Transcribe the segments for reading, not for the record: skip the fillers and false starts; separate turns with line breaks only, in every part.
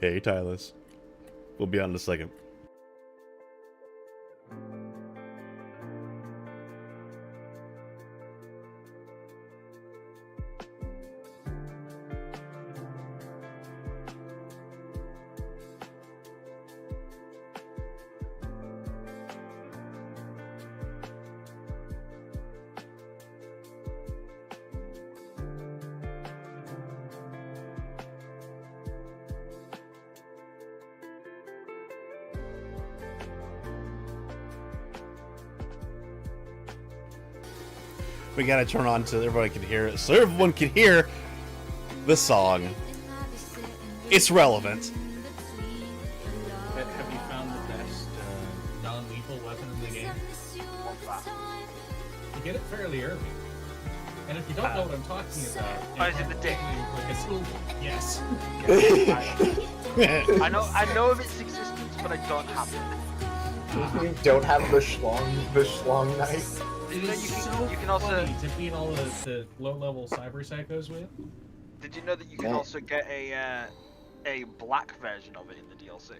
Hey, Tylus. We'll be on in a second. We gotta turn on so everybody can hear it, so everyone can hear the song. It's relevant.
Have you found the best non-lethal weapon in the game? You get it fairly early. And if you don't know what I'm talking about,
is it the dick?
Like a slow yes.
I know of its existence, but I don't have it.
You don't have the schlong knife?
It is
you can also
funny to beat all the low-level cyber psychos with.
Did you know that you can also get a black version of it in the DLC?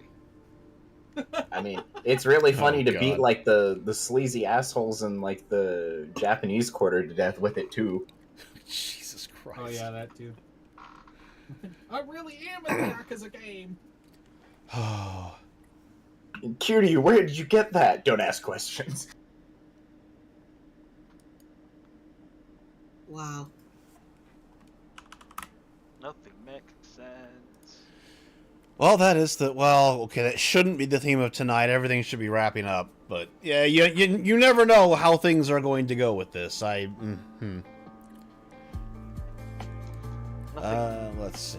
I mean, it's really funny to
God.
beat like the sleazy assholes in like the Japanese Quarter to death with it too.
Jesus Christ.
Oh yeah, that too. I really am in there because of game.
Oh.
Cutie, where did you get that? Don't ask questions.
Wow.
Nothing makes sense.
Well, that is the... Well, okay, that shouldn't be the theme of tonight. Everything should be wrapping up. But, yeah, you never know how things are going to go with this. Let's see.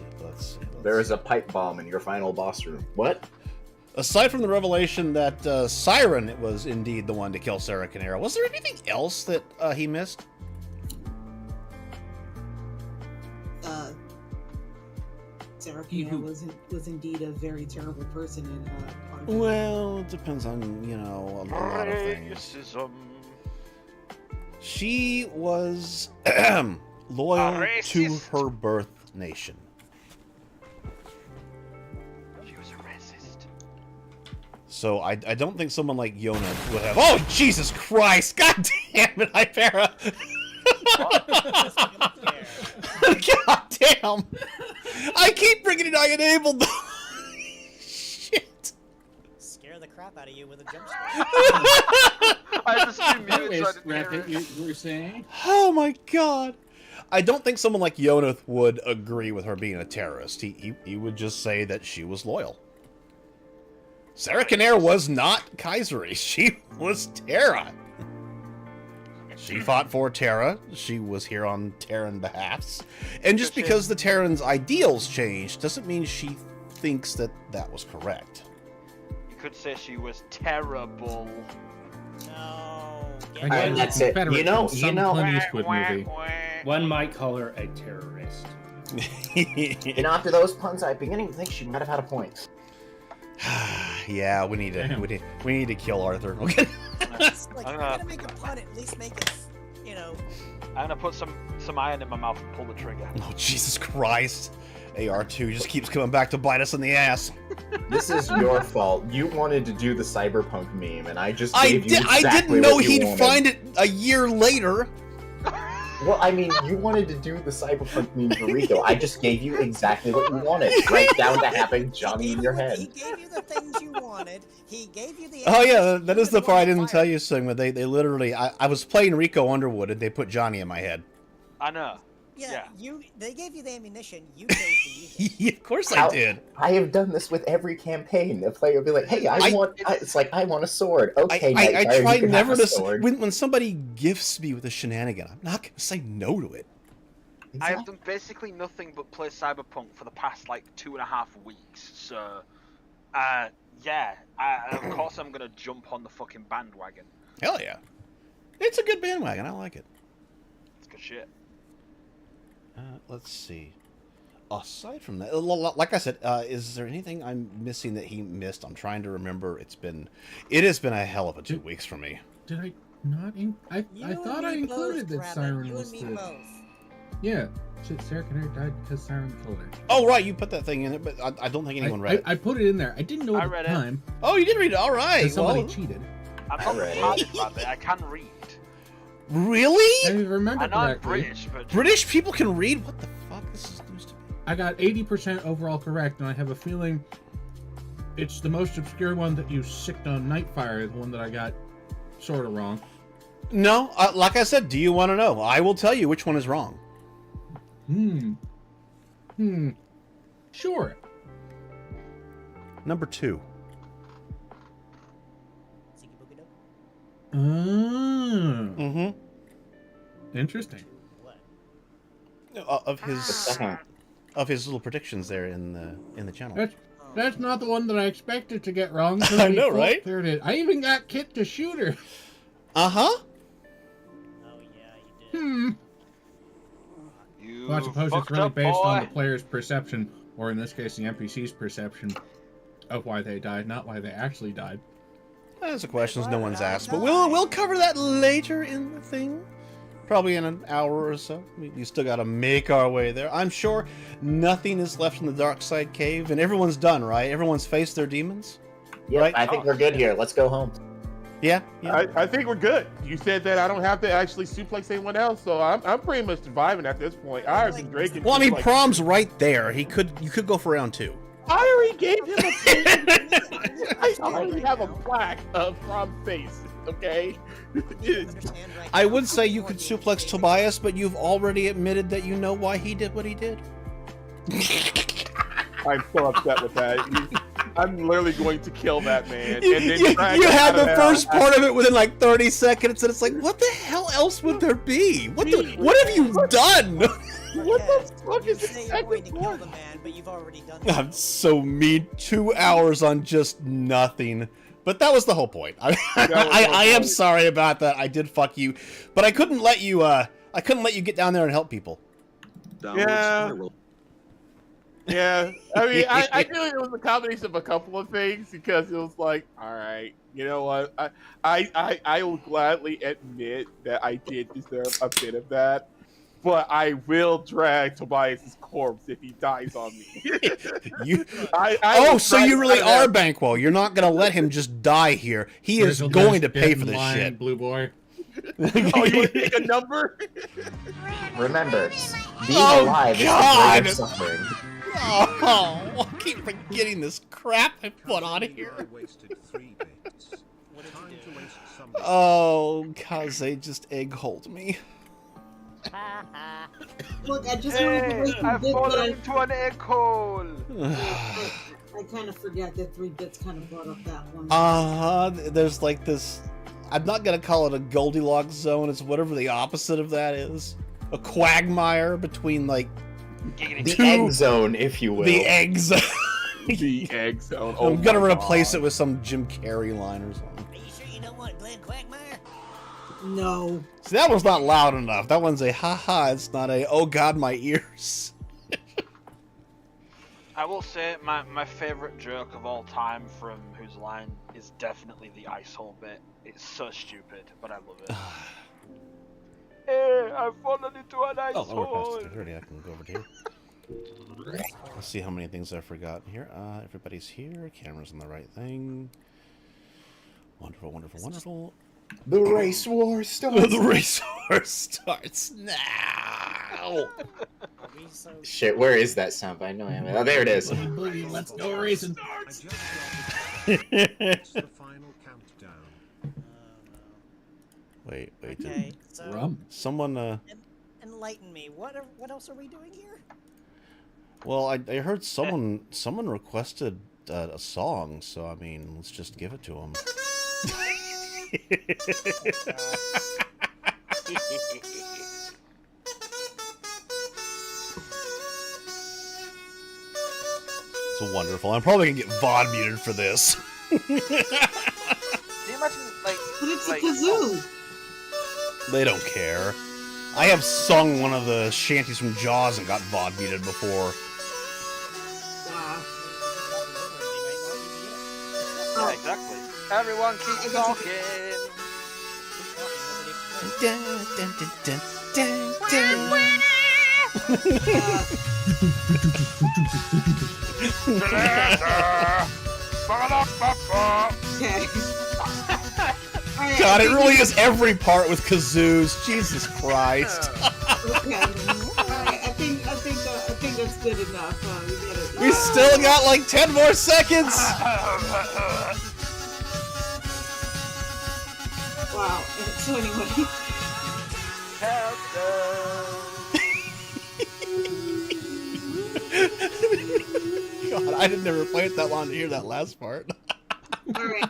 There is a pipe bomb in your final boss room. What?
Aside from the revelation that Siren was indeed the one to kill Sarah Canera, was there anything else that he missed?
Sarah Canera was indeed a very terrible person in RJ.
Well, it depends on, a lot of things.
Racism.
She was loyal to her birth nation.
She was a racist.
So I don't think someone like Yona would have... Oh, Jesus Christ! God damn it, Hypera! God damn! I keep bringing it unenabled. Shit.
Scare the crap out of you with a jump scare.
I had to stream mute so I
Anyways,
didn't hear
Rapid,
it.
you were saying?
Oh my God. I don't think someone like Yonath would agree with her being a terrorist. He would just say that she was loyal. Sarah Canera was not Kaiseri. She was Terra. She fought for Terra. She was here on Terran behalfs. And just because the Terrans' ideals changed doesn't mean she thinks that that was correct.
You could say she was terrible.
No.
And that's it. You know.
Clint Eastwood movie. One might call her a terrorist.
After those puns, I'm beginning to think she might have had a point.
Yeah, we need to kill Arthur. Okay.
Like, if you're gonna make a pun, at least make it,
I'm gonna put some iron in my mouth and pull the trigger.
Oh, Jesus Christ. AR2 just keeps coming back to bite us in the ass.
This is your fault. You wanted to do the cyberpunk meme, and I just gave you exactly
I didn't know
what you
he'd
wanted.
find it a year later.
Well, I mean, you wanted to do the cyberpunk meme for Rico. I just gave you exactly what you wanted, right down to having Johnny in your head.
He gave you the things you wanted. He gave you the.
Oh yeah, that is the part I didn't tell you, Sigma. They literally, I was playing Rico Underwood and they put Johnny in my head.
I know.
Yeah. They gave you the ammunition. You chose to use it.
Of course I did.
I have done this with every campaign. The player will be like, "Hey, I want a sword." Okay,
I try never to.
Sword.
When somebody gifts me with a shenanigan, I'm not gonna say no to it.
Exactly.
I have done basically nothing but play Cyberpunk for the past like 2.5 weeks. So, of course I'm gonna jump on the fucking bandwagon.
Hell yeah, it's a good bandwagon. I like it.
It's good shit.
Let's see. Aside from that, like I said, is there anything I'm missing that he missed? I'm trying to remember. It has been a hell of a 2 weeks for me.
Did I not? I thought I included that Siren
You
was
and me
the.
both.
Yeah. Sarah Canary died because Siren killed her.
Oh, right, you put that thing in it, but I don't think anyone read it.
I put it in there. I didn't know
I
at
read
the
it.
time.
Oh, you did read it. All right.
Because somebody
Well,
cheated.
I'm
I
not
read it.
retarded, Bradley. I can read.
really?
I remember
I know I'm
correctly.
British, but
British people can read? What the fuck? This is news to me.
I got 80% overall correct, and I have a feeling it's the most obscure one that you sicked on Nightfire, the one that I got sort of wrong.
No, like I said, do you want to know? I will tell you which one is wrong.
Sure.
Number 2. Mm-hmm.
Interesting.
Of
The second.
his little predictions there in the channel.
That's not the one that I expected to get wrong.
I know, right?
Cleared it. I even got Kit to shoot her.
Uh-huh.
Oh yeah, you did.
you
Well, I suppose it's
fucked
really
up,
based on
boy.
the player's perception, or in this case, the NPC's perception of why they died, not why they actually died.
Those are questions no one's asked, but we'll cover that later in the thing. Probably in an hour or so. We still got to make our way there. I'm sure nothing is left in the dark side cave, and everyone's done, right? Everyone's faced their demons.
Yeah,
Right.
I think we're good here. Let's go home.
Yeah.
I think we're good. You said that I don't have to actually suplex anyone else, so I'm pretty much surviving at this point. I already been drinking.
Well, I mean,
like-
Prom's right there. You could go for round 2.
I already gave him a face. I already have a plaque of Prom's face. Okay.
I would say you could suplex Tobias, but you've already admitted that you know why he did what he did.
I'm so upset with that. I'm literally going to kill that man.
You,
And then
you
drag him
had
out of
the
hell.
first part of it within like 30 seconds, and it's like, what the hell else would there be? What have you done?
What the fuck
You
is
say
this
you're going to
second
kill
one?
the man, but you've already done
I'm
so.
so mean. 2 hours on just nothing. But that was the whole point. I am sorry about that. I did fuck you, but I couldn't let you. I couldn't let you get down there and help people.
Yeah. Yeah, I mean, I feel like it was a combination of a couple of things because it was like, all right, you know what? I will gladly admit that I did deserve a bit of that, but I will drag Tobias's corpse if he dies on me.
You.
I
Oh,
will
so
drag
you really
him
are
out.
Banquo. You're not gonna let him just die here. He is
Grizzle
going to
just
pay
dead
for
in
this
line,
shit.
Blue boy.
Oh, you want to take a number?
Remember, being
Oh,
alive is
God!
the great suffering.
Oh, I keep forgetting this crap I put on here. Oh, Kaze just egg-holed me.
Look, I just wanted to wait
I've
bit,
fallen
but
into an egg hole.
I kind of forgot that 3 bits kind of brought up that one.
There's like this. I'm not gonna call it a Goldilocks zone. It's whatever the opposite of that is. A quagmire between like
The
Two-
egg zone, if you will.
the egg zone.
The egg zone. Oh
I'm gonna
my
replace
God.
it with some Jim Carrey line or something.
Are you sure you don't want Glenn Quagmire?
No.
See, that one's not loud enough. That one's a haha. It's not a oh god, my ears.
I will say my favorite joke of all time from Whose Line is definitely the ice hole bit. It's so stupid, but I love it. Hey, I've fallen into an ice
Oh, we're
hole.
past 2:30. I can go over to here. Let's see how many things I've forgotten here. Everybody's here. Camera's on the right thing. Wonderful, wonderful, wonderful.
The race war starts.
The race war starts now.
Are we so...
Shit, where is that soundbite? No, I am. Oh, there it is.
Boogie, let's go racing.
Wait,
Okay, so
Rum.
someone,
enlighten me. What else are we doing here?
well, I heard someone requested a song, so I mean, let's just give it to him. It's wonderful. I'm probably gonna get VOD muted for this.
Can you imagine, like,
But it's
like,
a kazoo.
They don't care. I have sung one of the shanties from Jaws and got VOD muted before.
Wow.
Yeah, exactly. Everyone keep talking.
Okay. Alright,
God, it really is every part with kazoos. Jesus Christ.
Okay. Alright, I think that's good enough.
We still got like 10 more seconds.
Wow. So anyway.
God, I didn't ever play it that long to hear that last part.
Alright.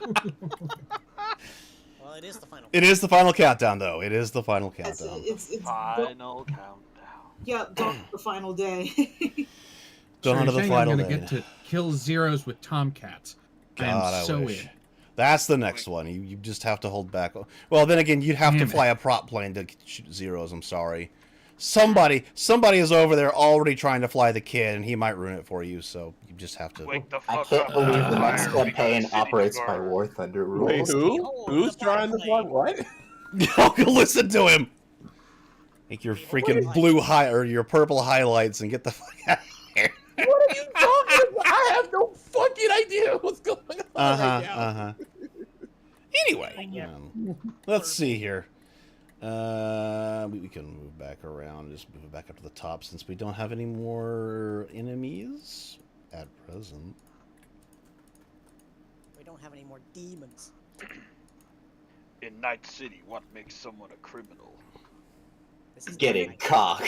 Well, it is the final.
It is the final countdown, though. It is the final countdown.
It's
Final countdown.
yeah, the final day.
Dawn
So
of the
you're saying
final
I'm
day.
gonna get to kill zeros with tomcats.
God,
I am so
wish.
in.
That's the next one. You just have to hold back. Well, then again, you'd have to
Damn it.
fly a prop plane to shoot zeros. I'm sorry. Somebody is over there already trying to fly the kid, and he might ruin it for you. So you just have to.
Wake the
I
fuck
can't
up.
believe the
Fire,
next
we got a
campaign
city to
operates by
guard.
War Thunder
Wait,
rules.
who?
Oh,
Who's
the
trying to
plane.
fly what?
Listen to him. Make your freaking blue or your purple highlights and get the fuck out of here.
What are you talking about? I have no fucking idea what's going on right now.
Anyway, let's see here. We can move back around, just move it back up to the top since we don't have any more enemies at present.
We don't have any more demons.
In Night City, what makes someone a criminal?
This is
Getting
not-
cock.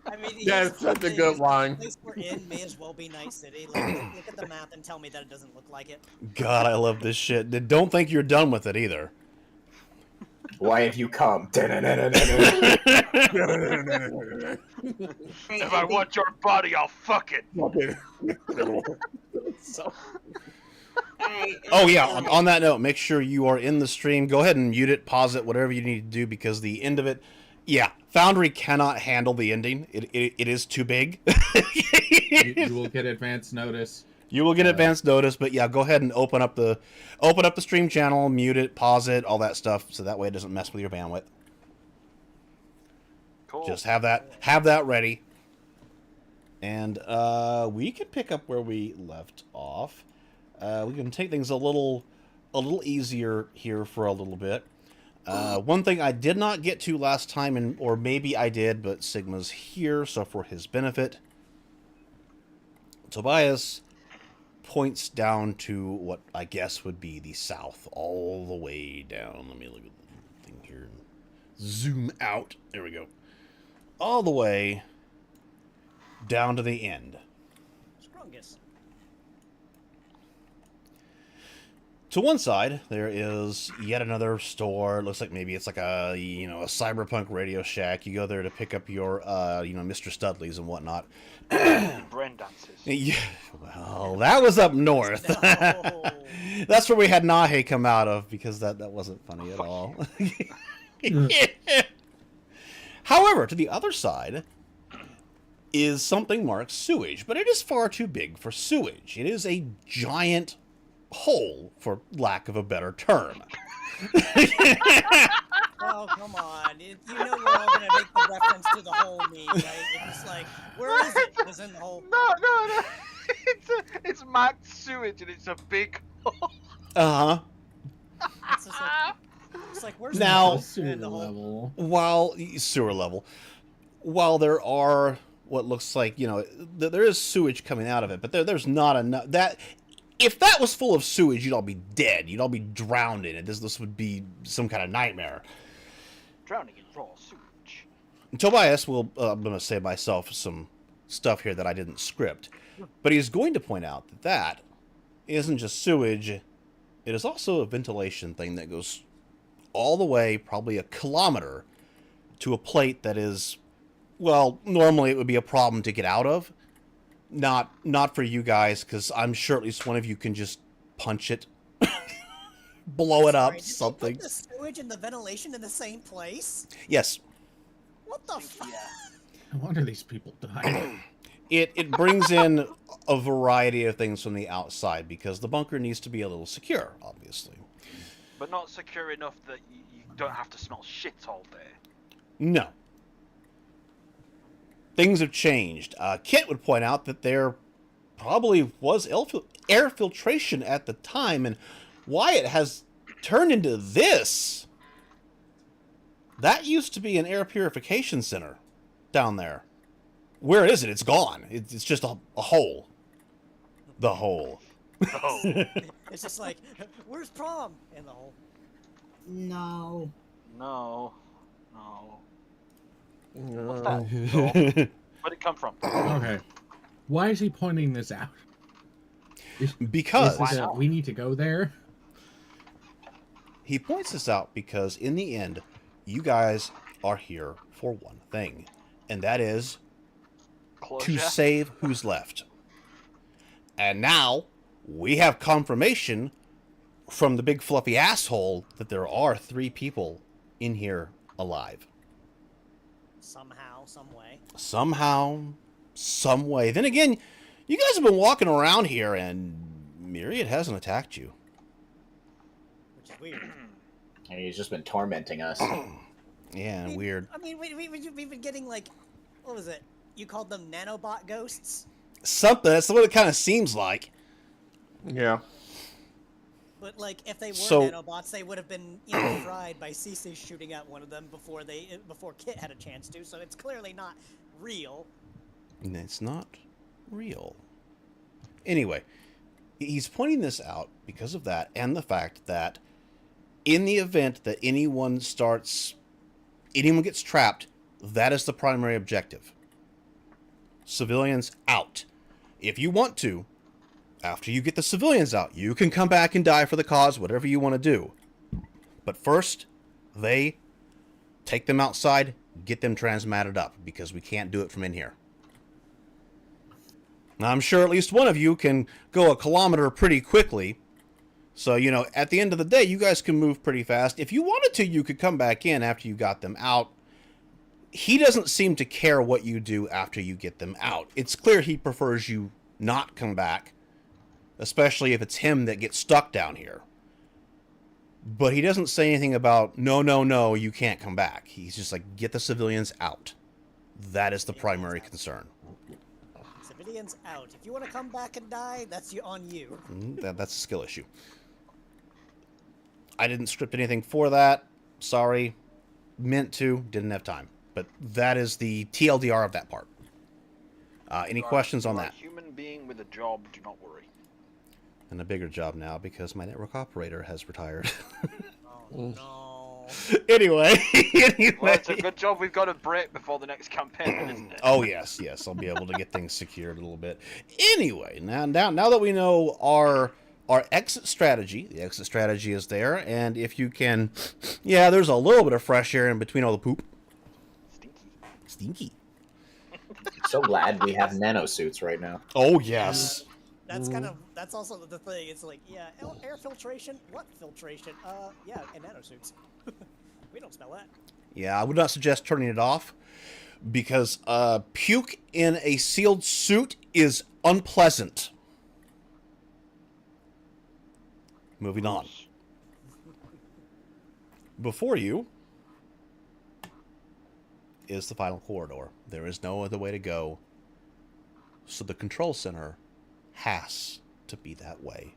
I mean,
That's such a good line.
The place we're in may as well be Night City. Look at the map and tell me that it doesn't look like it.
God, I love this shit. Don't think you're done with it either.
Why have you come?
If I want your body, I'll fuck it.
Oh yeah, on that note, make sure you are in the stream. Go ahead and mute it, pause it, whatever you need to do, because the end of it, yeah, Foundry cannot handle the ending. It is too big.
You will get advance notice.
You will get advance notice, but yeah, go ahead and open up the stream channel, mute it, pause it, all that stuff, so that way it doesn't mess with your bandwidth.
Cool.
Just have that ready. And we can pick up where we left off. We can take things a little easier here for a little bit. One thing I did not get to last time, or maybe I did, but Sigma's here, so for his benefit, Tobias points down to what I guess would be the south, all the way down. Let me look at the thing here and zoom out. There we go. All the way down to the end.
Strongest.
To one side, there is yet another store. It looks like maybe it's like a cyberpunk Radio Shack. You go there to pick up your Mr. Studleys and whatnot.
Brain dances.
Yeah, well, that was up north.
No.
That's where we had Nahe come out of, because that wasn't funny at all. However, to the other side is something marked sewage, but it is far too big for sewage. It is a giant hole, for lack of a better term.
Oh, come on. You know we're all going to make the reference to the whole meme, right? It's like, where is it? It's in the whole...
No. It's marked sewage and it's a big hole.
Uh-huh.
It's just like where's
Now-
the
Sewer
in the whole...
level.
While sewer level, while there are what looks like, there is sewage coming out of it, but there's not enough. That if that was full of sewage, you'd all be dead. You'd all be drowned in it. This would be some kind of nightmare.
Drowning in raw sewage.
Tobias will, I'm going to say myself some stuff here that I didn't script, but he's going to point out that isn't just sewage, it is also a ventilation thing that goes all the way, probably a kilometer, to a plate that is, well, normally it would be a problem to get out of. Not for you guys, because I'm sure at least one of you can just punch it, blow it up,
Sorry, did they
something.
put the sewage and the ventilation in the same place?
Yes.
What the fuck?
No wonder these people died.
It brings in a variety of things from the outside, because the bunker needs to be a little secure, obviously.
But not secure enough that you don't have to smell shit all day.
No. Things have changed. Kit would point out that there probably was air filtration at the time, and why it has turned into this. That used to be an air purification center down there. Where is it? It's gone. It's just a hole. The hole.
Oh.
It's just like, where's prom? In the hole.
No.
No. No. What's
No.
that? Joel? Where'd it come from?
Okay. Why is he pointing this out?
Because
Is this we need to go there?
he points this out because in the end, you guys are here for one thing, and that is
Closure?
to save who's left. And now we have confirmation from the big fluffy asshole that there are 3 people in here alive.
Somehow, some way.
Somehow, some way. Then again, you guys have been walking around here and Myriad hasn't attacked you.
Which is weird.
And he's just been tormenting us.
Yeah, weird.
I mean, we've been getting like, what was it? You called them nanobot ghosts?
Something. That's what it kind of seems like.
Yeah.
But like, if they were
So-
nanobots, they would have been fried by Cece shooting at one of them before Kit had a chance to. So it's clearly not real.
And it's not real. Anyway, he's pointing this out because of that and the fact that in the event that anyone gets trapped, that is the primary objective. Civilians out. If you want to, after you get the civilians out, you can come back and die for the cause, whatever you want to do. But first, they take them outside, get them transmatted up, because we can't do it from in here. Now, I'm sure at least one of you can go a kilometer pretty quickly. So, at the end of the day, you guys can move pretty fast. If you wanted to, you could come back in after you got them out. He doesn't seem to care what you do after you get them out. It's clear he prefers you not come back, especially if it's him that gets stuck down here. But he doesn't say anything about, no, you can't come back. He's just like, get the civilians out. That is the primary concern.
Civilians out. If you want to come back and die, that's on you.
That's a skill issue. I didn't script anything for that. Sorry. Meant to. Didn't have time. But that is the TLDR of that part. Any questions on
You are
that?
a human being with a job, do not worry.
And a bigger job now because my network operator has retired.
Oh no.
anyway.
Well, it's a good job we've got a break before the next campaign, isn't it?
Oh, yes. I'll be able to get things secured a little bit. Anyway, now that we know our exit strategy, the exit strategy is there, and if you can, there's a little bit of fresh air in between all the poop. Stinky.
So glad we have nanosuits right now.
Oh, yes.
That's also the thing. It's like, air filtration? What filtration? And nanosuits. We don't smell that.
Yeah, I would not suggest turning it off because puke in a sealed suit is unpleasant. Moving on. Before you is the final corridor. There is no other way to go. So the control center has to be that way.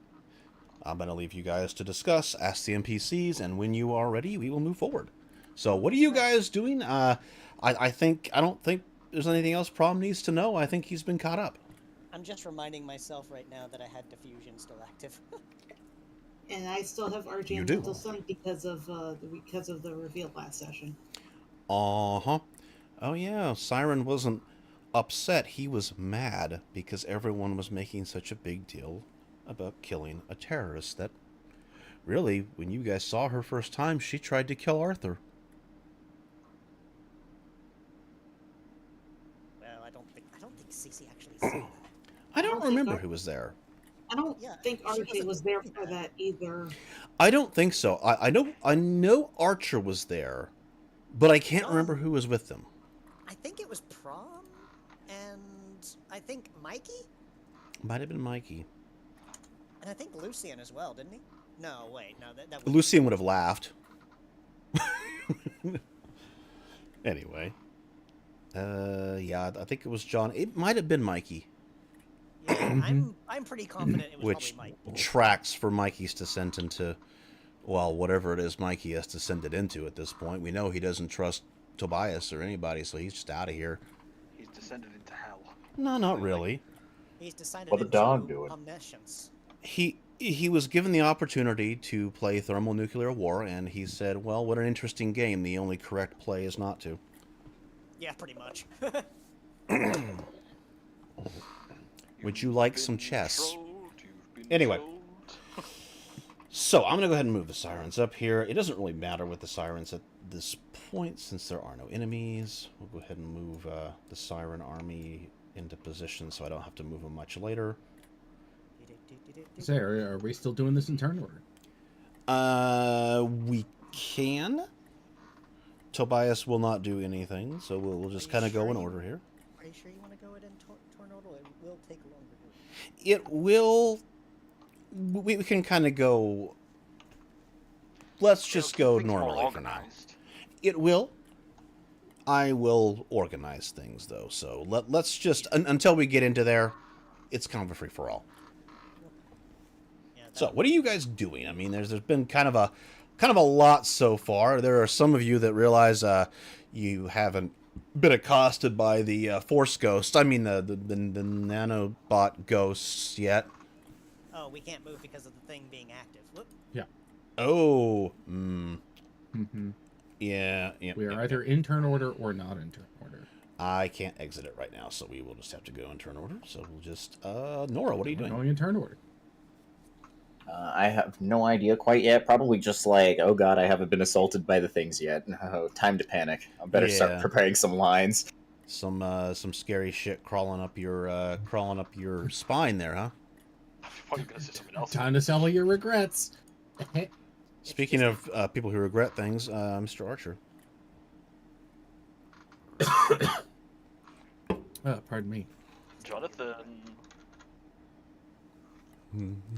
I'm going to leave you guys to discuss, ask the NPCs, and when you are ready, we will move forward. So what are you guys doing? I don't think there's anything else Prom needs to know. I think he's been caught up.
I'm just reminding myself right now that I had diffusion still active.
And I still have RJ
You
and
do.
Mental Sun because of the reveal last session.
Uh-huh. Oh, yeah, Siren wasn't upset. He was mad because everyone was making such a big deal about killing a terrorist that, really, when you guys saw her first time, she tried to kill Arthur.
Well, I don't think Cece actually said that.
I don't
don't think
remember
Ar-
who was there.
I don't think
she
RJ
wasn't
was there
doing
for that either.
I don't think so. I know Archer was there, but I can't remember who was with them.
I think it was Prom, and I think Mikey,
Might have been Mikey.
and I think Lucian as well, didn't he? No, wait, no, that was...
Lucian would have laughed. Anyway. Yeah, I think it was John. It might have been Mikey.
Yeah, I'm pretty confident it was
Which
probably Mike.
tracks for Mikey's descent into, well, whatever it is Mikey has descended into at this point. We know he doesn't trust Tobias or anybody, so he's just out of here.
He's descended into hell.
No, not really.
He's decided
What the
into
dog doing?
omniscience.
He was given the opportunity to play thermonuclear war, and he said, well, what an interesting game. The only correct play is not to.
Yeah, pretty much.
Would you like some chess?
You've been
Anyway.
trolled.
So, I'm going to go ahead and move the sirens up here. It doesn't really matter with the sirens at this point, since there are no enemies. We'll go ahead and move the siren army into position so I don't have to move them much later.
Sarah, are we still doing this in turn order?
We can. Tobias will not do anything, so we'll just kind of go in order here.
Are you sure you want to go it in turn order? It will take longer.
It will... We can kind of go... Let's just go
Things more
normally for now.
organized.
It will. I will organize things, though, so let's just... until we get into there, it's kind of a free-for-all.
Yeah,
So, what are you guys doing? I mean, there's been kind of a lot so far. There are some of you that realize you haven't been accosted by the Force Ghost. I mean, the nanobot ghosts yet.
Oh, we can't move because of the thing being active. Whoop.
Oh,
Mm-hmm.
yeah.
We are either in turn order or not in turn order.
I can't exit it right now, so we will just have to go in turn order. So we'll just Nora, what are you
We're
doing?
going in turn order.
I have no idea quite yet. Probably just like, oh god, I haven't been assaulted by the things yet. Oh, time to panic. I better
Yeah.
start preparing some lines.
Some scary shit crawling up your spine there, huh?
I thought you were gonna say something else.
Time to settle your regrets.
Speaking of people who regret things, Mr. Archer.
Pardon me.
Jonathan.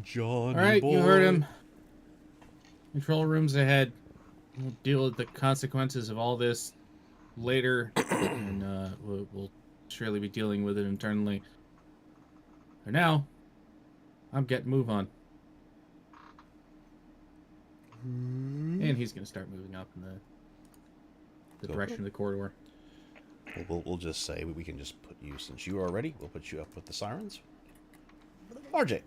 John.
All right, you heard him. Control rooms ahead. We'll deal with the consequences of all this later, and we'll surely be dealing with it internally. For now, I'm getting move on. And he's going to start moving up in the direction of the corridor.
We'll just say we can just put you, since you are ready, we'll put you up with the sirens. RJ.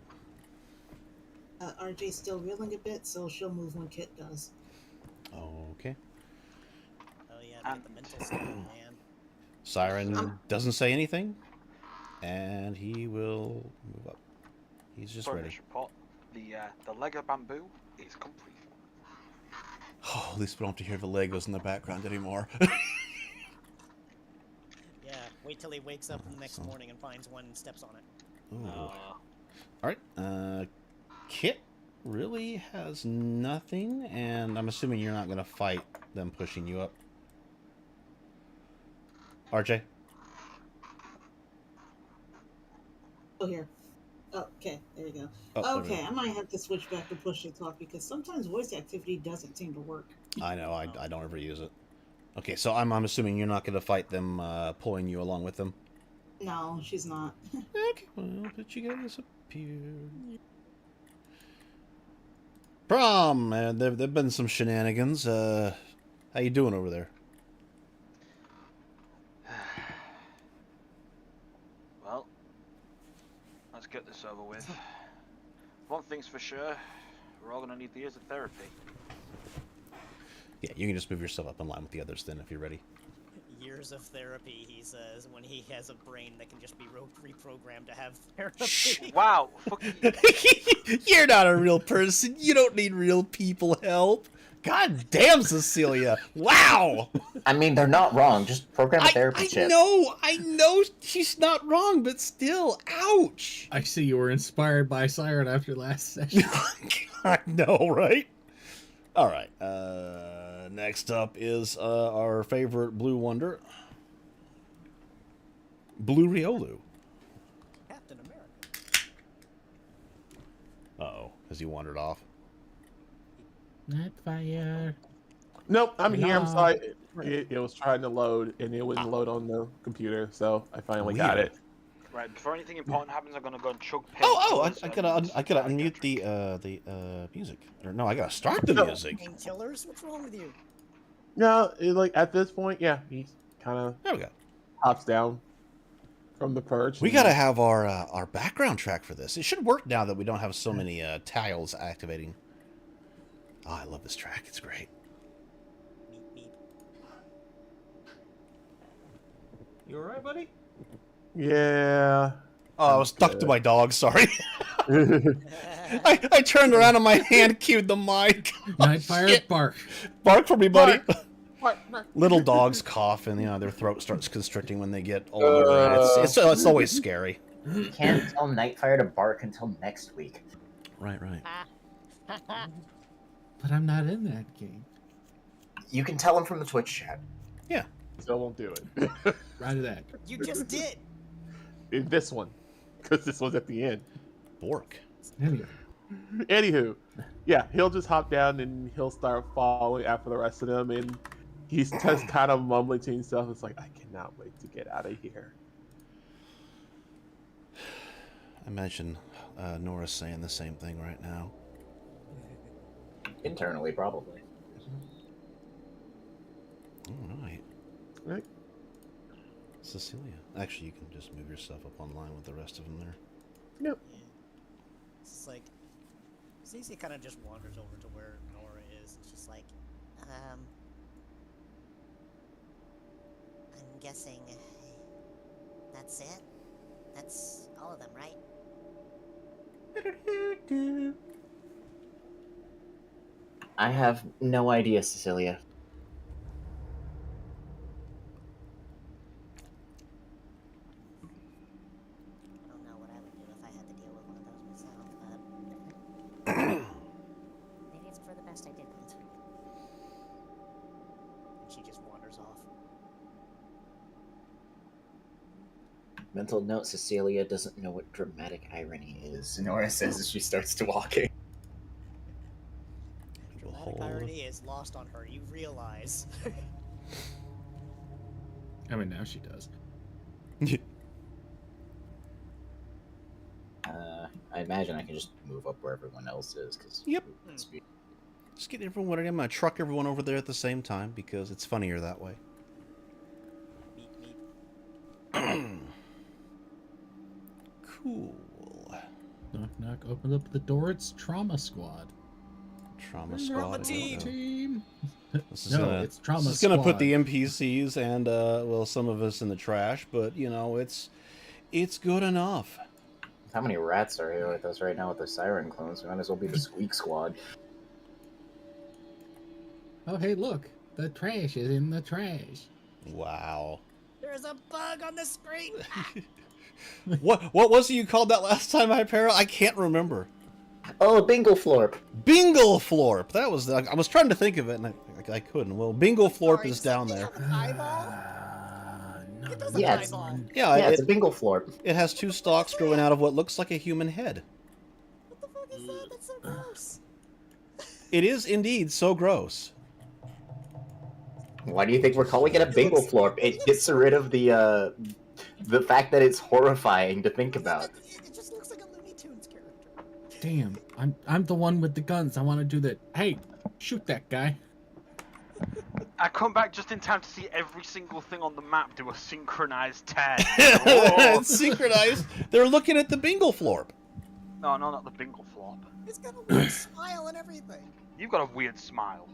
RJ's still reeling a bit, so she'll move when Kit does.
Okay.
Oh yeah, the mental state, man.
Siren doesn't say anything, and he will move up. He's just ready.
Progress report. The Lego bamboo is complete.
Oh, at least we don't have to hear the Legos in the background anymore.
Yeah, wait till he wakes up the next morning and finds one and steps on it.
Ooh. Alright, Kit really has nothing, and I'm assuming you're not going to fight them pushing you up. RJ?
Oh, here. Oh, okay, there you go.
Oh, there we
Okay,
go.
I might have to switch back to push to talk because sometimes voice activity doesn't seem to work.
I know, I don't ever use it. Okay, so I'm assuming you're not going to fight them pulling you along with them?
No, she's not.
Okay, well, but you guys appear. Prom, man, there've been some shenanigans. How you doing over there?
Well, let's get this over with. One thing's for sure, we're all gonna need the years of therapy.
Yeah, you can just move yourself up in line with the others then if you're ready.
Years of therapy, he says, when he has a brain that can just be reprogrammed to have therapy.
Wow, fucking
You're not a real person. You don't need real people help. God damn, Cecilia. Wow.
I mean, they're not wrong. Just program a therapy chip.
I know she's not wrong, but still, ouch.
I see you were inspired by Siren after last session.
I know, right? All right. Next up is our favorite Blue Wonder, Blue Riolu.
Captain America.
Uh-oh, has he wandered off?
Not fire.
Nope, I'm here. I'm
No.
sorry. It was trying to load, and it wouldn't load on the computer, so I finally got
Weird.
it.
Right, before anything important happens, I'm gonna go and chug
Oh,
painkillers
I gotta
and
unmute the music. Or no, I gotta start the music.
Painkillers? What's wrong with you?
No, like at this point, yeah, he kind of
There we go.
hops down from the perch.
We
and-
gotta have our background track for this. It should work now that we don't have so many tiles activating. Oh, I love this track. It's great.
Meep, meep.
You alright, buddy?
Yeah.
Oh, I was stuck to my dog. Sorry. I turned around and my hand cued the mic.
Nightfire,
shit.
bark.
Bark for me, buddy.
What?
Little dogs cough and their throat starts constricting when they get older. And it's always scary.
You can't tell Nightfire to bark until next week.
Right.
But I'm not in that game.
You can tell him from the Twitch chat.
Still won't do it.
Right to that.
You just did.
In this one, because this was at the end.
Bork.
Anyway,
Anywho, yeah, he'll just hop down and he'll start following after the rest of them, and he's just kind of mumbling to himself. It's like, I cannot wait to get out of here.
I imagine Nora's saying the same thing right now.
Internally, probably.
All right.
Right.
Cecilia. Actually, you can just move yourself up online with the rest of them there.
Yep.
It's like Cece kind of just wanders over to where Nora is. It's just like,
I'm guessing that's it? That's all of them, right?
I have no idea, Cecilia.
I don't know what I would do if I had to deal with one of those myself, but maybe it's for the best I didn't.
and she just wanders off.
Mental note, Cecilia doesn't know what dramatic irony is, Nora says as she starts to walking.
Dramatic irony is lost on her. You realize.
I mean, now she does.
I imagine I can just move up where everyone else is, because...
Yep. Just get everyone. I'm gonna truck everyone over there at the same time because it's funnier that way.
Meep, meep.
Cool.
Knock, knock. Open up the door. It's Trauma Squad.
Trauma squad.
Team.
This is
No,
gonna,
it's Trauma
this is gonna put
Squad.
the NPCs and well, some of us in the trash, but you know, it's good enough.
How many rats are here with us right now with the siren clones? We might as well be the Squeak Squad.
Oh, hey, look. The trash is in the trash.
Wow.
There's a bug on the screen.
What was it you called that last time, Hypera? I can't remember.
Oh, Bingle Florp!
Bingle Florp. That was I was trying to think of it and I couldn't. Well, Bingle Florp
Sorry,
is down there.
does it have an eyeball? It does have
Yeah,
an
it's-
eyeball.
Yeah,
Yeah,
it,
it's a Bingle Florp.
it has two stalks growing out of what looks like a human head.
What the fuck is that? That's so gross.
It is indeed so gross.
Why do you think we're calling it a Bingle Florp? It gets rid of the fact that it's horrifying to think about.
It just looks like a Looney Tunes character.
Damn, I'm the one with the guns. I want to do that. Hey, shoot that guy.
I come back just in time to see every single thing on the map do a synchronized tag.
It's synchronized. They're looking at the Bingle Florp.
No, not the Bingle Flop.
It's got a weird smile and everything.
You've got a weird smile.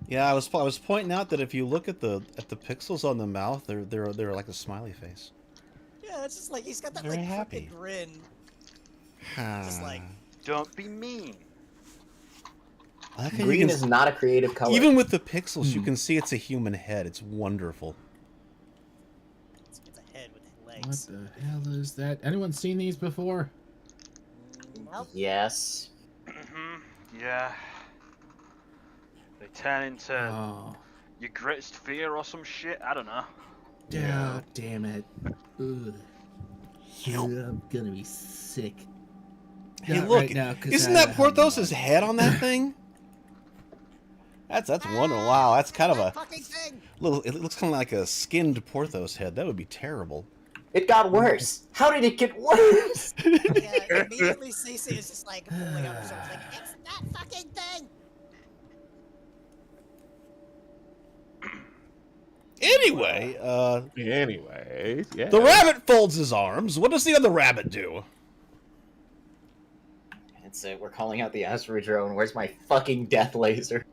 Yeah, I was pointing out that if you look at the pixels on the mouth, they're like a smiley face.
Yeah, it's just like he's got that
Very
like
happy.
crooked grin. Just like
Don't be mean.
I like how you
Green
can-
is not a creative color.
even with the pixels, you can see it's a human head. It's wonderful.
it's a head with
What
legs.
the hell is that? Anyone seen these before?
Nope.
Yes.
Yeah. They turn into
Oh,
your greatest fear or some shit. I don't know.
yeah. Damn it. Ugh. I'm gonna be sick.
Hey,
Not
look!
right now, 'cause
isn't
I
that
have
Porthos'
no-
head on that thing? That's one. Wow, that's kind of a
fucking thing.
little. It looks kind of like a skinned Porthos head. That would be terrible.
It got worse. How did it get worse?
Yeah, immediately Cece is just like pulling out her sword, like, it's that fucking thing.
Anyway,
Anyways, yeah.
the rabbit folds his arms. What does the other rabbit do?
That's it. We're calling out the asteroid drone. Where's my fucking death laser?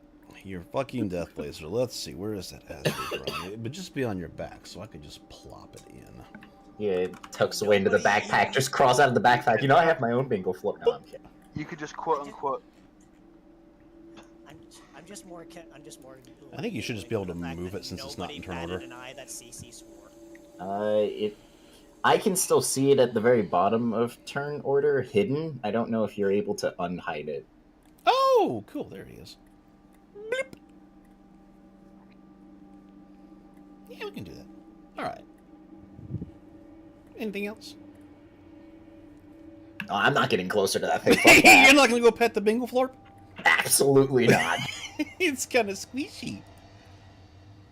Your fucking death laser. Let's see. Where is that asteroid drone? It would just be on your back, so I could just plop it in.
Yeah, it tucks away into the backpack. Just crawls out of the backpack. You know, I have my own bingo float. No, I'm kidding.
You could just quote unquote.
I'm just more.
I think you should just be able to move it since it's not in turn order.
Deny that CC swore.
I can still see it at the very bottom of turn order, hidden. I don't know if you're able to unhide it.
Oh, cool. There he is. Bloop. Yeah, we can do that. All right. Anything else?
Oh, I'm not getting closer to that thing. Fuck that.
You're not going to go pet the bingo florp?
Absolutely not.
It's kind of squishy.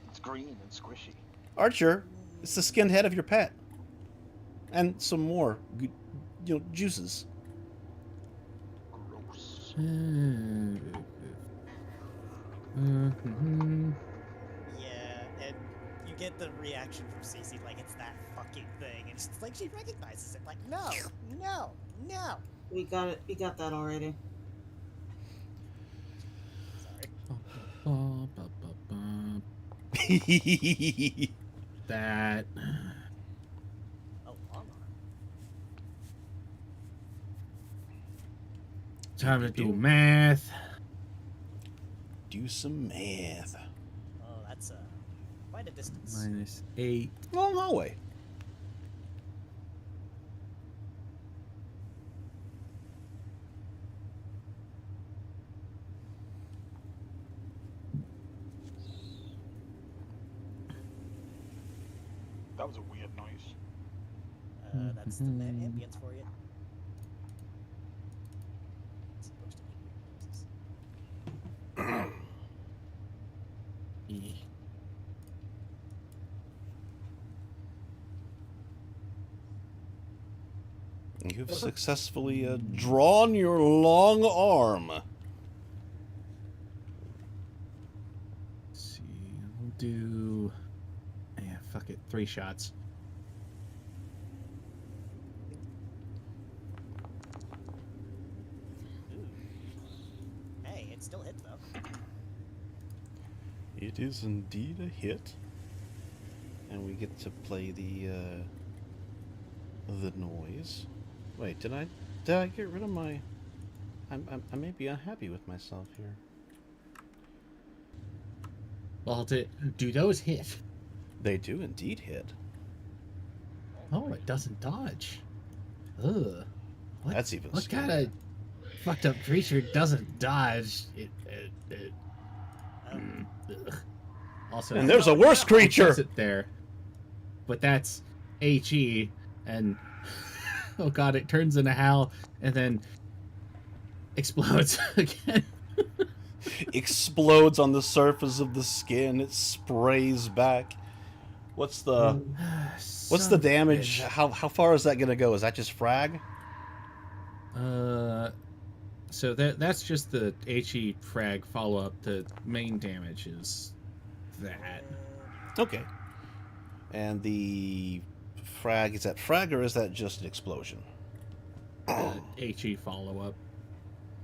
It's green and squishy.
Archer, it's the skinned head of your pet. And some more, juices.
Gross.
Yeah, and you get the reaction from Cece, like it's that fucking thing, and it's like she recognizes it. Like, no.
We got it. We got that already.
That.
Oh, long arm.
Time to do math.
Do some math.
Oh, that's quite a distance.
-8.
Long hallway.
That was a weird noise.
That's the ambience for you. It's supposed to be weird noises.
You've successfully drawn your long arm.
Let's see. We'll do. Yeah, fuck it. 3 shots.
Hey, it still hits though.
It is indeed a hit. And we get to play the noise. Wait, did I get rid of my... I may be unhappy with myself here.
Well, do those hit?
They do indeed hit.
Oh, it doesn't dodge. Ugh. What,
That's even
what
scarier.
kind of fucked up creature doesn't dodge? Ugh. Also,
And there's a worse creature!
It there. But that's HE, and oh god, it turns into Hal, and then explodes again.
Explodes on the surface of the skin. It sprays back. What's the damage? How far is that gonna go? Is that just frag?
So that's just the HE frag follow up. The main damage is that.
Okay. And the frag, is that frag or is that just an explosion?
HE follow up.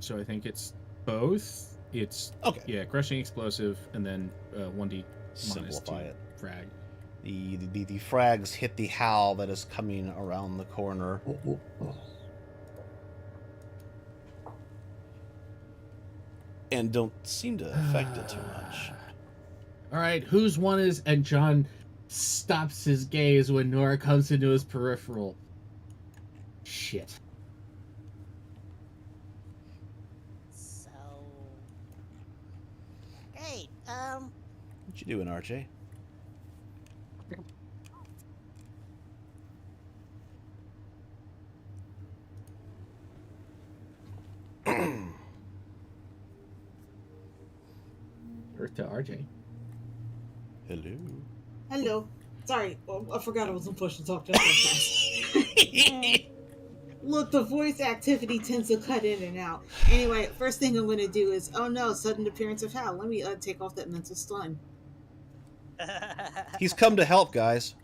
So I think it's both. It's
Okay.
yeah, crushing explosive, and then 1d
Simplify
-2
it.
frag.
The frags hit the howl that is coming around the corner. And don't seem to affect it too much.
All right, whose one is? And John stops his gaze when Nora comes into his peripheral. Shit.
So. Hey,
What you doing, RJ?
over to RJ.
Hello.
Hello. Sorry, I forgot I wasn't pushed to talk just so fast. Look, the voice activity tends to cut in and out. Anyway, first thing I'm going to do is, oh no, sudden appearance of Hal. Let me take off that mental stun.
He's come to help, guys.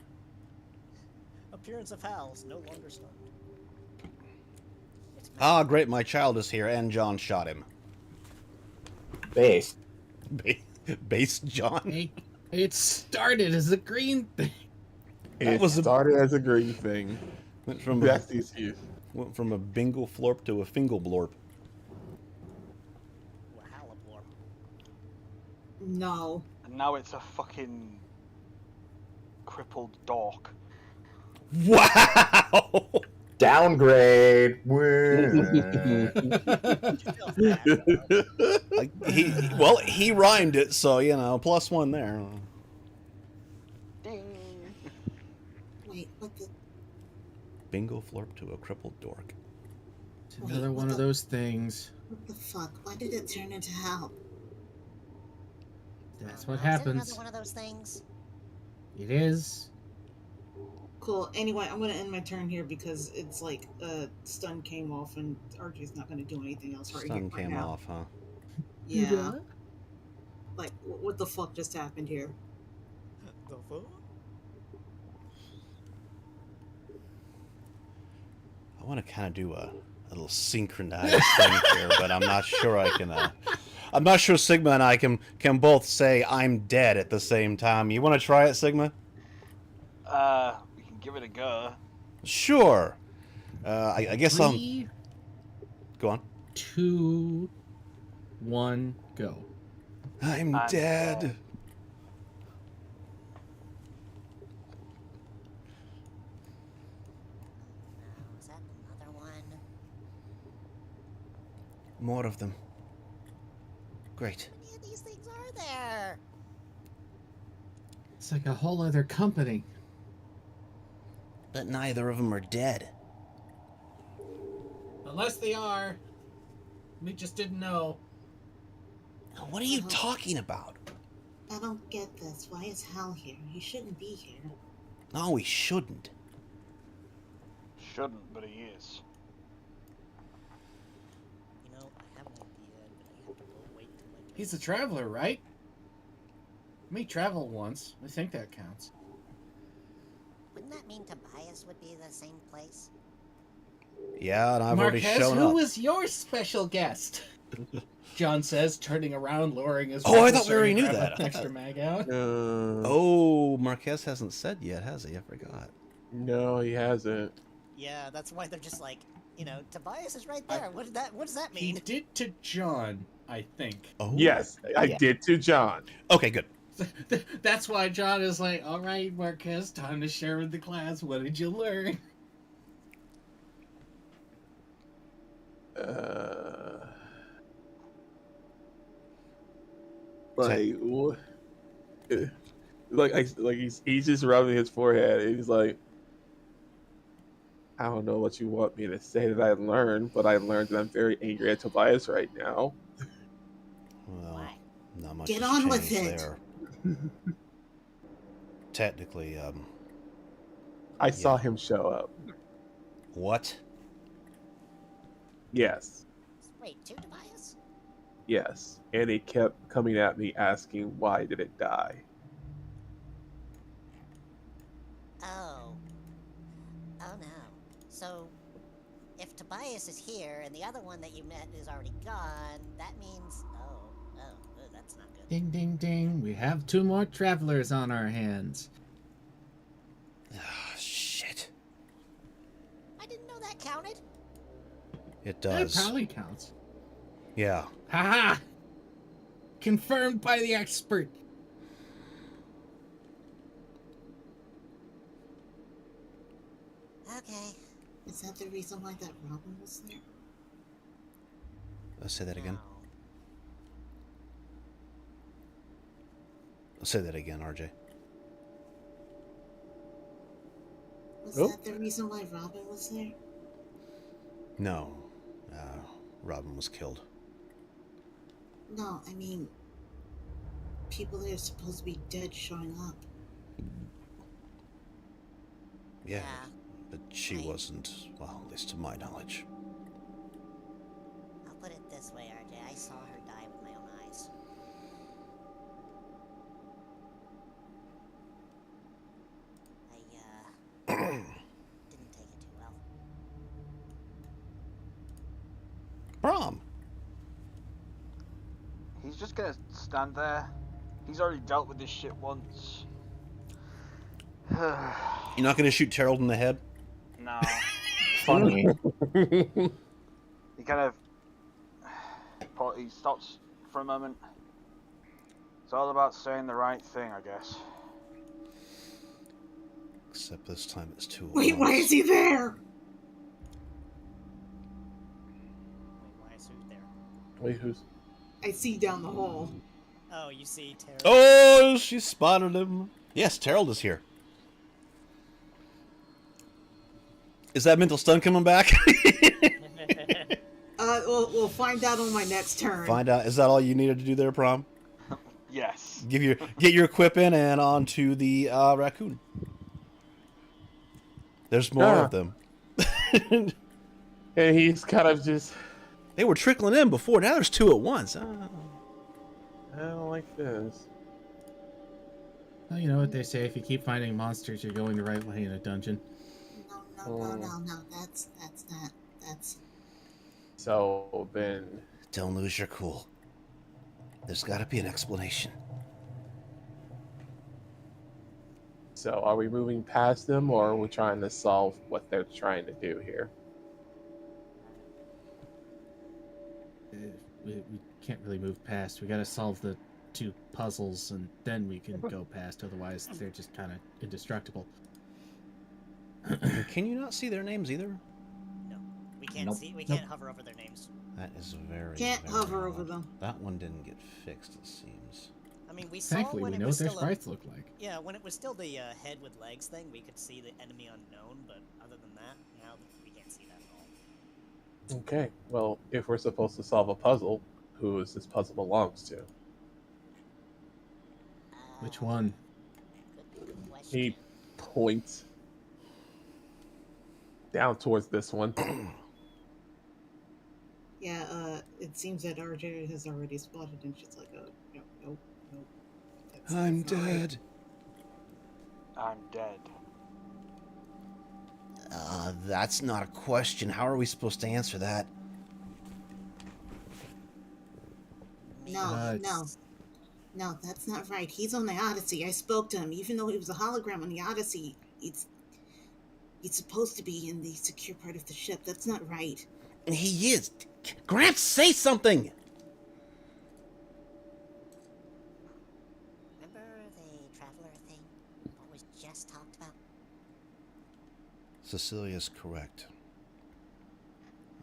Appearance of Hal's no longer stunned.
Ah, great, my child is here, and John shot him.
Base.
Base John?
Hey, it started as a green thing.
That
It
was
started as a green thing.
Went from
That's the excuse.
went from a bingle florp to a fingle blorp.
Wahalablorp.
No.
And now it's a fucking crippled dork.
Wow!
Downgrade.
He rhymed it, so you know, +1 there.
Ding.
Wait, what the?
Bingo florp to a crippled dork.
It's another one of those things.
What the fuck? Why did it turn into Hal?
That's what
Is it
happens.
another one of those things?
It is.
Cool. Anyway, I'm gonna end my turn here because it's like stun came off and RJ's not gonna do anything else right
Sun
right
came
now.
off, huh?
Yeah. Like, what the fuck just happened here?
The fuck?
I want to kind of do a little synchronized thing here, but I'm not sure I can. I'm not sure Sigma and I can both say I'm dead at the same time. You want to try it, Sigma?
We can give it a go.
Sure. I guess I'm.
3,
Go on.
2, 1, go.
I'm dead.
Oh, is that another one?
More of them. Great.
How many of these things are there?
It's like a whole other company.
But neither of them are dead.
Unless they are. We just didn't know.
What are you talking about?
I don't get this. Why is Hal here? He shouldn't be here.
No, he shouldn't.
Shouldn't, but he is.
You know, I have an idea, but I have to wait till I
He's a traveler, right? Me travel once. I think that counts.
Wouldn't that mean Tobias would be the same place?
Yeah, and I've already
Marquez,
shown
who
up.
was your special guest? John says, turning around, lowering his
Oh, I
rifle,
thought we already
starting to
knew
grab
that.
an extra mag out.
Oh, Marquez hasn't said yet, has he? I forgot.
No, he hasn't.
Yeah, that's why they're just like, you know, Tobias is right there. What does that
He
mean?
did to John, I think.
Oh.
Yes, I
Yeah.
did to John.
Okay, good.
That's why John is like, all right, Marquez, time to share with the class. What did you learn?
He's just rubbing his forehead. And he's like, I don't know what you want me to say that I learned, but I learned that I'm very angry at Tobias right now.
Well,
Why?
not much
Get
has
on with
changed
it.
there. Technically,
I saw
Yeah.
him show up.
what?
Yes,
Wait, to Tobias?
yes. And he kept coming at me asking, why did it die?
Oh. Oh no. So, if Tobias is here and the other one that you met is already gone, that means... Oh, that's not good.
Ding, ding, ding. We have 2 more travelers on our hands.
Ah, shit.
I didn't know that counted.
It
That
does.
probably counts.
Yeah.
Haha! Confirmed by the expert.
Okay.
Is that the reason why that Robin was there?
Say that again.
No.
Say that again, RJ.
Was
Oh.
that the reason why Robin was there?
No. Robin was killed.
No, I mean, people that are supposed to be dead showing up.
Yeah,
Yeah.
but she wasn't, well, at least to my knowledge.
I'll put it this way, RJ. I saw her die with my own eyes. I, didn't take it too well.
Prom!
He's just gonna stand there. He's already dealt with this shit once.
You're not going to shoot Terrell in the head?
No.
Funny.
He kind of... He stops for a moment. It's all about saying the right thing, I guess.
Except this time it's two at
Wait, why
once.
is he there?
Wait, why is who there?
Wait, who's?
I see down the hall.
Oh, you see Terrell.
Oh, she spotted him. Yes, Terrell is here. Is that mental stun coming back?
We'll find out on my next turn.
Find out. Is that all you needed to do there, Prom?
Yes.
Get your equip in and on to the raccoon. There's more of them.
And he's kind of just,
They were trickling in before. Now there's two at once.
I don't like this.
Well, you know what they say: if you keep finding monsters, you're going the right way in a dungeon.
No. That's not. That's.
So then,
Don't lose your cool. There's got to be an explanation.
so are we moving past them, or are we trying to solve what they're trying to do here?
We can't really move past. We got to solve the two puzzles, and then we can go past. Otherwise, they're just kind of indestructible.
Can you not see their names either?
No, we can't
Nope.
see. We can't hover over their names.
That is very.
Can't
very
hover
odd.
over them.
That one didn't get fixed, it seems.
I mean, we saw
Thankfully,
when
we
it
know
was
what their
still
sprites look like.
yeah, when it was still the head with legs thing, we could see the enemy unknown. But other than that, now we can't see that at all.
Okay, well, if we're supposed to solve a puzzle, who is this puzzle belongs to?
Which one?
Good question.
He points down towards this one.
Yeah. It seems that RJ has already spotted, and she's like, nope.
I'm
That's not right.
dead.
I'm dead.
That's not a question. How are we supposed to answer that?
No,
it's-
no, that's not right. He's on the Odyssey. I spoke to him, even though he was a hologram on the Odyssey. He's supposed to be in the secure part of the ship. That's not right.
He is. Gramps, say something!
Remember the traveler thing? What was just talked about?
Cecilia's correct.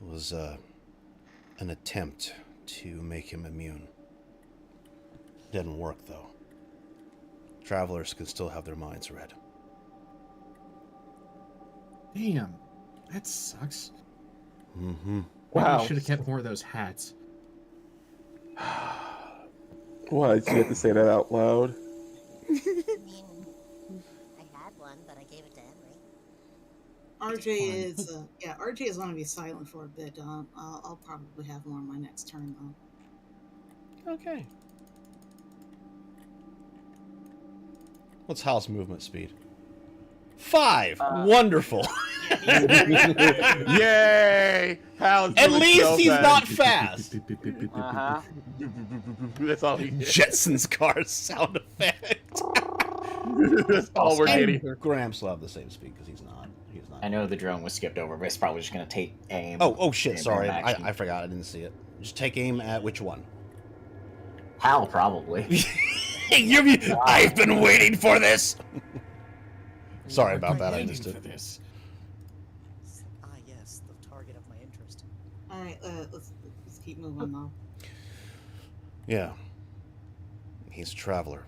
It was an attempt to make him immune. Didn't work, though. Travelers can still have their minds read.
Damn, that sucks.
Mm-hmm.
Wow.
Should have kept more of those hats.
Why did you have to say that out loud?
I mean, I had one, but I gave it to Henry.
RJ is, RJ is going to be silent for a bit. I'll probably have him on my next turn, though.
Okay. What's Hal's movement speed? 5! Wonderful!
Yay! Hal's
At
doing
least
so
he's
bad.
not fast!
Uh-huh.
That's all he did.
Jetson's car sound effect.
That's all we're getting.
Gramps will have the same speed because he's not.
I know the drone was skipped over, but it's probably just going to take aim.
Oh shit,
aim
sorry.
action.
I forgot. I didn't see it. Just take aim at which one?
Hal, probably.
I've been waiting for this! Sorry
We're
about that. I
waiting
just
for
did.
this.
Ah, yes, the target of my interest.
All right, let's keep moving, though.
Yeah. He's a traveler.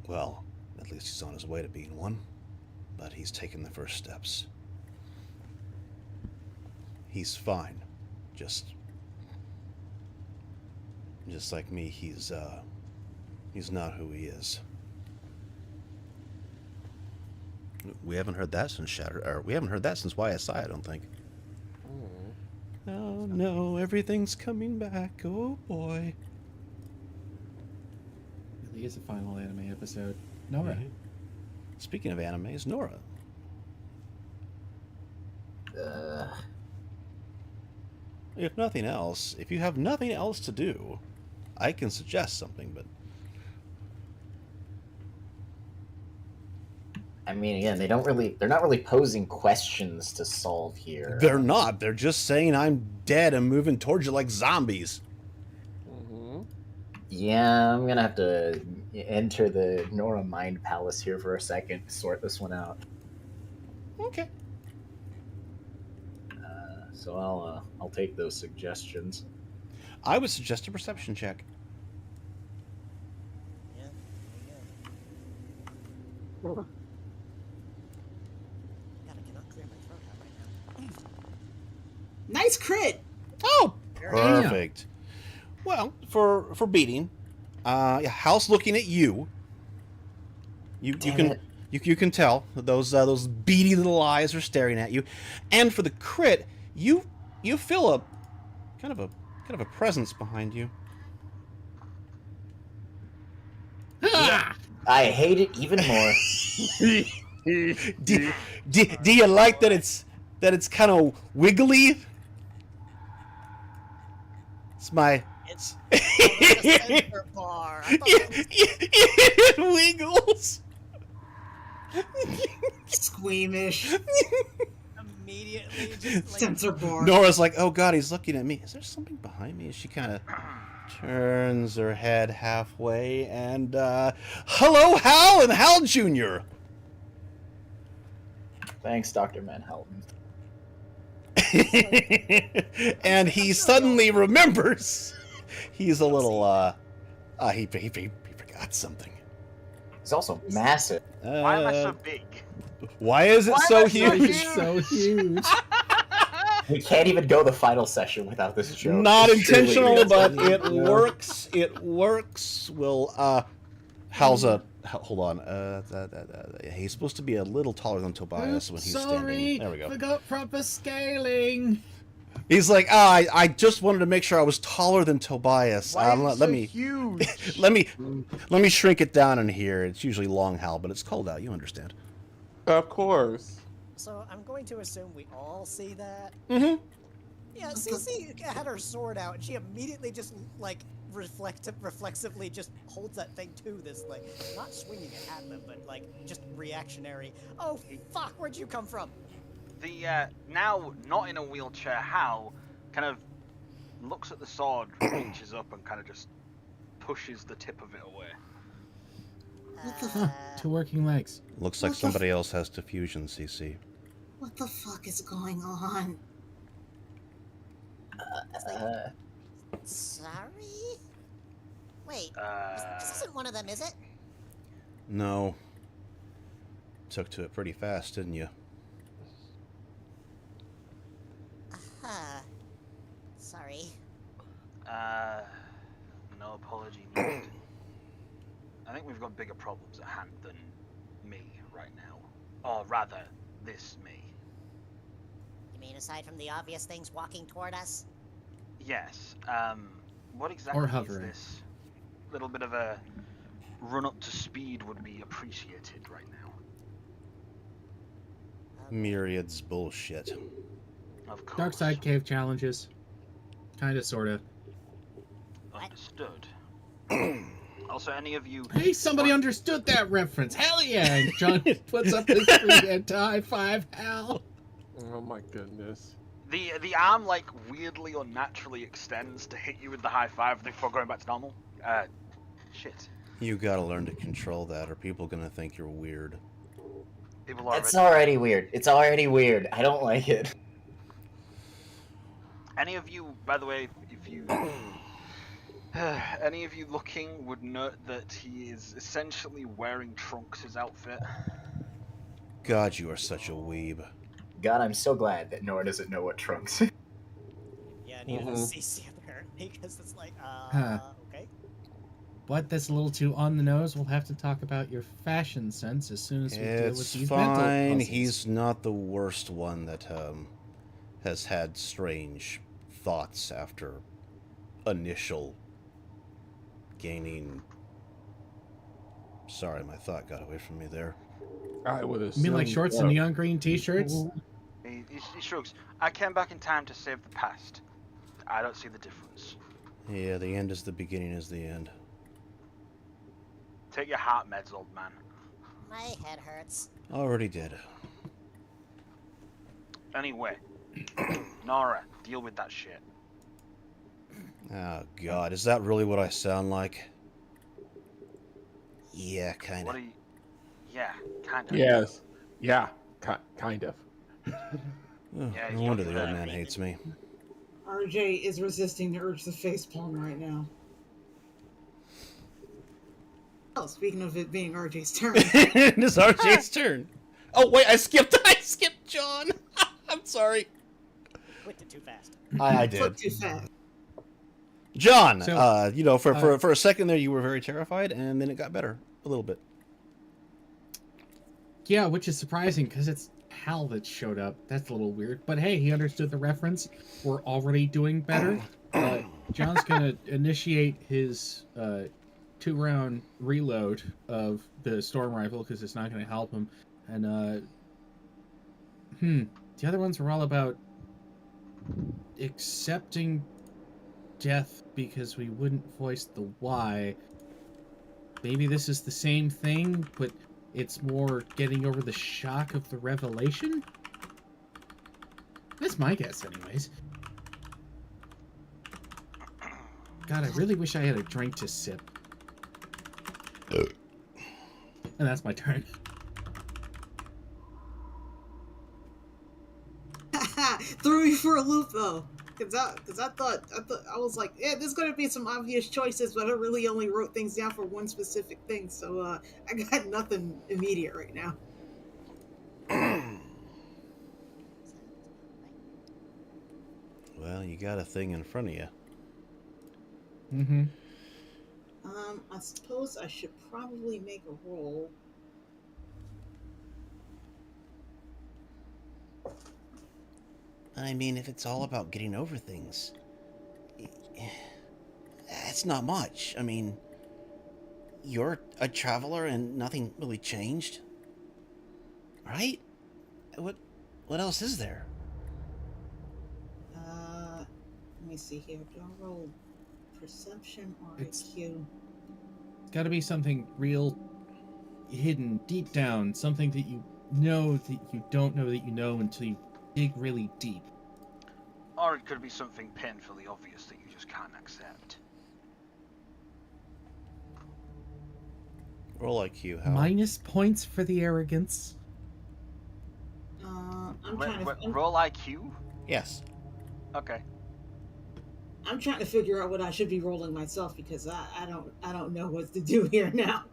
Well, at least he's on his way to being one. But he's taken the first steps. He's fine. Just like me, he's He's not who he is. We haven't heard that since we haven't heard that since YSI, I don't think. Oh no, everything's coming back. Oh boy.
Really is a final anime episode. Nora.
Mhm. Speaking of animes, Nora. If nothing else, if you have nothing else to do, I can suggest something, but
I mean, again, they're not really posing questions to solve here.
they're not. They're just saying I'm dead and moving towards you like zombies.
Yeah, I'm gonna have to enter the Nora Mind Palace here for a second to sort this one out.
Okay.
So I'll take those suggestions.
I would suggest a perception check.
Yeah, there you go. God, I cannot clear my throat out right now.
Nice crit.
Oh, perfect. Well, for beating, Hal's looking at you. You can tell that those beady little eyes are staring at you, and for the crit, you feel a kind of a presence behind you.
I hate it even more.
Do you like that it's kind of wiggly? It's my.
It's the center bar. I thought that was
It wiggles.
Squeamish.
immediately just like
Sensor bar.
Nora's like, oh god, he's looking at me. Is there something behind me? She kind of turns her head halfway and, hello, Hal and Hal Jr.
Thanks, Dr. Manhattan.
And he suddenly remembers he's a little, he forgot something.
He's also massive.
Why am I so big?
Why is it
Why
so
am I so
huge?
huge?
So huge.
We can't even go the final session without this joke.
Not
It's truly
intentional, but
ridiculous.
it works. It works. Well, Hal's hold on. He's supposed to be a little taller than Tobias when he's standing. There we go.
Forgot proper scaling.
He's like, I just wanted to make sure I was taller than Tobias.
Why is it
let
so
me
huge?
let me shrink it down in here. It's usually long, Hal, but it's cold out. You understand?
Of course.
So I'm going to assume we all see that.
Mm-hmm.
Yeah, Cece had her sword out, and she immediately just like reflexively just holds that thing to this, like not swinging it at them, but like just reactionary. Oh fuck! Where'd you come from?
The now not in a wheelchair Hal kind of looks at the sword, reaches up, and kind of just pushes the tip of it away.
What the
Huh, 2 working legs.
Looks like
What the
somebody else has diffusion, CC.
What the fuck is going on?
Sorry? Wait,
Uh,
this isn't one of them, is it?
No. Took to it pretty fast, didn't you?
Sorry.
No apology needed. I think we've got bigger problems at hand than me right now. Or rather, this me.
You mean aside from the obvious things walking toward us?
Yes. What exactly
Or
is
hovering.
this? Little bit of a run up to speed would be appreciated right now.
Myriad's bullshit.
Of course.
Dark side cave challenges. Kinda, sorta.
Understood. Also, any of you...
Hey, somebody understood that reference. Hell yeah! And John puts up his free hand to high five Hal.
Oh my goodness.
The arm, like, weirdly or naturally extends to hit you with the high five before going back to normal. Shit.
You gotta learn to control that, or people are gonna think you're weird.
People are
It's already weird. It's already weird. I don't like it.
Any of you, by the way, if you... any of you looking would note that he is essentially wearing Trunks' outfit.
God, you are such a weeb.
God, I'm so glad that Nora doesn't know what Trunks is.
Yeah, neither does Cece apparently, because it's like,
Huh.
okay.
what? That's a little too on the nose. We'll have to talk about your fashion sense as soon as we deal with
It's
these mental
fine.
puzzles.
He's not the worst one that has had strange thoughts after initial gaining. Sorry, my thought got away from me there.
I would
You mean like shorts and neon green t-shirts?
He shrugs. I came back in time to save the past. I don't see the difference.
Yeah, the end is the beginning is the end.
Take your heart meds, old man.
My head hurts.
Already did.
Anyway, Nora, deal with that shit.
Oh, God. Is that really what I sound like? Yeah, kind
What
of.
are you... Yeah, kind of.
Yes. Yeah. Kind of.
Oh,
Yeah,
no
you
wonder
don't
the old
do
man
that.
hates me.
RJ is resisting the urge to facepalm right now. Oh, speaking of it being RJ's turn.
It's RJ's turn. Oh, wait, I skipped John. I'm sorry.
Clicked it too fast.
I
Flip
did.
too fast.
John,
So,
you know, for a second there, you were very terrified, and then it got better a little bit.
Yeah, which is surprising because it's Hal that showed up. That's a little weird. But hey, he understood the reference. We're already doing better. John's going to initiate his 2-round reload of the storm rifle because it's not going to help him. And, the other ones were all about accepting death because we wouldn't voice the why. Maybe this is the same thing, but it's more getting over the shock of the revelation? That's my guess, anyways. God, I really wish I had a drink to sip. And that's my turn.
Threw me for a loop though, because I thought I was like, yeah, there's gonna be some obvious choices, but I really only wrote things down for one specific thing, so I got nothing immediate right now.
Well, you got a thing in front of you.
Mm-hmm.
I suppose I should probably make a roll.
I mean, if it's all about getting over things, it's not much. I mean, you're a traveler and nothing really changed, right? What else is there?
Let me see here. Do I roll perception or
It's-
IQ?
It's got to be something real hidden deep down, something that you know that you don't know that you know until you dig really deep.
Or it could be something painfully obvious that you just can't accept.
Roll IQ, Hal.
Minus points for the arrogance.
I'm trying to.
Roll IQ?
Yes.
Okay.
I'm trying to figure out what I should be rolling myself because I don't know what to do here now.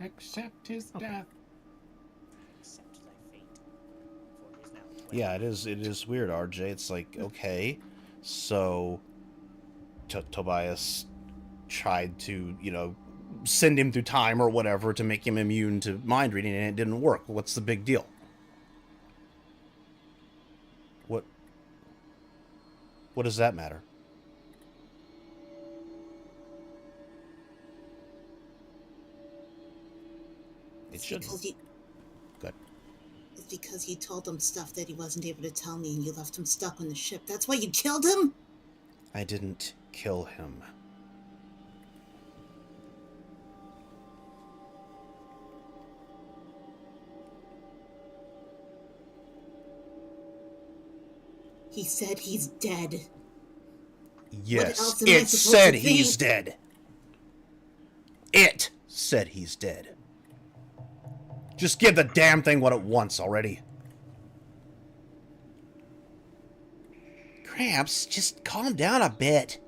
Accept his death.
Accept thy fate. For it is now 12.
Yeah, it is weird, RJ. It's like, okay, so Tobias tried to, you know, send him through time or whatever to make him immune to mind reading, and it didn't work. What's the big deal? What does that matter? It shouldn't. Good.
It's because you told him stuff that he wasn't able to tell me, and you left him stuck on the ship. That's why you killed him?
I didn't kill him.
He said he's dead.
Yes,
else am I
it
supposed
said
to
he's
think?
dead. It said he's dead. Just give the damn thing what it wants already. Gramps, just calm down a bit.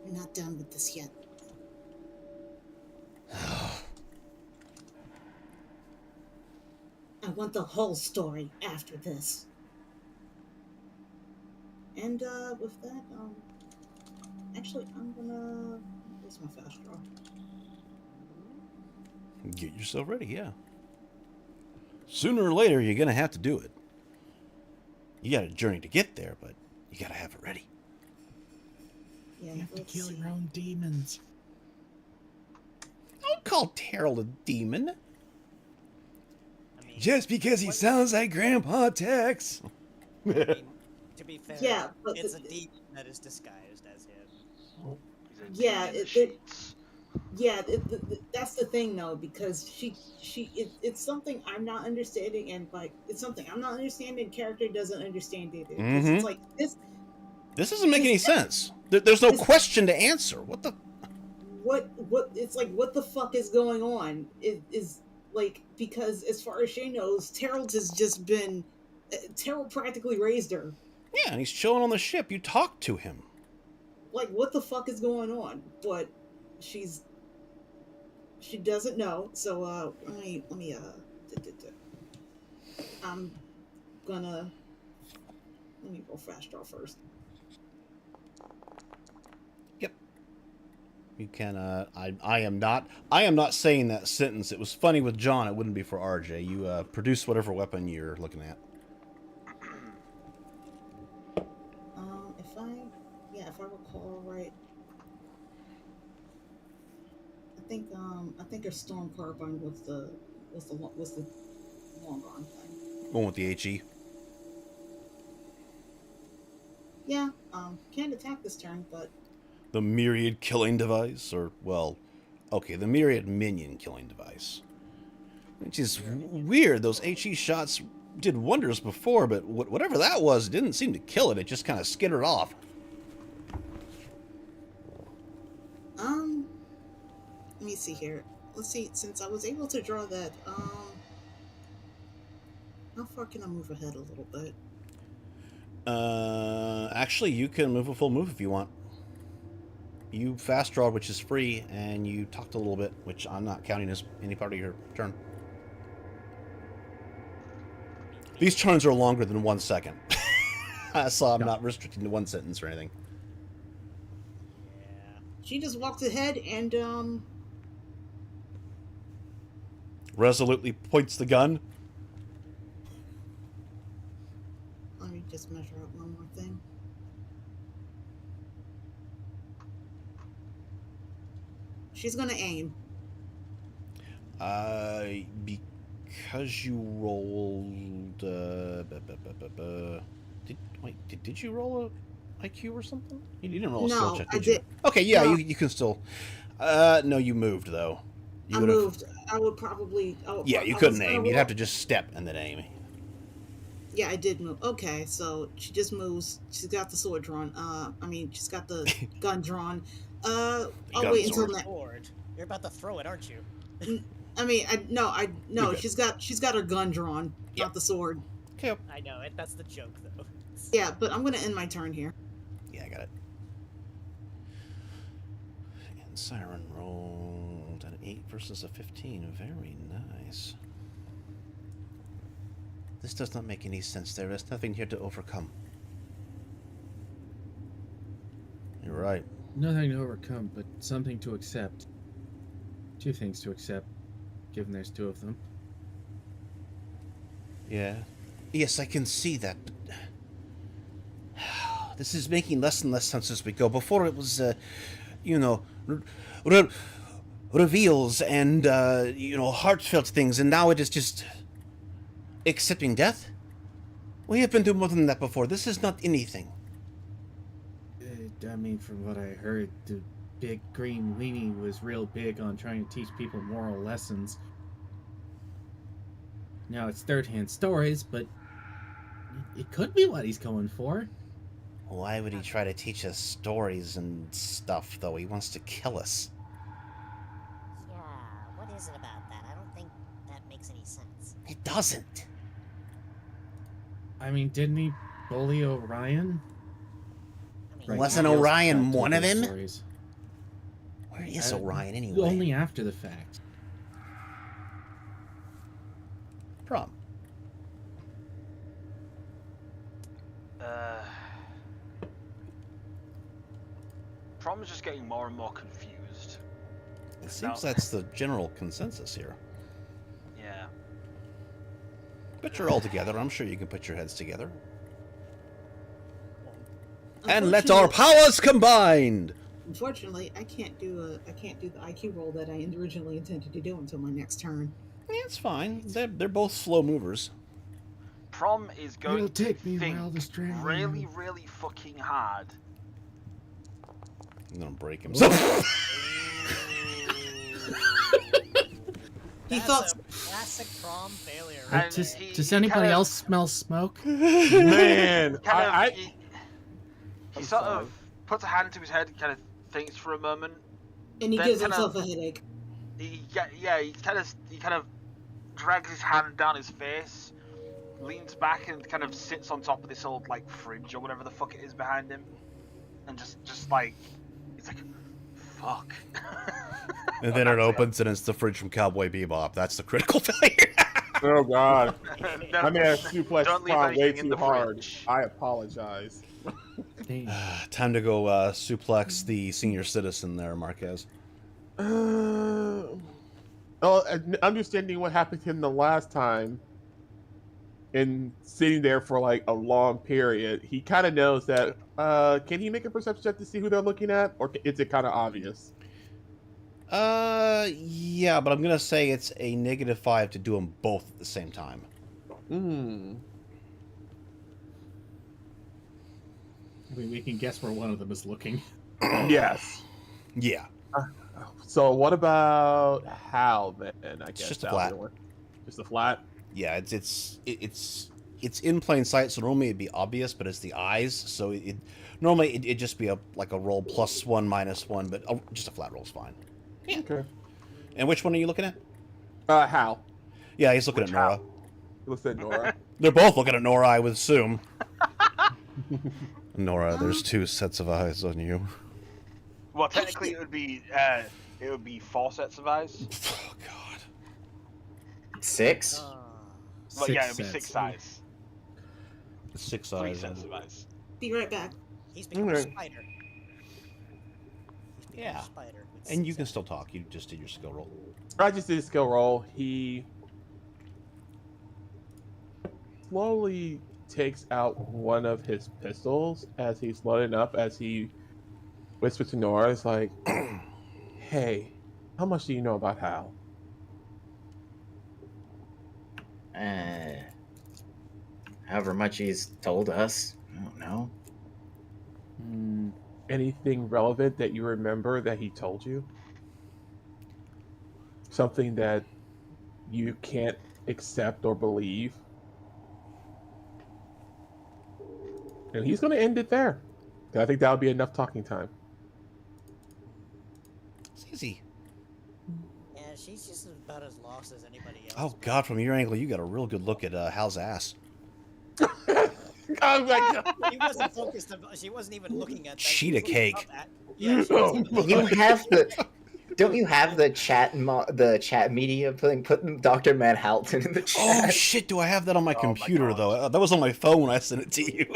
We're not done with this yet. I want the whole story after this. And with that, Actually, I'm gonna. Where's my fast draw?
Get yourself ready, yeah. Sooner or later, you're gonna have to do it. You got a journey to get there, but you gotta have it ready.
Yeah,
You have to
let's
kill
see.
your own demons.
Don't call Terrell a demon.
I mean,
Just because he sounds like Grandpa Tex.
I mean, to be fair,
Yeah, but
it's
the-
a demon that is disguised as him.
He's a
Yeah,
demon in the
it-
sheets.
Yeah, that's the thing though, because it's something I'm not understanding, and like it's something I'm not understanding. Character doesn't understand either. 'Cause
Mhm.
it's like this.
This doesn't make any
This-
sense. There's no
this-
question to answer. What the?
What it's like? What the fuck is going on? It is like because as far as she knows, Terrell has just been. Terrell practically raised her.
Yeah, and he's chilling on the ship. You talked to him.
Like what the fuck is going on? But she doesn't know. So let me I'm gonna let me go fast draw first.
Yep. You can. I am not saying that sentence. It was funny with John. It wouldn't be for RJ. You produce whatever weapon you're looking at.
If I recall right, I think her storm carbine was the long arm thing.
One with the HE.
Yeah, can't attack this turn, but
The myriad killing device, or well, okay, the myriad minion killing device. Which is weird. Those HE shots did wonders before, but whatever that was, it didn't seem to kill it. It just kind of skittered off.
let me see here. Let's see. Since I was able to draw that, how far can I move ahead a little bit?
Actually, you can move a full move if you want. You fast draw, which is free, and you talked a little bit, which I'm not counting as any part of your turn. These turns are longer than 1 second. So I'm not restricting to one sentence or anything.
Yeah.
She just walked ahead and
Resolutely points the gun.
let me just measure out one more thing. She's gonna aim.
Because you rolled. Did you roll a IQ or something? You didn't roll a skill
No,
check,
I
did you?
did.
Okay, yeah,
No.
you can still. No, you moved though. You
I
would've-
moved. I would probably.
Yeah, you couldn't aim. You'd have to just step and then aim.
Yeah, I did move. Okay, so she just moves. She's got the sword drawn. She's got the gun drawn. I'll
gun
wait until
sword.
next.
Sword. You're about to throw it, aren't you?
You're good.
She's got her gun drawn,
Yep.
not the sword.
Okay.
I know it. That's the joke, though.
Yeah, but I'm gonna end my turn here.
Yeah, I got it. And Siren rolled an 8 versus a 15. Very nice. This does not make any sense. There is nothing here to overcome. You're right.
Nothing to overcome, but something to accept. Two things to accept, given there's two of them.
Yeah. Yes, I can see that. But this is making less and less sense as we go. Before it was, reveals and, heartfelt things, and now it is just accepting death? We have been through more than that before. This is not anything.
I mean, from what I heard, the big green weenie was real big on trying to teach people moral lessons. Now it's third-hand stories, but it could be what he's going for.
Why would he try to teach us stories and stuff, though? He wants to kill us.
Yeah, what is it about that? I don't think that makes any sense.
It doesn't.
I mean, didn't he bully Orion?
I mean,
Right,
Wasn't
he also
Orion
got told
one of
those
them?
stories.
Where is
Uh,
Orion anyway?
Only after the fact.
Prom.
Prom's just getting more and more confused.
It seems that's the general consensus here.
Yeah.
But you're all together. I'm sure you can put your heads together. And let our powers combine!
Unfortunately, I can't do the IQ roll that I originally intended to do until my next turn.
Yeah, it's fine. They're both slow movers.
Prom is going
It'll
to
take me a
think
while to strangle
really,
you.
really fucking hard.
I'm gonna break himself.
He
That's
thought.
a classic prom failure.
And
Right
Does,
there.
does anybody
kinda-
else smell smoke?
Man,
He
I'm
sort
sorry.
of puts a hand to his head, kind of thinks for a moment.
And he
Then
gives
kinda-
himself a headache.
He kind of drags his hand down his face, leans back and kind of sits on top of this old like fridge or whatever the fuck it is behind him, and just like he's like, fuck.
And then it opens and it's the fridge from Cowboy Bebop. That's the critical failure.
Oh God.
No,
I may have suplexed
don't leave
Prom way
anything in
too
the
hard.
fridge.
I apologize.
Dang.
Time to go suplex the senior citizen there, Marquez.
Understanding what happened to him the last time and sitting there for like a long period, he kind of knows that. Can he make a perception check to see who they're looking at, or is it kind of obvious?
Yeah, but I'm gonna say it's a -5 to do them both at the same time.
Hmm.
We can guess where one of them is looking.
Yes.
Yeah.
So what about Hal then? I guess
just a
that
flat.
would work. Just a flat.
Yeah, it's in plain sight, so normally it'd be obvious, but it's the eyes, so normally it'd just be a roll +1 -1, but just a flat roll's fine.
Yeah. Okay.
And which one are you looking at?
Hal.
Yeah, he's looking
Which
at Nora.
Hal?
Looks at Nora.
They're both looking at Nora, I would assume. Nora, there's 2 sets of eyes on you.
Well, technically it would be 4 sets of eyes.
Oh God.
6?
Well, yeah, it'd be
Six
6
sets.
eyes.
6
3
eyes.
sets of eyes.
Be right back.
He's become a
Alright.
spider. He's become
Yeah.
a spider with
And you
six
can
eyes.
still talk. You just did your skill roll.
I just did a skill roll. He slowly takes out one of his pistols as he's loading up, as he whispers to Nora, it's like, hey, how much do you know about Hal?
However much he's told us. I don't know.
Anything relevant that you remember that he told you? Something that you can't accept or believe? And he's going to end it there. I think that'll be enough talking time.
It's easy.
Yeah, she's just about as lost as anybody else.
Oh God, from your angle, you got a real good look at Hal's ass.
Oh my God.
She wasn't focused. She wasn't even looking at that. She
Cheetah
was looking
cake.
up at- Yeah, she wasn't even
You
looking
have the. Don't you have the chat media thing? Put Dr. Manhattan in the
Oh
chat.
shit, do I have that on my
Oh, my
computer
gosh.
though? That was on my phone when I sent it to you.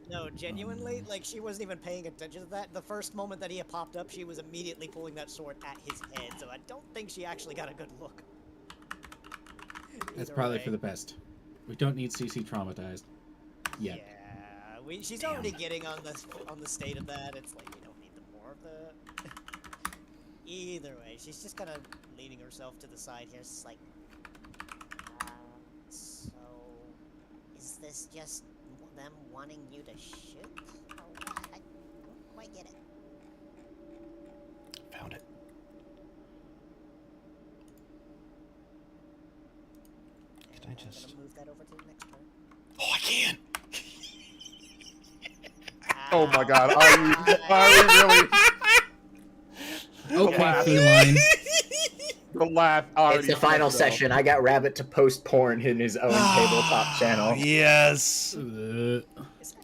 No, genuinely, like, she wasn't even paying attention to that. The first moment that he had popped up, she was immediately pulling that sword at his head, so I don't think she actually got a good look.
That's
Either
probably
way.
for the best. We don't need CC traumatized.
Yeah,
Yet.
she's already getting on the state of that. It's like, we don't need more of the... Either way, she's just kind of leaning herself to the side here. It's like,
So, is this just them wanting you to shoot? Or what? I don't quite get it.
Found it. Can I just?
gonna move that over to the next turn.
Oh, I can.
Oh my God. Are we really?
Okay, feline.
The laugh already.
It's the final
comes out.
session. I got Rabbit to post porn in his own tabletop channel.
Yes.
Is it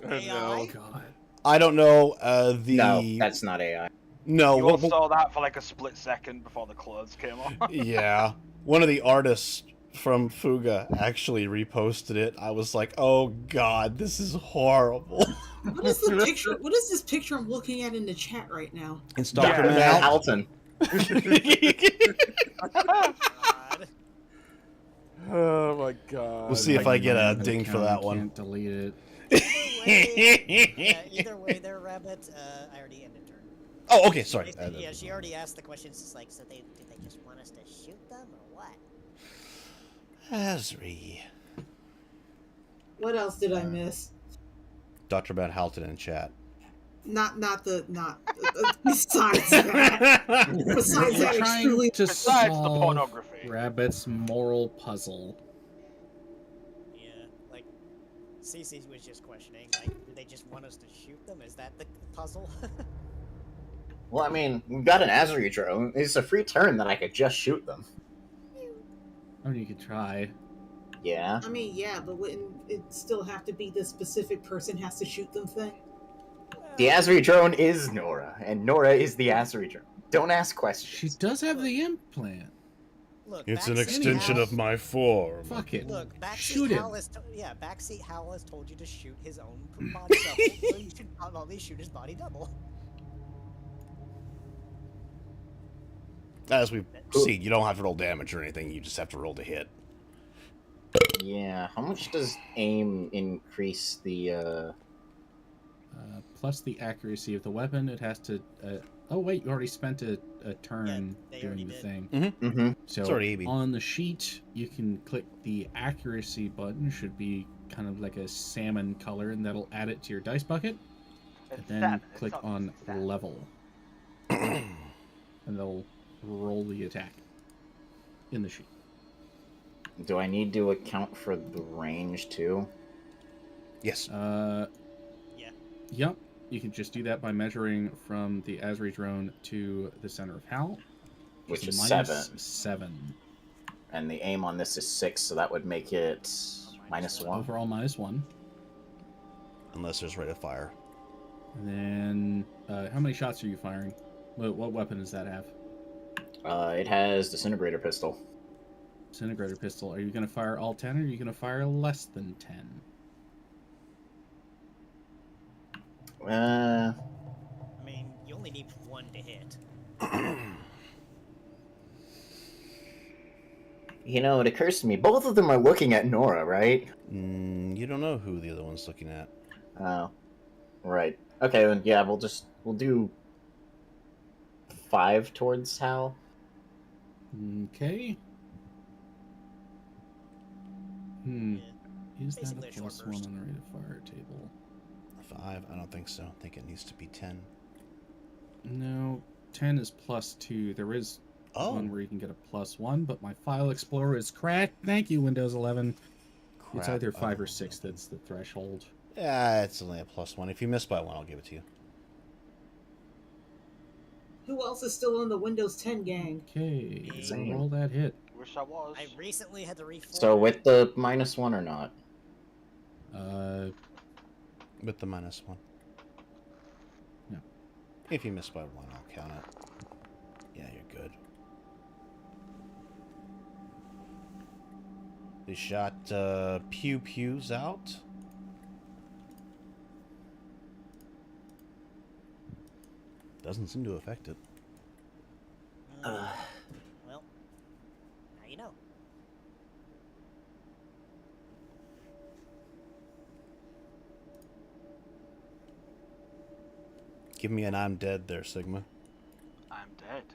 Oh,
AI?
no.
God.
I don't know.
No, that's not AI.
No.
You all saw that for like a split second before the clothes came on.
Yeah. One of the artists from Fuga actually reposted it. I was like, oh God, this is horrible.
What is the picture? What is this picture I'm looking at in the chat right now?
It's Dr.
Van
Van
Halton.
God.
Oh my god.
We'll see if I get a
My
ding for
account,
that
I
one.
Can't delete it.
Either way there, Rabbit. I already ended turn.
Oh, okay, sorry.
Yeah, she already asked the questions. It's like, so do they just want us to shoot them or what?
Asri.
What else did I miss?
Dr. Van Halton in chat.
Not besides that. Besides
You're
that,
trying
extremely.
to
Besides the
solve
pornography.
Rabbit's moral puzzle.
Yeah, like Cece was just questioning. Like, do they just want us to shoot them? Is that the puzzle?
Well, I mean, we've got an Azri drone. It's a free turn that I could just shoot them.
I mean, you could try.
Yeah.
I mean, yeah, but wouldn't it still have to be the specific person has to shoot them thing?
The Azri drone is Nora, and Nora is the Azri drone. Don't ask questions.
She does have the implant.
Look,
It's an
backseat
extension
Hal-
of my form.
Fuck it.
Look, backseat
Shoot him.
Hal has backseat Hal has told you to shoot his own body double, so you should probably shoot his body double.
As we've seen, you don't have to roll damage or anything. You just have to roll to hit.
Yeah. How much does aim increase the?
Plus the accuracy of the weapon, it has to. Oh wait, you already spent a turn
they already
doing the
did.
thing.
Mm-hmm.
So
It's already AB.
on the sheet, you can click the accuracy button. Should be kind of like a salmon color, and that'll add it to your dice bucket. And then click on level, and they'll roll the attack in the sheet.
Do I need to account for the range too?
Yes.
Yep. You can just do that by measuring from the Azri drone to the center of Hal,
Which
is
is
minus
7.
7.
And the aim on this is 6, so that would make it -1.
Overall -1.
Unless there's rate of fire.
And then, how many shots are you firing? What weapon does that have?
It has disintegrator pistol.
Disintegrator pistol. Are you going to fire all 10, or are you going to fire less than 10?
I mean, you only need one to hit.
You know, it occurs to me, both of them are looking at Nora, right?
You don't know who the other one's looking at.
Oh, right. Okay, then yeah, we'll do 5 towards Hal.
Okay.
Yeah.
Is that
Basically
a
a short
+1
burst.
on the rate of fire table?
5? I don't think so. I think it needs to be 10.
No, 10 is +2. There is
Oh.
one where you can get a +1, but my file explorer is cracked. Thank you, Windows 11. It's
Crap.
either 5 or
Oh.
6 that's the threshold.
Yeah, it's only a +1. If you miss by 1, I'll give it to you.
Who else is still on the Windows 10 gang?
Okay,
Same.
roll that hit.
Wish I was.
I recently had to reform.
So with the -1 or not?
With the -1.
No.
If you miss by 1, I'll count it. Yeah, you're good. They shot pew pews out. Doesn't seem to affect it.
Well, now you know.
Give me an I'm dead there, Sigma.
I'm dead.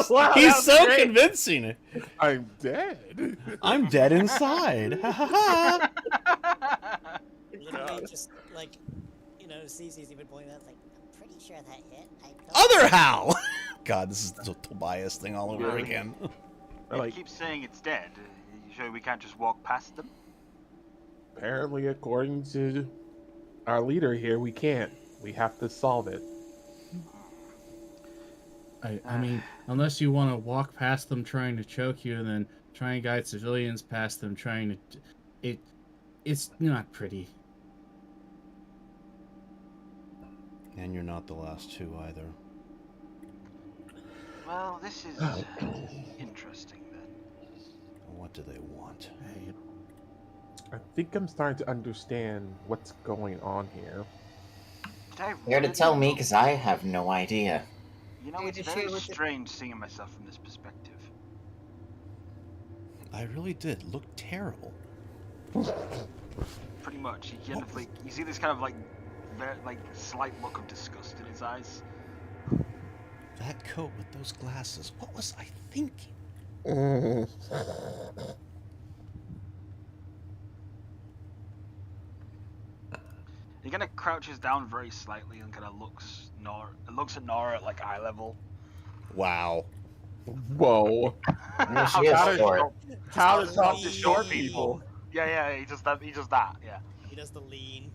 Wow,
He's
that was
so
great.
convincing.
I'm dead.
I'm dead inside. Ha ha ha.
Literally, just like, Cece's even pointing out, like, I'm pretty sure that hit.
Other Hal. God, this is the Tobias thing all over
Yeah.
again.
They
Like,
keep saying it's dead. You sure we can't just walk past them?
apparently, according to our leader here, we can't. We have to solve it.
I mean, unless you want to walk past them trying to choke you and then try and guide civilians past them trying to... It's not pretty.
And you're not the last two either.
Well, this is interesting then.
What do they want?
Hey,
I think I'm starting to understand what's going on here.
Did I
You're to
really
tell me
look-
because I have no idea.
You know,
Here
it's
to
very
share with the-
strange seeing myself from this perspective.
I really did look terrible.
Pretty much. You kind of like you see this kind of like very, like slight look of disgust in his eyes.
That coat with those glasses. What was I thinking?
He kind of crouches down very slightly and kind of looks at Nora at like eye level.
Wow.
Whoa.
Yeah, she
How
is
does
short.
How to talk to
lean.
short people.
Yeah, he does that. Yeah.
He does the lean.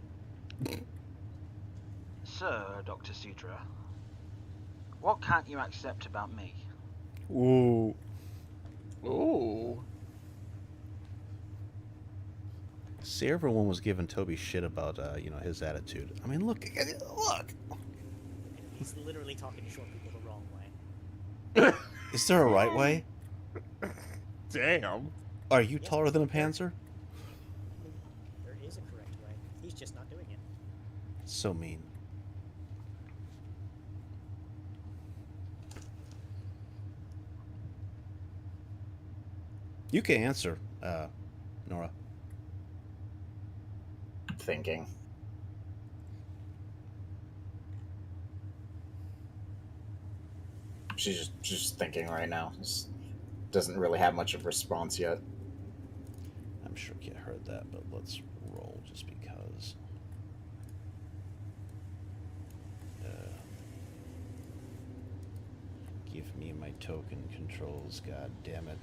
Sir, Dr. Sidra, what can't you accept about me?
Ooh.
Ooh.
See, everyone was giving Toby shit about, his attitude. I mean, look.
He's literally talking to short people the wrong way.
Is there a right way?
Damn.
Are you taller than a Panzer?
There is a correct way. He's just not doing it.
So mean. You can answer, Nora.
Thinking. She's just thinking right now. Just doesn't really have much of a response yet.
I'm sure Kit heard that, but let's roll just because. Give me my token controls, god damn it.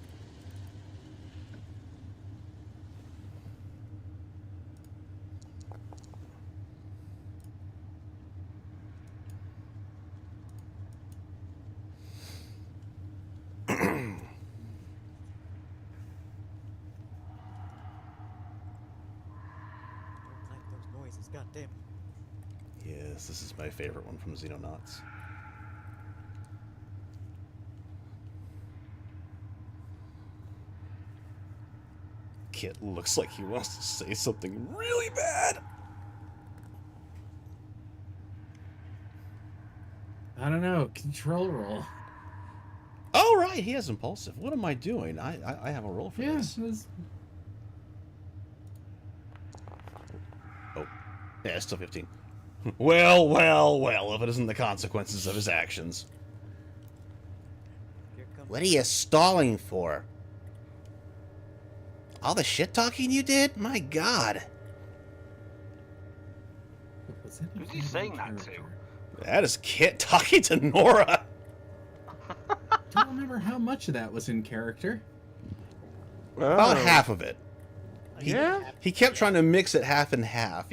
Don't like those noises, goddamn.
Yes, this is my favorite one from Xenonauts. Kit looks like he wants to say something really bad.
I don't know. Control roll.
Oh, right, he has impulsive. What am I doing? I have a roll for this. Oh, yeah, it's still 15. Well, if it isn't the consequences of his actions.
Here comes
What are you stalling for? All the shit talking you did? My god.
Who's he saying that to?
That is Kit talking to Nora.
I don't remember how much of that was in character.
About half of it.
Yeah?
He kept trying to mix it half and half.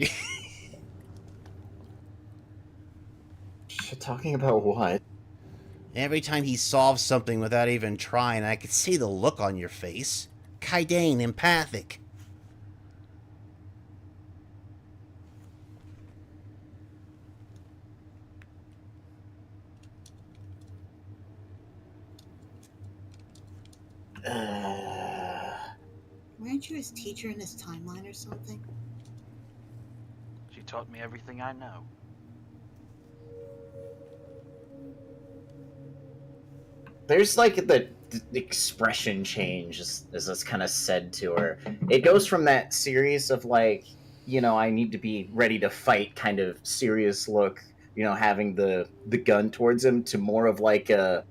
Shit, talking about what?
Every time he solves something without even trying, I could see the look on your face. Kaidane, empathic.
Weren't you his teacher in his timeline or something?
She taught me everything I know.
There's like the expression change as it's kind of said to her. It goes from that series of like, I need to be ready to fight kind of serious look, having the gun towards him, to more of like a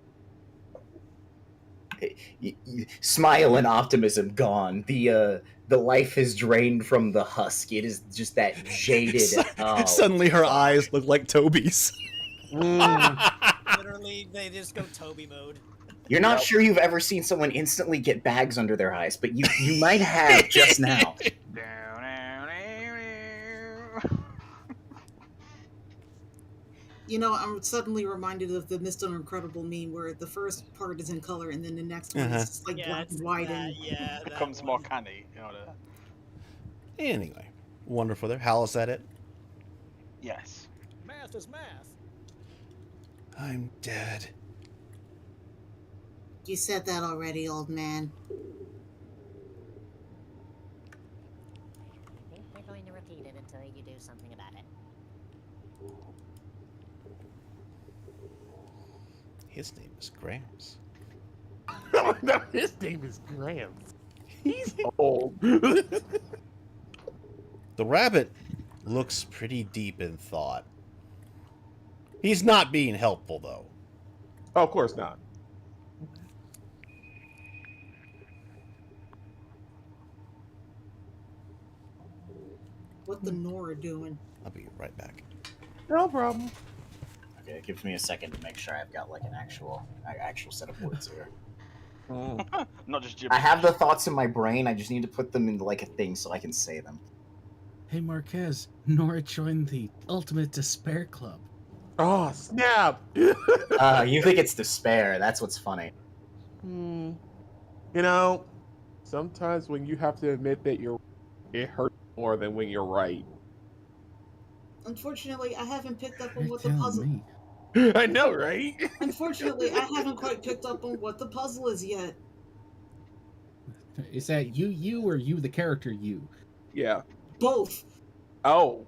smile and optimism gone. The life is drained from the husk. It is just that jaded.
Suddenly her eyes look like Toby's.
literally, they just go Toby mode.
You're not sure you've ever seen someone instantly get bags under their eyes, but you might have just now.
I'm suddenly reminded of the Mr. Incredible meme where the first part is in color and then the next one is just like black and white.
It becomes more canny.
Anyway, wonderful there. Hal, is that it?
Yes.
Math is math.
I'm dead.
You said that already, old man.
repeat it until you do something about it.
His name is Gramps.
No, his name is Gramps. He's old.
The rabbit looks pretty deep in thought. He's not being helpful, though.
Oh, of course not.
What the Nora doing?
I'll be right back.
No problem.
Okay, it gives me a second to make sure I've got like an actual set of words here.
Not just
I
gibberish.
have the thoughts in my brain. I just need to put them into like a thing so I can say them.
Hey Marquez, Nora joined the Ultimate Despair Club.
Oh, snap!
You think it's despair? That's what's funny.
You know, sometimes when you have to admit that it hurts more than when you're right.
Unfortunately, I haven't picked up on
You're
what the
telling
puzzle.
me.
I know, right?
Unfortunately, I haven't quite picked up on what the puzzle is yet.
Is that you or you the character you?
Yeah.
Both.
Oh.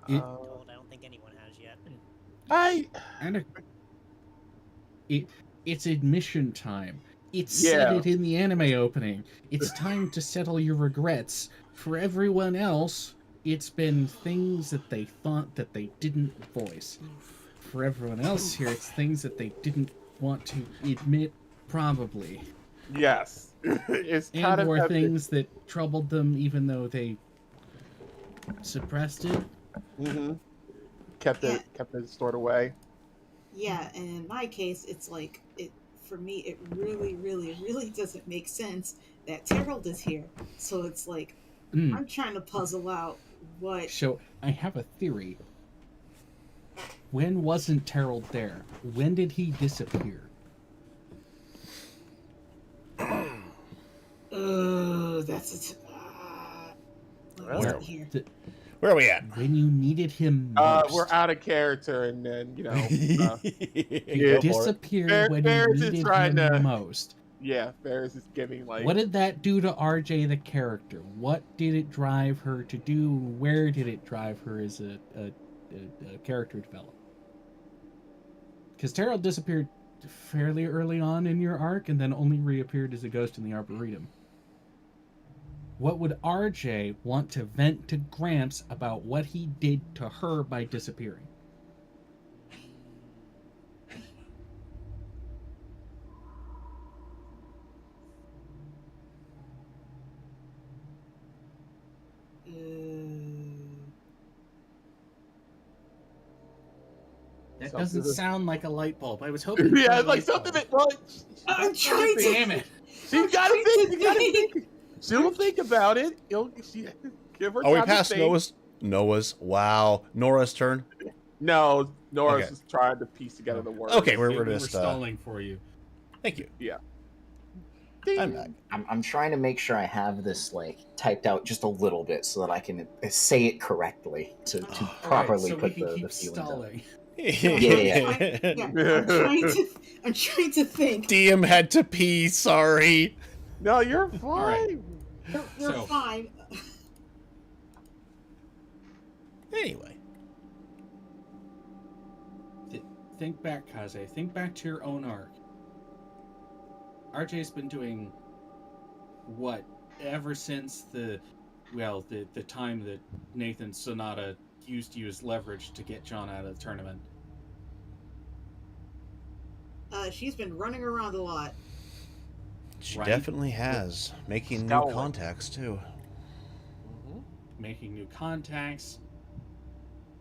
It-
Told, I don't think anyone has yet.
And it's admission time. It said
Yeah.
it in the anime opening. It's time to settle your regrets. For everyone else, it's been things that they thought that they didn't voice. For everyone else here, it's things that they didn't want to admit, probably.
Yes. It's kind
And
of
or
have
things that troubled them even though they suppressed it.
kept it stored away.
Yeah, and in my case, it's like for me. It really, really, really doesn't make sense that Terrell is here. So it's like I'm trying to puzzle out what.
So I have a theory. When wasn't Terrell there? When did he disappear?
That's
Well,
here.
Where are we at?
When you needed him most.
We're out of character, and then
Go for it.
Disappeared when you
Ferris is
needed
trying
him
to-
most.
Yeah, Ferris is giving like.
What did that do to RJ the character? What did it drive her to do? Where did it drive her as a character development? Because Terrell disappeared fairly early on in your arc and then only reappeared as a ghost in the Arboretum. What would RJ want to vent to Gramps about what he did to her by disappearing? That doesn't sound like a light bulb. I was hoping.
Yeah, like something that. Well,
I'm trying to.
Damn it!
you gotta think. You gotta think. She'll think about it. Give her
Are we
time to
past
think.
Noah's? Wow. Nora's turn?
No, Nora's
Okay.
just trying to piece together the words.
Okay, we're
We're
just...
stalling for you.
Thank you.
Yeah.
I'm back.
I'm trying to make sure I have this like typed out just a little bit so that I can say it correctly to properly
so
put
we can
the
keep
feelings out.
stalling.
I'm trying to think.
DM had to pee, sorry.
No, you're fine.
right.
You're
So-
fine.
Anyway.
Think back, Kaze. Think back to your own arc. RJ's been doing what ever since the time that Nathan Sonata used you as leverage to get John out of the tournament.
She's been running around a lot.
She
Right.
definitely has. Making new
Stalwart.
contacts, too.
Making new contacts,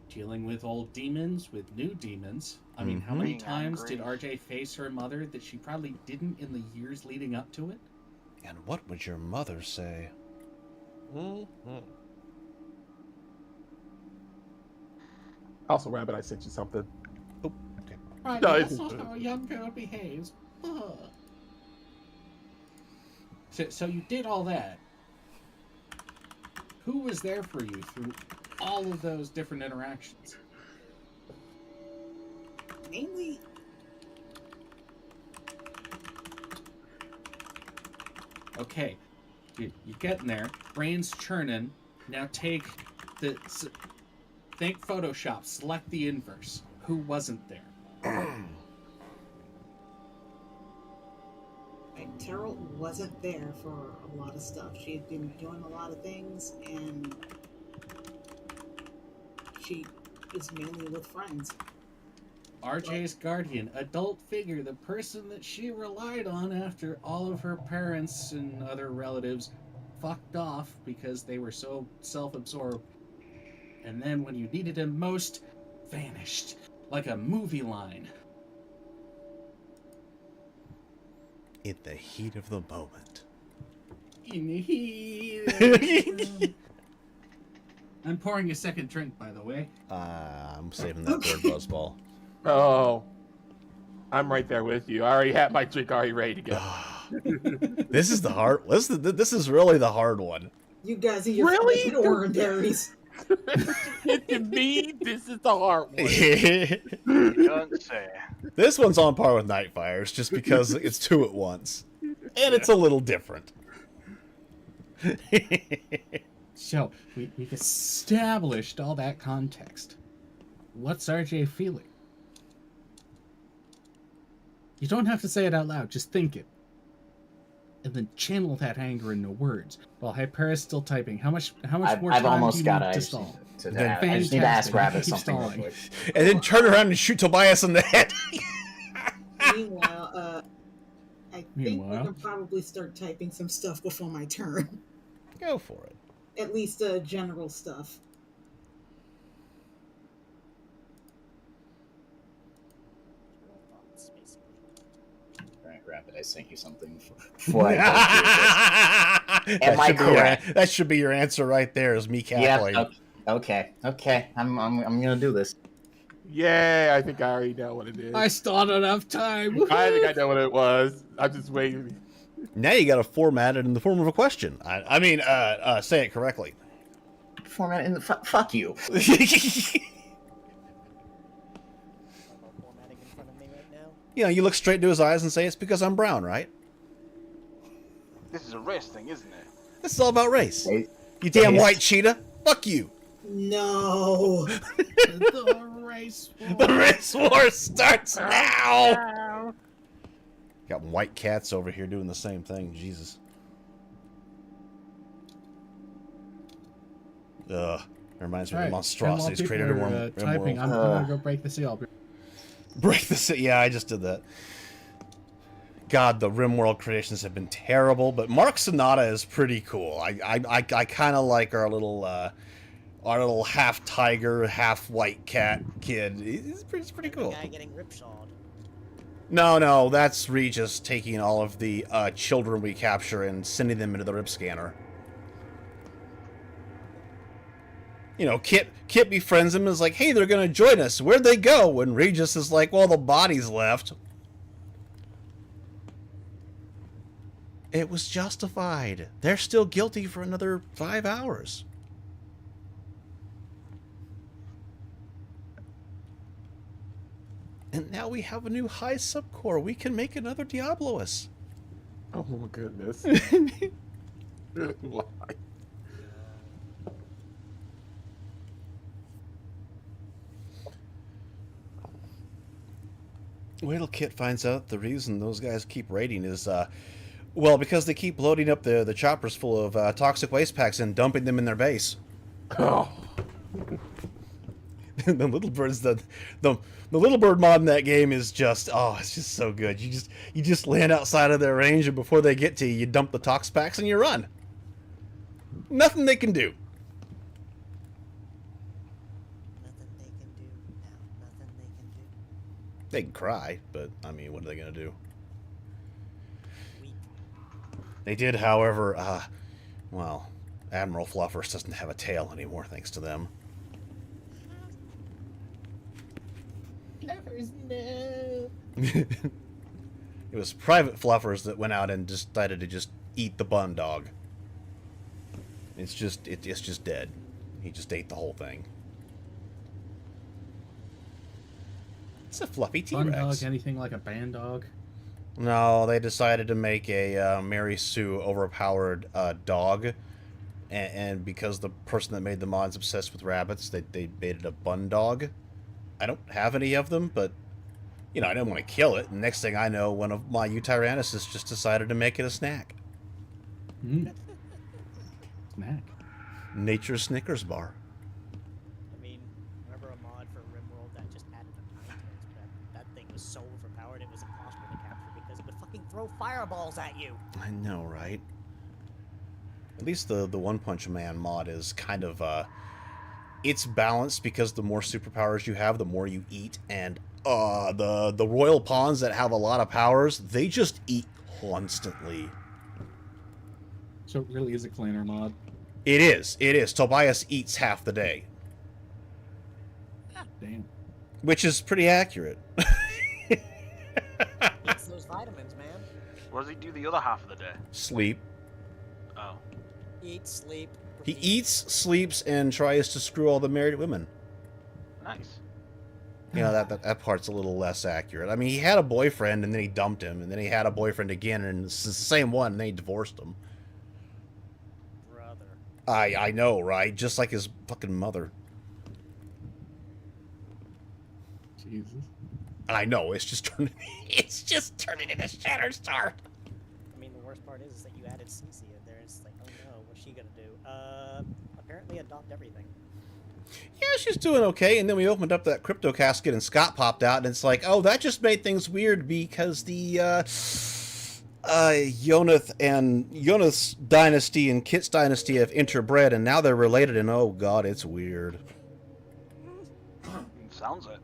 dealing with old demons, with new demons. I mean, how many
Being
times did
angry.
RJ face her mother that she probably didn't in the years leading up to it?
And what would your mother say?
Also, Rabbit, I sent you something.
Oh, okay.
Right,
No,
that's
it's-
not how a young girl behaves. Ugh. So you did all that. Who was there for you through all of those different interactions?
Mainly,
Okay, you're getting there. Brain's churning.
Now think Photoshop. Select the inverse. Who wasn't there?
Right, Terrell wasn't there for a lot of stuff. She had been doing a lot of things, and she was mainly with friends.
RJ's guardian, adult figure, the person that she relied on after all of her parents and other relatives fucked off because they were so self-absorbed. And then when you needed him most, vanished. Like a movie line.
In the heat of the moment.
In the heat. I'm pouring a second drink, by the way.
I'm saving that third buzzball.
Oh, I'm right there with you. I already had my drink already ready to go.
This is the hard. This is really the hard one.
You guys and your
Really?
fucking berries.
To me, this is the hard one.
You don't say.
This one's on par with Nightfire's just because it's two at once, and it's a little different.
So, we've established all that context. What's RJ feeling? You don't have to say it out loud, just think it. And then channel that anger into words. While Hypera's still typing, how much more
I've
time
almost
do you
got
need to
to
stall?
I just need to ask
Fantastic.
Rabbit
Keep
something real
stalling.
quick.
And then turn around and shoot Tobias in the head.
Meanwhile, I think we
Meanwhile?
can probably start typing some stuff before my turn.
Go for it.
At least general stuff.
Alright, Rabbit, I sent you something before I go Am I correct?
That should be your answer right there. Is me cackling.
Yeah. Okay. I'm gonna do this.
Yeah, I think I already know what it is.
I stalled enough time.
I think I know what it was. I'm just waiting.
Now you got to format it in the form of a question. I mean, say it correctly.
Format in the fuck you.
Formatting in front of me right now.
You know, you look straight into his eyes and say, "It's because I'm brown, right?"
This is a race thing, isn't it?
This is all about race.
Hey,
You damn
Race.
white cheetah. Fuck you.
No.
The race war.
The race war starts now. Got white cats over here doing the same thing. Jesus. Ugh. Reminds me of the monstrosities created in Rim
typing. I'm
World.
gonna go break the seal.
Break the set. Yeah, I just did that. God, the RimWorld creations have been terrible, but Mark Sonata is pretty cool. I kind of like our little half tiger, half white cat kid. It's pretty cool.
The guy getting ripshawed.
No, that's Regis taking all of the children we capture and sending them into the rip scanner. You know, Kit befriends him and is like, "Hey, they're gonna join us. Where'd they go?" And Regis is like, "Well, the body's left." It was justified. They're still guilty for another 5 hours. And now we have a new high subcore. We can make another Diablous.
Oh my goodness. Why?
Wait till Kit finds out the reason those guys keep raiding is, well, because they keep loading up the choppers full of toxic waste packs and dumping them in their base.
Oh.
The little birds, the little bird mod in that game is just, it's just so good. You just land outside of their range, and before they get to you, you dump the tox packs and you run. Nothing they can do.
Nothing they can do now. Nothing they can do.
They can cry, but I mean, what are they gonna do?
Weep.
They did, however, well, Admiral Fluffers doesn't have a tail anymore, thanks to them.
Fluffers, no.
It was Private Fluffers that went out and decided to just eat the bun dog. It's just dead. He just ate the whole thing. It's a fluffy
Fun
T-Rex.
dog, anything like a band dog?
No, they decided to make a Mary Sue overpowered dog and because the person that made the mod's obsessed with rabbits, they made it a bun dog. I don't have any of them, but you know, I didn't want to kill it. And next thing I know, one of my Eutyrannuses just decided to make it a snack.
Snack.
Nature's Snickers bar.
I mean, remember a mod for RimWorld that just added a time to it? That thing was so overpowered it was impossible to capture because it would fucking throw fireballs at you.
I know, right? At least the One Punch Man mod is kind of it's balanced because the more superpowers you have, the more you eat, and the royal pawns that have a lot of powers, they just eat constantly.
So it really is a cleaner mod.
It is. It is. Tobias eats half the day,
Damn.
which is pretty accurate.
It's those vitamins, man.
What does he do the other half of the day?
Sleep.
Oh.
Eat, sleep.
He
repeat.
eats, sleeps, and tries to screw all the married women.
Nice.
You know, that part's a little less accurate. I mean, he had a boyfriend, and then he dumped him, and then he had a boyfriend again, and it's the same one, and then he divorced him.
Brother.
I know, right? Just like his fucking mother.
Jesus.
I know, it's just turning into Shatterstar.
I mean, the worst part is that you added Cece in there. It's like, oh no, what's she gonna do? Apparently adopt everything.
Yeah, she's doing okay, and then we opened up that crypto casket, and Scott popped out, and it's like, oh, that just made things weird because the Yonath's dynasty and Kit's dynasty have interbred, and now they're related, and oh god, it's weird.
Sounds it.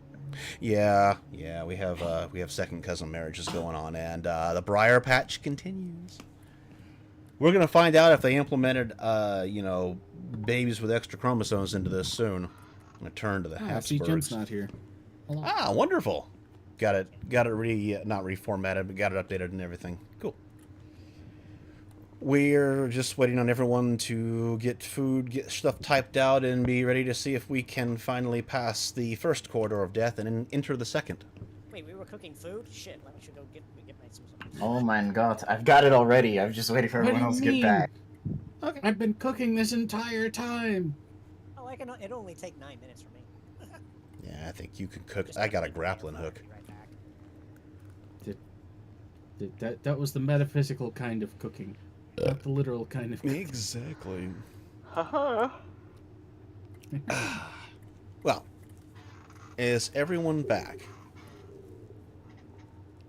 Yeah, we have second cousin marriages going on, and the Briar Patch continues. We're gonna find out if they implemented, babies with extra chromosomes into this soon. I'm gonna turn to the
See, Jim's
Habsburgs.
not here. Hello.
Ah, wonderful. Got it not reformatted, but got it updated and everything. Cool. We're just waiting on everyone to get food, get stuff typed out, and be ready to see if we can finally pass the first corridor of death and enter the second.
Wait, we were cooking food? Shit, let me should go get my some.
Oh my god, I've got it already. I'm just waiting for
What do
everyone else to
you
get
mean?
back.
Okay. I've been cooking this entire time.
Oh, it'll only take 9 minutes for me.
Yeah, I think you can cook. I got a grappling hook.
Be right back.
That was the metaphysical kind of cooking, not the literal kind of cooking.
Exactly.
Haha.
Well, is everyone back?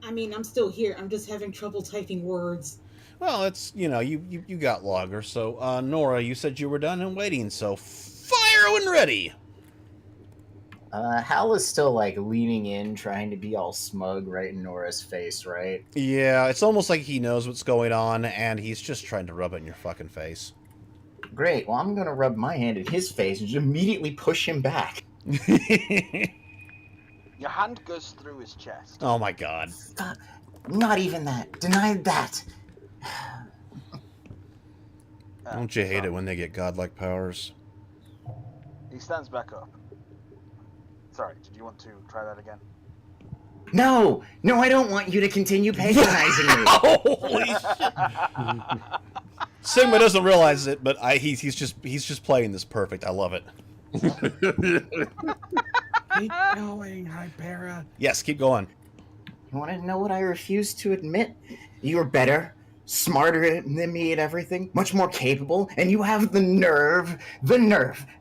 I mean, I'm still here. I'm just having trouble typing words.
Well, it's, you got longer, so, Nora, you said you were done and waiting, so fire when ready!
Hal is still, leaning in, trying to be all smug right in Nora's face, right?
Yeah, it's almost like he knows what's going on, and he's just trying to rub it in your fucking face.
Great, well, I'm gonna rub my hand in his face and just immediately push him back.
Your hand goes through his chest.
Oh my god.
Not even that. Denied that.
Don't you hate it when they get godlike powers?
He stands back up. Sorry, did you want to try that again?
No, I don't want you to continue patronizing me.
Holy shit! Sigma doesn't realize it, but he's just playing this perfect. I love it.
Keep going, Hypera.
Yes, keep going.
You want to know what I refuse to admit? You're better, smarter than me at everything, much more capable, and you have the nerve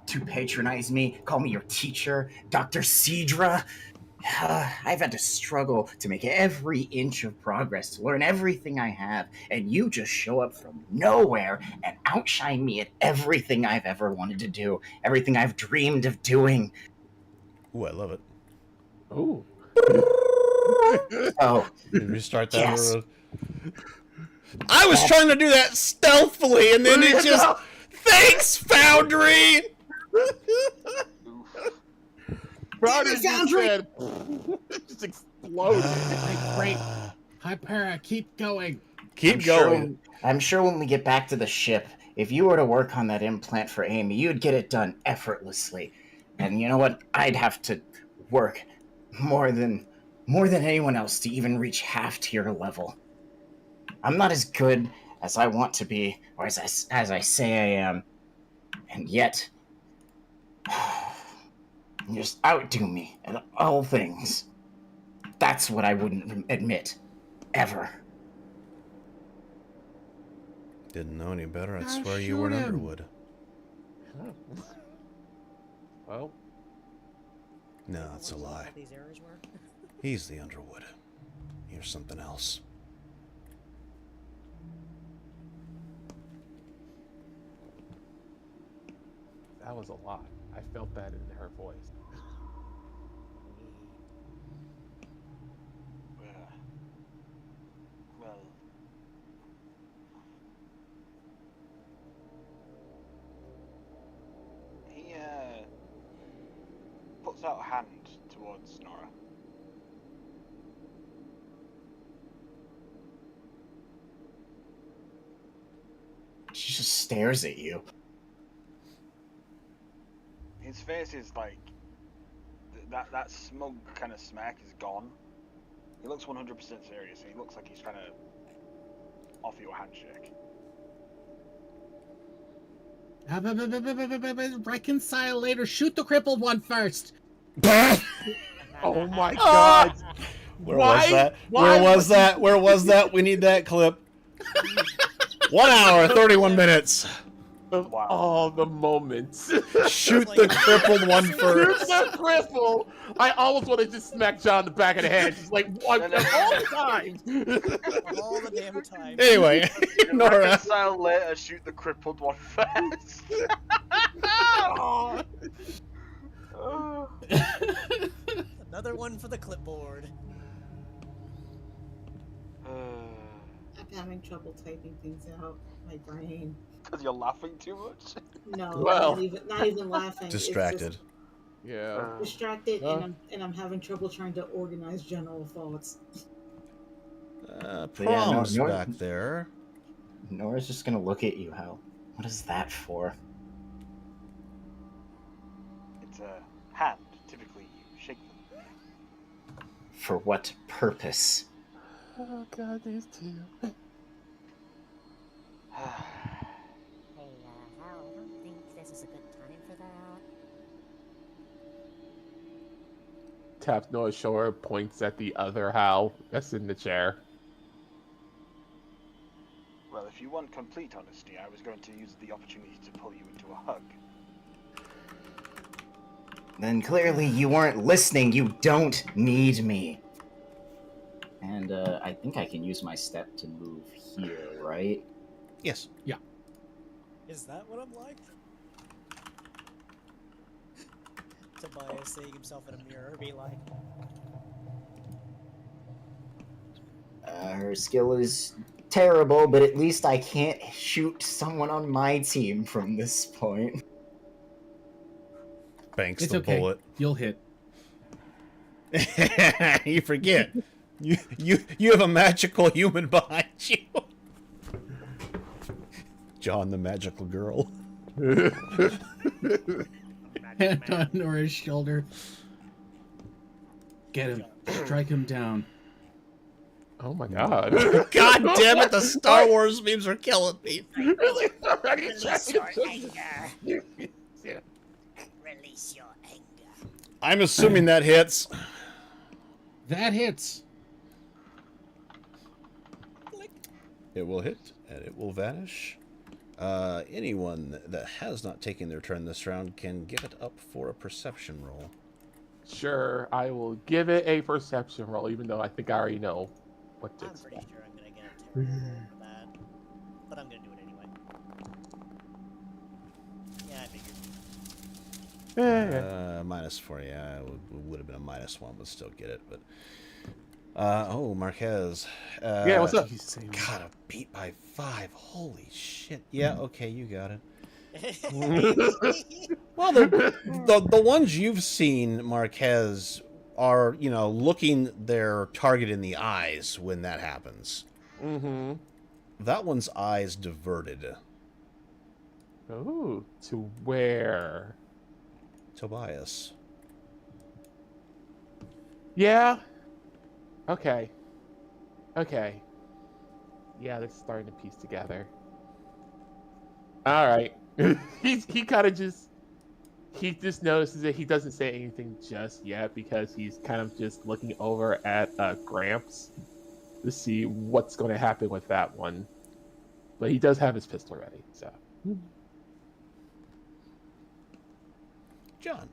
to patronize me, call me your teacher, Dr. Cedra. I've had to struggle to make every inch of progress, to learn everything I have, and you just show up from nowhere and outshine me at everything I've ever wanted to do, everything I've dreamed of doing.
Ooh, I love it.
Oh.
Oh,
Restart that.
Yes.
I was trying to do that stealthily, and then it just... Thanks, Foundry!
Prodigy
Foundry!
said, just exploded.
Great. Hypera, keep going.
Keep going.
I'm sure when we get back to the ship, if you were to work on that implant for Amy, you'd get it done effortlessly. And you know what? I'd have to work more than anyone else to even reach half to your level. I'm not as good as I want to be, or as I say I am, And yet, you just outdo me in all things. That's what I wouldn't admit. Ever.
Didn't know any better. I'd
Gosh,
swear you were an
shoot him.
Underwood.
Well,
No, it's a lie.
These errors were.
He's the Underwood. You're something else.
that was a lot. I felt that in her voice.
Well, he puts out a hand towards Nora.
She just stares at you.
His face is like that smug kind of smack is gone. He looks 100% serious. He looks like he's trying to offer you a handshake.
Reconcile later. Shoot the crippled one first.
Oh my god!
Where was that? Where was that? We need that clip. 1 hour, 31 minutes.
Of
Wow.
all the moments.
Shoot the crippled one
Shoot
first.
the cripple! I almost want to just smack John in the back of the head. Just like, what,
No, no.
all the time!
All the damn time.
Anyway, Nora.
Reconcile later, shoot the crippled one first. Oh.
Another one for the clipboard.
I'm having trouble typing things out. My brain.
Because you're laughing too much.
No,
Well.
not even laughing. It's
Distracted.
Yeah.
just distracted,
Huh?
and I'm having trouble trying to organize general thoughts.
Prom's
Nora-
back there.
Nora's just gonna look at you. How? What is that for?
It's a hand. Typically, you shake them.
For what purpose?
Oh god, these two.
Hey, Hal, I don't think this is a good time for that.
Taps Noah's shoulder, points at the other Hal that's in the chair.
Well, if you want complete honesty, I was going to use the opportunity to pull you into a hug.
Then clearly you weren't listening. You don't need me. And I think I can use my step to move here, right?
Yes.
Is that what I'm like? Tobias seeing himself in a mirror, be like,
Her skill is terrible, but at least I can't shoot someone on my team from this point.
Banks
It's
the
okay.
bullet.
You'll hit.
You forget. You have a magical human behind you. John, the magical girl.
Hand on Nora's shoulder. Get him. Strike him down.
Oh my god.
God damn it, the Star Wars memes are killing me.
Really?
Release your anger. Release your anger.
I'm assuming that hits.
That hits.
It will hit, and it will vanish. Anyone that has not taken their turn this round can give it up for a perception roll.
Sure, I will give it a perception roll, even though I think I already know what to
I'm pretty
expect.
sure I'm gonna get a terrible roll for that. But I'm gonna do it anyway. Yeah, I figured.
-4, yeah, it would have been a -1, but still get it. But oh, Marquez.
Yeah, what's up?
God, a beat by 5. Holy shit. Yeah, okay, you got it. Well, the ones you've seen, Marquez, are, you know, looking their target in the eyes when that happens.
Mm-hmm.
That one's eyes diverted.
Ooh, to where?
Tobias.
Yeah. Okay. Okay. Yeah, this is starting to piece together. Alright. he kind of just notices that he doesn't say anything just yet because he's kind of just looking over at Gramps to see what's going to happen with that one. But he does have his pistol ready, so.
John.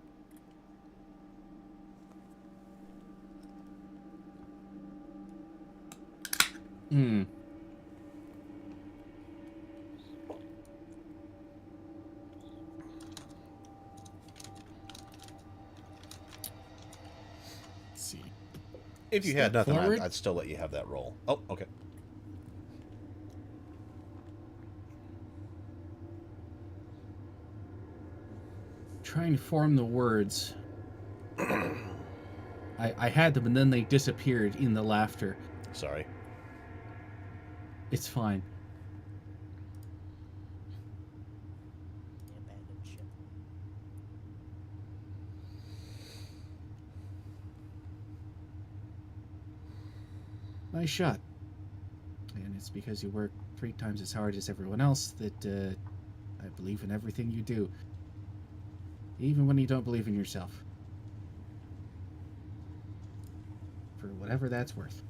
Hmm. Let's see.
If you had
Step
nothing,
forward.
I'd still let you have that roll. Oh, okay.
Trying to form the words. I had them and then they disappeared in the laughter.
Sorry.
It's fine.
The abandoned ship.
Nice shot. And it's because you work 3 times as hard as everyone else that I believe in everything you do. Even when you don't believe in yourself. For whatever that's worth.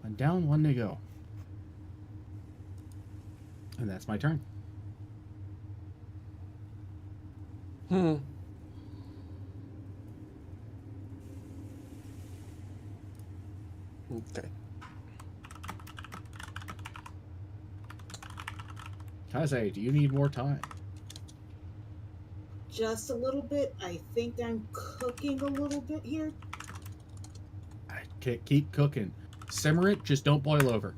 I'm down 1 to go. And that's my turn.
Okay.
Kaze, do you need more time?
Just a little bit. I think I'm cooking a little bit here.
Keep cooking. Simmer it, just don't boil over.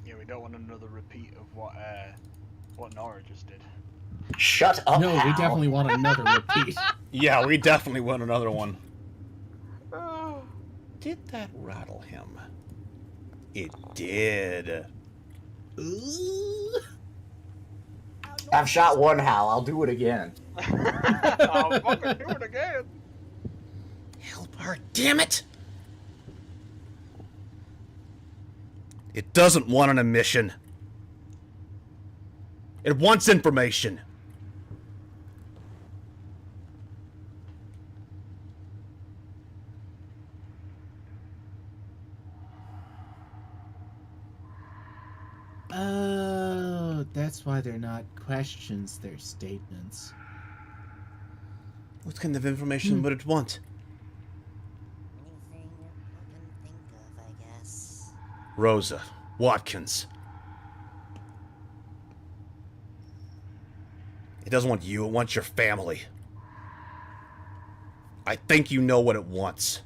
Yeah, we don't want another repeat of what Nora just did.
Shut up,
No, we
Hal.
definitely want another repeat.
Yeah, we definitely want another one. Did that rattle him? It did. Ooh.
I've shot one, Hal. I'll do it again.
I'll fucking do it again.
Help her, damn it! It doesn't want an admission. It wants information.
Oh, that's why they're not questions, they're statements.
What kind of information would it want?
Anything I can think of, I guess.
Rosa, Watkins. It doesn't want you, it wants your family. I think you know what it wants.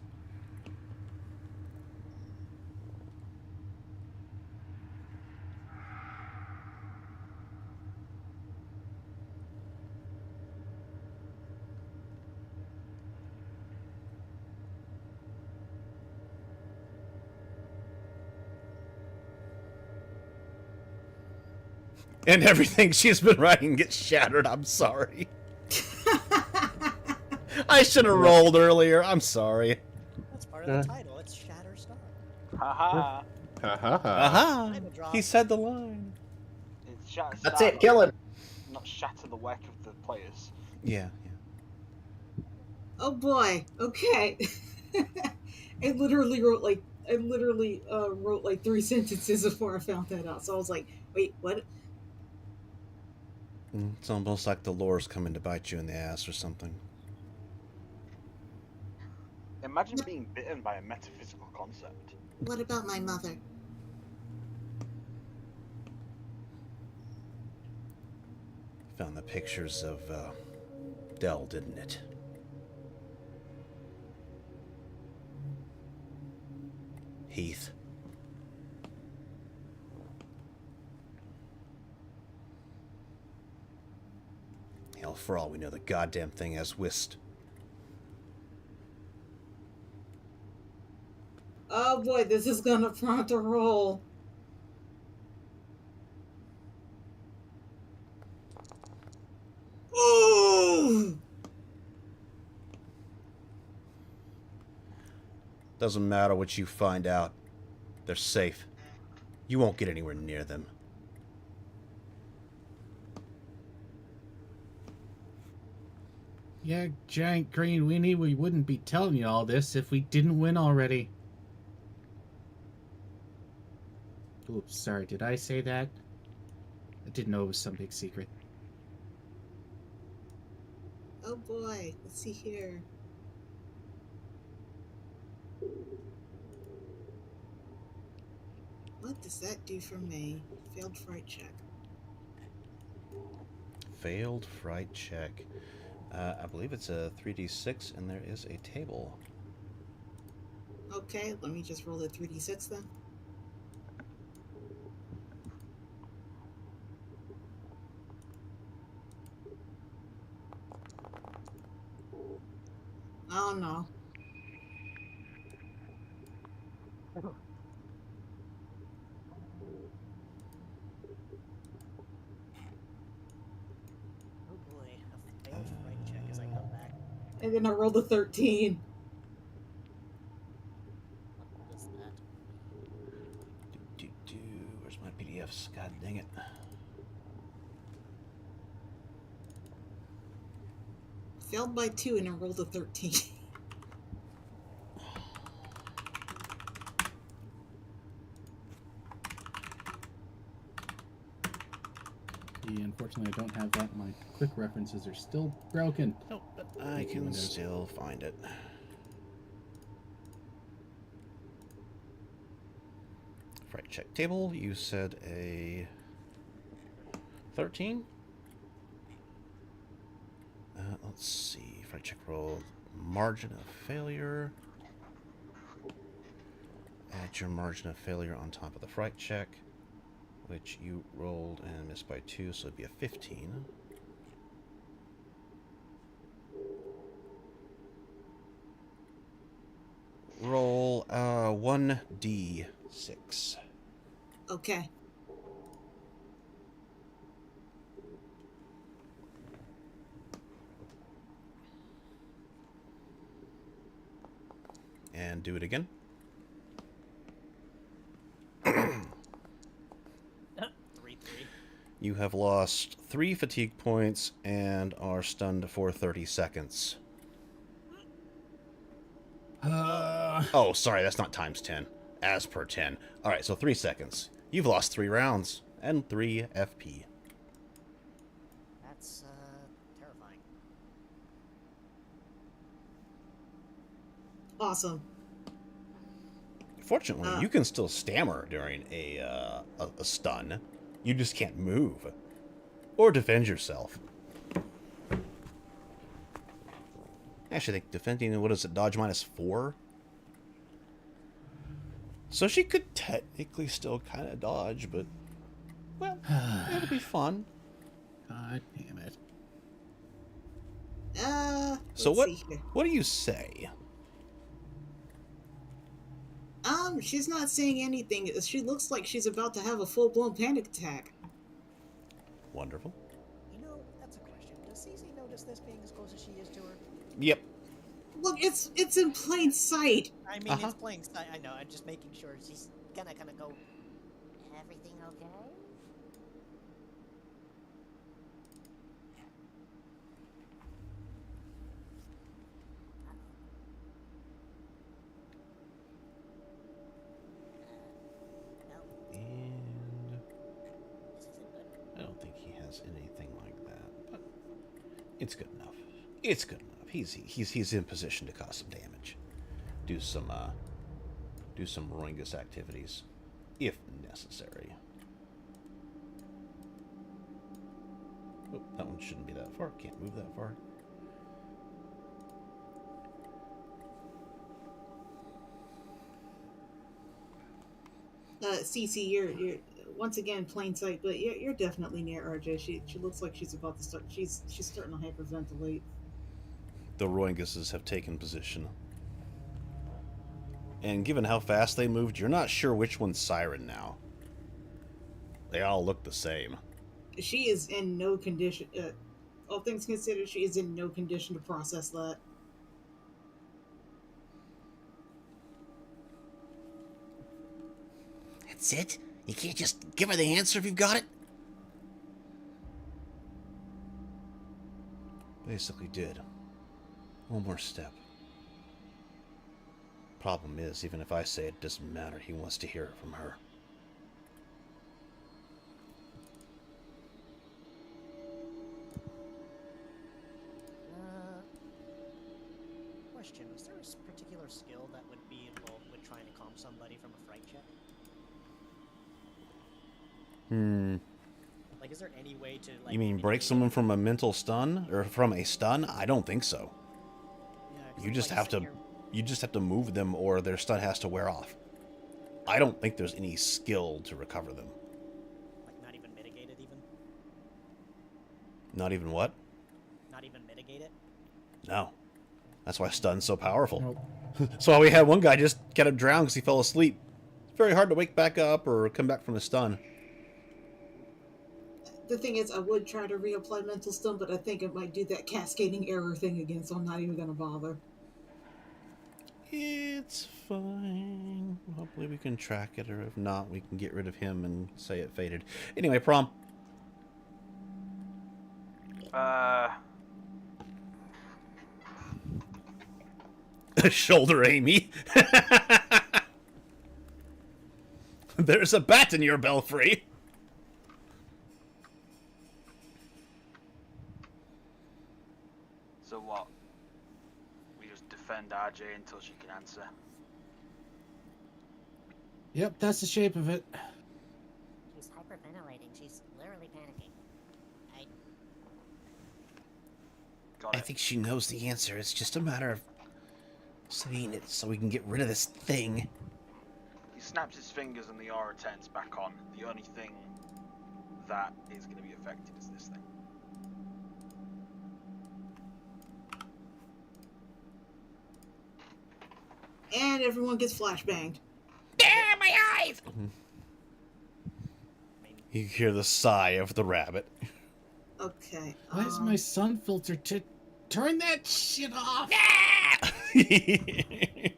And everything she's been writing gets shattered. I'm sorry. I should have rolled earlier. I'm sorry.
That's part of the title. It's Shatterstar.
Haha.
Aha!
Time to drop.
He said the line.
It's Shatterstar.
That's it. Kill him.
Not shatter the work of the players.
Yeah.
Oh boy. Okay. I literally wrote like 3 sentences before I found that out. So I was like, wait, what?
It's almost like the lore's coming to bite you in the ass or something.
Imagine being bitten by a metaphysical concept.
What about my mother?
Found the pictures of Dell, didn't it? Heath. Hell, for all we know, the goddamn thing has whisked.
Oh boy, this is gonna prompt a roll. Ooh!
Doesn't matter what you find out. They're safe. You won't get anywhere near them.
Yeah, giant green weenie, we wouldn't be telling you all this if we didn't win already. Oops, sorry, did I say that? I didn't know it was some big secret.
Oh boy, let's see here. What does that do for me? Failed fright check.
Failed fright check. I believe it's a 3d6, and there is a table.
Okay, let me just roll the 3d6 then. Oh no.
Oh boy, a failed fright check as I come back.
And then I rolled a 13.
What was that?
Where's my PDFs? God dang it.
Failed by 2 and I rolled a 13.
Yeah, unfortunately, I don't have that. My quick references are still broken.
Nope, but I can still find it. Fright check table. You said a 13? Let's see. Fright check roll. Margin of failure. Add your margin of failure on top of the fright check, which you rolled and missed by 2, so it'd be a 15. Roll 1d6.
Okay.
And do it again.
3-3.
You have lost 3 fatigue points and are stunned for 30 seconds. Oh, sorry, that's not times 10. As per 10. Alright, so 3 seconds. You've lost 3 rounds and 3 FP.
That's terrifying.
Awesome.
Fortunately, you can still stammer during a stun. You just can't move. Or defend yourself. Actually, I think defending, what is it, dodge -4? So she could technically still kind of dodge, but, well, it'll be fun.
God damn it.
So
let's see here.
what do you say?
She's not saying anything. She looks like she's about to have a full-blown panic attack.
Wonderful.
You know, that's a question. Does Cece notice this being as close as she is to her?
Yep.
Look, it's in plain sight.
I mean, it's playing. I know. I'm just making sure she's gonna kind of go.
Everything okay?
And
This isn't good.
I don't think he has anything like that, but it's good enough. It's good enough. He's in position to cause some damage. Do some Roingus activities, if necessary. Oh, that one shouldn't be that far. Can't move that far.
Cece, you're once again plain sight, but you're definitely near RJ. She looks like she's about to start. She's starting to hyperventilate.
The Roinguses have taken position. And given how fast they moved, you're not sure which one's Siren now. They all look the same.
She is in no condition. All things considered, she is in no condition to process that.
That's it? You can't just give her the answer if you've got it? Basically did. One more step. Problem is, even if I say it doesn't matter, he wants to hear it from her.
Question, is there a particular skill that would be involved with trying to calm somebody from a fright check? Like, is there any way to, like...
You mean break someone from a mental stun? Or from a stun? I don't think so.
Yeah, 'cause
You
I'm,
just
like,
have
sitting
to...
here-
You just have to move them or their stun has to wear off. I don't think there's any skill to recover them.
Like, not even mitigate it, even?
Not even what?
Not even mitigate it?
No. That's why stun's so powerful.
Nope.
So why we had one guy just kind of drown because he fell asleep. It's very hard to wake back up or come back from a stun.
The thing is, I would try to reapply mental stun, but I think it might do that cascading error thing again, so I'm not even gonna bother.
It's fine. Hopefully we can track it, or if not, we can get rid of him and say it faded. Anyway, Prom. Shoulder Amy. There's a bat in your belfry.
So what? We just defend RJ until she can answer.
Yep, that's the shape of it.
She's hyperventilating. She's literally panicking.
Got
I
it.
think she knows the answer. It's just a matter of saying it so we can get rid of this thing.
He snaps his fingers and the aura turns back on. The only thing that is going to be affected is this thing.
And everyone gets flashbanged.
My eyes! You hear the sigh of the rabbit.
Okay.
Where's my sun filter to turn that shit off?
Okay,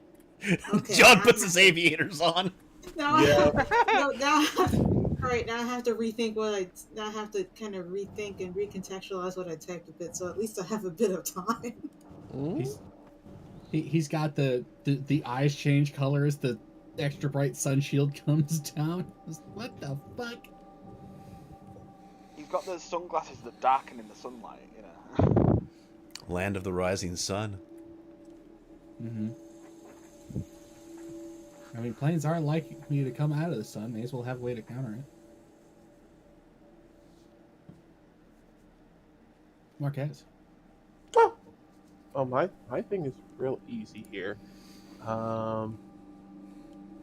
John puts his aviators on.
Now, all right. Now I have to rethink now I have to kind of rethink and recontextualize what I typed a bit. So at least I have a bit of time.
He's got the eyes change colors. The extra bright sun shield comes down. What the fuck?
He's got those sunglasses that darken in the sunlight, you know.
Land of the rising sun.
Mm-hmm. I mean, planes are likely to come out of the sun. May as well have a way to counter it. Marquez.
Oh, my thing is real easy here.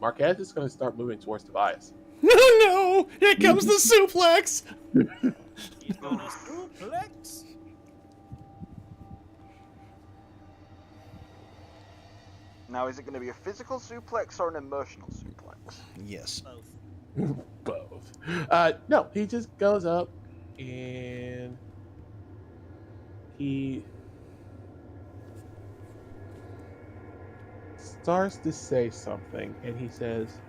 Marquez is going to start moving towards Tobias.
No! Here comes the suplex!
He's gonna suplex!
Now, is it going to be a physical suplex or an emotional suplex?
Yes.
Both.
Both. No, he just goes up and he starts to say something, and he says,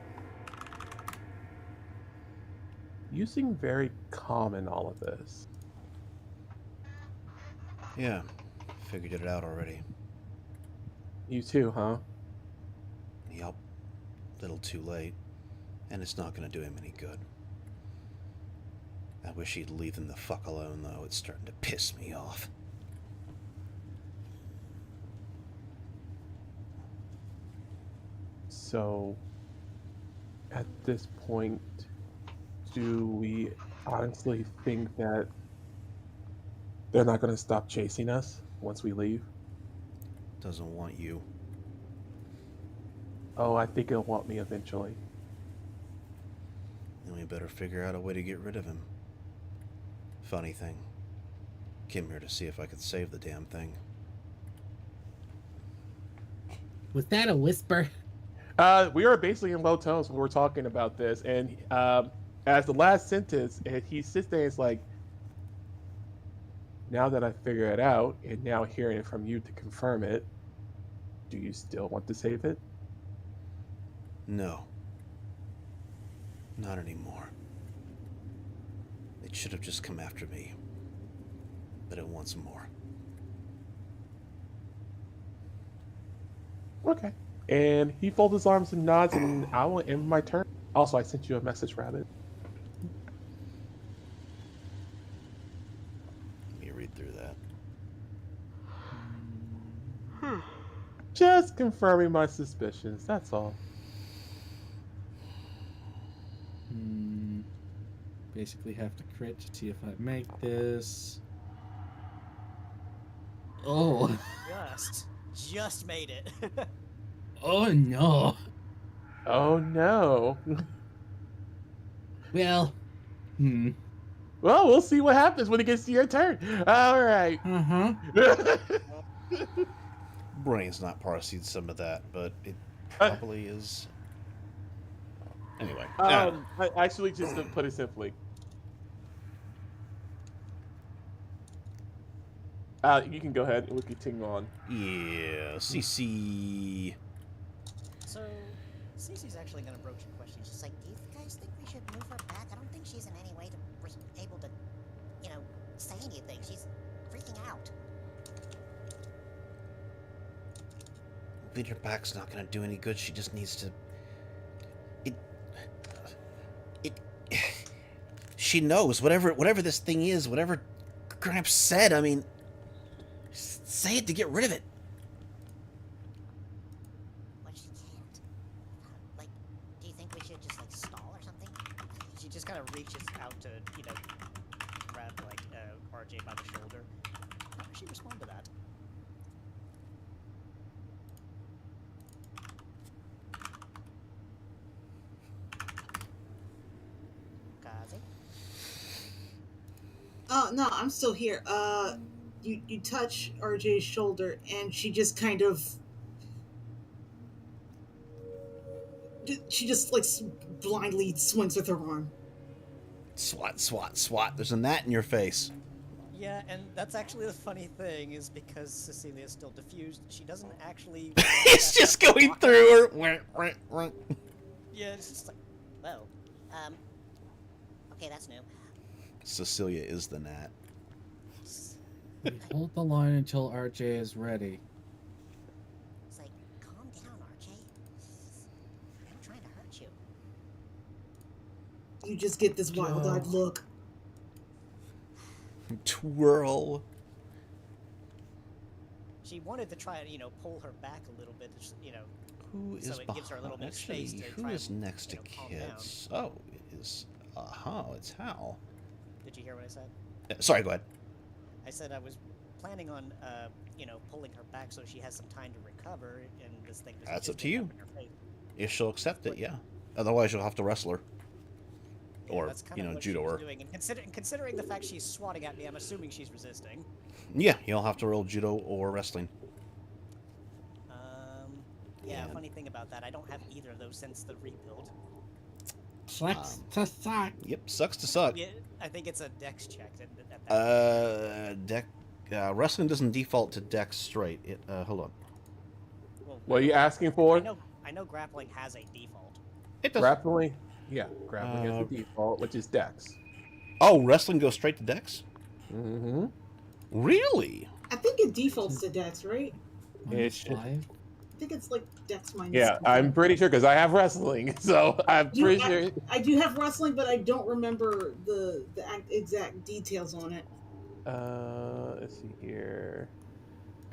"You seem very calm in all of this."
Yeah. Figured it out already.
You too, huh?
Yup. Little too late. And it's not gonna do him any good. I wish he'd leave him the fuck alone, though. It's starting to piss me off.
So, at this point, do we honestly think that they're not going to stop chasing us once we leave?
Doesn't want you.
Oh, I think he'll want me eventually.
Then we better figure out a way to get rid of him. Funny thing. Came here to see if I could save the damn thing.
Was that a whisper?
We were basically in low tones when we were talking about this, and as the last sentence, he sits there and is like, "Now that I figure it out, and now hearing it from you to confirm it, do you still want to save it?"
No. Not anymore. It should have just come after me. But it wants more.
Okay. And he folds his arms and nods, and I will end my turn. Also, I sent you a message, Rabbit.
Let me read through that.
Just confirming my suspicions, that's all.
Basically have to crit to see if I make this. Oh.
Just made it.
Oh no.
Oh no.
Well.
Well, we'll see what happens when it gets to your turn. All right.
Brain's not parsing some of that, but it probably is. Anyway.
Actually, just to put it simply. You can go ahead and we'll continue on.
Yeah, CC.
So, Cece's actually going to broach a question. She's like, do you guys think we should move her back? I don't think she's in any way able to, say anything. She's freaking out.
Moving her back's not going to do any good. She just needs to... She knows. Whatever this thing is, whatever Gramps said, I mean... Say it to get rid of it.
But she can't. Do you think we should just, stall or something?
She just kind of reaches out to, grab, RJ by the shoulder. How does she respond to that?
Kazi?
Oh, no, I'm still here. You touch RJ's shoulder, and she just kind of... She just, blindly swings with her arm.
Swat, swat, swat. There's a gnat in your face.
Yeah, and that's actually the funny thing, is because Cecilia's still diffused, she doesn't actually...
It's just going through her.
Yeah, it's just like...
Whoa. Okay, that's new.
Cecilia is the gnat.
We hold the line until RJ is ready.
It's like, calm down, RJ. I'm not trying to hurt you.
You just get this wild-eyed look.
Twirl.
She wanted to try and, pull her back a little bit,
Who is
so it gives her a little bit of
Actually,
space to
who
try
is
and,
next to
calm
kids? Oh, it is... it's Hal.
Did you hear what I said?
Sorry, go ahead.
I said I was planning on, pulling her back so she has some time to recover, and this thing doesn't
That's
just
up to
get
you.
up in her face.
If she'll accept it, yeah. Otherwise, you'll have to wrestle her.
Yeah,
Or,
that's kind of what
judo
she was
her.
doing. And considering the fact she's swatting at me, I'm assuming she's resisting.
Yeah, you'll have to roll judo or wrestling.
Yeah,
And-
funny thing about that, I don't have either of those since the rebuild.
Sucks to suck.
Yep, sucks to suck.
Yeah, I think it's a dex check at that
Wrestling doesn't default to dex straight. It, hold on.
Well,
What are you asking for?
I know grappling has a default.
It does.
Grappling? Yeah, grappling is the default, which is dex.
Oh, wrestling goes straight to dex?
Mm-hmm.
Really?
I think it defaults to Dex, right?
It should-
I think it's Dex minus.
Yeah, I'm pretty sure because I have wrestling, so I'm pretty sure.
I do have wrestling, but I don't remember the exact details on it.
Let's see here.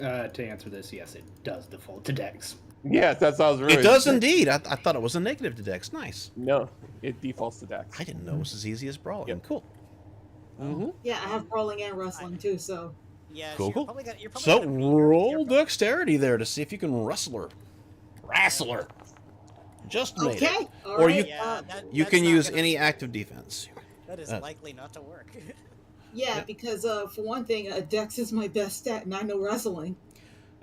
To answer this, yes, it does default to Dex.
Yes, that's how I was really.
It does indeed. I thought it was a negative to dex. Nice.
No, it defaults to dex.
I didn't know it was as easy as brawling.
Yep.
Cool.
Mm-hmm.
Yeah, I have brawling and wrestling too, so.
Yeah,
Cool,
so
cool.
you're probably
So
gonna beat
roll dexterity there to see if you can wrestle her. Wrestle her. Just made
Okay.
it.
All
Or
right.
you you
that's
can
not
use
gonna-
any active defense.
That is likely not to work.
Yeah, because for one thing, Dex is my best stat, and I know wrestling.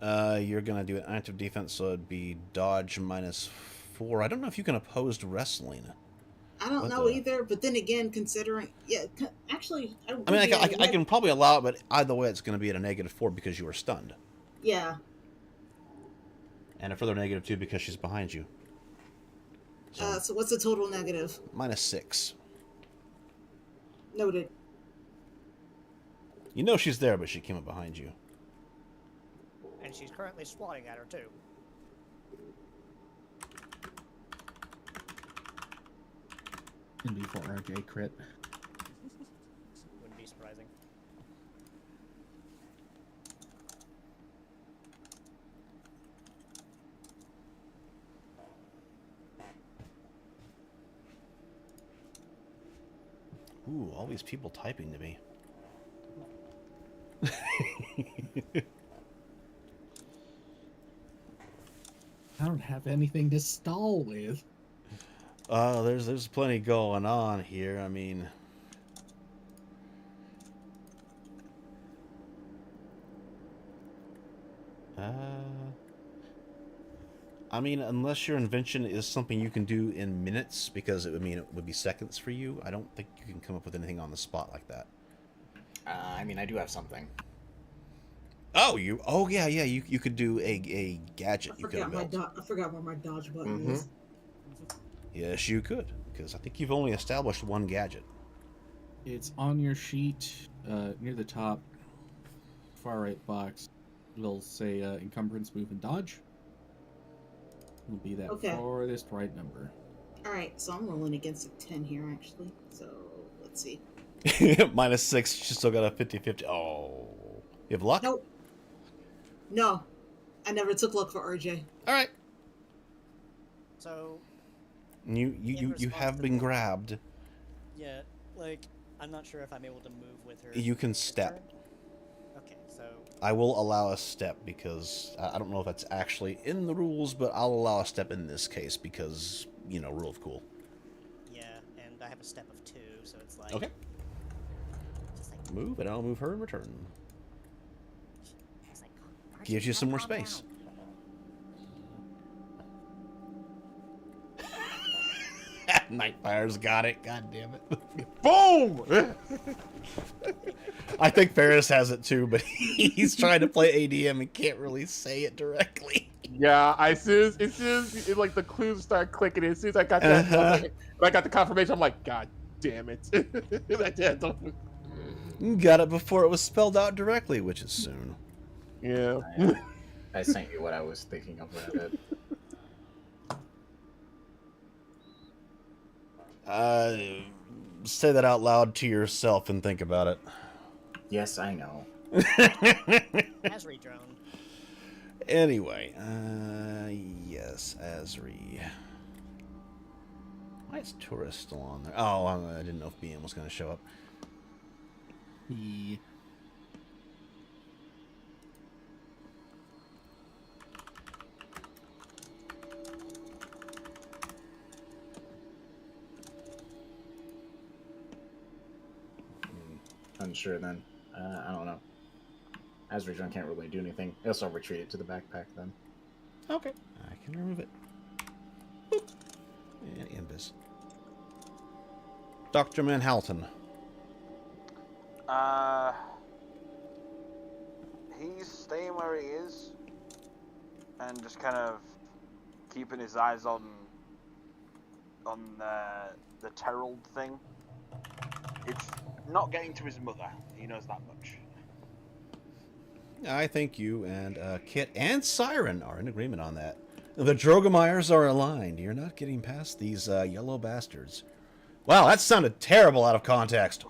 You're gonna do an active defense, so it'd be dodge -4. I don't know if you can oppose to wrestling.
I don't
What
know
the-
either, but then again, considering, actually,
I mean, I can probably allow it, but either way, it's going to be at a -4 because you were stunned,
Yeah.
and a further -2 because she's behind you.
So what's the total negative?
-6.
Noted.
You know she's there, but she came up behind you.
And she's currently swatting at her too.
And before RJ crit.
Wouldn't be surprising.
Ooh, all these people typing to me.
I don't have anything to stall with.
There's plenty going on here. I mean, unless your invention is something you can do in minutes, because it would be seconds for you. I don't think you can come up with anything on the spot like that.
I mean, I do have something.
Oh, yeah. You could do a gadget. You could have built.
I forgot where my dodge button is.
Yes, you could, because I think you've only established one gadget.
It's on your sheet near the top, far right box. It'll say encumbrance, move, and dodge. Will be that farthest right number.
All right, so I'm rolling against a 10 here, actually. So let's see.
-6. She's still got a 50-50. Oh, you have luck?
Nope. No, I never took luck for RJ.
All right.
So
You have been grabbed.
yeah, like I'm not sure if I'm able to move with her.
You can
this
step.
turn. Okay, so
I will allow a step because I don't know if that's actually in the rules, but I'll allow a step in this case because, rule of cool.
yeah, and I have a step of 2, so it's like
Okay.
Just like,
Move, and I'll move her in return.
it's like, Archie,
Gives you
gotta
some more
calm
space.
down.
Nightfire's got it. God damn it.
Boom!
I think Ferris has it too, but he's trying to play ADM and can't really say it directly.
Yeah, as soon as like the clues start clicking, as soon as I got that, I got the confirmation. I'm like, God damn it!
Got it before it was spelled out directly, which is soon.
Yeah.
I sent you what I was thinking of when I did.
Say that out loud to yourself and think about it.
Yes, I know.
Asri drone.
Anyway, yes, Asri. Why is Tourist still on there? Oh, I didn't know if BM was going to show up.
Yeah.
Unsure then. I don't know. Asri drone can't really do anything. I also retreat it to the backpack then.
Okay. I can remove it. Boop. And Imbus. Dr. Manhattan.
He's staying where he is and just kind of keeping his eyes on the Terrell thing. It's not getting to his mother. He knows that much.
I think you and Kit and Siren are in agreement on that. The Drogemeyers are aligned. You're not getting past these yellow bastards. Wow, that sounded terrible out of context.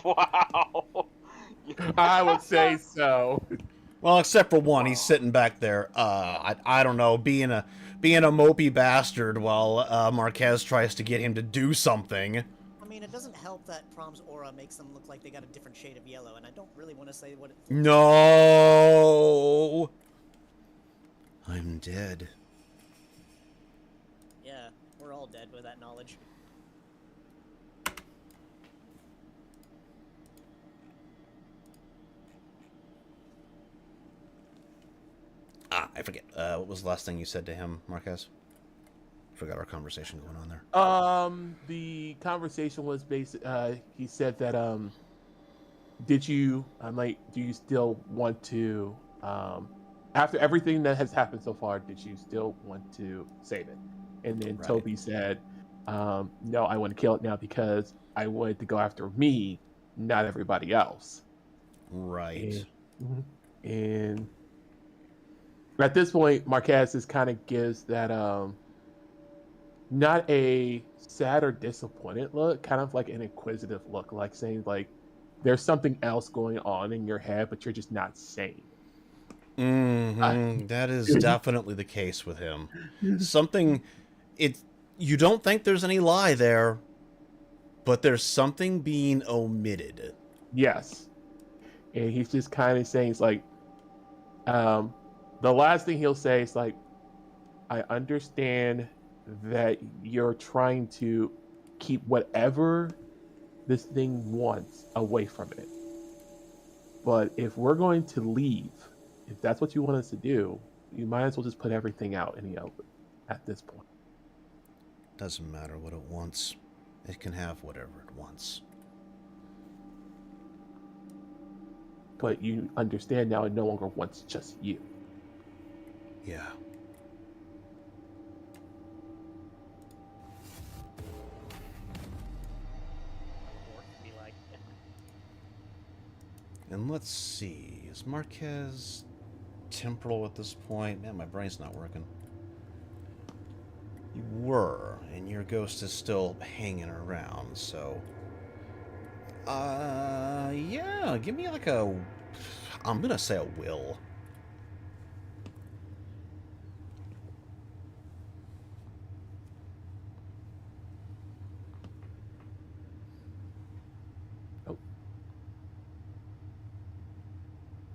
Wow.
I would say so.
Well, except for one, he's sitting back there. I don't know, being a mopey bastard while Marquez tries to get him to do something.
I mean, it doesn't help that Prom's aura makes them look like they got a different shade of yellow, and I don't really want to say what it...
No! I'm dead.
Yeah, we're all dead with that knowledge.
I forget. What was the last thing you said to him, Marquez? Forgot our conversation going on there.
The conversation was he said that do you still want to after everything that has happened so far, did you still want to save it? And then
Right.
Toby said, no, I want to kill it now because I wanted to go after me, not everybody else.
Right.
And at this point, Marquez just kind of gives that not a sad or disappointed look, kind of like an inquisitive look, like saying like there's something else going on in your head, but you're just not saying it.
That is definitely the case with him. Something, you don't think there's any lie there, but there's something being omitted.
Yes. And he's just kind of saying, it's like, the last thing he'll say is like, I understand that you're trying to keep whatever this thing wants away from it. But if we're going to leave, if that's what you want us to do, you might as well just put everything out in the open at this point.
Doesn't matter what it wants. It can have whatever it wants.
But you understand now it no longer wants just you.
Yeah.
Be like,
And let's see. Is Marquez temporal at this point? Man, my brain's not working. You were, and your ghost is still hanging around, so... yeah, give me like a... I'm gonna say a will.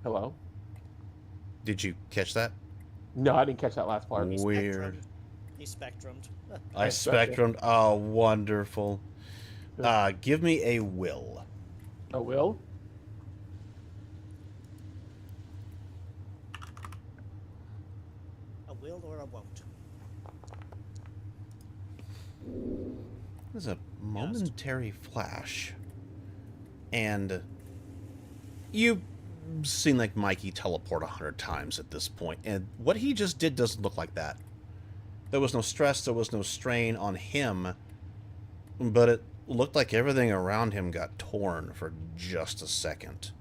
Hello?
Did you catch that?
No, I didn't catch that last part.
Weird.
He spectrumed.
I spectrumed. Oh, wonderful. Give me a will.
A will?
A will or a won't.
There's a momentary flash. And you've seen like Mikey teleport 100 times at this point, and what he just did doesn't look like that. There was no stress, there was no strain on him, but it looked like everything around him got torn for just a second.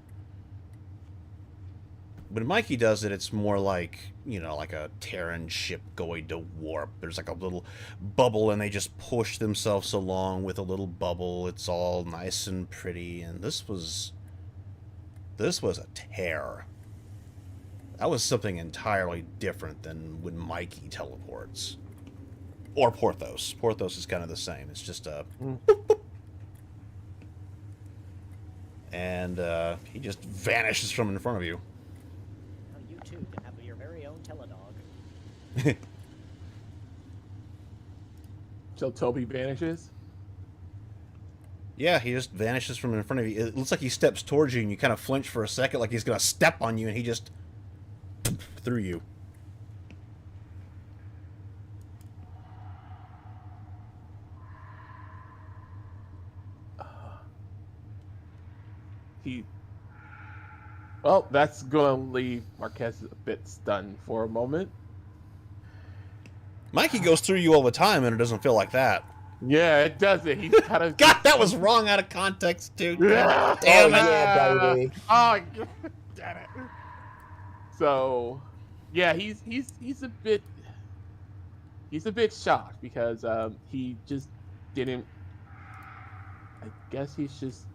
When Mikey does it, it's more like, you know, like a Terran ship going to warp. There's like a little bubble, and they just push themselves along with a little bubble. It's all nice and pretty, and this was a tear. That was something entirely different than when Mikey teleports. Or Porthos. Porthos is kind of the same. It's just a... boop, boop. And he just vanishes from in front of you.
Well, you too can have your very own teledog.
So Toby vanishes?
Yeah, he just vanishes from in front of you. It looks like he steps towards you, and you kind of flinch for a second like he's going to step on you, and he just... through you.
Well, that's going to leave Marquez a bit stunned for a moment.
Mikey goes through you all the time, and it doesn't feel like that.
Yeah, it doesn't. He's kind of...
God, that was wrong out of context, dude.
Yeah.
Damn it.
Yeah, baby.
Oh, damn it. So, yeah, he's a bit shocked because he just didn't... I guess he's just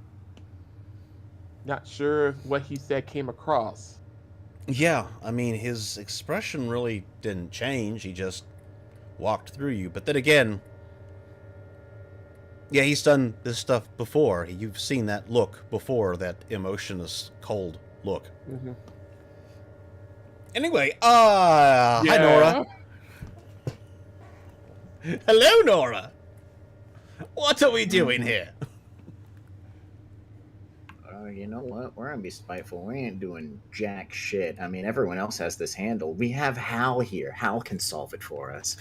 not sure if what he said came across.
Yeah, I mean, his expression really didn't change. He just walked through you. But then again, yeah, he's done this stuff before. You've seen that look before, that emotionless, cold look.
Mm-hmm.
Anyway, hi, Nora. Hello, Nora. What are we doing here?
You know what? We're gonna be spiteful. We ain't doing jack shit. I mean, everyone else has this handled. We have Hal here. Hal can solve it for us.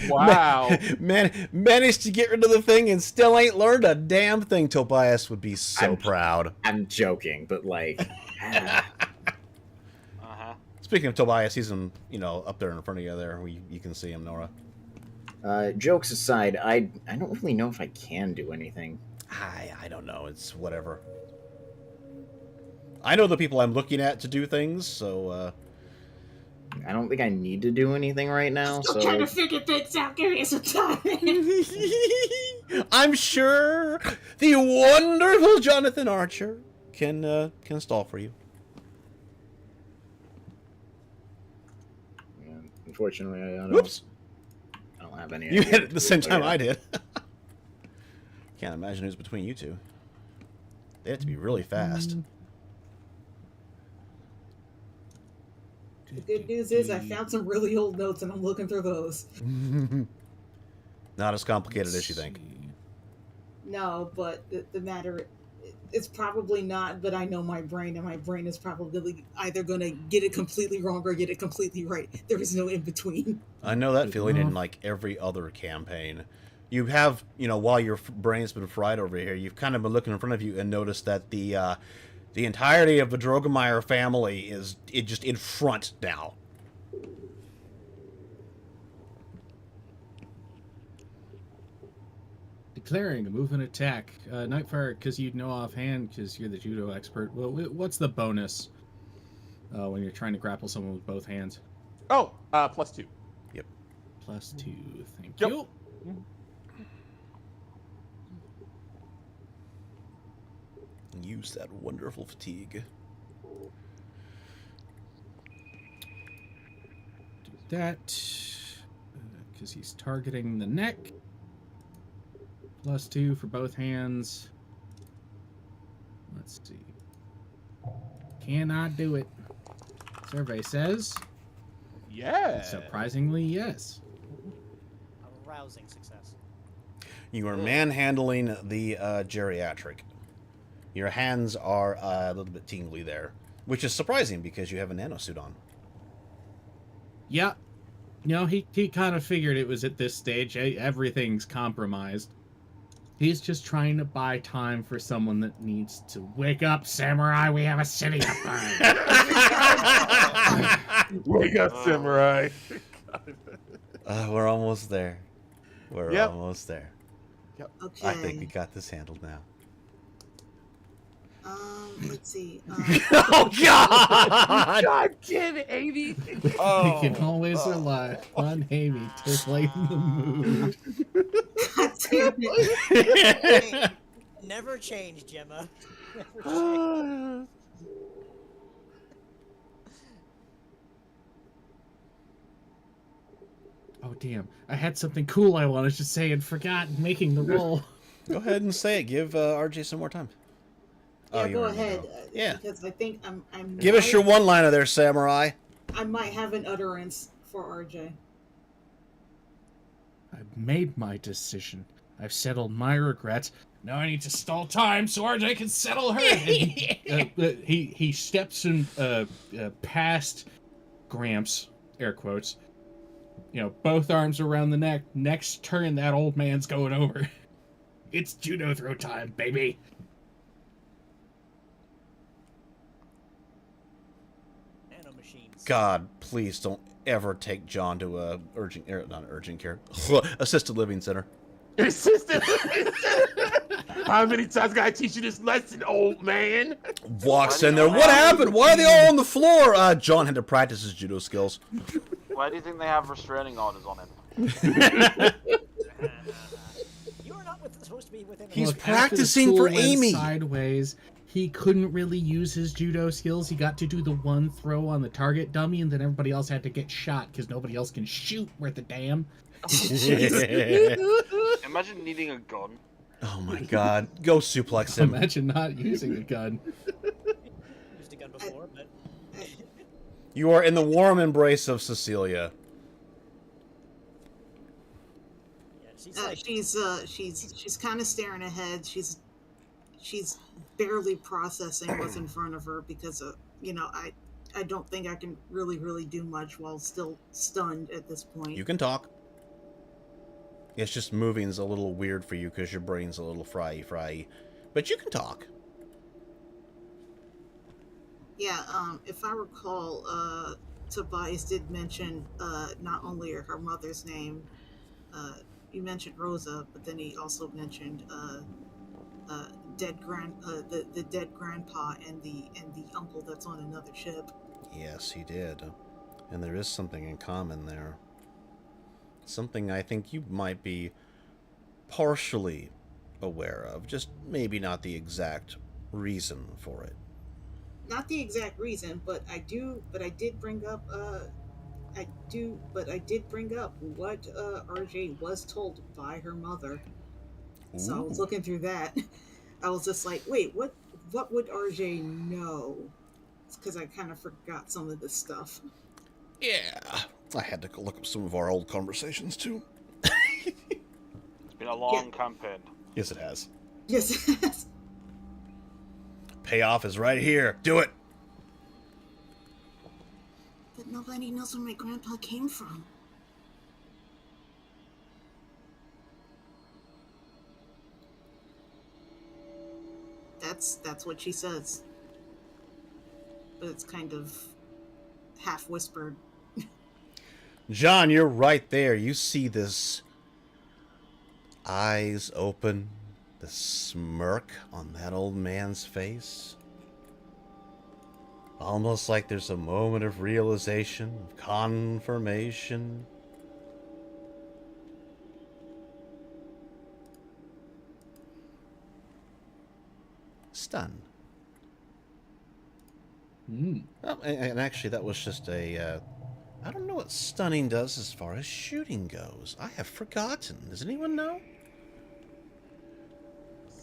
Wow.
Man, managed to get rid of the thing and still ain't learned a damn thing. Tobias would be so proud.
I'm joking, but like...
Speaking of Tobias, he's up there in front of you there. You can see him, Nora.
Jokes aside, I don't really know if I can do anything.
I don't know. It's whatever. I know the people I'm looking at to do things, so
I don't think I need to do anything right now.
Still trying to figure things out. Give me some time.
I'm sure the wonderful Jonathan Archer can stall for you.
Yeah, unfortunately, I don't.
Whoops!
I don't have any.
You hit it at the same
but
time
yeah.
I did. Can't imagine who's between you two. They have to be really fast.
The good news is I found some really old notes and I'm looking through those.
Not as complicated as you think.
No, but the matter, it's probably not, but I know my brain, and my brain is probably either going to get it completely wrong or get it completely right. There is no in between.
I know that feeling in like every other campaign. You have, while your brain's been fried over here, you've kind of been looking in front of you and noticed that the entirety of the Drogemeyer family is just in front now.
Declaring a move and attack. Nightfire, because you'd know offhand, because you're the judo expert. Well, what's the bonus when you're trying to grapple someone with both hands?
Oh, +2.
Yep.
+2. Thank
Yep.
you.
Use that wonderful fatigue.
Do that. Because he's targeting the neck. +2 for both hands. Let's see. Cannot do it. Survey says.
Yeah.
Surprisingly, yes.
A rousing success.
You are manhandling the geriatric. Your hands are a little bit tingly there, which is surprising because you have a nanosuit on.
Yeah. He kind of figured it was at this stage. Everything's compromised. He's just trying to buy time for someone that needs to wake up, samurai. We have a city to burn.
Wake up, samurai.
We're almost there. We're
Yep.
almost there.
Okay.
I think we got this handled now.
Let's see.
Oh, God!
God damn it, Amy.
We can always rely on Amy to lighten the mood.
God damn it.
Hey, never change, Gemma. Never change.
Oh, damn. I had something cool I wanted to say and forgot making the roll.
Go ahead and say it. Give RJ some more time.
Yeah,
you
go
already
ahead.
know. Yeah.
Because I think I'm.
Give us your one-liner there, samurai.
I might have an utterance for RJ.
I've made my decision. I've settled my regrets. Now I need to stall time so RJ can settle her. And, he steps in past Gramps, air quotes. Both arms around the neck. Next turn, that old man's going over. It's judo throw time, baby.
Nanomachines.
God, please don't ever take John to a not urgent care, assisted living center.
Assistant. How many times gotta teach you this lesson, old man?
Walks in there. What happened? Why are they all on the floor? John had to practice his judo skills.
Why do you think they have restraining orders on him?
You are not supposed to be within.
He's
Look, after the
practicing
school
for
went
Amy.
Sideways. He couldn't really use his judo skills. He got to do the one throw on the target dummy, and then everybody else had to get shot because nobody else can shoot worth a damn.
Imagine needing a gun.
Oh my God! Go suplex him.
Imagine not using a gun.
Used a gun before, but
You are in the warm embrace of Cecilia.
yeah, she's like
She's kind of staring ahead. She's barely processing what's in front of her because I don't think I can really do much while still stunned at this point.
You can talk. It's just moving's a little weird for you because your brain's a little fry. But you can talk.
Yeah, if I recall, Tobias did mention not only her mother's name, you mentioned Rosa, but then he also mentioned the dead grandpa and the uncle that's on another ship.
Yes, he did. And there is something in common there. Something I think you might be partially aware of, just maybe not the exact reason for it.
Not the exact reason, but I did bring up what RJ was told by her mother. So I was
Ooh.
looking through that. I was just like, wait, what would RJ know? Because I kind of forgot some of this stuff.
Yeah, I had to look up some of our old conversations too.
It's been a long campaign.
Yes, it has.
Yes.
Payoff is right here. Do it.
But nobody knows where my grandpa came from. That's what she says. But it's kind of half whispered.
John, you're right there. You see this eyes open, the smirk on that old man's face. Almost like there's a moment of realization, of confirmation. Stun. Oh, and actually, that was just a... I don't know what stunning does as far as shooting goes. I have forgotten. Does anyone know?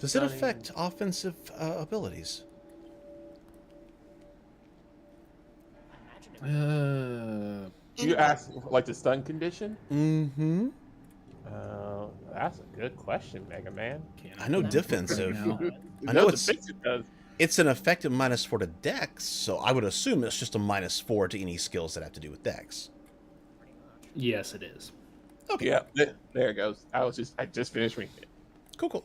Does it affect offensive abilities?
You asked like the stun condition?
Mm-hmm.
That's a good question, Mega Man.
I know defensive. I
know
know
it's it does.
It's an effective -4 to Dex, so I would assume it's just a -4 to any skills that have to do with Dex.
Yes, it is.
Okay.
Yeah, there it goes. I just finished reading it.
Cool.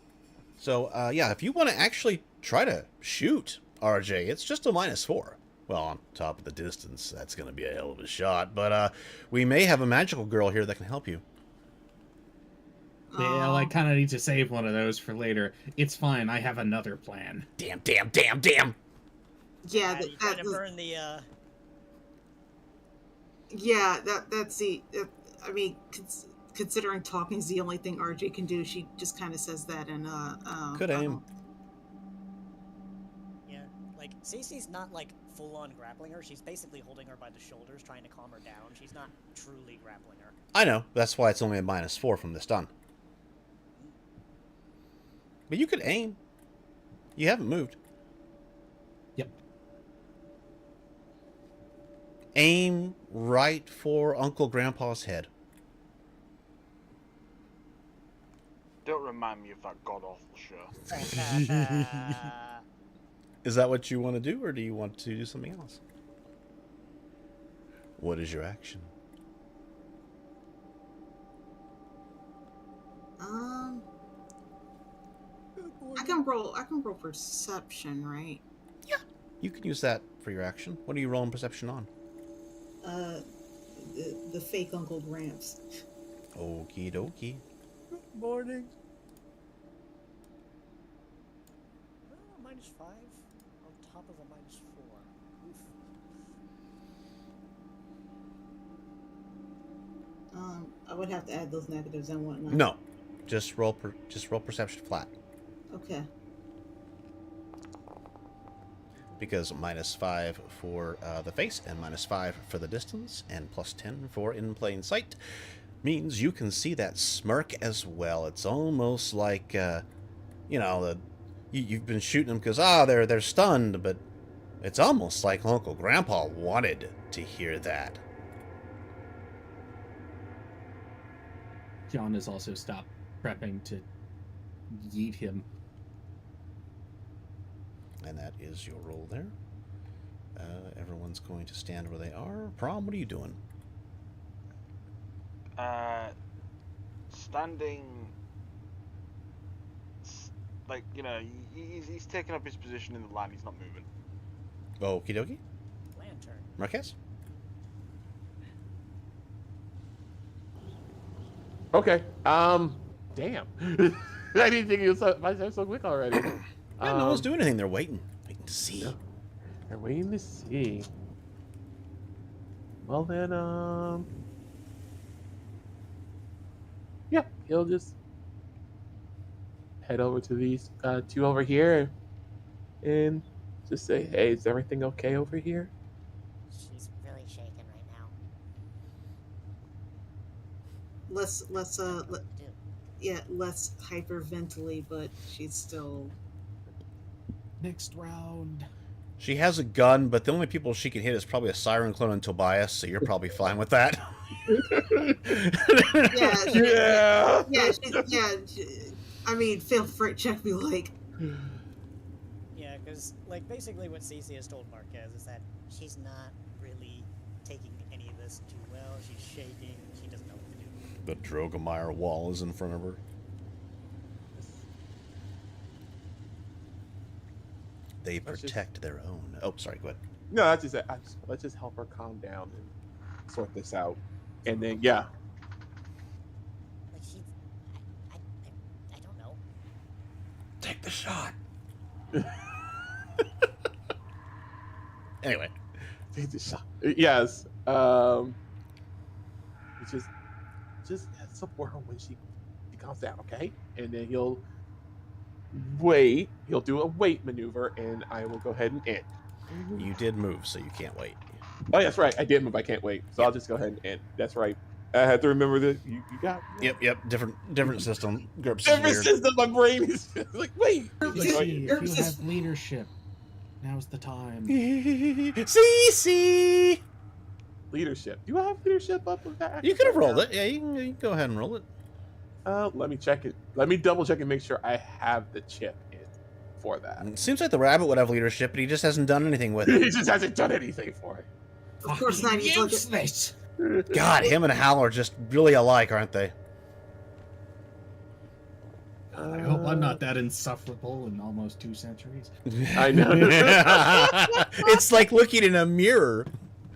So, yeah, if you want to actually try to shoot RJ, it's just a -4. Well, on top of the distance, that's going to be a hell of a shot. But we may have a magical girl here that can help you.
Yeah, I kind of need to save one of those for later. It's fine. I have another plan.
Damn.
Yeah,
You trying to burn the.
Yeah, that's the. I mean, considering talking is the only thing RJ can do, she just kind of says that and
Could aim.
Yeah, like Cece's not like full on grappling her. She's basically holding her by the shoulders, trying to calm her down. She's not truly grappling her.
I know. That's why it's only a -4 from the stun. But you could aim. You haven't moved.
Yep.
Aim right for Uncle Grandpa's head.
Don't remind me of that god-awful show.
Is that what you want to do, or do you want to do something else? What is your action?
I can roll perception, right?
Yeah. You can use that for your action. What are you rolling perception on?
The fake Uncle Gramps.
Okie dokie.
Good morning. -5 on top of a -4. Oof.
I would have to add those negatives and whatnot.
No. Just roll perception flat.
Okay.
Because -5 for the face and -5 for the distance and +10 for in plain sight means you can see that smirk as well. It's almost like, you've been shooting them because they're stunned, but it's almost like Uncle Grandpa wanted to hear that.
John has also stopped prepping to yeet him.
And that is your roll there. Everyone's going to stand where they are. Prom, what are you doing?
Standing, like, he's taking up his position in the line. He's not moving.
Okie dokie.
Lantern.
Marquez?
Okay. Damn. I didn't think it was so quick already.
Yeah, no one's doing anything. They're waiting to see.
Yeah. They're waiting to see. Well then, yeah, he'll just head over to these two over here and just say, "Hey, is everything okay over here?"
She's really shaken right now.
Let's
What to do?
yeah, less hyperventilate, but she's still.
Next round.
She has a gun, but the only people she can hit is probably a Siren clone and Tobias, so you're probably fine with that.
I mean, feel free check me like.
Yeah, because like basically what Cece has told Marquez is that she's not really taking any of this too well. She's shaking. She doesn't know what to do.
The Drogemeyer wall is in front of her. They protect their own. Oh, sorry, go ahead.
No, that's just it. Let's just help her calm down and sort this out, and then yeah.
Like she's, I don't know.
Take the shot. Anyway,
Take the shot. Yes. Just support her when she calms down, okay? And then he'll wait. He'll do a wait maneuver, and I will go ahead and end.
you did move, so you can't wait.
Oh, that's right. I did move. I can't wait. So I'll just go ahead and end. That's right. I had to remember that you got.
Yep. Different system. GURPS is
Different
weird.
system. My brain is like, wait.
Cece, if you have leadership, now's the time.
CC.
Leadership. Do I have leadership up with that?
You could have rolled it. Yeah, you can go ahead and roll it.
Let me check it. Let me double check and make sure I have the chip in for that.
It seems like the rabbit would have leadership, but he just hasn't done anything with
He
it.
just hasn't done anything for it.
Of course not. He's looking.
Useless.
God, him and Hal are just really alike, aren't they?
I hope I'm not that insufferable in almost 2 centuries.
I know.
It's like looking in a mirror.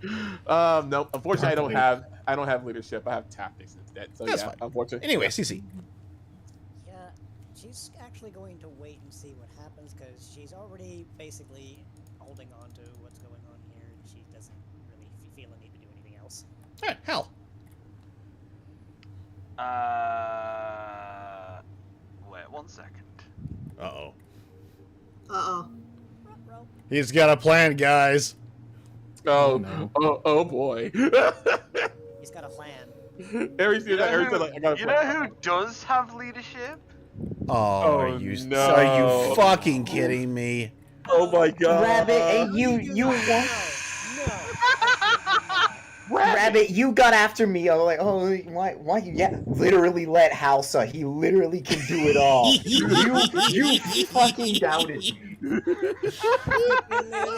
No. Unfortunately, I don't have leadership. I have tactics instead. So
That's
yeah,
fine.
unfortunately.
Anyway, CC.
Yeah, she's actually going to wait and see what happens because she's already basically holding on to what's going on here. She doesn't really feel a need to do anything else.
All right, Hal.
Wait 1 second.
Uh-oh.
Ruh-roh.
He's got a plan, guys.
Oh,
no.
oh boy.
He's got a plan.
Every time I got a
You know who does have leadership?
Oh, are you fucking kidding me?
Oh my god.
Rabbit, and you
No.
Rabbit, you got after me. I was like, oh, why? Yeah, literally let Halsa. He literally can do it all. you fucking doubted me.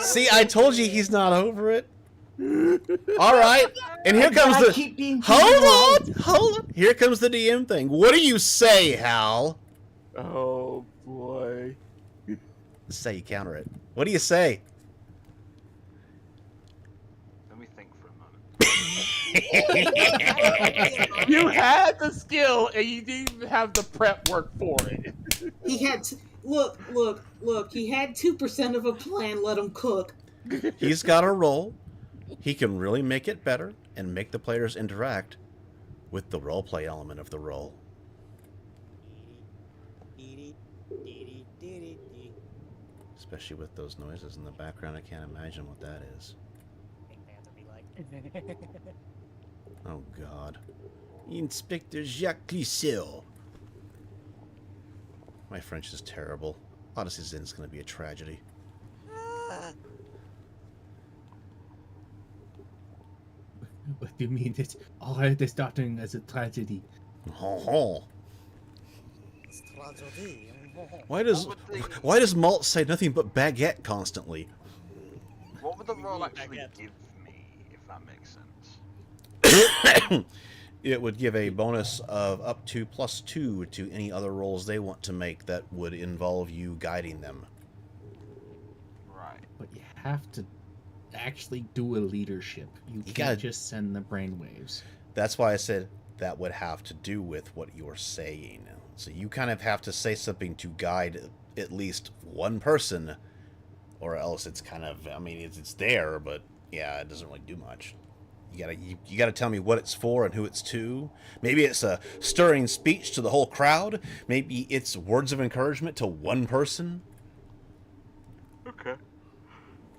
See, I told you he's not over it. All right, and here comes
I
the.
keep being
Hold on. Here comes the DM thing. What do you say, Hal?
Oh boy.
This is how you counter it. What do you say?
Let me think for a moment.
You had the skill and you didn't even have the prep work for it.
He had look. He had 2% of a plan. Let him cook.
He's got a roll. He can really make it better and make the players interact with the roleplay element of the role. Especially with those noises in the background, I can't imagine what that is. Oh God. Inspector Jacques Clisseau. My French is terrible. Odyssey's End is going to be a tragedy.
What do you mean? It's all right, it's starting as a tragedy.
Why does Malt say nothing but baguette constantly?
What would the role actually give me, if that makes sense?
It would give a bonus of up to +2 to any other rolls they want to make that would involve you guiding them.
Right.
But you have to actually do a leadership. You can't
gotta-
just send the brainwaves.
That's why I said that would have to do with what you're saying. So you kind of have to say something to guide at least one person, or else it's kind of, I mean, it's there, but yeah, it doesn't really do much. You gotta tell me what it's for and who it's to. Maybe it's a stirring speech to the whole crowd. Maybe it's words of encouragement to one person.
Okay.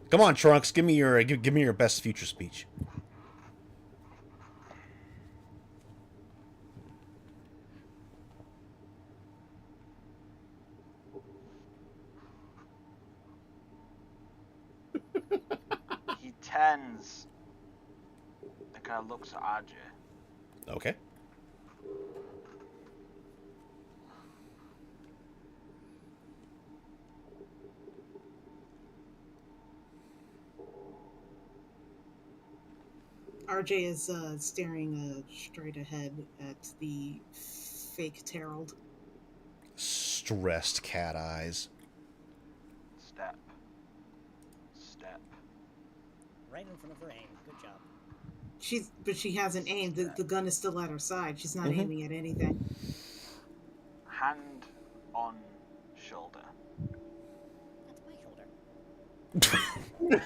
Come on, Trunks, give me your best future speech.
He turns and kind of looks at RJ.
Okay.
RJ is staring straight ahead at the fake Terald.
Stressed cat eyes.
Step. Step.
Right in front of her aim. Good job.
But she hasn't aimed. The gun is still at her side. She's not aiming at anything.
Hand on shoulder.
That's my shoulder.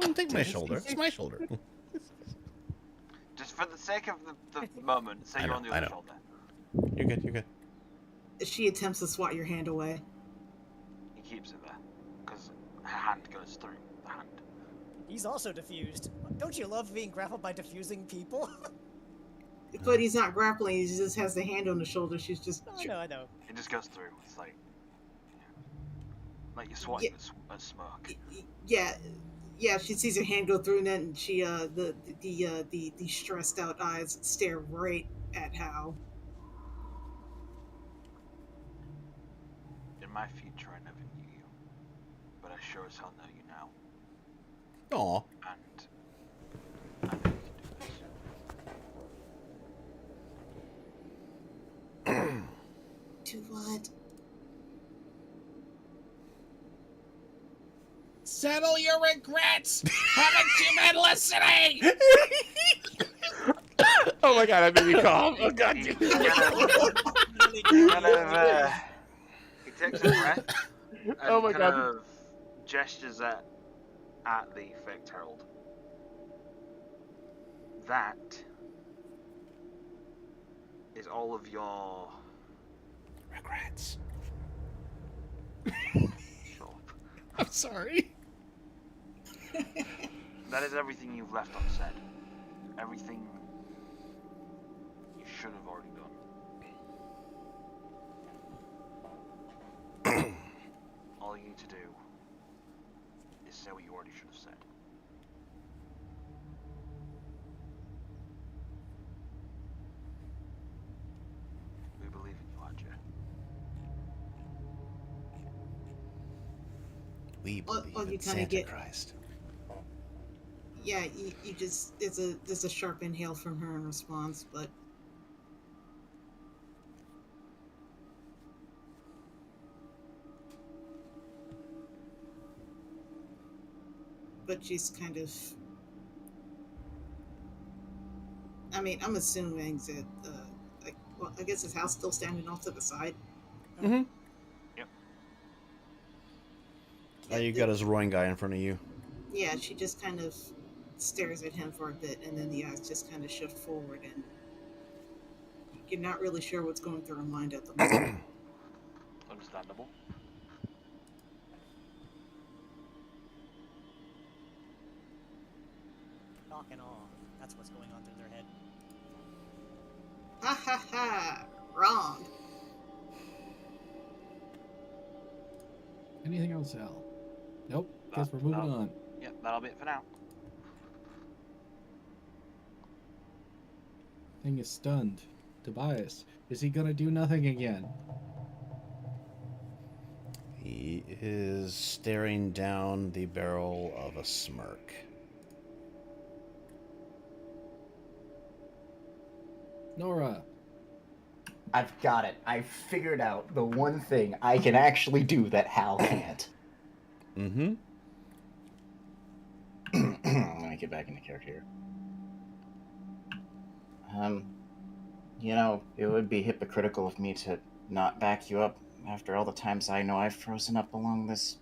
Don't take my shoulder. It's my shoulder.
Just for the sake of the moment, say you're on the other shoulder.
You're good. You're good.
She attempts to swat your hand away.
He keeps it there because her hand goes through the hand.
He's also diffused. Don't you love being grappled by diffusing people?
But he's not grappling. He just has the hand on the shoulder. She's just.
I know.
It just goes through. It's like you're swatting at smoke.
Yeah. She sees her hand go through, and then she the stressed out eyes stare right at Hal.
In my future, I never knew you, but I sure as hell know you now.
Aw.
And I know you can do this.
Do what?
Settle your regrets! Haven't you been listening?
Oh my god, I made me calm. Oh god.
He takes a breath and
Oh my God.
kind of gestures at the fake herald. That is all of your
Regrets.
Shut up.
I'm sorry.
That is everything you've left unsaid. Everything you should have already done. All you need to do is say what you already should have said. We believe in you, RJ.
We believe
you
in
kinda
Santa
get-
Christ.
Yeah, you just there's a sharp inhale from her in response, but she's kind of. I mean, I'm assuming that I guess his house still standing off to the side.
Mm-hmm.
Yep.
Now you got his rowing guy in front of you.
Yeah, she just kind of stares at him for a bit, and then the eyes just kind of shift forward, and you're not really sure what's going through her mind at the moment.
Understandable.
Knock and awe. That's what's going on through their head.
Ha ha ha! Wrong.
Anything else, Al? Nope. Guess we're moving on.
Yep, that'll be it for now.
Thing is stunned. Tobias, is he gonna do nothing again?
He is staring down the barrel of a smirk.
Nora.
I've got it. I figured out the one thing I can actually do that Hal can't.
Mm-hmm.
Let me get back into character here. it would be hypocritical of me to not back you up after all the times I know I've frozen up along this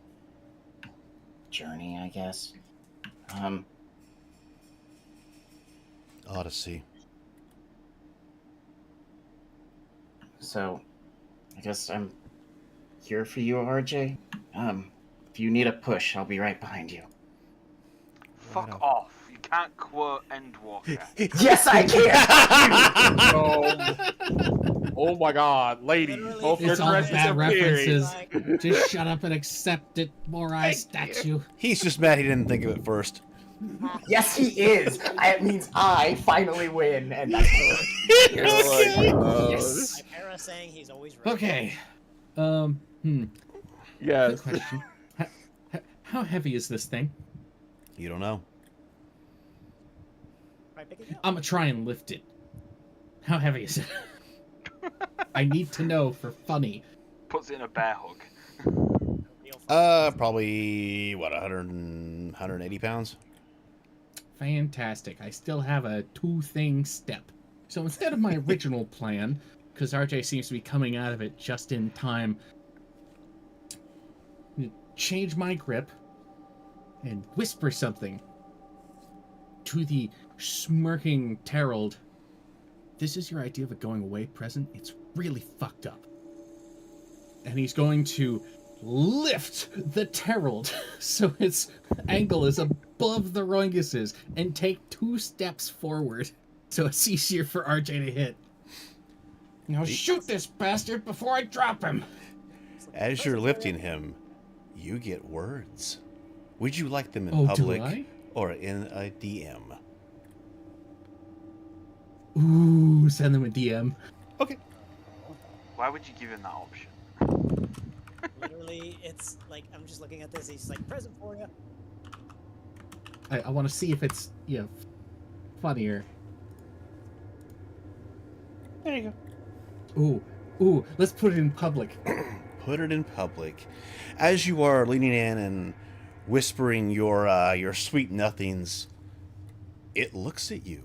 journey, I guess.
Odyssey.
So, I guess I'm here for you, RJ. If you need a push, I'll be right behind you.
Fuck off. You can't quote Endwalker.
Yes, I can!
Oh my god, lady.
Literally,
Both your
It's all
dresses
bad
are period.
references. Just shut up and accept it, Morai statue.
He's just mad he didn't think of it first.
Yes, he is! It means I finally win, and that's good.
My para saying he's always right.
Okay.
Yes.
Good question. How heavy is this thing?
You don't know.
Try picking it up.
I'm gonna try and lift it. How heavy is it? I need to know for funny.
Puts it in a bear hug.
Real fun.
Probably, 180 pounds?
Fantastic. I still have a two-thing step. So instead of my original plan, because RJ seems to be coming out of it just in time, change my grip and whisper something to the smirking Terald. This is your idea of a going away present? It's really fucked up. And he's going to lift the Terald so its angle is above the Roingus's and take 2 steps forward so it's easier for RJ to hit. Now shoot this bastard before I drop him!
As you're lifting him, you get words. Would you like them in
Oh, do
public
I?
or in a DM?
Ooh, send them a DM.
Okay.
Why would you give him that option?
Literally, it's like, I'm just looking at this. He's like, present for you.
I want to see if it's, funnier.
There you go.
Ooh, let's put it in public.
Put it in public. As you are leaning in and whispering your sweet nothings, it looks at you.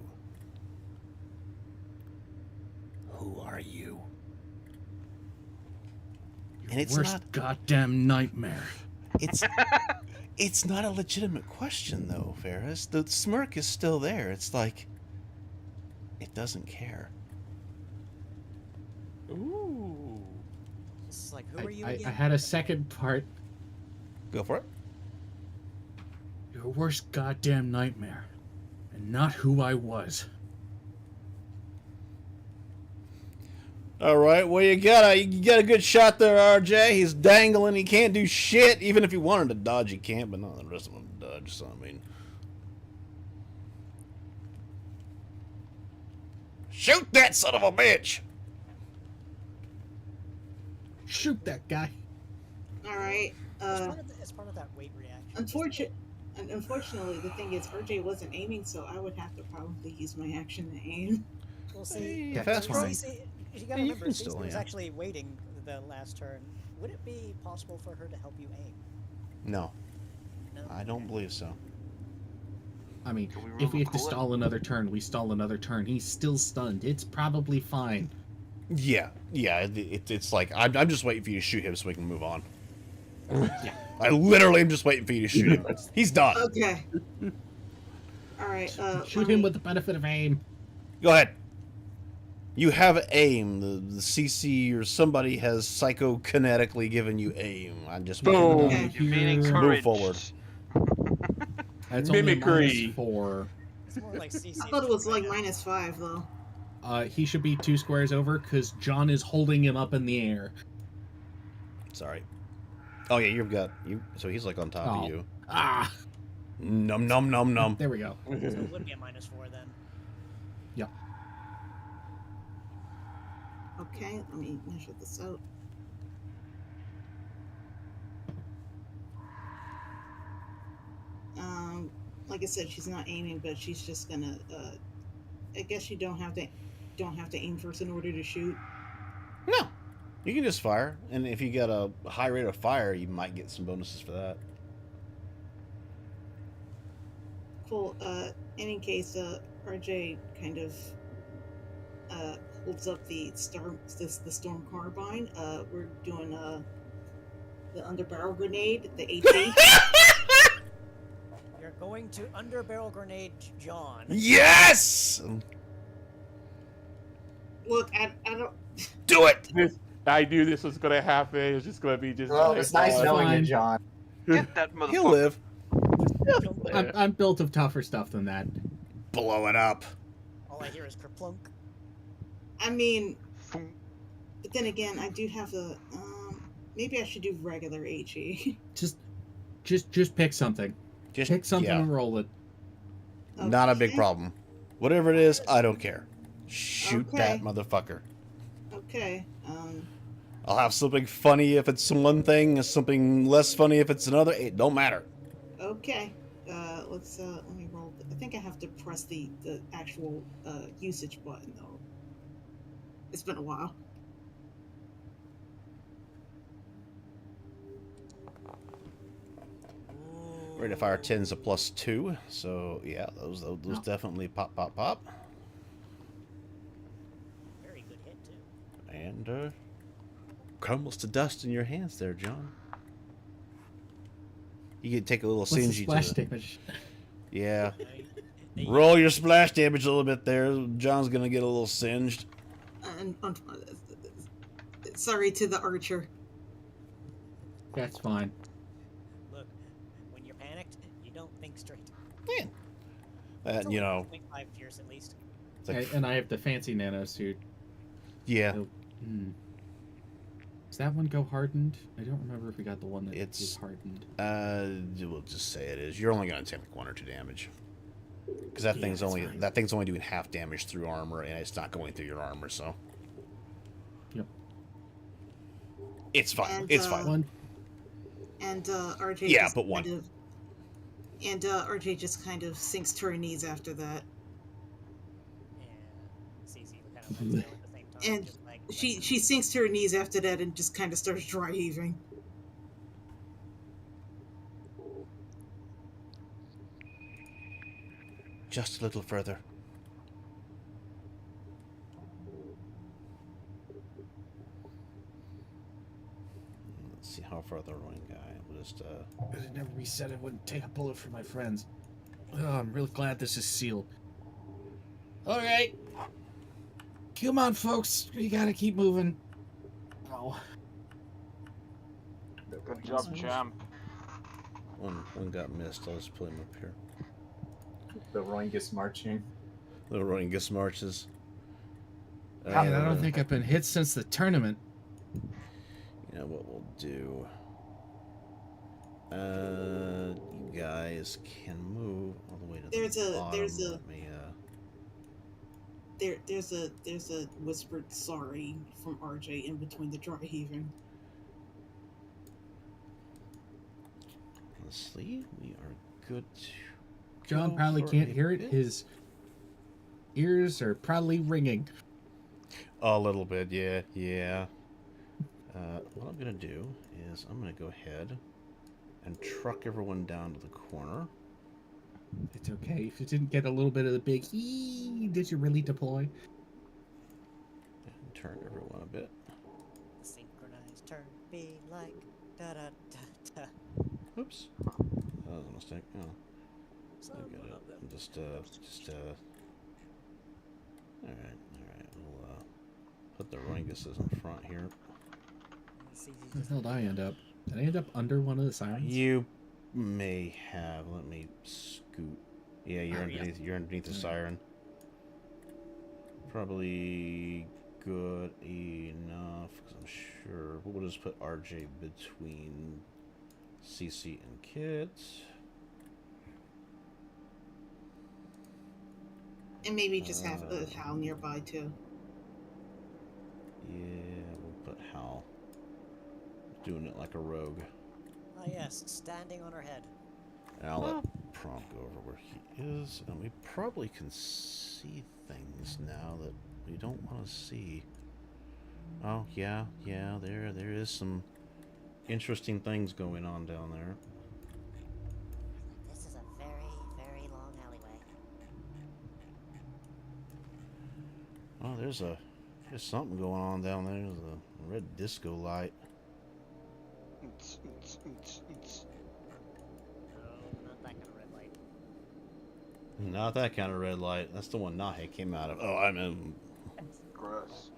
Who are you? And it's
Worst
not
goddamn nightmare.
it's not a legitimate question though, Ferris. The smirk is still there. It's like it doesn't care.
Ooh.
This is like, who are you
I
again?
had a second part.
Go for it.
Your worst goddamn nightmare. And not who I was.
All right, well you got a good shot there, RJ. He's dangling. He can't do shit. Even if he wanted to dodge, he can't. But not the rest of them dodge. So I mean, shoot that son of a bitch!
Shoot that guy.
All right.
As part of that weight reaction.
Unfortunately, the thing is, RJ wasn't aiming, so I would have to probably use my action to aim.
We'll see.
Hey, that's fine.
You gotta
Yeah, you
remember,
can
Cece
still,
was
yeah.
actually waiting the last turn. Would it be possible for her to help you aim?
No,
No?
I don't believe so.
I mean,
Can we
if we
roll
have to
a
stall another turn, we stall another turn. He's still stunned. It's probably fine.
Yeah. It's like I'm just waiting for you to shoot him so we can move on.
Yeah.
I literally am just waiting for you to shoot him. He's done.
Okay. All right.
Shoot him with the benefit of aim.
Go ahead. You have aim. The CC or somebody has psychokinetically given you aim. I'm just
Boom.
Okay.
You're being
Here.
encouraged.
forward.
That's only a
Mimicry.
-4.
It's more like CC.
I thought it was like -5 though.
He should be 2 squares over because John is holding him up in the air.
Sorry. Oh yeah, you've got you. So he's like on top
Oh.
of you.
Ah!
Num num num num.
There we go.
So it would be a -4 then.
Okay, let me measure this out. Like I said, she's not aiming, but she's just gonna. I guess you don't have to aim first in order to shoot.
No, you can just fire, and if you got a high rate of fire, you might get some bonuses for that.
Cool. Any case, RJ kind of holds up the storm carbine. We're doing the underbarrel grenade, the HE.
You're going to underbarrel grenade John.
Yes!
Look, I don't.
Do it!
I knew this was gonna happen. It's just gonna be just.
Well, it's nice knowing you,
fine.
John.
Get that motherfucker.
He'll live.
I'm built of tougher stuff than that.
Blow it up.
All I hear is kerplunk.
I mean, but then again, I do have a. Maybe I should do regular HE.
Just pick something.
Just
Pick something
yeah.
and roll it.
Not a big
Okay.
problem. Whatever it is, I don't care. Shoot that
Okay.
motherfucker.
Okay.
I'll have something funny if it's one thing, and something less funny if it's another. It don't matter.
Okay. Let me roll. I think I have to press the actual usage button though. It's been a while.
Rate of fire 10's a +2, so yeah, those definitely pop.
Very good hit too.
And crumbles to dust in your hands there, John. You can take a little
What's the
singy
splash
to the...
damage?
Yeah.
They-
Roll your splash damage a little bit there. John's gonna get a little singed.
And sorry to the archer.
That's fine.
Look, when you're panicked, you don't think straight.
You know,
Think 5 years at least.
it's like,
And I have the fancy nano suit.
yeah,
So, does that one go hardened? I don't remember if we got the one that
It's-
is hardened.
we'll just say it is. You're only gonna take like 1 or 2 damage. Because that
Yeah,
thing's
that's
only
fine.
that thing's only doing half damage through armor, and it's not going through your armor, so
Yep.
it's fine.
And,
It's
uh,
fine.
One.
And RJ.
Yeah,
just
but one.
kind of- and RJ just kind of sinks to her knees after that.
Yeah. CC kind of lets go at the same time.
And
just like,
She sinks to her knees after that and just kind of starts dry heaving.
Just a little further. Let's see how far the rolling guy. We'll just
It never reset. I wouldn't take a bullet for my friends. Oh, I'm real glad this is sealed. All right. Come on, folks. We gotta keep moving. Oh.
Good job, champ.
one got missed. I'll just put him up here.
The Roingus marching.
The Roingus marches.
Man, I don't think I've been hit since the tournament.
You know what we'll do? You guys can move all the way to
There's
the
a-
bottom.
there's a-
Let me,
There's a whispered sorry from RJ in between the dry heaving.
honestly, we are good to
John
go
probably
for
can't
a
hear it.
bit.
His ears are probably ringing.
A little bit, yeah. What I'm gonna do is I'm gonna go ahead and truck everyone down to the corner.
It's okay. If you didn't get a little bit of the big did you really deploy?
And turn everyone a bit.
synchronized turn be like da da da da.
Oops. That was a mistake. Oh, I get it. I'm just Alright. We'll, put the Ringuses in front here.
Where the hell did I end up? Did I end up under one of the sirens?
You may have. Let me scoot. Yeah, you're
Oh, yeah.
underneath. You're underneath the siren. Probably good enough because I'm sure. We'll just put RJ between CC and Kit.
And maybe just have Hal nearby too.
Yeah, we'll put Hal. Doing it like a rogue.
Ah yes, standing on her head.
And I'll let Prompt go over where he is, and we probably can see things now that we don't want to see. Oh, yeah, there is some interesting things going on down there.
This is a very, very long alleyway.
Oh, there's a There's something going on down there. There's a red disco light.
Not that kind of red light.
Not that kind of red light. That's the one Nahe came out of. Oh, I mean,
Gross.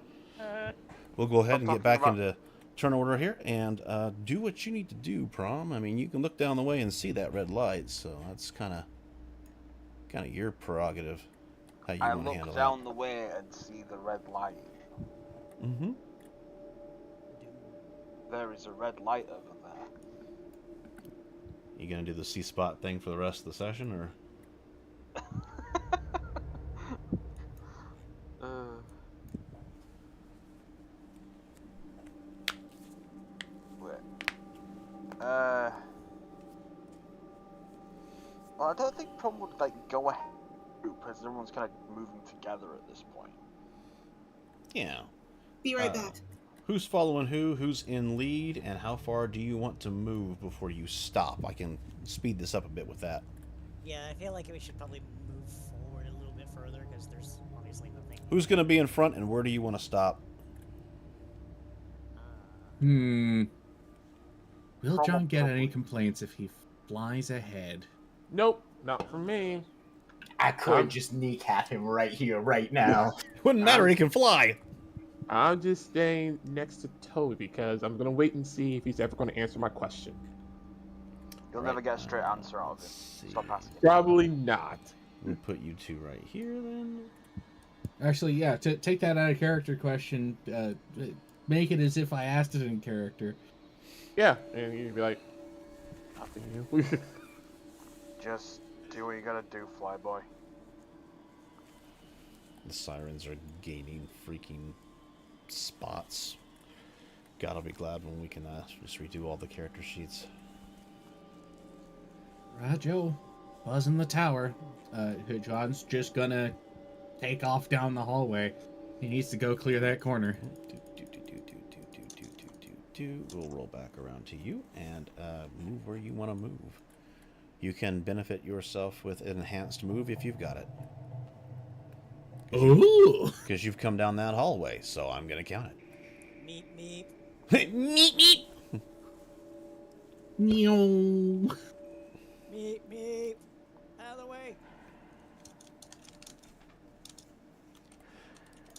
we'll go ahead and
Stop
get back
talking
into turn order here and do what you need to do, Prom. I mean, you can look down the way and see that red light, so that's kind of your prerogative. How you
I
want to handle
look down the way and see the red light.
that. Mm-hmm.
There is a red light over there.
You gonna do the C-spot thing for the rest of the session, or?
Well, I don't think Prom would like go ahead because everyone's kind of moving together at this point.
Yeah.
Be right back.
Who's following who? Who's in lead? And how far do you want to move before you stop? I can speed this up a bit with that.
Yeah, I feel like we should probably move forward a little bit further because there's obviously nothing.
Who's going to be in front, and where do you want to stop?
Will
Probably-
John get any complaints if he flies ahead?
Nope, not for me.
I could just kneecap him right here, right now.
Wouldn't matter. He can fly.
I'm just staying next to Toby because I'm gonna wait and see if he's ever gonna answer my question.
You'll never get a straight answer out of him. Stop asking.
Probably not.
We'll put you two right here, then.
Actually, yeah, take that out of character question. Make it as if I asked it in character.
Yeah, and you'd be like, nothing you.
Just do what you gotta do, Flyboy.
The sirens are gaining freaking spots. God, I'll be glad when we can just redo all the character sheets.
Right, Joe. Buzz in the tower. John's just gonna take off down the hallway. He needs to go clear that corner.
We'll roll back around to you and move where you want to move. You can benefit yourself with an enhanced move if you've got it.
Ooh!
Because you've come down that hallway, so I'm going to count it.
Meep, meep.
Meep, meep.
Meow.
Meep, meep. Out of the way.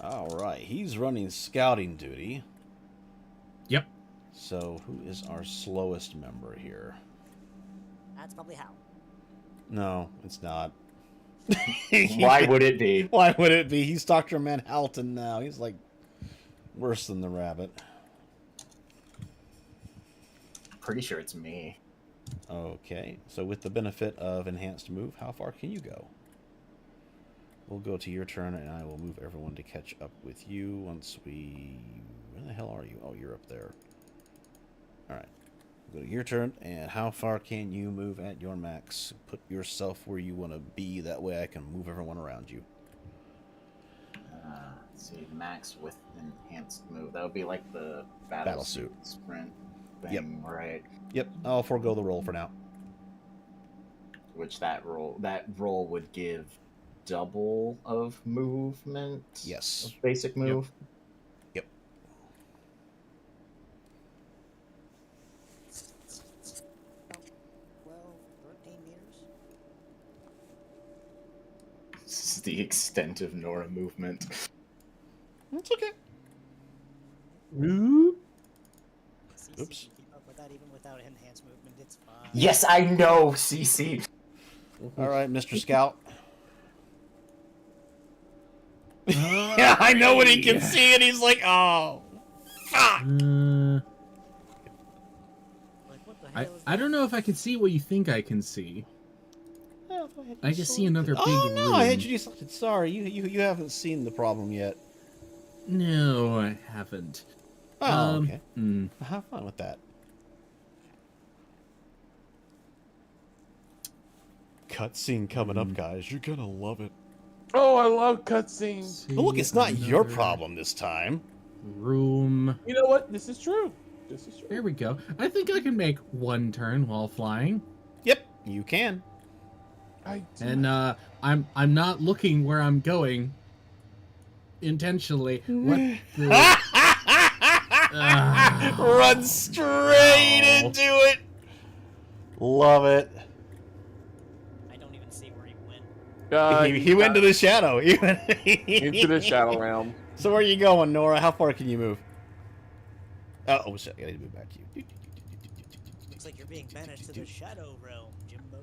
All right, he's running scouting duty.
Yep.
So who is our slowest member here?
That's probably Hal.
No, it's not.
Why would it be?
Why would it be? He's Dr. Manhattan now. He's like worse than the rabbit.
Pretty sure it's me.
Okay, so with the benefit of enhanced move, how far can you go? We'll go to your turn, and I will move everyone to catch up with you once we... Where the hell are you? Oh, you're up there. Alright. Go to your turn, and how far can you move at your max? Put yourself where you want to be, that way I can move everyone around you.
Let's see, max with enhanced move. That would be like the
Battle suit.
sprint thing,
Yep.
right?
Yep, I'll forego the roll for now.
Which that roll would give double of movement.
Yes.
Of basic move.
Yep.
Well, 13 meters.
This is the extent of Nora movement.
That's okay.
CC
Oops.
can keep up with that even without enhanced movement. It's fine.
Yes, I know, CC.
Alright, Mr. Scout. Yeah, I know what he can see, and he's like, oh, fuck!
Like, what the hell is
I don't know if I can see what you think I can see. I can see another big
Oh no,
room.
I had you selected. Sorry, you haven't seen the problem yet.
No, I haven't.
Oh, okay.
hmm.
Have fun with that. Cutscene coming up, guys. You're gonna love it.
Oh, I love cutscenes.
But look, it's not your
Another
problem this time.
Room.
You know what? This is true. This is true.
There we go. I think I can make one turn while flying.
Yep, you can.
I do.
And I'm not looking where I'm going. intentionally. What the?
Run straight into it. Love it.
I don't even see where he went.
He went to the shadow. He went
into the shadow realm.
So where are you going, Nora? How far can you move? Oh shit! I need to move back to you.
Looks like you're being banished to the shadow realm, Jimbo.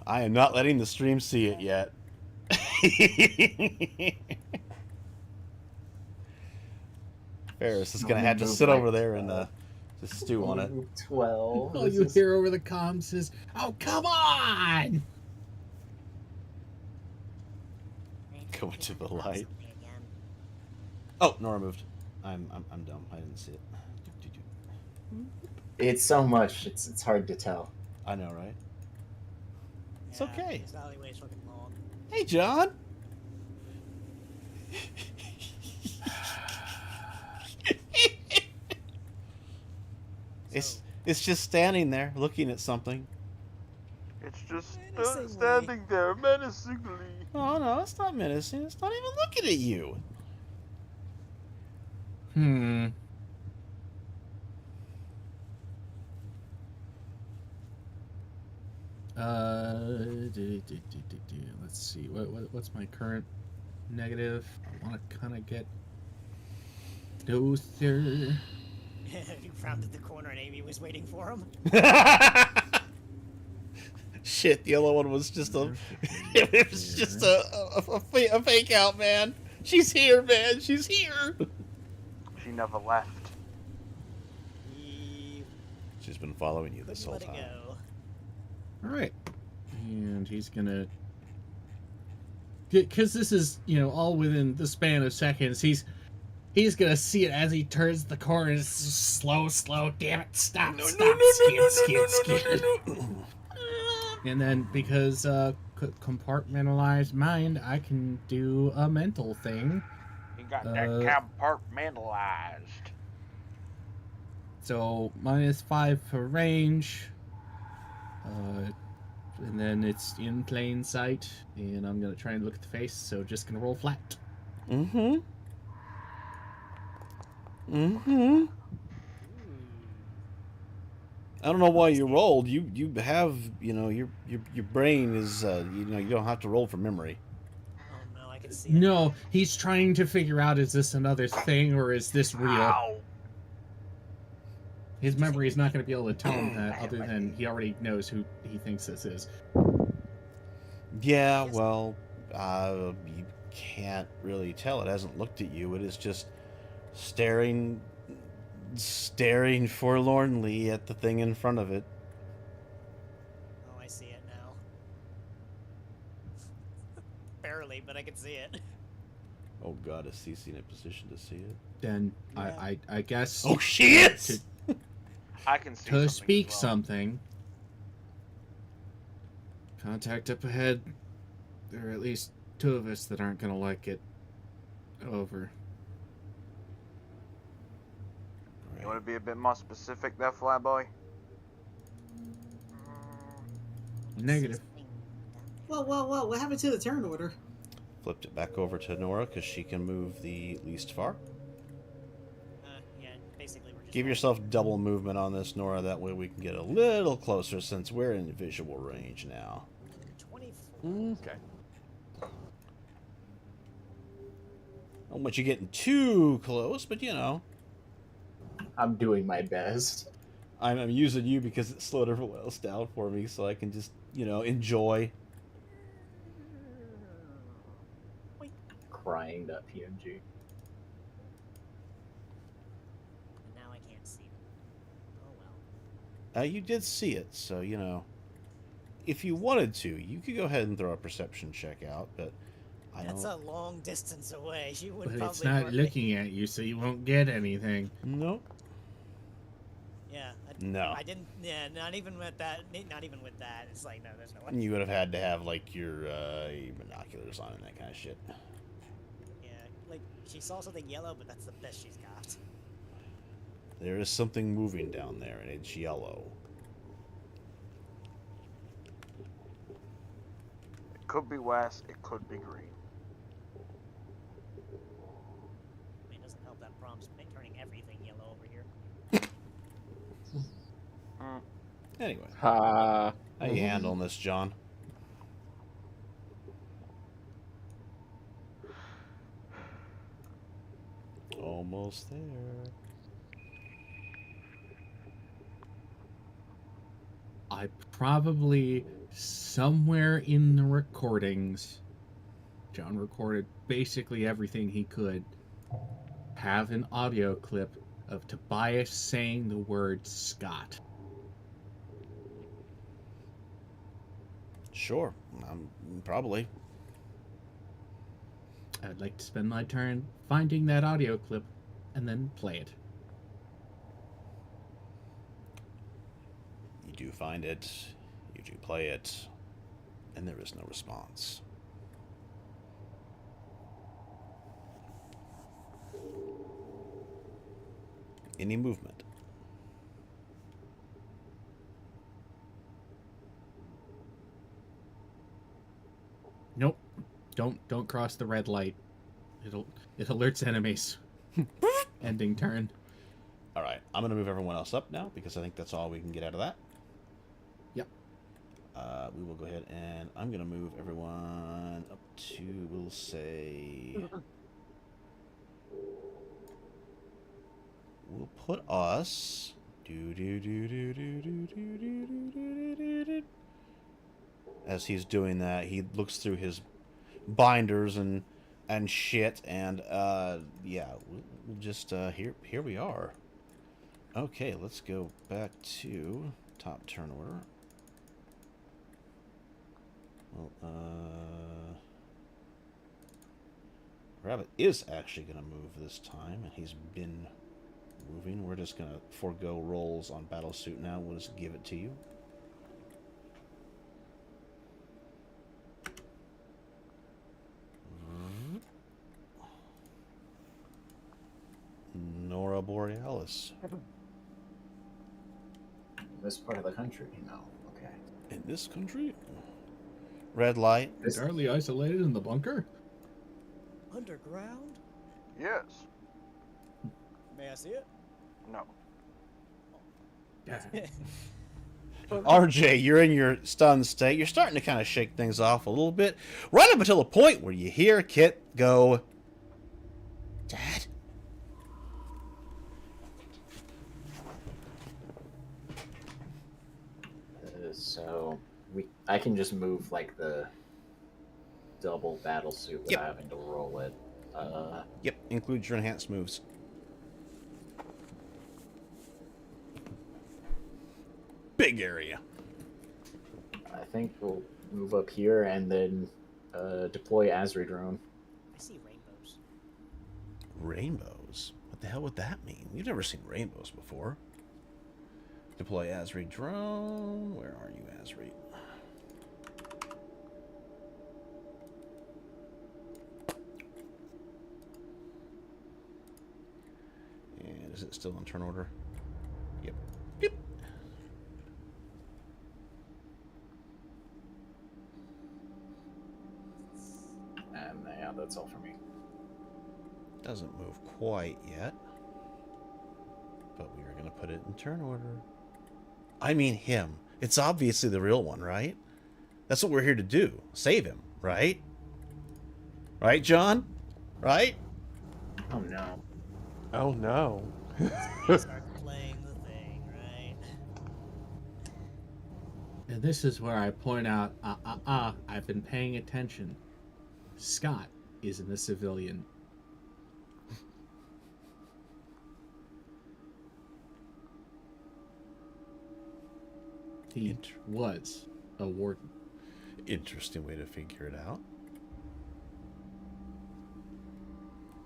I am not letting the stream see it yet. Ferris is gonna have to sit over there and just stew on it.
12.
All you hear over the comms is, "Oh, come on!"
Go into the light. Oh, Nora moved. I'm dumb. I didn't see it.
It's so much. It's hard to tell.
I know, right? It's
Yeah,
okay.
This alleyway's fucking long.
Hey, John. It's just standing there looking at something.
It's just
Menacingly.
standing there menacingly.
Oh no, it's not menacing. It's not even looking at you.
Let's see. What's my current negative? I want to kind of get closer.
You rounded the corner and Amy was waiting for him.
Shit, the other one was just a. It was just a fake out, man. She's here, man. She's here.
She never left.
She's been following you this whole
Let it
time.
go.
All right, and he's gonna. Because this is, all within the span of seconds. He's gonna see it as he turns the corner. It's slow. Damn it! Stop! Skid. And then because compartmentalized mind, I can do a mental thing.
You got that compartmentalized.
So -5 for range. And then it's in plain sight, and I'm gonna try and look at the face. So just gonna roll flat.
I don't know why you rolled. You have, your brain is, you don't have to roll for memory.
Oh no, I can see it.
No, he's trying to figure out, is this another thing or is this real?
Ow.
His memory is not going to be able to tell him that, other than he already knows who he thinks this is.
Yeah, well, you can't really tell. It hasn't looked at you. It is just staring forlornly at the thing in front of it.
Oh, I see it now. Barely, but I can see it.
Oh god, is Cece in a position to see it?
Then
Yeah.
I guess.
Oh, she is!
I can see
To
something
speak
as well.
something. Contact up ahead. There are at least 2 of us that aren't going to like it. Over.
You want to be a bit more specific there, Flyboy?
Negative.
Whoa, what happened to the turn order?
Flipped it back over to Nora because she can move the least far.
Yeah, basically we're just...
Give yourself double movement on this, Nora. That way we can get a little closer since we're in visual range now.
24.
Okay.
I don't want you getting too close, but
I'm doing my best.
I'm using you because it slowed everyone else down for me, so I can just, enjoy.
Crying.png.
Now I can't see them. Oh well.
You did see it, so, if you wanted to, you could go ahead and throw a perception check out, but I
That's
don't...
a long distance away. She would
But
probably...
it's not
mark me.
looking at you, so you won't get anything.
Nope.
Yeah.
No.
I didn't... Yeah, not even with that. Not even with that. It's like, no, there's no way.
You would have had to have, like, your binoculars on and that kind of shit.
Yeah, like, she saw something yellow, but that's the best she's got.
There is something moving down there, and it's yellow.
It could be west, it could be green.
Anyway,
Ha.
how you handling this, John? Almost there.
I probably somewhere in the recordings, John recorded basically everything he could, have an audio clip of Tobias saying the word Scott.
Sure, probably.
I'd like to spend my turn finding that audio clip and then play it.
You do find it, you do play it, and there is no response. Any movement?
Nope. Don't cross the red light. It alerts enemies. Ending turn.
All right, I'm gonna move everyone else up now because I think that's all we can get out of that.
Yep.
We will go ahead and I'm gonna move everyone up to, we'll say, we'll put us. As he's doing that, he looks through his binders and shit, and yeah, we'll just here we are. Okay, let's go back to top turn order. Well, Rabbit is actually gonna move this time, and he's been moving. We're just gonna forego rolls on Battlesuit now. We'll just give it to you. Nora Borealis.
This part of the country, no. Okay.
In this country? Red light.
Entirely isolated in the bunker?
Underground?
Yes.
May I see it?
No.
RJ, you're in your stunned state. You're starting to kind of shake things off a little bit. Right up until the point where you hear Kit go, Dad?
So I can just move like the double battle suit without having to roll it.
Yep, includes your enhanced moves. Big area.
I think we'll move up here and then deploy Asri drone.
I see rainbows.
Rainbows? What the hell would that mean? We've never seen rainbows before. Deploy Asri drone. Where are you, Asri? And is it still in turn order? Yep. Yep.
And yeah, that's all for me.
Doesn't move quite yet. But we are going to put it in turn order. I mean him. It's obviously the real one, right? That's what we're here to do. Save him, right? Right, John? Right?
Oh no.
Oh no.
Start playing the thing, right?
And this is where I point out, I've been paying attention. Scott isn't a civilian. He was a warden.
Interesting way to figure it out.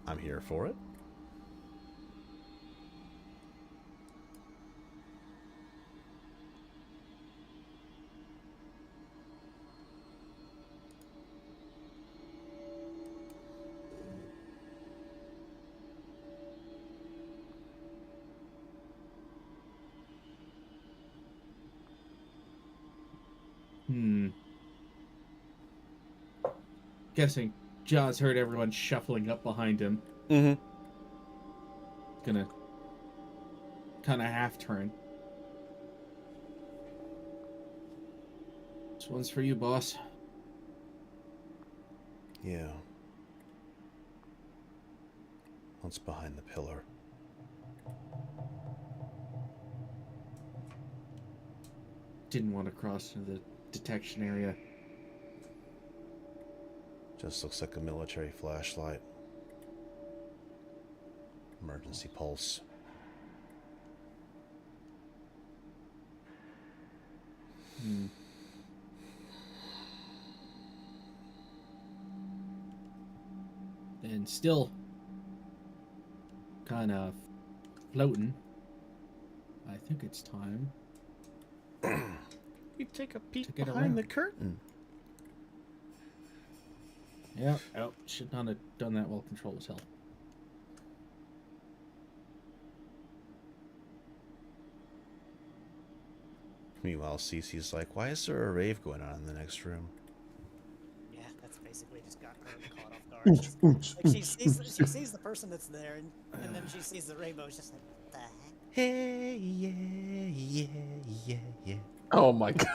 I'm here for it.
Guessing Jaws heard everyone shuffling up behind him.
Mm-hmm.
Gonna kind of half turn. This one's for you, boss.
Yeah. What's behind the pillar?
Didn't want to cross into the detection area.
Just looks like a military flashlight. Emergency pulse.
And still kind of floating. I think it's time.
You take a peek
get
behind
around.
the curtain.
Yeah. Oh, should not have done that while control was held.
Meanwhile, Cece's like, why is there a rave going on in the next room?
Yeah, that's basically just got her caught off guard. Like she sees the person that's there, and then she sees the rainbow. It's just like, what the heck?
Hey, yeah.
Oh my god.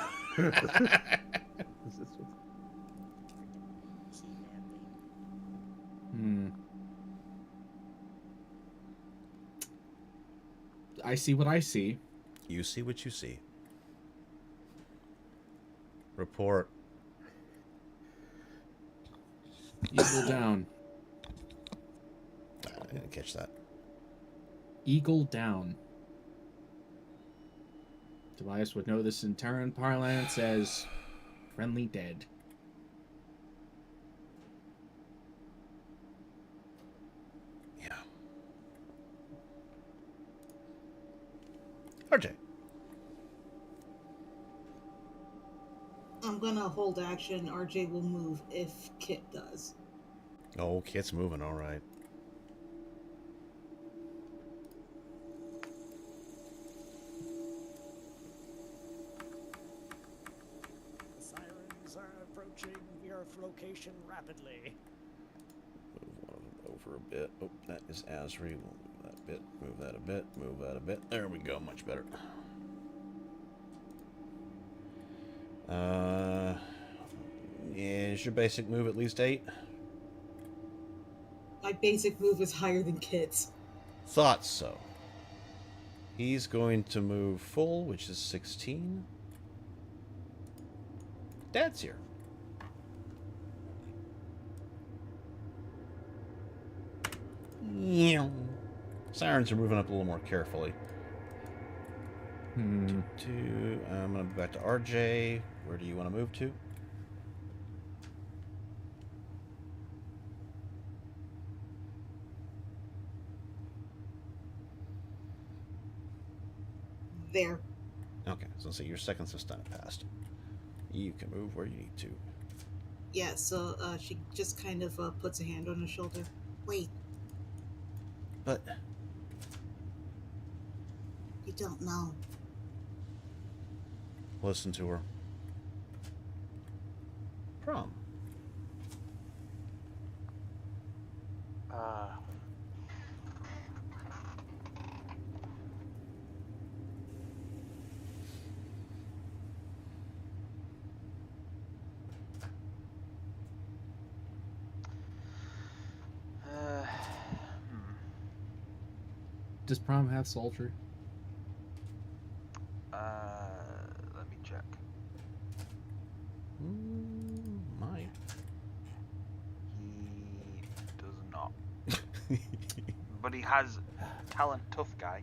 I see what I see.
You see what you see. Report.
Eagle down.
I didn't catch that.
Eagle down. Tobias would know this in Terran parlance as friendly dead.
Yeah. RJ.
I'm gonna hold action. RJ will move if Kit does.
Oh, Kit's moving, all right.
The sirens are approaching the Earth location rapidly.
Move one of them over a bit. Oh, that is Asri. We'll move that bit. Move that a bit. Move that a bit. There we go. Much better. Is your basic move at least 8?
My basic move is higher than Kit's.
Thought so. He's going to move full, which is 16. Dad's here. Sirens are moving up a little more carefully. I'm going to move back to RJ. Where do you want to move to?
There.
Okay, so your seconds of stun have passed. You can move where you need to.
Yeah, so she just kind of puts a hand on his shoulder. Wait,
But
you don't know.
listen to her. Prom.
Does prom have soldier?
Let me check.
Might.
He does not. But he has talent, tough guy.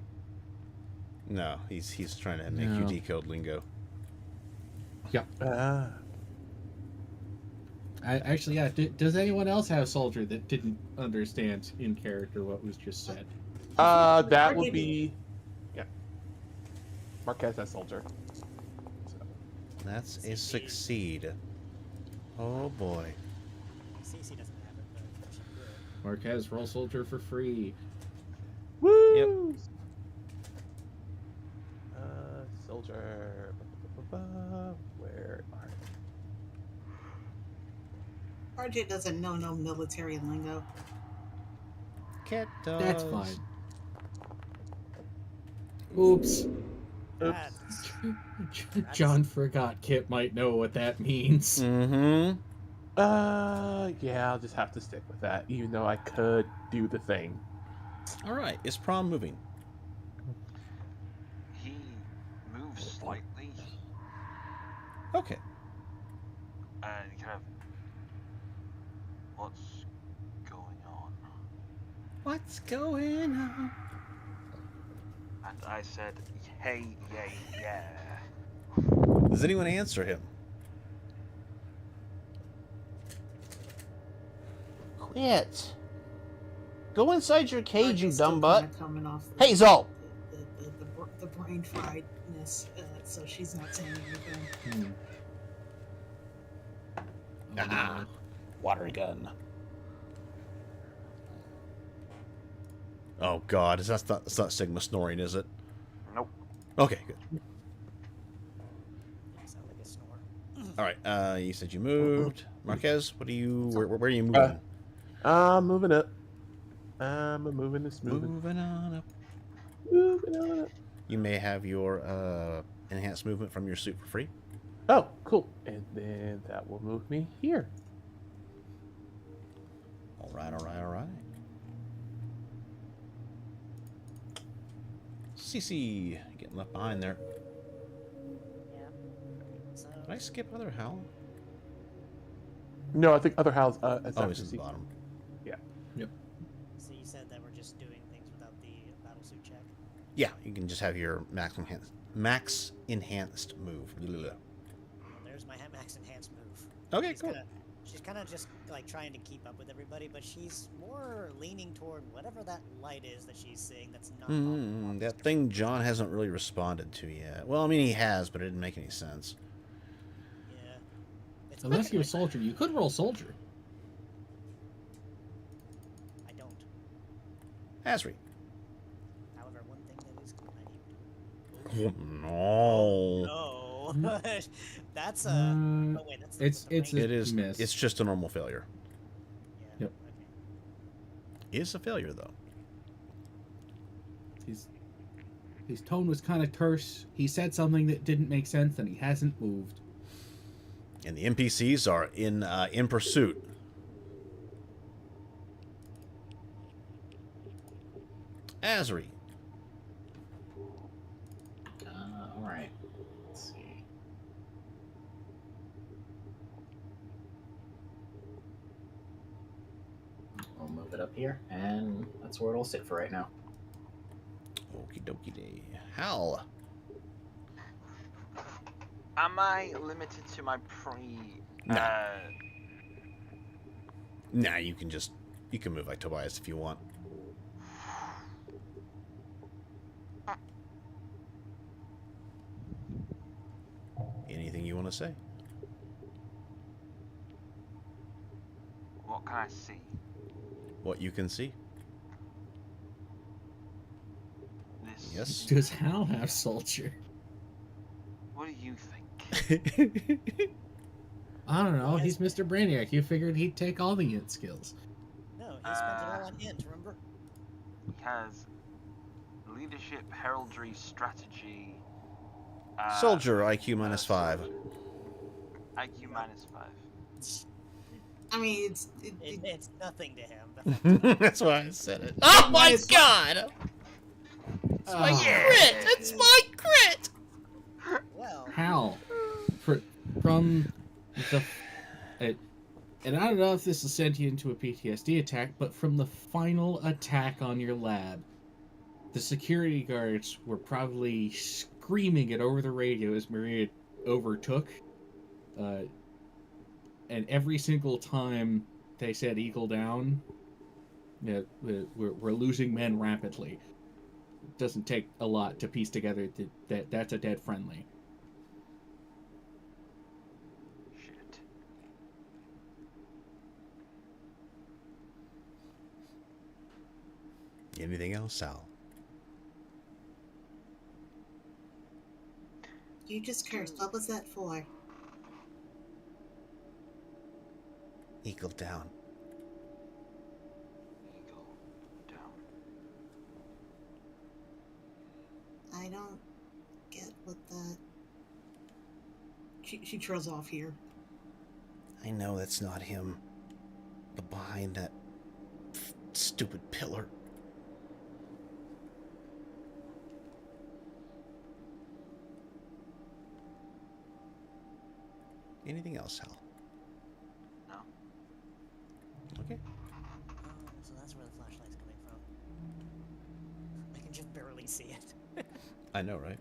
No, he's trying to make you
No.
decode lingo.
Actually, yeah. Does anyone else have soldier that didn't understand in character what was just said?
That would be... Yeah. Marquez has soldier. So.
That's a succeed. Oh boy.
Cece doesn't have it, but she could.
Marquez, roll soldier for free.
Woo! Yep. Soldier. Where are
RJ doesn't know no military lingo.
Cat
That's
does.
fine. Oops.
Oops.
John forgot Kit might know what that means.
Mm-hmm.
Yeah, I'll just have to stick with that, even though I could do the thing.
All right, is Prom moving?
He moves slightly
Okay.
and kind of. What's going on?
What's going on?
And I said, hey, yay, yeah.
Does anyone answer him? Quit. Go inside your cage, you
Archer's still
dumb butt.
kinda coming off
Hey, Zol!
the brain friedness, so she's not saying anything.
Ah, water gun. Oh God, it's not Sigma snoring, is it?
Nope.
Okay, good.
Sound like a snore.
All right. You said you moved, Marquez. What are you? Where are you moving?
Moving up. I'm moving this moving.
Moving on up.
Moving on up.
You may have your enhanced movement from your suit for free.
Oh, cool. And then that will move me here.
All right, all right, all right. CC getting left behind there.
Yeah. So,
Did I skip other Hal?
No, I think other house.
Oh, it's at the bottom.
So you said that we're just doing things without the battlesuit check?
Yeah, you can just have your max enhanced move. Blah, blah, blah.
There's my max enhanced move.
Okay,
She's
cool.
She's kind of just like trying to keep up with everybody, but she's more leaning toward whatever that light is that she's seeing that's not on
That thing John hasn't really responded to yet. Well, I mean, he has, but it didn't make any sense.
Yeah. It's
Unless you're a soldier, you could roll soldier.
I don't.
Asri.
However, one thing that is
No.
no. That's a. Oh wait, that's
It's
the
a
It is.
miss.
It's just a normal failure.
Yeah.
Yep.
Okay.
Is a failure though.
His tone was kind of terse. He said something that didn't make sense, and he hasn't moved.
And the NPCs are in pursuit. Asri.
All right. Let's see. I'll move it up here, and that's where it'll sit for right now.
Okie dokie day. Hal.
Am I limited to my
No. Nah, you can move like Tobias if you want. Anything you want to say?
What can I see?
What you can see?
This.
Yes.
Does Hal have soldier?
What do you think?
I don't know. He's Mr. Brainiac. You figured he'd take all the int skills.
No, he spent it all on int. Remember?
He has leadership, heraldry, strategy.
Soldier IQ -5.
IQ -5.
I mean,
It's nothing to him.
That's why I said it. Oh my god! It's my crit! It's my crit!
Well,
Hal, from the, and I don't know if this will send you into a PTSD attack, but from the final attack on your lab, the security guards were probably screaming it over the radio as Maria overtook, and every single time they said "Eagle down," we're losing men rapidly. It doesn't take a lot to piece together that that's a dead friendly.
Shit.
Anything else, Sal?
you just cursed. What was that for?
Eagle down.
Eagle down.
I don't get what that She trails off here.
I know that's not him. But behind that stupid pillar. Anything else, Hal?
No.
Okay.
Oh, so that's where the flashlight's coming from.
I can just barely see it.
I know, right?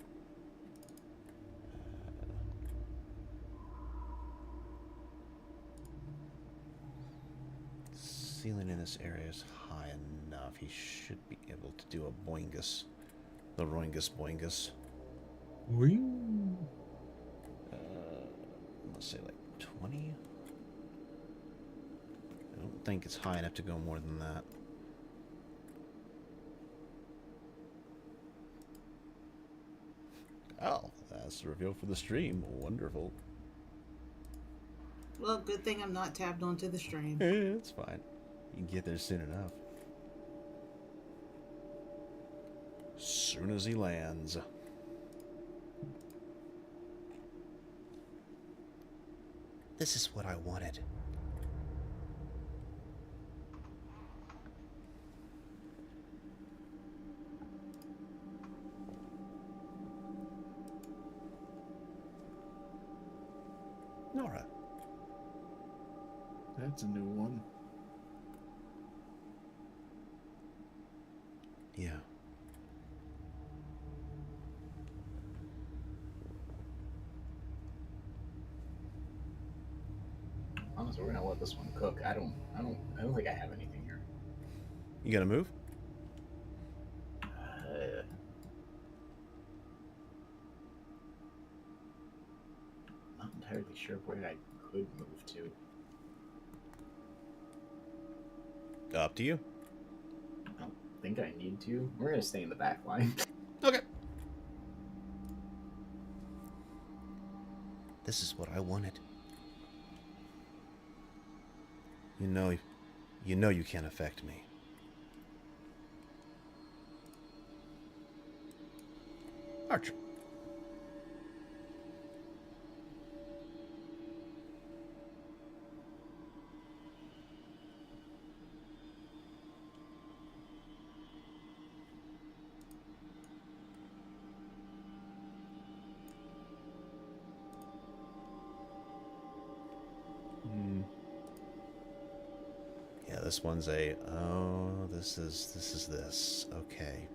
Ceiling in this area is high enough. He should be able to do a boingus. The roingus boingus.
Wing.
Let's say like 20. I don't think it's high enough to go more than that. Oh, that's the reveal for the stream. Wonderful.
Well, good thing I'm not tabbed onto the stream.
It's fine. You can get there soon enough. Soon as he lands. This is what I wanted. Nora.
That's a new one.
Yeah.
Honestly, we're gonna let this one cook. I don't think I have anything here.
You gonna move?
Not entirely sure where I could move to.
Up to you.
I don't think I need to. We're gonna stay in the back line.
Okay. This is what I wanted. You know you can't affect me. Archer. Yeah, this one's a, oh, this is this. Okay.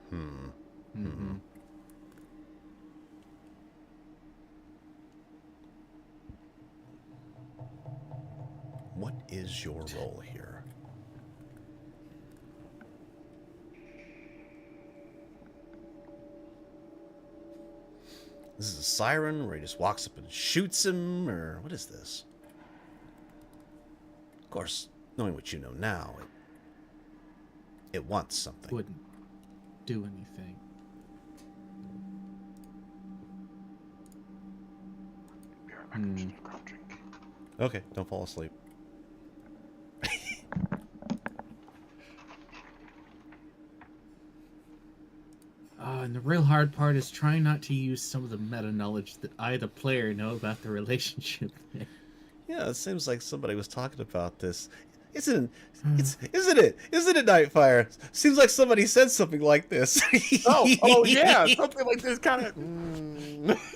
What is your role here? This is a siren where he just walks up and shoots him, or what is this? Of course, knowing what you know now, it wants something.
Wouldn't do anything.
Okay, don't fall asleep.
And the real hard part is trying not to use some of the meta knowledge that I, the player, know about the relationship.
Yeah, it seems like somebody was talking about this. Isn't it, Nightfire? Seems like somebody said something like this.
oh yeah, something like this kind of.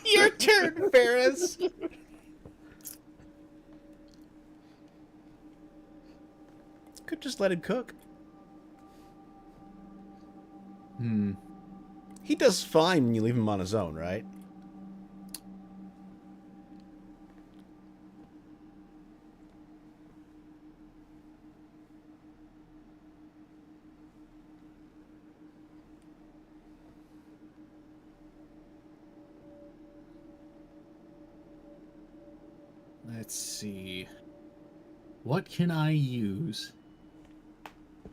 Your turn, Ferris. Could just let him cook. He does fine when you leave him on his own, right?
Let's see. What can I use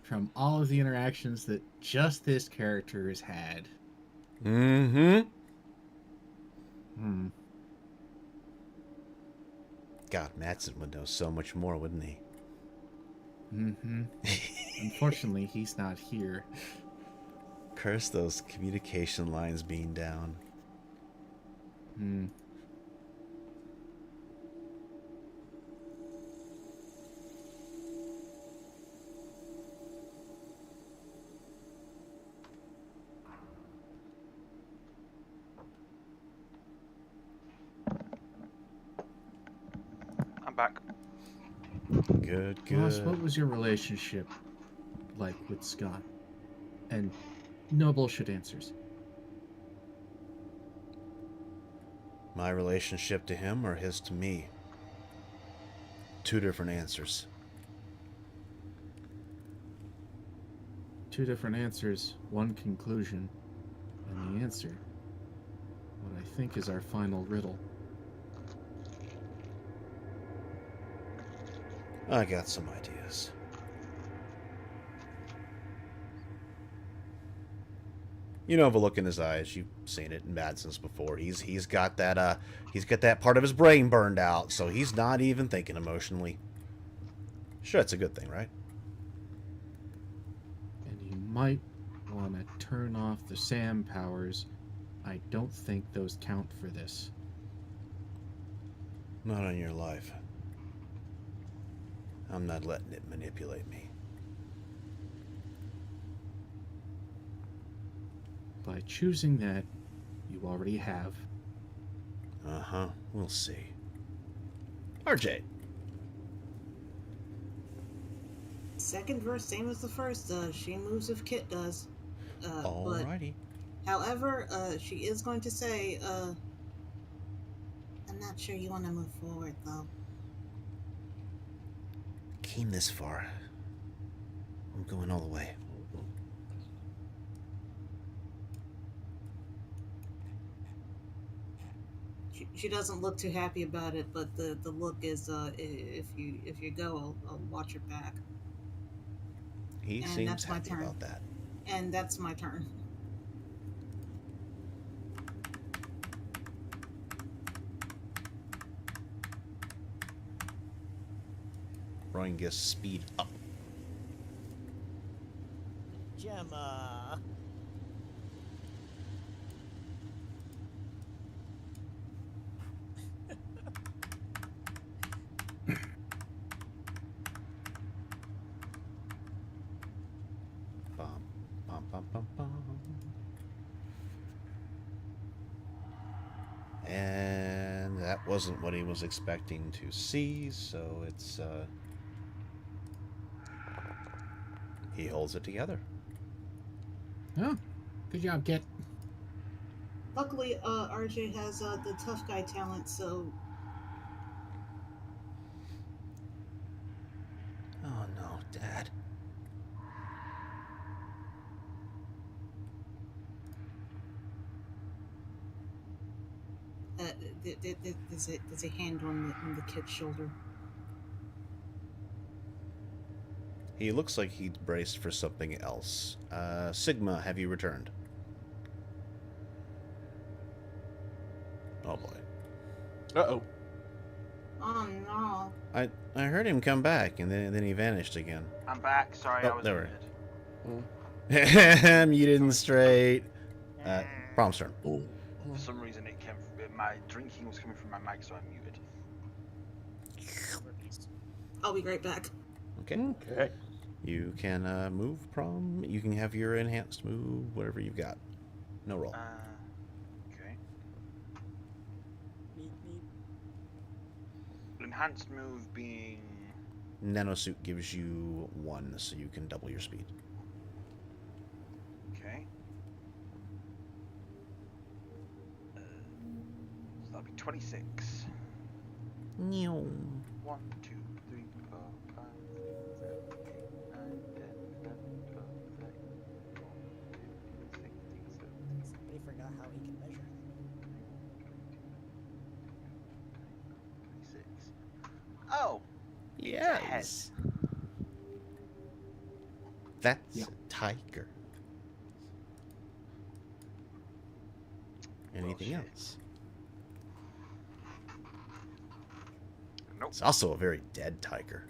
from all of the interactions that just this character has had?
God, Madsen would know so much more, wouldn't he?
Unfortunately, he's not here.
Curse those communication lines being down.
back.
Good,
Ross,
good.
what was your relationship like with Scott? And no bullshit answers.
My relationship to him or his to me? Two different answers.
Two different answers, one conclusion, and the answer. What I think is our final riddle.
I got some ideas. You know the look in his eyes. You've seen it in Madsen's before. He's got that part of his brain burned out, so he's not even thinking emotionally. Sure, it's a good thing, right?
And you might want to turn off the SAM powers. I don't think those count for this.
Not on your life. I'm not letting it manipulate me.
By choosing that, you already have.
Uh-huh. We'll see. RJ.
Second verse, same as the first. She moves if Kit does.
Alrighty.
However, she is going to say, I'm not sure you want to move forward, though.
Came this far. I'm going all the way.
She doesn't look too happy about it, but the look is, if you go, I'll watch your back.
He
And
seems
that's my
happy
turn.
about that.
And that's my turn.
Rowan gets speed up.
Gemma.
Bum, bum, bum, bum, bum. And that wasn't what he was expecting to see, so it's, he holds it together.
Oh, good job, Kit.
Luckily, RJ has the tough guy talent, so
Oh no, Dad.
there's a hand on the kid's shoulder.
He looks like he's braced for something else. Sigma, have you returned? Oh boy.
Uh-oh.
Oh no.
I heard him come back, and then he vanished again.
I'm back. Sorry,
Oh,
I was
there
muted.
Muted and straight. Prom's turn.
For some reason, it came from my drinking was coming from my mic, so I'm muted.
I'll be right back.
Okay.
Okay.
You can move, Prom. You can have your enhanced move, whatever you've got. No roll.
Okay.
Beep, beep.
Enhanced move being
Nanosuit gives you 1, so you can double your speed.
okay. So that'll be 26.
No.
1, 2, 3, 4, 5, 6, 7, 8, 9, 10, 11, 12, 13, 14, 15, 16, 17,
Somebody forgot how he can measure.
26. Oh!
Yes. That's
Yeah.
a tiger. Anything
Bullshit.
else?
Nope.
It's also a very dead tiger.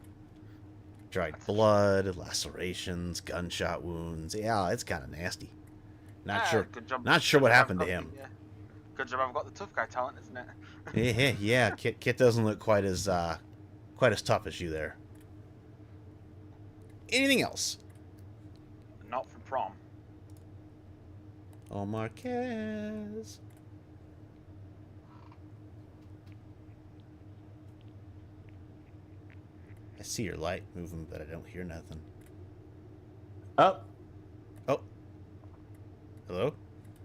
Dried blood, lacerations, gunshot wounds. Yeah, it's kind of nasty. Not sure.
Good job.
Not sure
good
what
job
happened
I've
to
got
him.
the, good job I've got the tough guy talent, isn't it?
Yeah. Kit doesn't look quite as tough as you there. Anything else?
Not for prom.
Oh, Marquez. I see your light moving, but I don't hear nothing.
Oh,
Oh. Hello?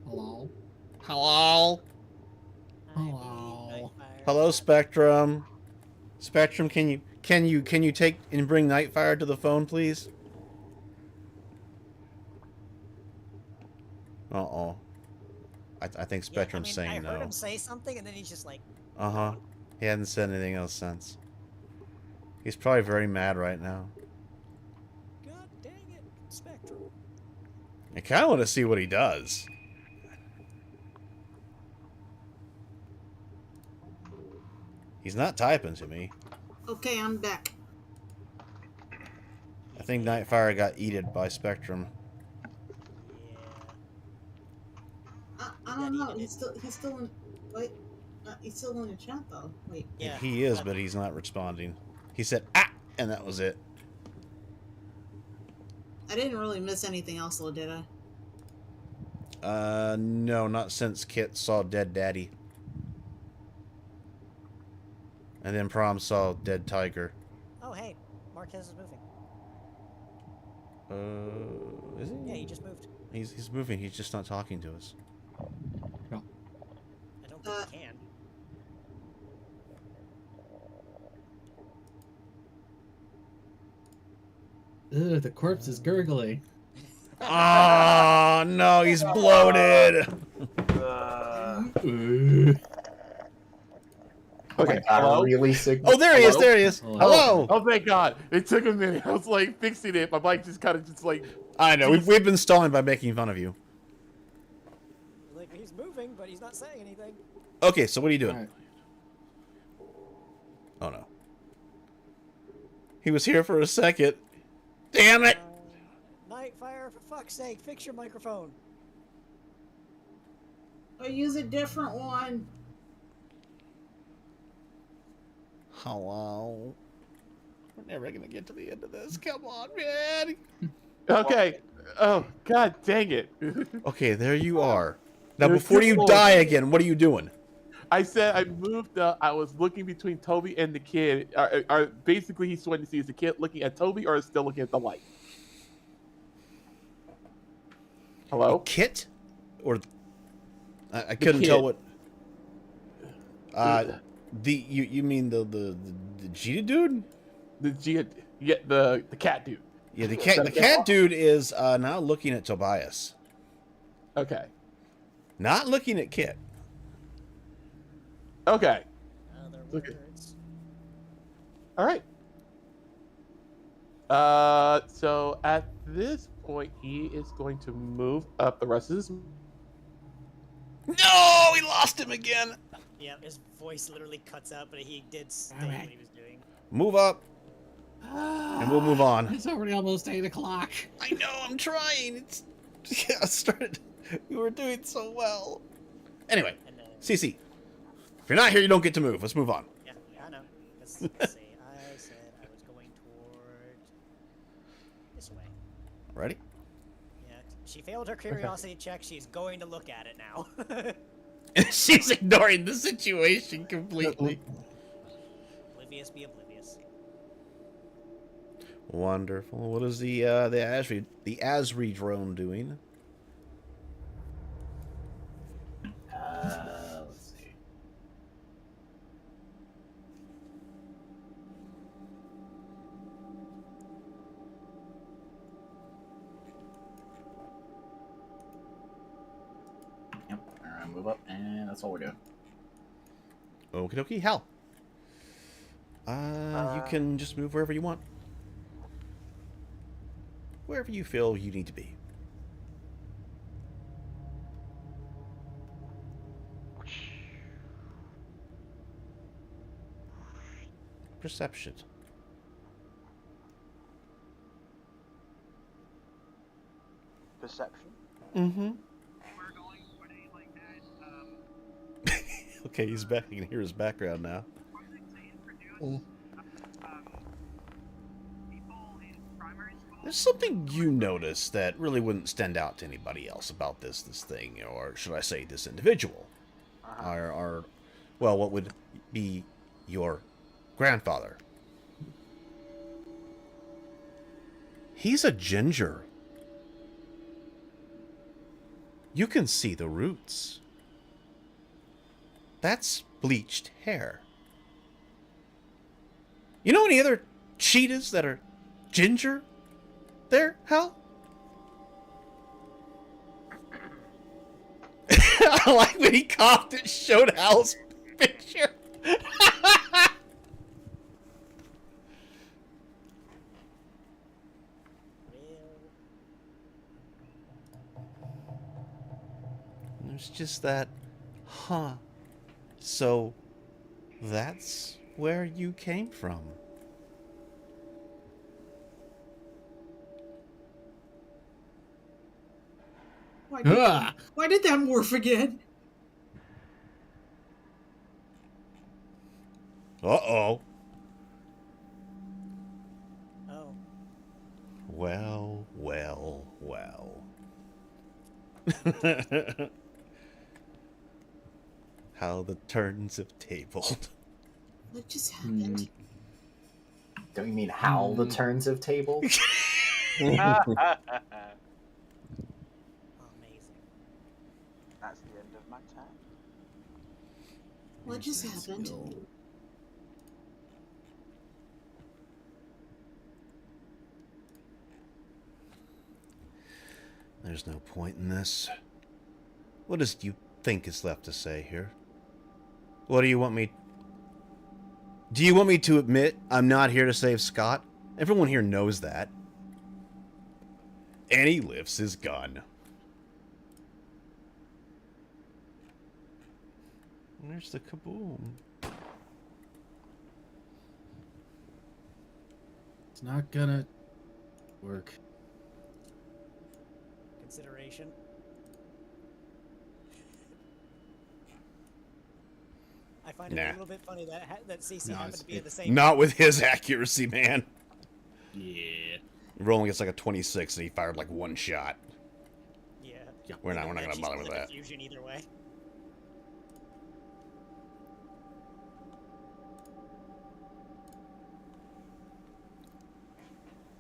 Hello.
Hello?
Hello.
Hello, Spectrum. Spectrum, can you take and bring Nightfire to the phone, please? Uh-oh. I think Spectrum's saying
I heard
no.
him say something, and then he's just like,
Uh-huh. He hadn't said anything else since. He's probably very mad right now.
God dang it, Spectrum.
I kind of want to see what he does. He's not typing to me.
Okay, I'm back.
I think Nightfire got eaten by Spectrum.
I don't know. He's still in. Wait, he's still in the chat though. Wait.
Yeah.
He is, but he's not responding. He said, "Ah!" and that was it.
I didn't really miss anything else though, did I?
No, not since Kit saw Dead Daddy. And then Prom saw Dead Tiger.
Oh, hey, Marquez is moving.
Is he?
Yeah, he just moved.
He's moving. He's just not talking to us.
I don't think he can.
Ugh, the corpse is gurgling.
Oh no, he's bloated.
okay.
I'm
Hello?
really sick.
Oh, there he is. There he is. Hello.
Oh, thank God! It took a minute. I was like fixing it. My mic just kind of just like.
I know. We've been stalling by making fun of you.
Like, he's moving, but he's not saying anything.
Okay, so what are you doing?
Alright.
Oh no. He was here for a second. Damn it!
Nightfire, for fuck's sake, fix your microphone.
Or use a different one.
Hello. We're never gonna get to the end of this. Come on, man.
Okay. Oh, God dang it.
Okay, there you are. Now,
There's
before
two
you
more.
die again, what are you doing?
I said I moved up. I was looking between Toby and the kid. Basically, he's wanting to see is the kid looking at Toby or is still looking at the light? Hello?
Kit? Or I couldn't
kid.
tell what. You mean the Gita dude?
The cat dude.
Yeah, the cat dude is now looking at Tobias,
Okay.
not looking at Kit.
Okay.
Other
Look at-
words.
All right. So at this point, he is going to move up the rest of his.
No, we lost him again.
Yeah, his voice literally cuts out, but he did stay
Alright.
what he was doing.
Move up, and we'll move on.
It's already almost 8 o'clock.
I know, I'm trying. It's yeah, I started. We were doing so well. Anyway,
And
Cece, if you're not here, you don't get to move. Let's move on.
yeah, I know. Let's see, I said I was going toward this way.
Ready?
Yeah, she failed her curiosity check. She's going to look at it now.
She's ignoring the situation completely.
Oblivious, be oblivious.
Wonderful. What is the Asri drone doing?
Let's see. Yep. Alright, move up, and that's all we're doing.
Okie dokie, Hal. You can just move wherever you want. Wherever you feel you need to be. Perception.
Perception.
Mm-hmm. Okay, he's back. You can hear his background now. There's something you notice that really wouldn't stand out to anybody else about this thing, or should I say this individual. Well, what would be your grandfather. He's a ginger. You can see the roots. That's bleached hair. You know any other cheetahs that are ginger there, Hal? I like when he coughed and showed Hal's picture. There's just that, huh. So, that's where you came from.
Why did that morph again?
Uh-oh.
Oh.
Well, well, well. How the turns have tabled.
What just happened?
Don't you mean how the turns have tabled?
Amazing.
That's the end of my turn.
What just happened?
There's no point in this. What does you think is left to say here? What do you want me... Do you want me to admit I'm not here to save Scott? Everyone here knows that. And he lifts his gun. There's the kaboom.
It's not gonna work.
Consideration. I find it a little bit funny that CC happened to be at the same.
Not with his accuracy, man.
Yeah.
Rolling gets like a 26 and he fired like one shot.
Yeah.
We're not gonna bother with that.
Confusion either way.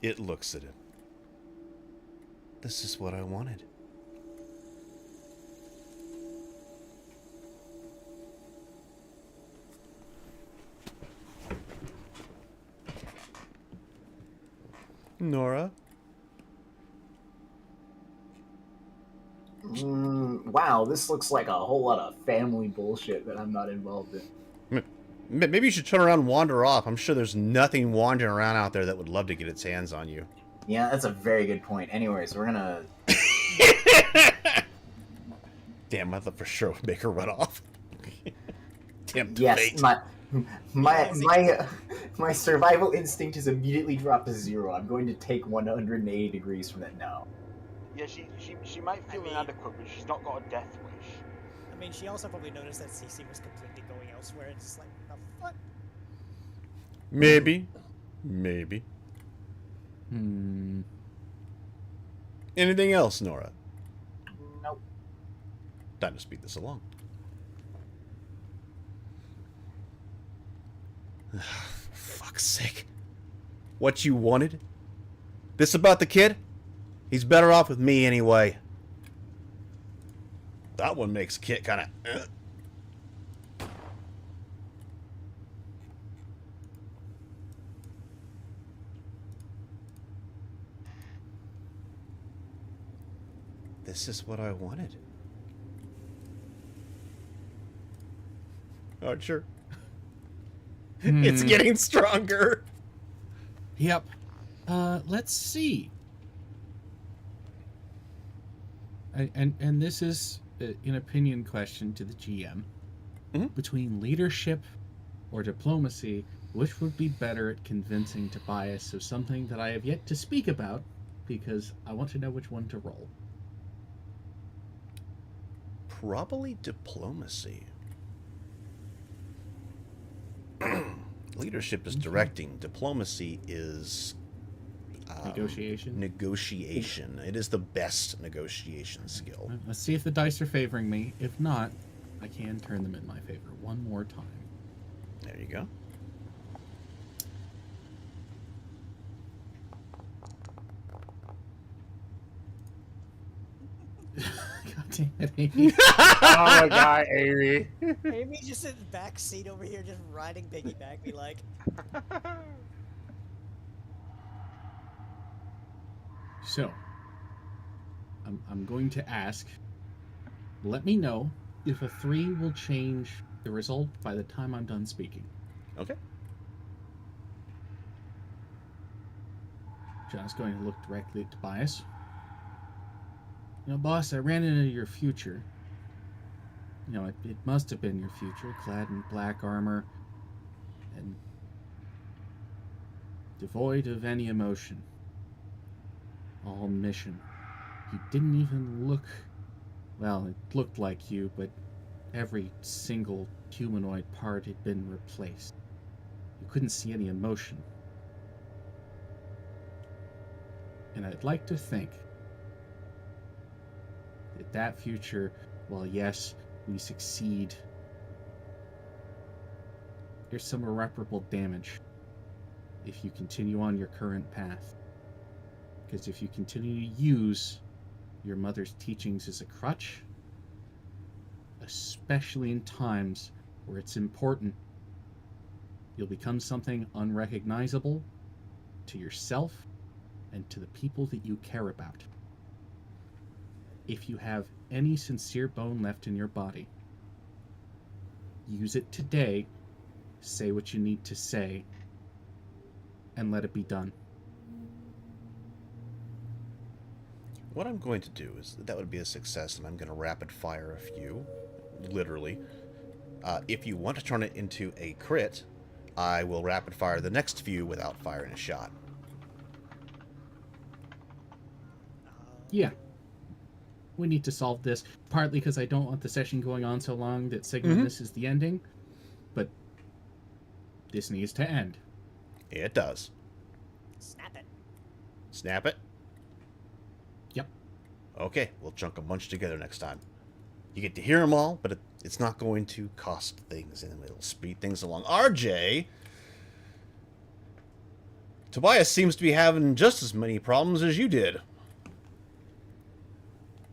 It looks at him. This is what I wanted. Nora?
Wow, this looks like a whole lot of family bullshit that I'm not involved in.
Maybe you should turn around and wander off. I'm sure there's nothing wandering around out there that would love to get its hands on you.
Yeah, that's a very good point. Anyways, we're gonna...
Damn, I thought for sure would make her run off. Tempt
yes,
fate.
my survival instinct is immediately dropped to 0. I'm going to take 180 degrees from that now.
Yeah, she might feel inadequate, but she's not got a death wish.
I mean, she also probably noticed that CC was completely going elsewhere. It's just like, the fuck?
Maybe. Maybe. Anything else, Nora?
Nope.
Time to speed this along. Fuck's sake. What you wanted? This about the kid? He's better off with me anyway. That one makes Kit kind of... This is what I wanted. Archer. It's getting stronger.
Yep. Let's see. And this is an opinion question to the GM. Between leadership or diplomacy, which would be better at convincing Tobias of something that I have yet to speak about, because I want to know which one to roll.
Probably diplomacy. Leadership is directing. Diplomacy is...
negotiation?
Negotiation. It is the best negotiation skill.
Let's see if the dice are favoring me. If not, I can turn them in my favor one more time.
There you go.
Damn it, Amy.
Oh my god, Amy.
Amy just in the back seat over here, just riding piggyback, be like,
So, I'm going to ask, let me know if a 3 will change the result by the time I'm done speaking.
Okay.
John's going to look directly at Tobias. You know, boss, I ran into your future. You know, it must have been your future, clad in black armor and devoid of any emotion. All mission. You didn't even look... Well, it looked like you, but every single humanoid part had been replaced. You couldn't see any emotion. And I'd like to think that that future, while yes, we succeed, there's some irreparable damage if you continue on your current path. Because if you continue to use your mother's teachings as a crutch, especially in times where it's important, you'll become something unrecognizable to yourself and to the people that you care about. If you have any sincere bone left in your body, use it today, say what you need to say, and let it be done.
What I'm going to do is, that would be a success, and I'm going to rapid fire a few, literally. If you want to turn it into a crit, I will rapid fire the next few without firing a shot.
Yeah. We need to solve this, partly because I don't want the session going on so long that signaling this is the ending, but this needs to end.
It does.
Snap it.
Snap it?
Yep.
Okay, we'll chunk a bunch together next time. You get to hear them all, but it's not going to cost things, and it'll speed things along. RJ! Tobias seems to be having just as many problems as you did.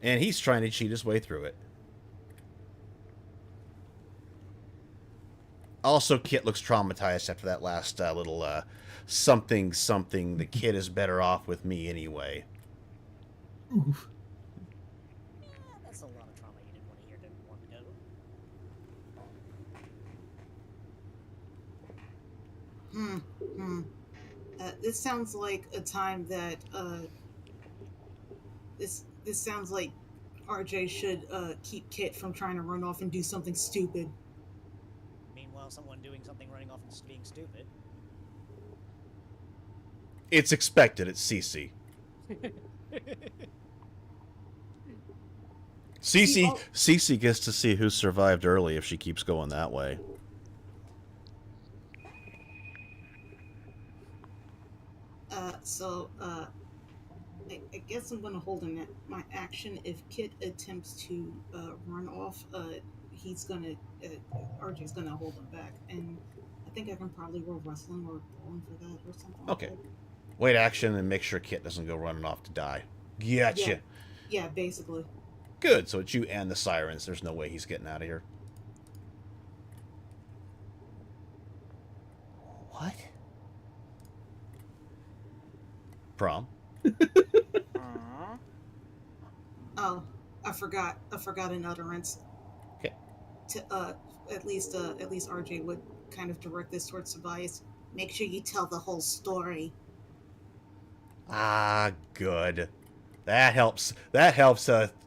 And he's trying to cheat his way through it. Also, Kit looks traumatized after that last little something. The kid is better off with me anyway.
Oof.
yeah, that's a lot of trauma you didn't want to hear, didn't want to go.
This sounds like a time that this sounds like RJ should keep Kit from trying to run off and do something stupid.
Meanwhile, someone doing something running off and being stupid.
It's expected. It's Cece. Cece gets to see who survived early if she keeps going that way.
I guess I'm gonna hold my action. If Kit attempts to run off, RJ's gonna hold him back, and I think I can probably roll wrestling or brawling for that or something.
Okay.
Like that.
Wait action and make sure Kit doesn't go running off to die. Gotcha.
Yeah, basically.
Good. So it's you and the sirens. There's no way he's getting out of here. What? Prom.
Oh, I forgot an utterance.
Okay.
At least RJ would kind of direct this towards Tobias. Make sure you tell the whole story.
Ah, good. That helps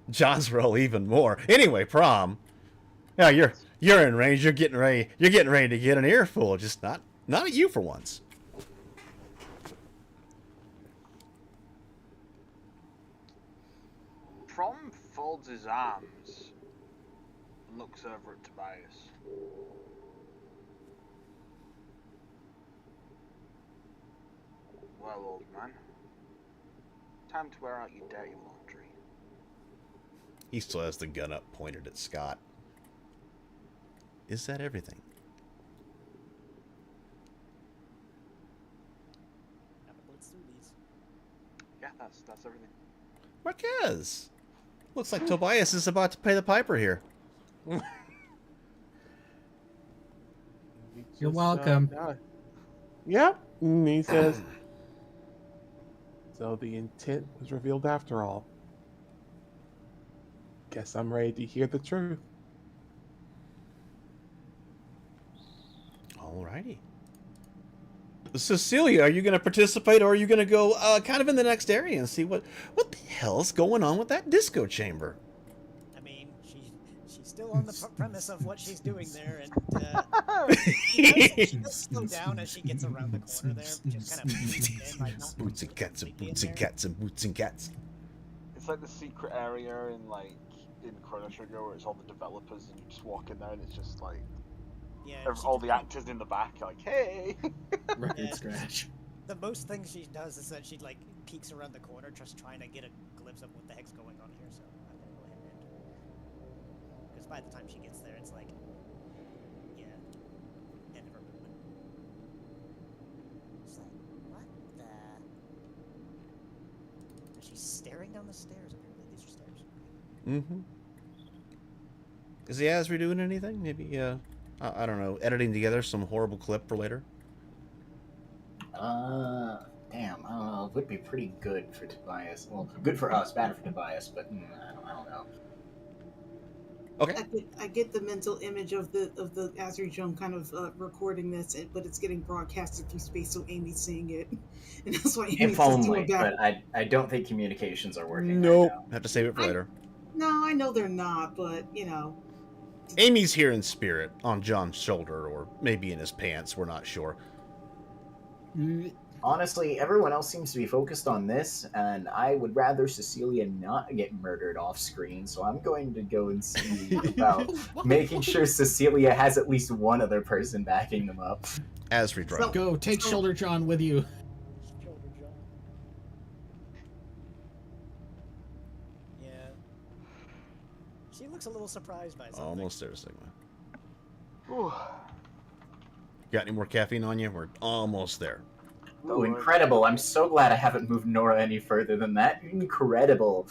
John's roll even more. Anyway, Prom. Yeah, you're in range. You're getting ready to get an earful. Just not at you for once.
Prom folds his arms and looks over at Tobias. Well, old man, time to wear out your dirty laundry.
He still has the gun up pointed at Scott. Is that everything?
Let's do these.
Yeah, that's everything.
Marquez! Looks like Tobias is about to pay the piper here.
You're welcome.
Yep. And he says, so the intent was revealed after all. Guess I'm ready to hear the truth.
Alrighty. Cecilia, are you going to participate, or are you going to go kind of in the next area and see what the hell's going on with that disco chamber?
I mean, she's still on the premise of what she's doing there, and she does slow down as she gets around the corner there, just kind of like not
Boots and cats and boots and cats and boots and cats.
It's like the secret area in Chrono Trigger where it's all the developers and you just walk in there and it's just like all the actors in the back like, hey.
Record scratch.
The most thing she does is that she like peeks around the corner just trying to get a glimpse of what the heck's going on here, so I'm gonna go ahead and enter. Because by the time she gets there, it's like, yeah, end of her movement.
It's like, what the?
And she's staring down the stairs, apparently. These are stairs.
Mm-hmm. Is the Asri doing anything? Maybe, I don't know, editing together some horrible clip for later?
Damn, I don't know. It would be pretty good for Tobias. Well, good for us, bad for Tobias, but I don't know.
Okay.
I get the mental image of the Asri Jung kind of recording this, but it's getting broadcasted through space, so Amy's seeing it, and that's why Amy's
If only, but I don't think communications are working.
Nope.
Right now.
Have to save it for later.
No, I know they're not, but
Amy's here in spirit, on John's shoulder, or maybe in his pants, we're not sure.
Honestly, everyone else seems to be focused on this, and I would rather Cecilia not get murdered off screen, so I'm going to go and see about making sure Cecilia has at least one other person backing them up.
Asri drive.
Go, take Shoulder John with you.
Yeah. She looks a little surprised by something.
Almost there, Sigma.
Ooh.
Got any more caffeine on you? We're almost there.
Ooh, incredible. I'm so glad I haven't moved Nora any further than that. Incredible.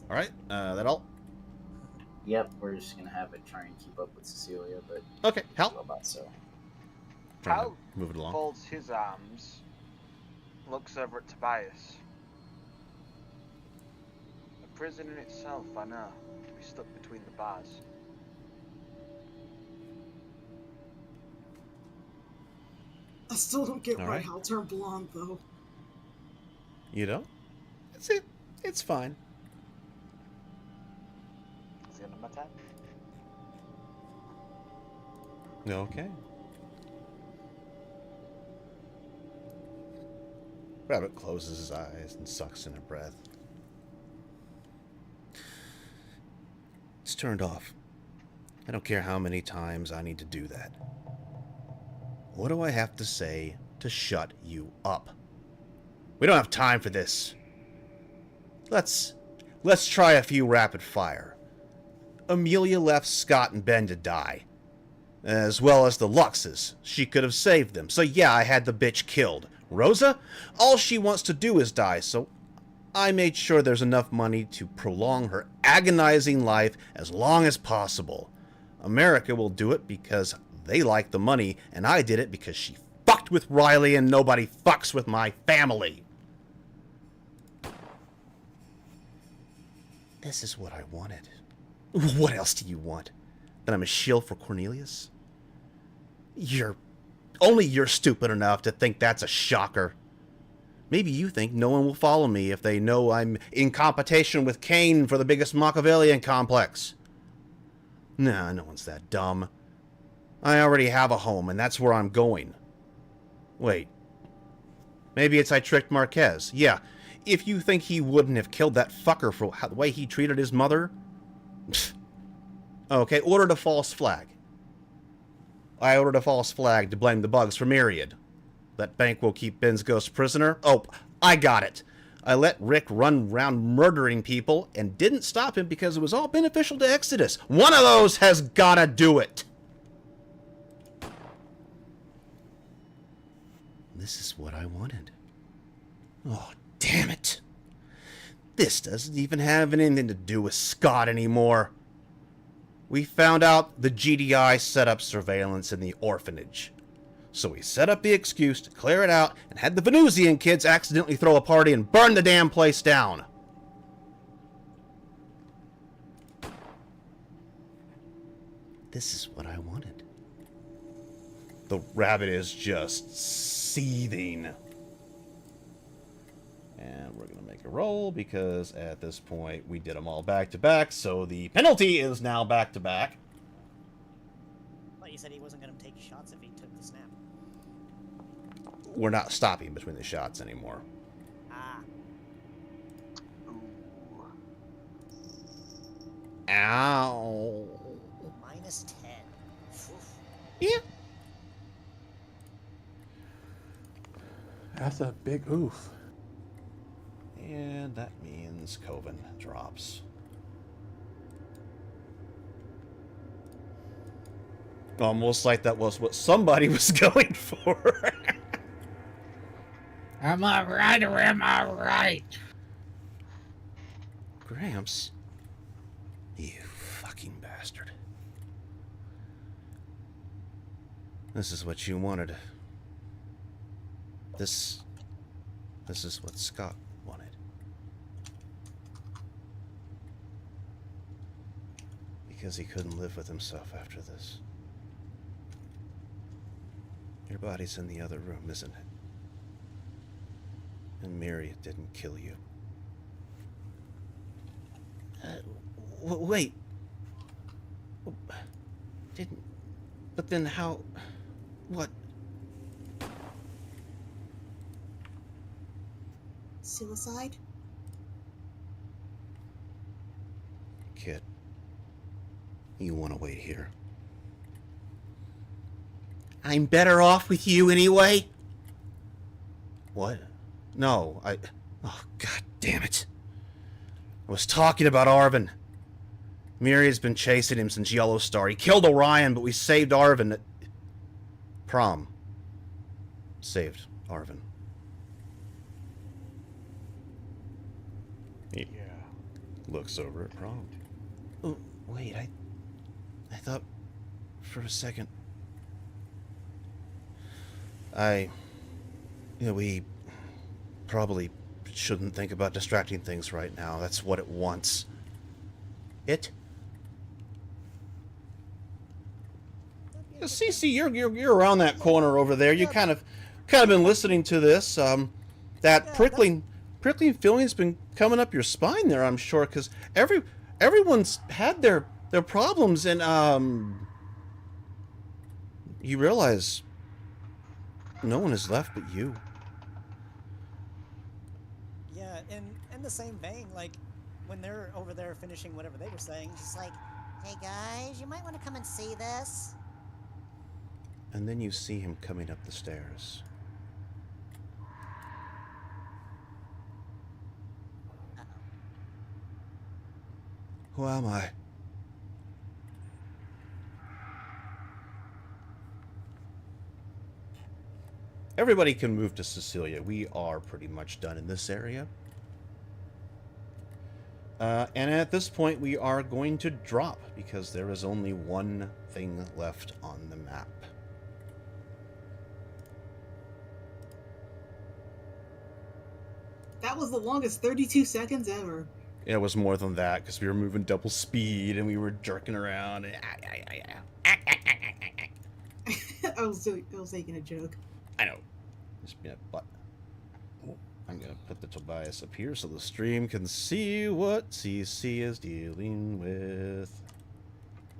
Alright, that all?
Yep, we're just gonna have it try and keep up with Cecilia, but...
Okay, Hal.
About so.
Trying to move it along.
Folds his arms, looks over at Tobias. A prison in itself, I know. To be stuck between the bars.
I still don't get
All
why
right.
Hal turned blonde, though.
You don't? It's fine.
Is he under my tab?
Okay. Rabbit closes his eyes and sucks in a breath. It's turned off. I don't care how many times I need to do that. What do I have to say to shut you up? We don't have time for this. Let's try a few rapid fire. Amelia left Scott and Ben to die. As well as the Luxes. She could have saved them. So yeah, I had the bitch killed. Rosa? All she wants to do is die, so I made sure there's enough money to prolong her agonizing life as long as possible. America will do it because they like the money, and I did it because she fucked with Riley and nobody fucks with my family. This is what I wanted. What else do you want? That I'm a shill for Cornelius? Only you're stupid enough to think that's a shocker. Maybe you think no one will follow me if they know I'm in competition with Kane for the biggest Machiavellian complex. Nah, no one's that dumb. I already have a home, and that's where I'm going. Wait. Maybe it's I tricked Marquez. Yeah, if you think he wouldn't have killed that fucker for the way he treated his mother... Okay, ordered a false flag. I ordered a false flag to blame the bugs for Myriad. That bank will keep Ben's ghost prisoner? Oh, I got it. I let Rick run around murdering people and didn't stop him because it was all beneficial to Exodus. One of those has gotta do it. This is what I wanted. Oh, damn it. This doesn't even have anything to do with Scott anymore. We found out the GDI set up surveillance in the orphanage. So we set up the excuse to clear it out and had the Venusian kids accidentally throw a party and burn the damn place down. This is what I wanted. The rabbit is just seething. And we're going to make a roll because at this point we did them all back to back. So the penalty is now back to back.
But you said he wasn't going to take shots if he took the snap.
We're not stopping between the shots anymore.
Ah.
Ow.
-10.
Yeah.
That's a big oof.
And that means Coven drops. Almost like that was what somebody was going for.
Am I right or am I right?
Gramps. You fucking bastard. This is what you wanted. This is what Scott wanted. Because he couldn't live with himself after this. Your body's in the other room, isn't it? And Mary didn't kill you. Wait. Didn't... But then how... What?
Suicide?
Kid. You want to wait here. I'm better off with you anyway. What? No, oh, god damn it. I was talking about Arvin. Miri's been chasing him since Yellowstar. He killed Orion, but we saved Arvin at prom. Saved Arvin. He looks over at prom. Oh, wait, I thought for a second... we probably shouldn't think about distracting things right now. That's what it wants. It? Cece, you're around that corner over there. You kind of been listening to this. That prickling feeling's been coming up your spine there, I'm sure, because everyone's had their problems, and you realize no one is left but you.
Yeah, in the same vein, like, when they're over there finishing whatever they were saying, just like,
Hey guys, you might want to come and see this.
And then you see him coming up the stairs. Who am I? Everybody can move to Cecilia. We are pretty much done in this area. And at this point, we are going to drop because there is only one thing left on the map.
That was the longest 32 seconds ever.
It was more than that because we were moving double speed and we were jerking around.
I was making a joke.
I know. Just being a butt. I'm going to put the Tobias up here so the stream can see what CC is dealing with.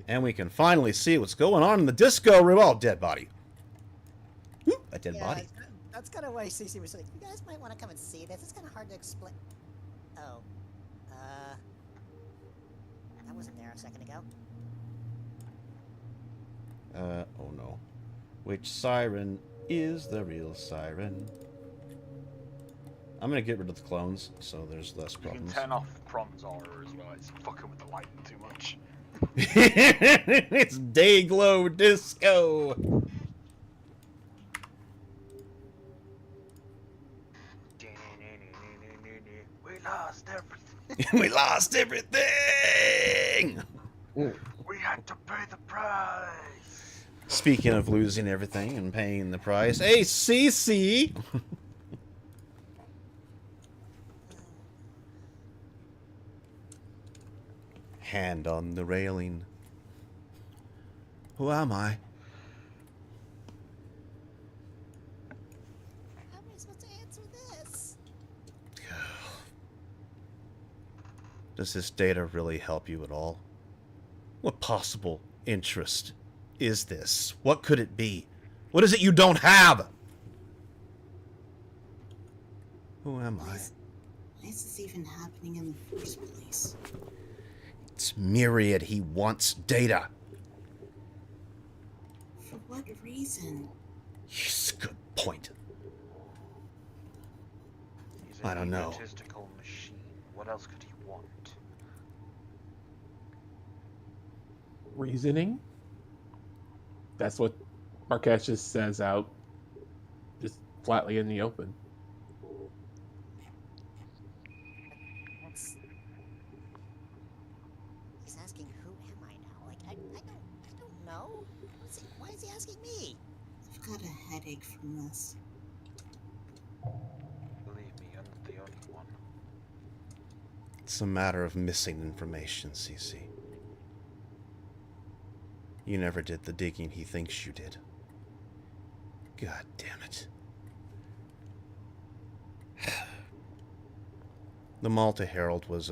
And we can finally see what's going on in the disco room. Oh, dead body. Woo, a dead body.
That's kind of why Cece was like,
You guys might want to come and see this. It's kind of hard to explain. Oh. That wasn't there a second ago.
Oh no. Which siren is the real siren? I'm gonna get rid of the clones, so there's less
You can
problems.
turn off Prom's aura as well. It's fucking with the lighting too much.
It's day glow disco.
We lost everything.
We lost everything!
We had to pay the price.
Speaking of losing everything and paying the price, hey, Cece! Hand on the railing. Who am I?
How am I supposed to answer this?
Does this data really help you at all? What possible interest is this? What could it be? What is it you don't have? Who am I?
Why is this even happening in the first place?
It's Myriad. He wants data.
For what reason?
Yes, good point.
He's
I don't know.
egotistical machine. What else could he want?
Reasoning. That's what Marquez just says out, just flatly in the open.
That's... He's asking who am I now? Like, I don't know. Why is he asking me?
I've got a headache from this.
Believe me, I'm not the only one.
It's a matter of missing information, Cece. You never did the digging he thinks you did. God damn it. The Malta Herald was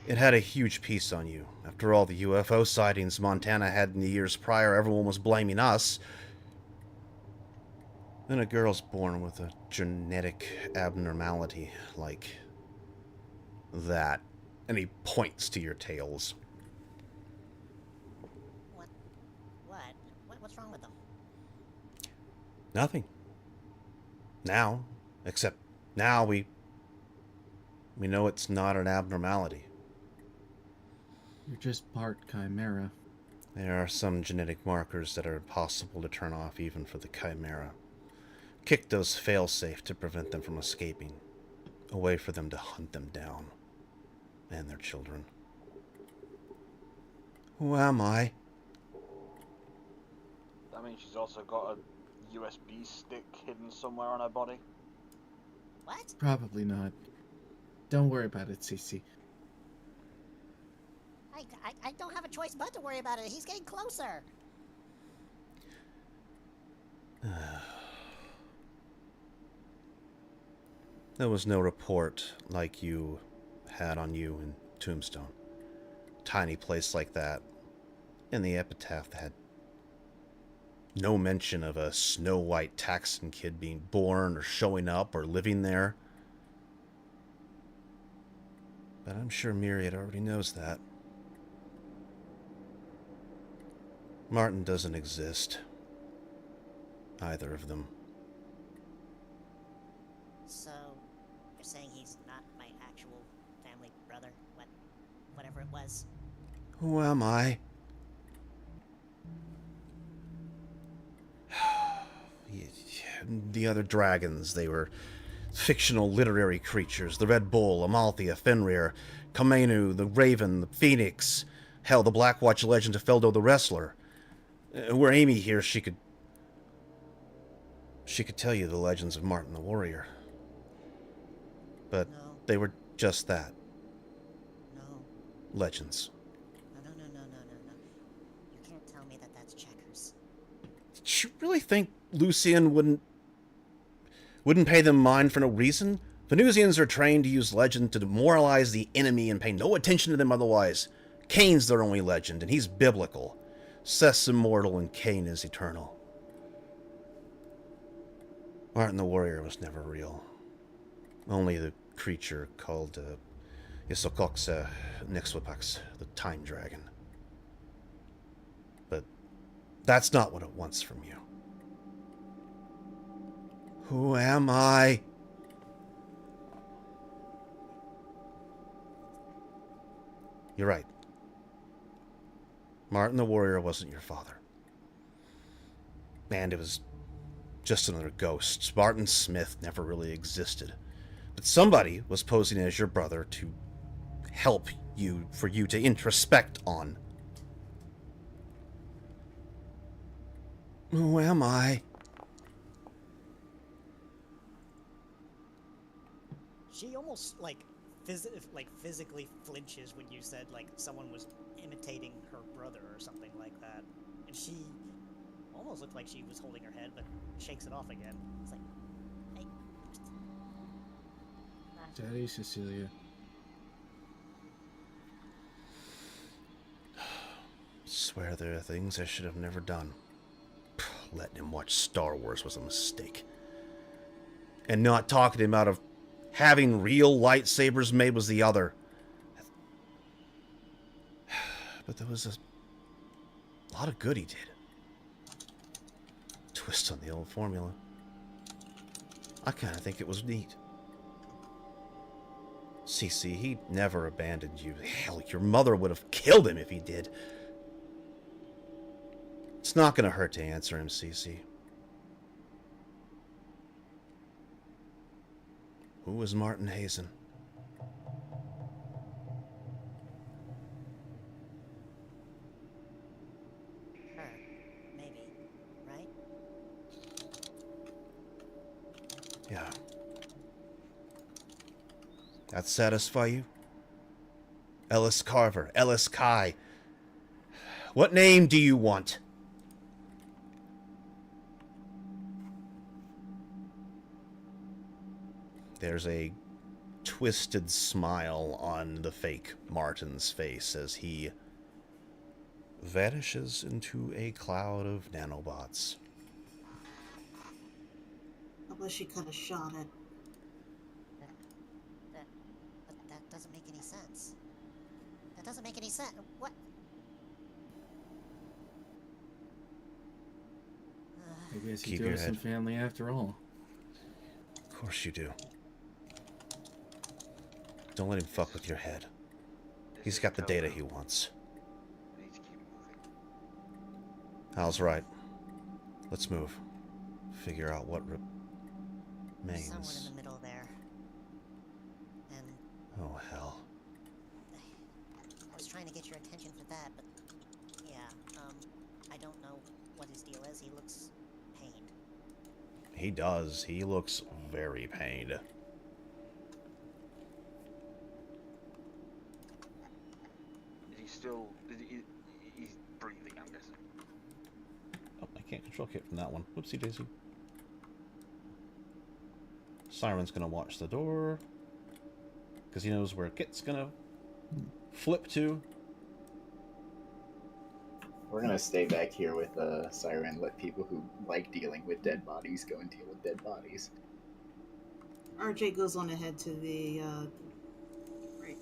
it had a huge piece on you. After all the UFO sightings Montana had in the years prior, everyone was blaming us. Then a girl's born with a genetic abnormality like that. And he points to your tails.
What's wrong with them?
Nothing. Now, except now we know it's not an abnormality.
You're just part chimera.
There are some genetic markers that are impossible to turn off even for the chimera. Kick those fail-safe to prevent them from escaping. A way for them to hunt them down. And their children. Who am I?
That means she's also got a USB stick hidden somewhere on her body.
What?
Probably not. Don't worry about it, Cece.
I don't have a choice but to worry about it. He's getting closer.
There was no report like you had on you in Tombstone. Tiny place like that. And the epitaph had no mention of a Snow White Taxon kid being born or showing up or living there. But I'm sure Myriad already knows that. Martin doesn't exist. Either of them.
So, you're saying he's not my actual family brother? Whatever it was?
Who am I? The other dragons, they were fictional literary creatures. The Red Bull, Amalthea, Fenrir, Kamenu, the Raven, the Phoenix, hell, the Black Watch legend of Feldo the Wrestler. Were Amy here, she could tell you the legends of Martin the Warrior. But
No.
they were just that.
No.
Legends.
No. You can't tell me that that's checkers.
Did you really think Lucian wouldn't pay them mind for no reason? Venusians are trained to use legend to demoralize the enemy and pay no attention to them otherwise. Cain's their only legend, and he's biblical. Seth's immortal and Cain is eternal. Martin the Warrior was never real. Only the creature called Isocoxa Nexwapax, the Time Dragon. But that's not what it wants from you. Who am I? You're right. Martin the Warrior wasn't your father. And it was just another ghost. Martin Smith never really existed. But somebody was posing as your brother to help you for you to introspect on. Who am I?
She almost like physically flinches when you said like someone was imitating her brother or something like that, and she almost looked like she was holding her head, but shakes it off again. It's like, hey,
Daddy, Cecilia.
Swear there are things I should have never done. Letting him watch Star Wars was a mistake. And not talking him out of having real lightsabers made was the other. But there was a lot of good he did. Twist on the old formula. I kind of think it was neat. Cece, he never abandoned you. Hell, your mother would have killed him if he did. It's not going to hurt to answer him, Cece. Who was Martin Hazen?
Her, maybe, right?
Yeah. That satisfy you? Ellis Carver, Ellis Kai. What name do you want? There's a twisted smile on the fake Martin's face as he vanishes into a cloud of nanobots.
Unless she kind of shot it.
But that doesn't make any sense. That doesn't make any sense. What?
I guess you
Keep
do
your
have some
head.
family after all.
Of course you do. Don't let him fuck with your head. He's got the data he wants.
We need to keep moving.
Hal's right. Let's move. Figure out what
Somewhere in
remains.
the middle there. And
Oh, hell.
I was trying to get your attention for that, but yeah, I don't know what his deal is. He looks pained.
He does. He looks very pained.
He's breathing, I'm guessing.
Oh, I can't control kit from that one. Whoopsie daisy. Siren's gonna watch the door. Because he knows where Kit's gonna flip to.
We're gonna stay back here with Siren. Let people who like dealing with dead bodies go and deal with dead bodies.
RJ goes on ahead to the right.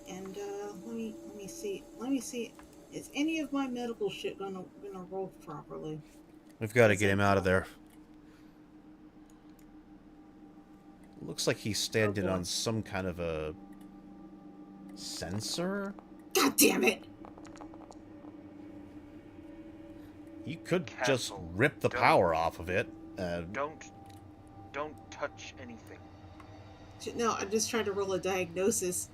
And let me see. Is any of my medical shit gonna roll properly?
We've got to get him out of there. Looks like he's standing on some kind of a sensor.
God damn it!
You could
Careful.
just rip the
Don't-
power off of it.
Don't touch anything.
No, I just tried to roll a diagnosis.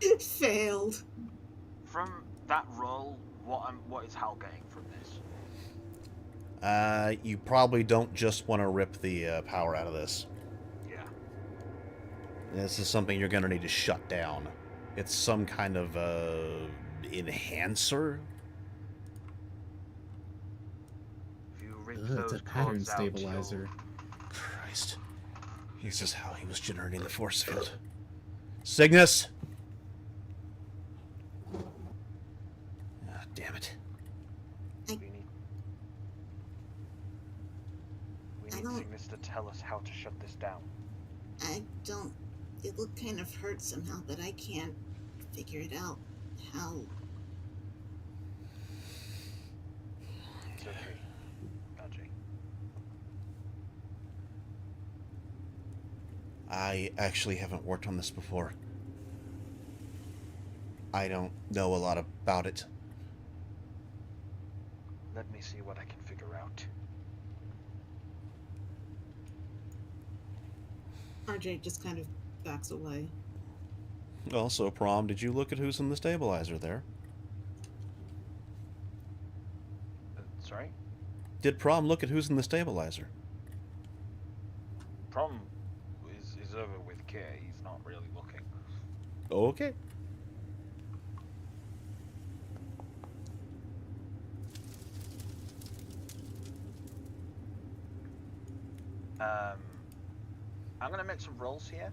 It failed.
From that roll, what is Hal getting from this?
You probably don't just want to rip the power out of this.
Yeah.
This is something you're going to need to shut down. It's some kind of enhancer.
If you rip
Ugh,
those
it's a pattern
cords out,
stabilizer.
Christ. This is how he was generating the force field. Cygnus! Ah, damn it.
We need Cygnus to tell us how to shut this down.
I don't. It would kind of hurt somehow, but I can't figure it out. How?
It's okay, RJ.
I actually haven't worked on this before. I don't know a lot about it.
Let me see what I can figure out.
RJ just kind of backs away.
Also, Prom, did you look at who's in the stabilizer there?
Sorry?
Did Prom look at who's in the stabilizer?
Prom is over with Kay. He's not really looking.
Okay.
I'm gonna make some rolls here.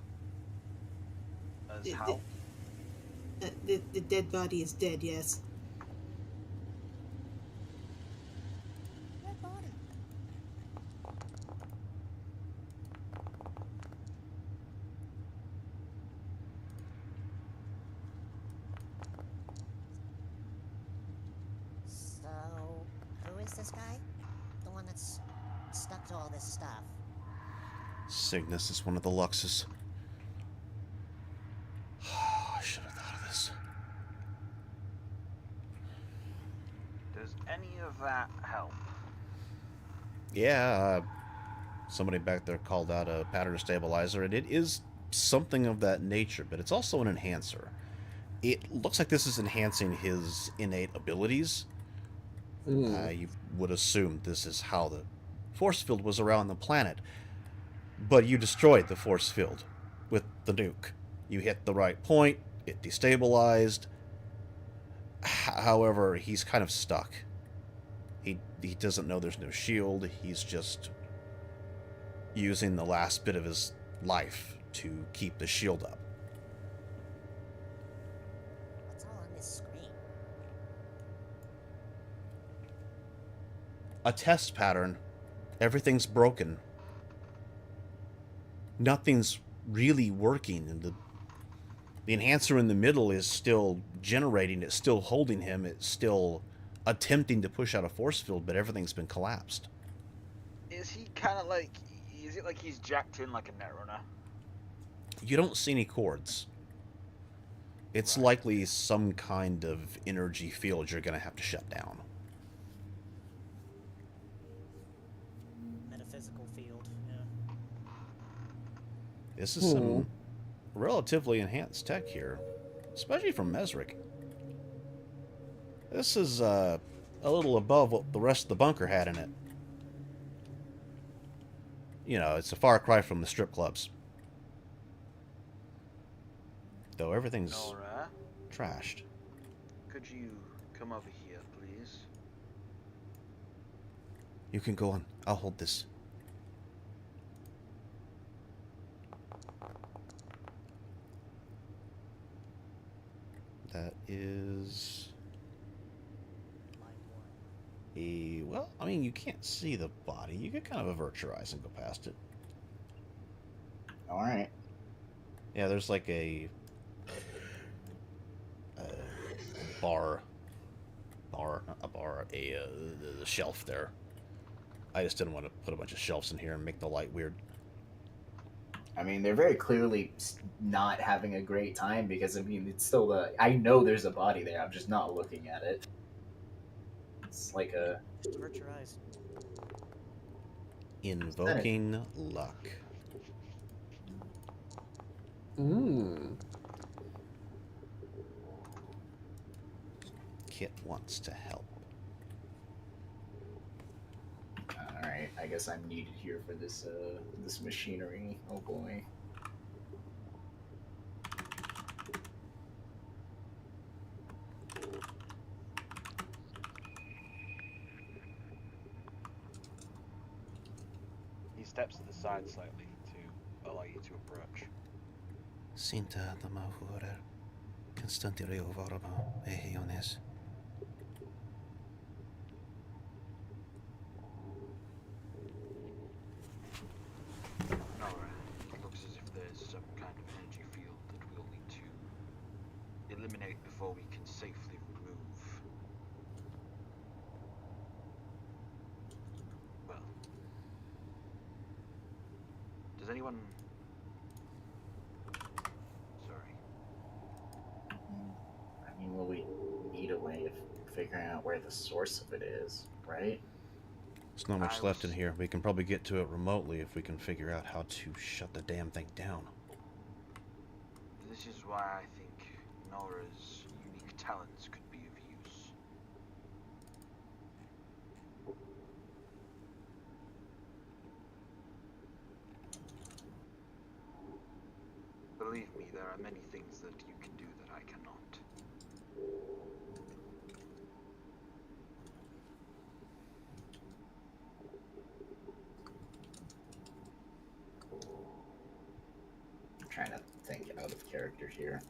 As
The-
how?
The dead body is dead, yes.
Dead body. So, who is this guy? The one that's stuck to all this stuff.
Cygnus is one of the Luxes. I should have thought of this.
Does any of that help?
Yeah, somebody back there called out a pattern stabilizer, and it is something of that nature, but it's also an enhancer. It looks like this is enhancing his innate abilities. You would assume this is how the force field was around the planet. But you destroyed the force field with the nuke. You hit the right point, it destabilized. However, he's kind of stuck. He doesn't know there's no shield. He's just using the last bit of his life to keep the shield up.
What's all on this screen?
A test pattern. Everything's broken. Nothing's really working, and the enhancer in the middle is still generating, it's still holding him, it's still attempting to push out a force field, but everything's been collapsed.
Is he kind of like? Is it like he's jacked in like a netrunner?
You don't see any cords. It's likely some kind of energy field you're going to have to shut down.
Metaphysical field, yeah.
This is some relatively enhanced tech here, especially from Mesric. This is a little above what the rest of the bunker had in it. You know, it's a far cry from the strip clubs. Though everything's
Nora,
trashed.
could you come over here, please?
You can go on. I'll hold this. That is a... Well, I mean, you can't see the body. You could kind of avert your eyes and go past it.
Alright.
Yeah, there's like a shelf there. I just didn't want to put a bunch of shelves in here and make the light weird.
I mean, they're very clearly not having a great time because, I mean, it's still the... I know there's a body there, I'm just not looking at it. It's like a...
Just avert your eyes.
Invoking luck. Kit wants to help.
Alright, I guess I'm needed here for this, this machinery. Oh boy.
He steps to the side slightly to allow you to approach.
Sinta the mahura. Constantly over ehiones.
Nora, it looks as if there's some kind of energy field that we'll need to eliminate before we can safely remove. Well, does anyone... Sorry.
I mean, well, we need a way of figuring out where the source of it is, right?
There's not much left in here. We can probably get to it remotely if we can figure out how to shut the damn thing down.
This is why I think Nora's unique talents could be of use. Believe me, there are many things that you can do that I cannot.
I'm trying to think out of character here.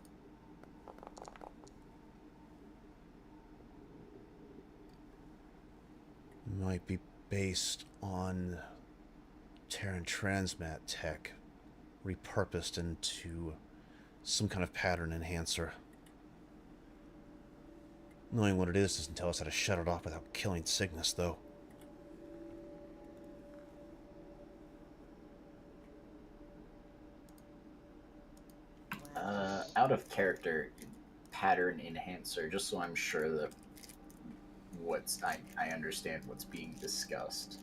Might be based on Terran transmat tech repurposed into some kind of pattern enhancer. Knowing what it is doesn't tell us how to shut it off without killing Cygnus, though.
Out of character pattern enhancer, just so I'm sure that I understand what's being discussed.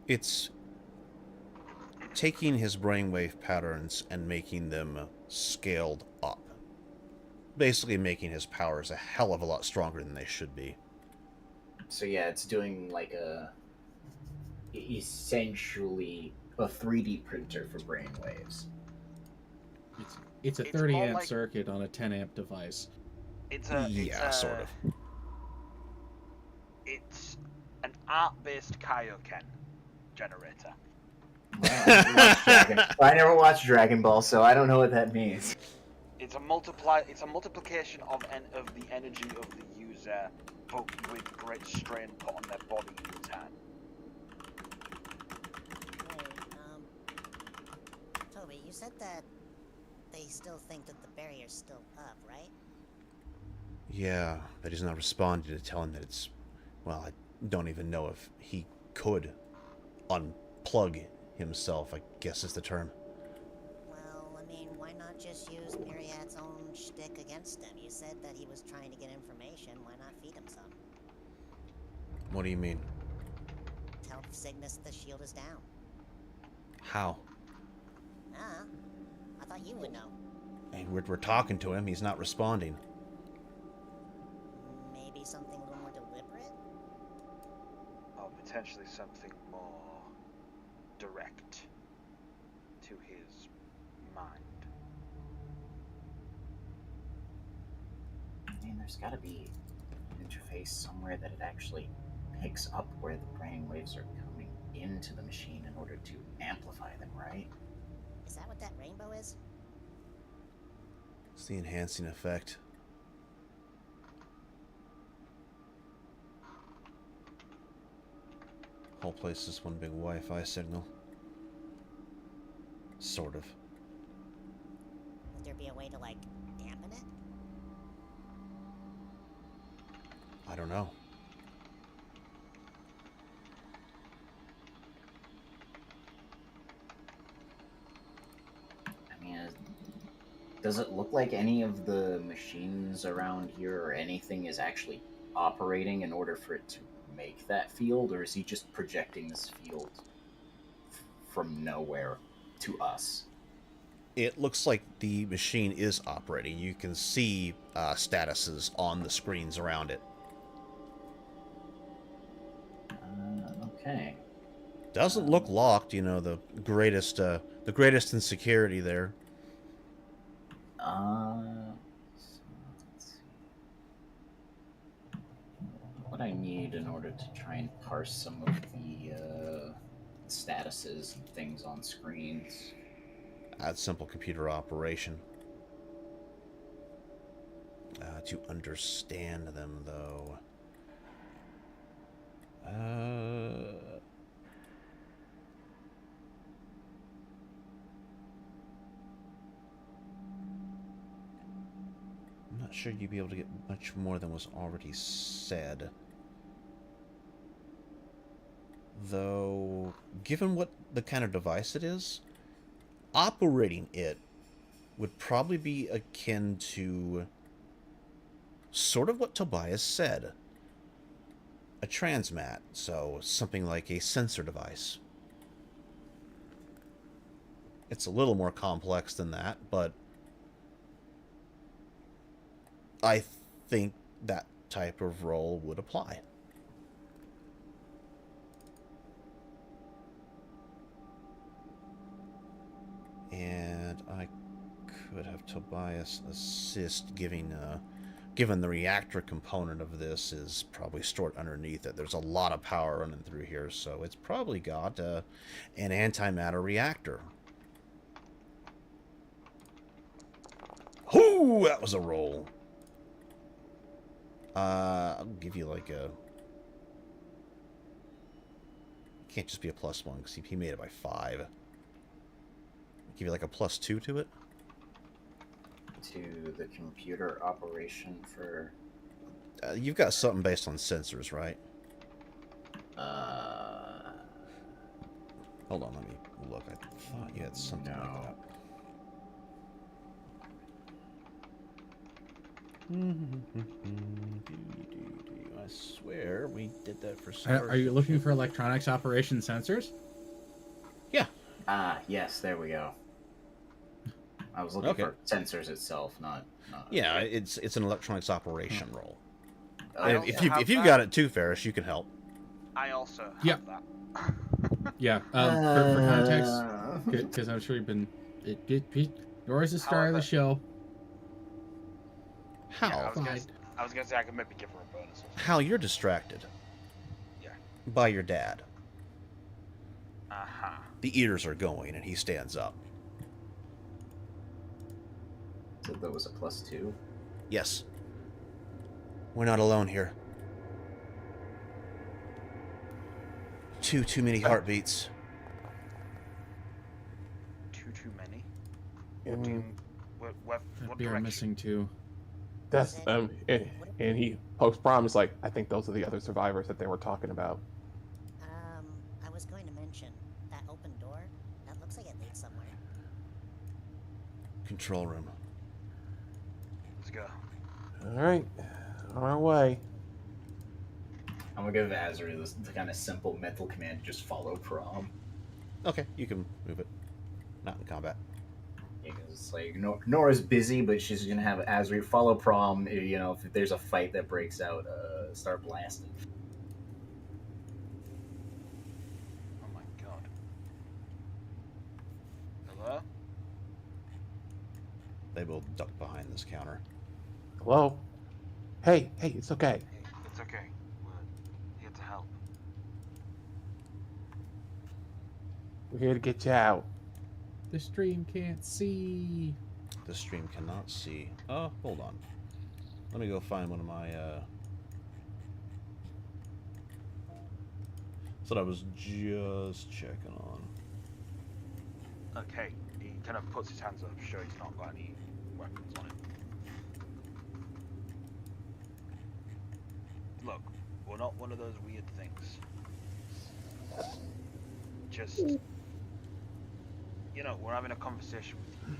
It's taking his brainwave patterns and making them scaled up. Basically making his powers a hell of a lot stronger than they should be.
So yeah, it's doing like essentially a 3D printer for brainwaves.
It's a
It's
30
more
amp
like-
circuit on a 10 amp device.
It's
Sort of.
It's an art-based Kaioken generator.
I never watched Dragon Ball, so I don't know what that means.
It's a multiplication of the energy of the user, but with great strain put on their body in return.
Wait, Toby, you said that they still think that the barrier's still up, right?
Yeah, but he's not responding to tell him that it's... Well, I don't even know if he could unplug himself, I guess is the term.
Well, I mean, why not just use Myriad's own shtick against him? You said that he was trying to get information. Why not feed him some?
What do you mean?
Tell Cygnus the shield is down.
How?
I thought you would know.
Hey, we're talking to him, he's not responding.
Maybe something a little more deliberate?
Or potentially something more direct to his mind.
I mean, there's gotta be an interface somewhere that it actually picks up where the brain waves are coming into the machine in order to amplify them, right?
Is that what that rainbow is?
It's the enhancing effect. Whole place is one big Wi-Fi signal. Sort of.
Would there be a way to, like, dampen it?
I don't know.
I mean, does it look like any of the machines around here or anything is actually operating in order for it to make that field, or is he just projecting this field from nowhere to us?
It looks like the machine is operating. You can see statuses on the screens around it.
Okay.
Doesn't look locked, you know, the greatest in security there.
So let's see. What I need in order to try and parse some of the statuses and things on screens.
That's simple computer operation. To understand them, though. I'm not sure you'd be able to get much more than was already said. Though, given what the kind of device it is, operating it would probably be akin to sort of what Tobias said. A transmat, so something like a sensor device. It's a little more complex than that, but I think that type of role would apply. And I could have Tobias assist, given the reactor component of this is probably stored underneath it. There's a lot of power running through here, so it's probably got an antimatter reactor. Whoo! That was a roll. I'll give you like a... It can't just be a +1 because he made it by 5. I'll give you like a +2 to it.
To the computer operation for...
You've got something based on sensors, right? Hold on, let me look. I thought you had something like that. I swear we did that for some.
Are you looking for electronics operation sensors?
Yeah.
Yes, there we go. I was looking for sensors itself, not
yeah, it's an electronics operation role.
If
you've got it too, Ferris, you can help.
I also have
Yep.
that.
Yeah. For context, because I'm sure you've been. Nora's the star of the show.
How?
Yeah, I was gonna say I could maybe give her a bonus.
How you're distracted?
Yeah.
By your dad.
Uh-huh.
The ears are going, and he stands up.
So that was a +2.
Yes. We're not alone here. Too many heartbeats.
Too many. What
We are
direction?
missing 2.
That's and he post-prom is like, I think those are the other survivors that they were talking about.
I was going to mention that open door. That looks like it leads somewhere.
Control room.
Let's go.
All right, on our way.
I'm gonna give Azri the kind of simple mental command to just follow Prom.
Okay, you can move it. Not in combat.
Yeah, 'cause it's like Nora's busy, but she's gonna have Azri follow Prom. You know, if there's a fight that breaks out, start blasting.
Oh my god. Hello?
They will duck behind this counter.
Hello? Hey, it's okay.
It's okay. We're here to help.
We're here to get you out.
The stream can't see.
The stream cannot see. Oh, hold on. Let me go find one of my, That's what I was just checking on.
Okay. He kind of puts his hands up, sure he's not got any weapons on him. Look, we're not one of those weird things. Just, you know, we're having a conversation with you.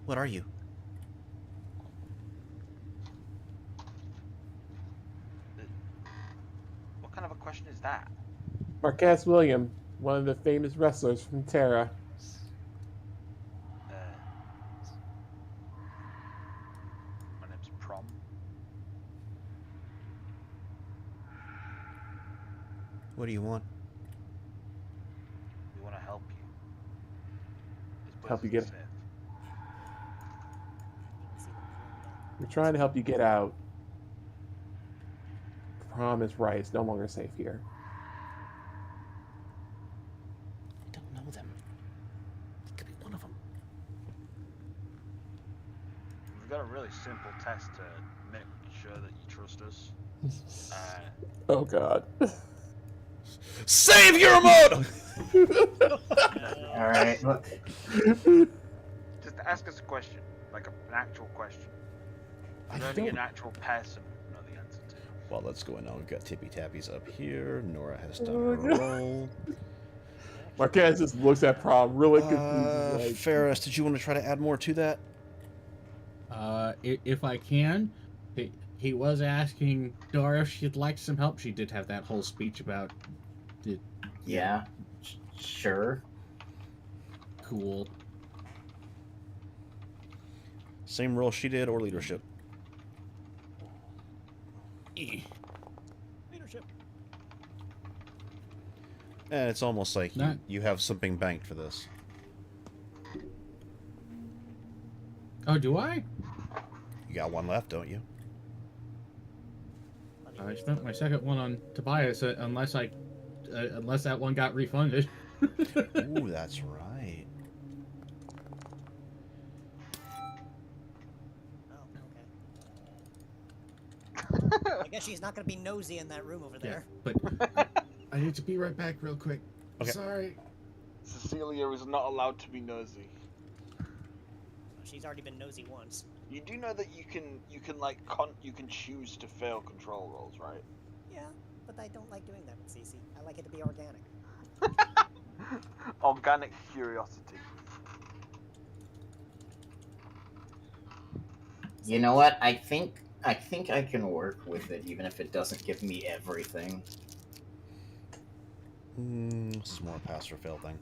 What are you?
What kind of a question is that?
Marquez William, one of the famous wrestlers from Terra.
My name's Prom.
What do you want?
We want to help you. This
Help you
place
get-
isn't safe.
We're trying to help you get out. Prom is right. It's no longer safe here.
I don't know them. It could be one of them.
We've got a really simple test to make sure that you trust us.
Oh God.
Save your mode!
All right, look.
Just ask us a question, like an actual question. Learning an actual person, know the answer to.
Well, let's go in now. We've got Tippy Tappies up here. Nora has done her roll.
Marquez just looks at Prom really confused. Like,
Ferris, did you want to try to add more to that?
If I can, he was asking Dora if she'd like some help. She did have that whole speech about it.
Yeah, sure.
Cool.
Same roll she did, or leadership.
Leadership.
And it's almost like
Not-
you have something banked for this.
Oh, do I?
You got one left, don't you?
I spent my second one on Tobias, unless that one got refunded.
Ooh, that's right.
Oh, okay. I guess she's not going to be nosy in that room over
Yeah,
there.
but I need to be right back real quick.
Okay.
Sorry.
Cecilia is not allowed to be nosy.
She's already been nosy once.
You do know that you can choose to fail control rolls, right?
Yeah, but I don't like doing that with Cece. I like it to be organic.
Organic curiosity.
You know what? I think I can work with it, even if it doesn't give me everything.
Some more pass or fail thing.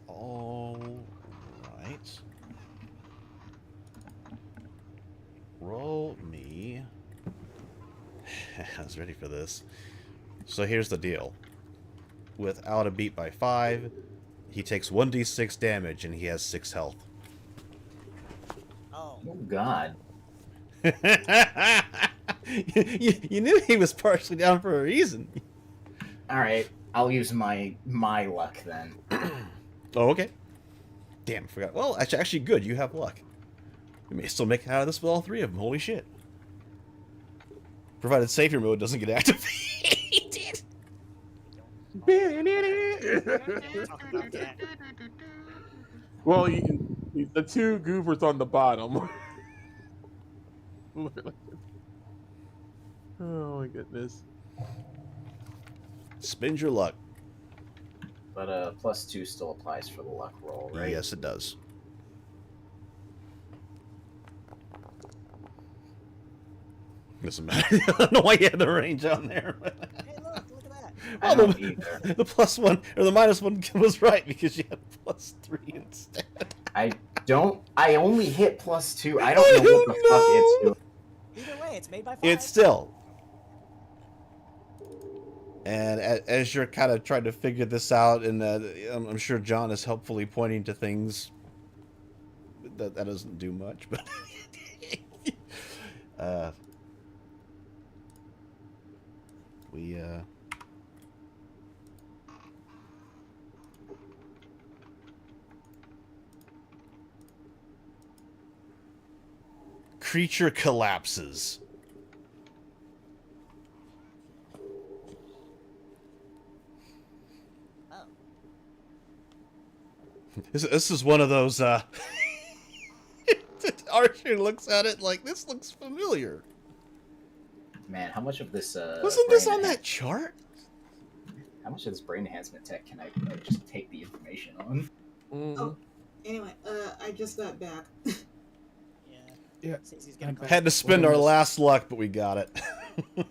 All right. Roll me. I was ready for this. So here's the deal. Without a beat by 5, he takes 1d6 damage and he has 6 health.
Oh.
Oh God.
you knew he was partially down for a reason.
All right, I'll use my luck then.
Oh, okay. Damn, I forgot. Well, actually good. You have luck. We may still make it out of this with all 3 of them. Holy shit. Provided savior mode doesn't get activated.
Well, the 2 goobers on the bottom. Oh my goodness.
Spend your luck.
But +2 still applies for the luck roll, right?
Yes, it does. Doesn't matter. I don't know why you had the range on there.
Hey, look at that.
I
Well,
don't either.
the +1 or the -1 was right because you had +3 instead.
I only hit +2. I don't know what the fuck it's doing.
Either way, it's made by 5.
It's still. And as you're kind of trying to figure this out, and I'm sure John is helpfully pointing to things that doesn't do much, but we creature collapses.
Oh.
This is one of those. Archer looks at it like, this looks familiar.
Man, how much of this
Wasn't this on that chart?
How much of this brain enhancement tech can I just take the information on?
Oh, anyway, I just got back.
Yeah.
Cece's gonna
Had to spend our last luck, but we got it.
Yeah.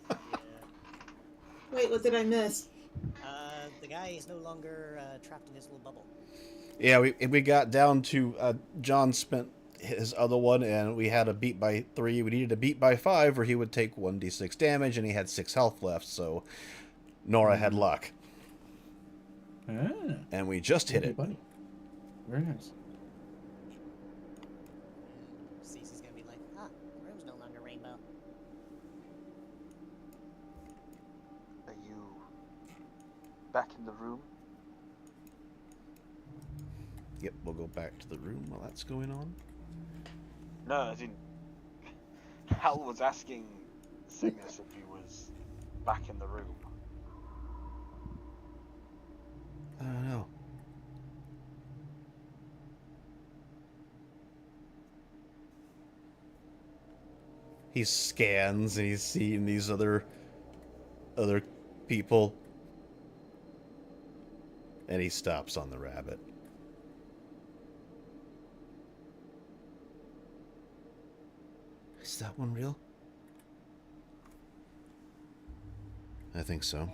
Wait, what did I miss?
The guy is no longer trapped in his little bubble.
Yeah, we got down to John spent his other one, and we had a beat by 3. We needed a beat by 5, or he would take 1d6 damage, and he had 6 health left. So Nora had luck, and we just hit it.
Buddy. Very nice.
Cece's gonna be like, ah, the room's no longer rainbow.
Are you back in the room?
Yep, we'll go back to the room while that's going on.
No, as in, Hal was asking Cygnus if he was back in the room.
I don't know. He scans and he's seeing these other people, and he stops on the rabbit. Is that one real? I think so.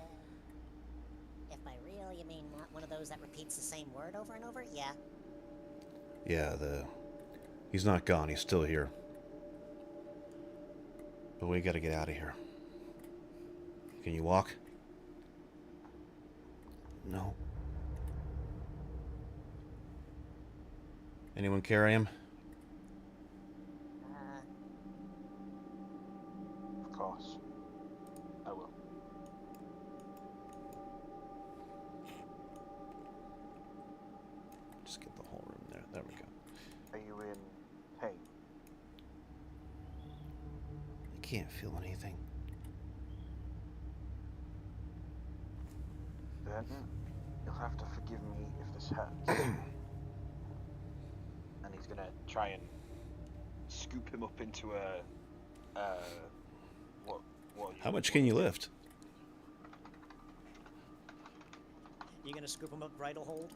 If by real you mean not one of those that repeats the same word over and over, yeah.
Yeah, the He's not gone. He's still here. But we gotta get out of here. Can you walk? No. Anyone carry him?
Of course. I will.
Just get the whole room there. There we go.
Are you in pain?
I can't feel anything.
Then you'll have to forgive me if this hurts. And he's gonna try and scoop him up into a what?
How much can you lift?
You gonna scoop him up bridle hold?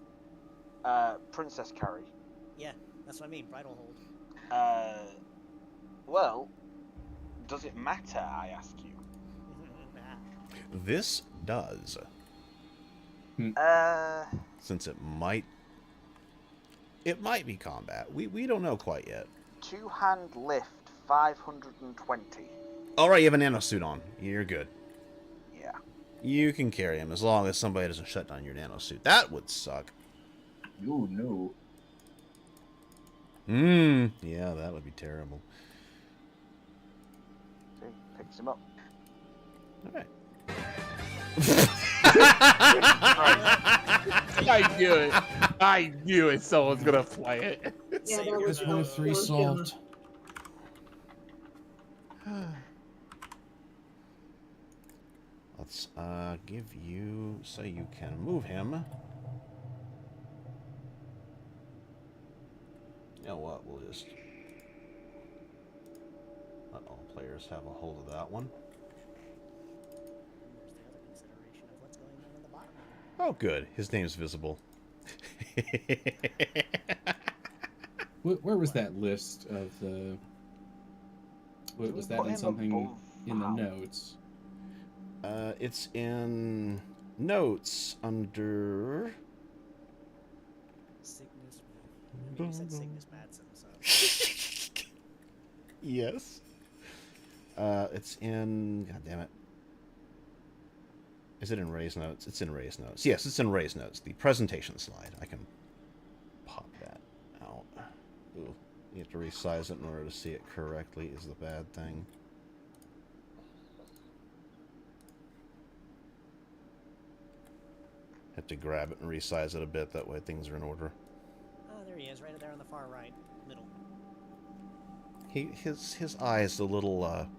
Princess carry.
Yeah, that's what I mean, bridle hold.
Well, does it matter? I ask you.
This does. Since it might be combat. We don't know quite yet.
2-hand lift, 520.
All right, you have a nanosuit on. You're good.
Yeah.
You can carry him as long as somebody doesn't shut down your nanosuit. That would suck.
Ooh, no.
Yeah, that would be terrible.
See, picks him up.
All right.
I knew it. I knew it. Someone's gonna play it.
Yeah, that was
There's 1 of 3 solved.
Let's give you so you can move him. You know what? We'll just let all players have a hold of that one.
There's the other consideration of what's going on in the bottom.
Oh, good. His name's visible.
Where was that list of the? Was that in something in the notes?
It's in notes under.
Cygnus. You said Cygnus Madsen, so.
Yes. It's in. God damn it. Is it in Ray's notes? It's in Ray's notes. Yes, it's in Ray's notes. The presentation slide. I can pop that out. Ooh, you have to resize it in order to see it correctly. Is the bad thing. Have to grab it and resize it a bit. That way things are in order.
Oh, there he is, right there on the far right, middle.
His eye is a little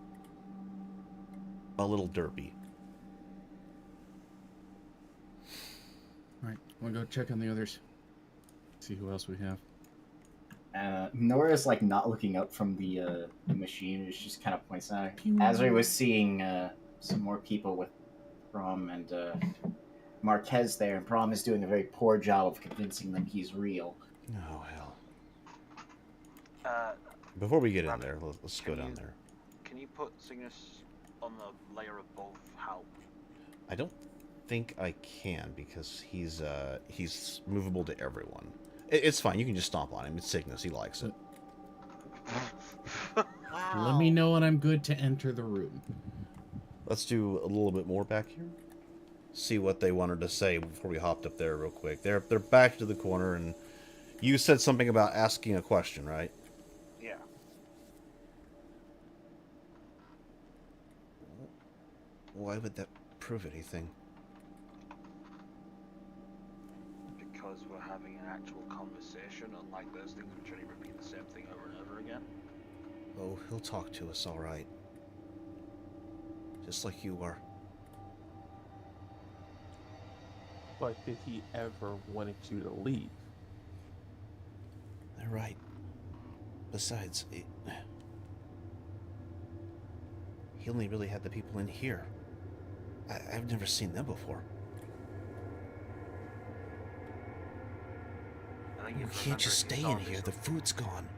derpy.
All right, we'll go check on the others. See who else we have.
Nora's like not looking up from the machine. She just kind of points out. Azri was seeing some more people with Prom and Marquez there, and Prom is doing a very poor job of convincing them he's real.
Oh hell! Before we get in there, let's go down there.
Can you put Cygnus on the layer above Hal?
I don't think I can because he's movable to everyone. It's fine. You can just stomp on him. It's Cygnus. He likes it.
Wow.
Let me know when I'm good to enter the room.
Let's do a little bit more back here. See what they wanted to say before we hopped up there real quick. They're back to the corner, and you said something about asking a question, right?
Yeah.
Why would that prove anything?
Because we're having an actual conversation, unlike those things which only repeat the same thing over and over again.
Oh, he'll talk to us, all right. Just like you are.
But did he ever wanted you to leave?
They're right. Besides, he only really had the people in here. I've never seen them before. We can't just stay in here. The food's gone.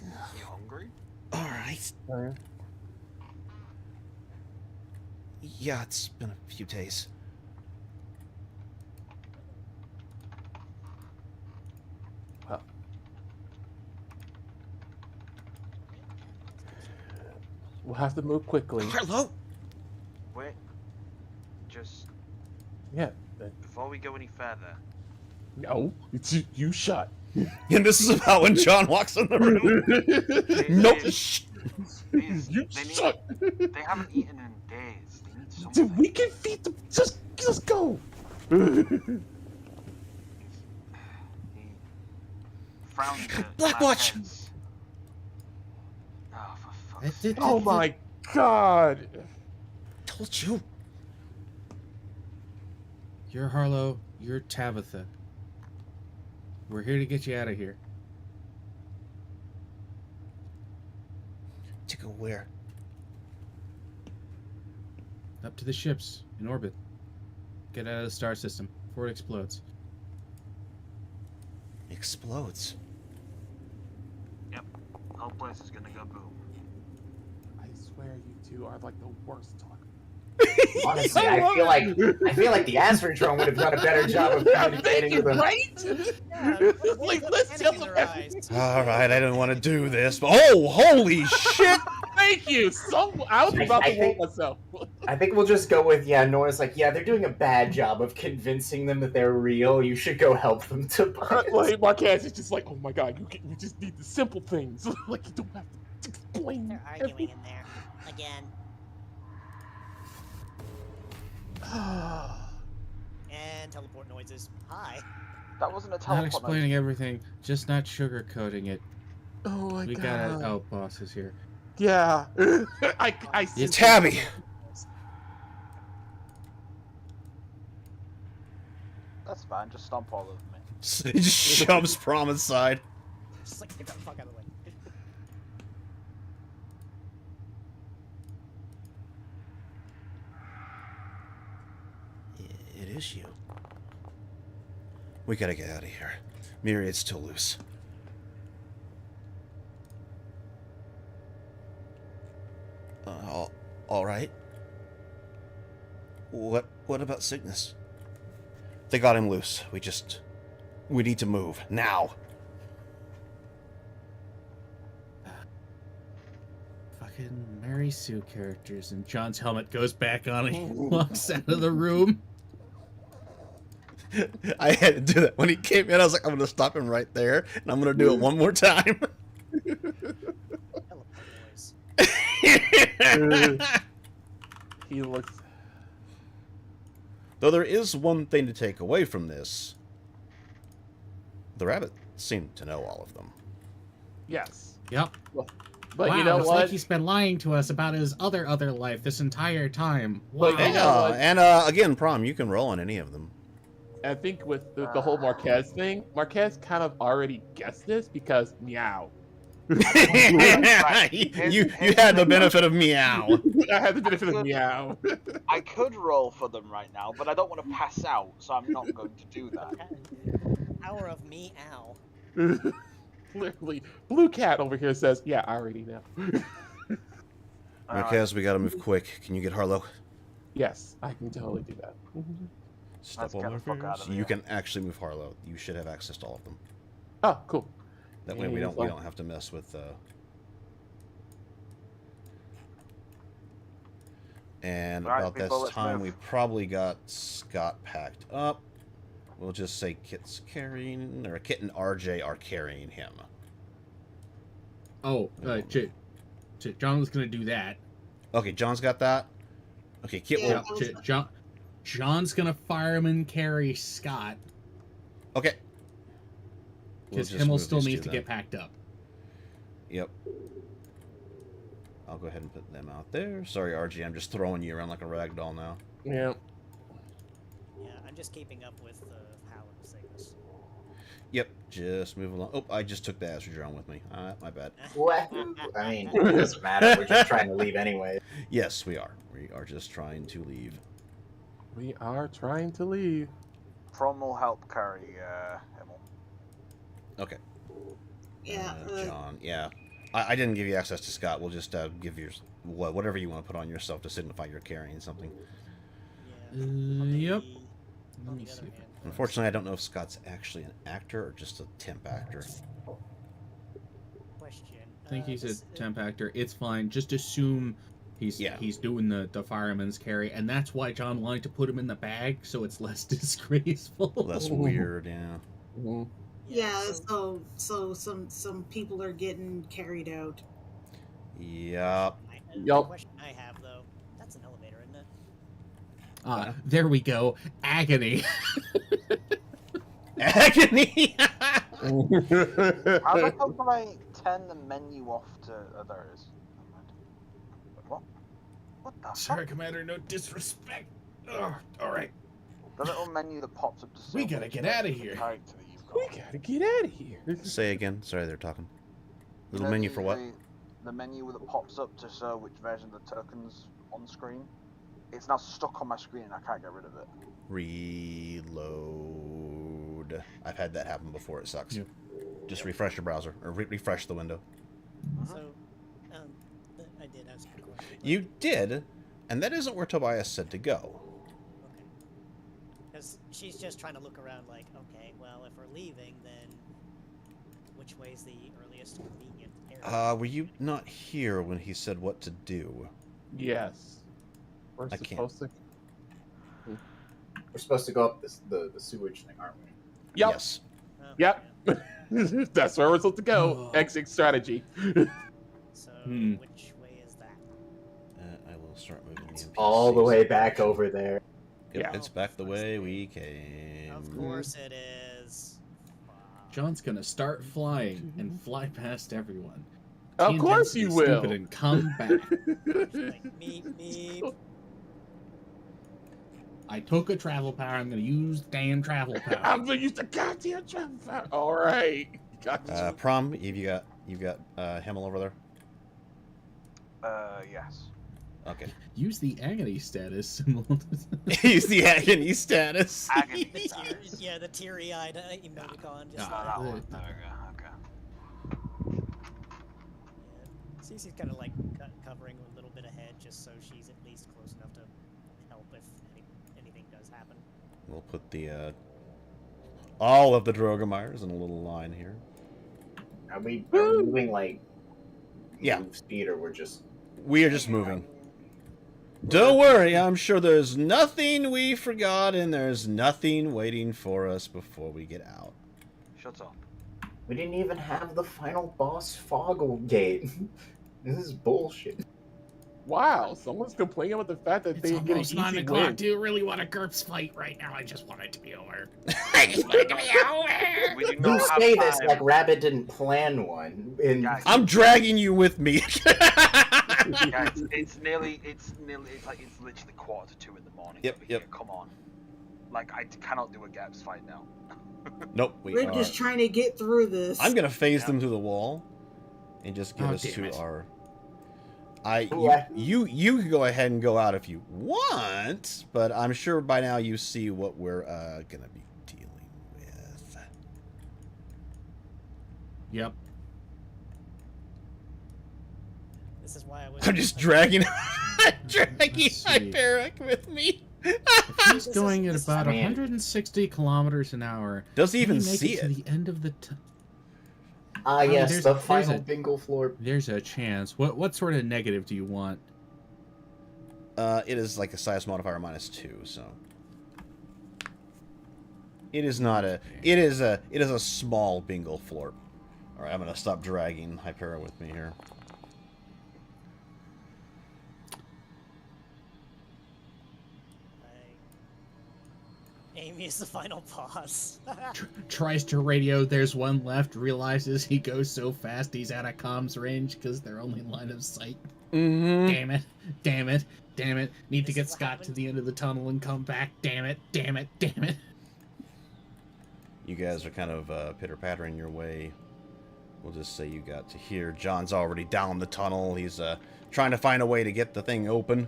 You hungry?
All right. Yeah, it's been a few days.
Well, We'll have to move quickly.
Harlow!
Wait. Just
Yeah.
before we go any further.
No, it's you shut.
And this is about when John walks in the room. Nope.
You shut.
They haven't eaten in days. They need something.
Dude, we can feed them. Just go.
He frowned at
Blackwatch!
Marquez. Oh, for fuck's sake.
Oh my god.
Told you.
You're Harlow. You're Tabitha. We're here to get you out of here.
To go where?
Up to the ships in orbit. Get out of the star system before it explodes.
Explodes.
Yep. The whole place is gonna go boom.
I swear you two are like the worst talkers.
Honestly, I feel like the Astrodrome would have done a better job of communicating with them.
Right? Like, let's tell them.
All right, I didn't want to do this, but oh, holy shit!
Thank you. I was about to hold myself.
I think we'll just go with, Nora's like, yeah, they're doing a bad job of convincing them that they're real. You should go help them to buy it.
Like, Marquez is just like, oh my god, you just need the simple things. Like, you don't have to explain.
They're arguing in there again. And teleport noises. Hi.
That wasn't a
Not
teleport.
explaining everything, just not sugarcoating it.
Oh my
We
god.
got out bosses here.
Yeah. I
You Tabby!
That's fine. Just stomp all over me.
He just shoves Prom aside.
Just like, get the fuck out of the way.
It is you. We gotta get out of here. Myriad's still loose. All right. What about Cygnus? They got him loose. We need to move now.
Fucking Mary Sue characters, and John's helmet goes back on and he walks out of the room.
I had to do that when he came in. I was like, I'm gonna stop him right there, and I'm gonna do it one more time.
He looks.
Though there is one thing to take away from this. The rabbit seemed to know all of them.
Yes.
Yep.
But
wow,
you know
it's
what?
like he's been lying to us about his other life this entire time.
But
Wow.
you know what?
And again, Prom, you can roll on any of them.
I think with the whole Marquez thing, Marquez kind of already guessed this because meow.
you had the benefit of meow.
I had the benefit of meow.
I could roll for them right now, but I don't want to pass out, so I'm not going to do that.
Hour of meow.
Literally, Blue Cat over here says, "Yeah, I already know."
Marquez, we gotta move quick. Can you get Harlow?
Yes, I can totally do that.
Step
Let's get the fuck out of
You
here.
can actually move Harlow. You should have access to all of them.
Oh, cool.
That way we don't have to mess with. And
All right,
about this
people, let's
time,
move.
we probably got Scott packed up. We'll just say Kit's carrying, or Kit and RJ are carrying him.
Oh, John was gonna do that.
Okay, John's got that. Okay, Kit
Yeah.
will.
John's gonna fireman carry Scott
Okay.
because
just
Himmel
move
still
these
needs
two
to
then.
get packed up.
Yep. I'll go ahead and put them out there. Sorry, RG, I'm just throwing you around like a rag doll now.
Yeah.
Yeah, I'm just keeping up with Hal and Cygnus.
Yep, just move along. Oh, I just took the Astrodrome with me. My bad.
What? I mean, it doesn't matter. We're just trying to leave anyway.
Yes, we are. We are just trying to leave.
We are trying to leave.
Prom will help carry Himmel.
Okay.
Yeah.
John, yeah. I didn't give you access to Scott. We'll just give you whatever you want to put on yourself to signify you're carrying something.
Yeah.
Yep.
On
me
the other
see.
hand,
Unfortunately, I don't know if Scott's actually an actor or just a temp actor.
question.
think he's a temp actor. It's fine. Just assume he's doing the fireman's carry, and that's why John wanted to put him in the bag so it's less disgraceful.
Less weird, yeah.
Yeah, so some people are getting carried out.
Yep.
The question I have though, that's an elevator, isn't it?
There we go. Agony.
Agony.
How the fuck do I turn the menu off to others? What? What the
Sorry,
fuck?
Commander, no disrespect. All right.
The little menu that pops up to
We gotta get out of here.
character that you've got.
We gotta get out of here.
Say again. Sorry, they're talking.
You
Little
know,
menu for what?
The menu that pops up to show which version of the token's on screen. It's now stuck on my screen and I can't get rid of it.
Reload. I've had that happen before. It sucks.
Yeah.
Just refresh your browser or refresh the window.
So, I did ask a question.
You did, and that isn't where Tobias said to go.
Okay. Because she's just trying to look around like, okay, well, if we're leaving, then which way's the earliest convenient area?
Were you not here when he said what to do?
Yes. We're
I can't.
supposed to.
We're supposed to go up the sewage thing, aren't we?
Yep.
Yes.
Oh,
Yep.
yeah.
That's where we're supposed to go. Exit strategy.
So,
Hmm.
which way is that?
I will start moving the NPCs.
All the way back over there.
Yep,
Yeah.
it's back the way we came.
Of course it is. Fuck.
John's gonna start flying and fly past everyone.
Of
He
course
intends to
you
be
will.
Stupid and come back.
Like, meep.
I took a travel power. I'm gonna use the damn travel power.
I'm gonna use the goddamn travel power. All right. Gotcha.
Prom, you've got Himmel over there.
Yes.
Okay.
Use the agony status.
Use the agony status.
Agony.
The teary-eyed emoticon. Just
That
Yeah.
one. There we go. Okay.
yeah. Cece's kind of like covering a little bit ahead, just so she's at least close enough to help if anything does happen.
We'll put the all of the Drogemeyers in a little line here.
Are we moving like
Yeah.
move speed, or we're just?
We are just moving. Don't worry, I'm sure there's nothing we forgot and there's nothing waiting for us before we get out.
Shut up.
We didn't even have the final boss Foggle Gate. This is bullshit.
Wow. Someone's complaining about the fact that they get an easy win.
Do you really want a GURPS fight right now? I just want it to be over.
We do
You
not have
say this
time.
like Rabbit didn't plan one. And
Guys,
I'm dragging you with me.
guys, it's literally literally 1:45 in the morning.
Yep,
over
yep.
here. Come on. Like, I cannot do a GURPS fight now.
Nope,
We're just trying to get through this.
I'm gonna phase them through the wall and just give us
damn
to
it.
our.
Yeah.
You can go ahead and go out if you want, but I'm sure by now you see what we're gonna be dealing with.
Yep.
This is why I was.
I'm just dragging
Let's see.
Hyperic with me.
If he's
This
going
is-
at
this is-
about
I mean-
160 kilometers an hour,
Does he
can
even
make
see
it to
it?
the end of the?
Yes,
there's-
the
there's
final
a-
bingo floor.
There's a chance. What sort of negative do you want?
It is like a size modifier -2, so it is not a. It is a small bingo floor. All right, I'm gonna stop dragging Hypera with me here.
Amy is the final boss.
Tries to radio. There's one left. Realizes he goes so fast he's out of comms range because they're only line of sight.
Mm-hmm.
Damn it! Damn it! Damn it! Need to
This
get
is what
Scott to
happened.
the end of the tunnel and come back. Damn it! Damn it! Damn it!
You guys are kind of pitter-pattering your way. We'll just say you got to here. John's already down the tunnel. He's trying to find a way to get the thing open.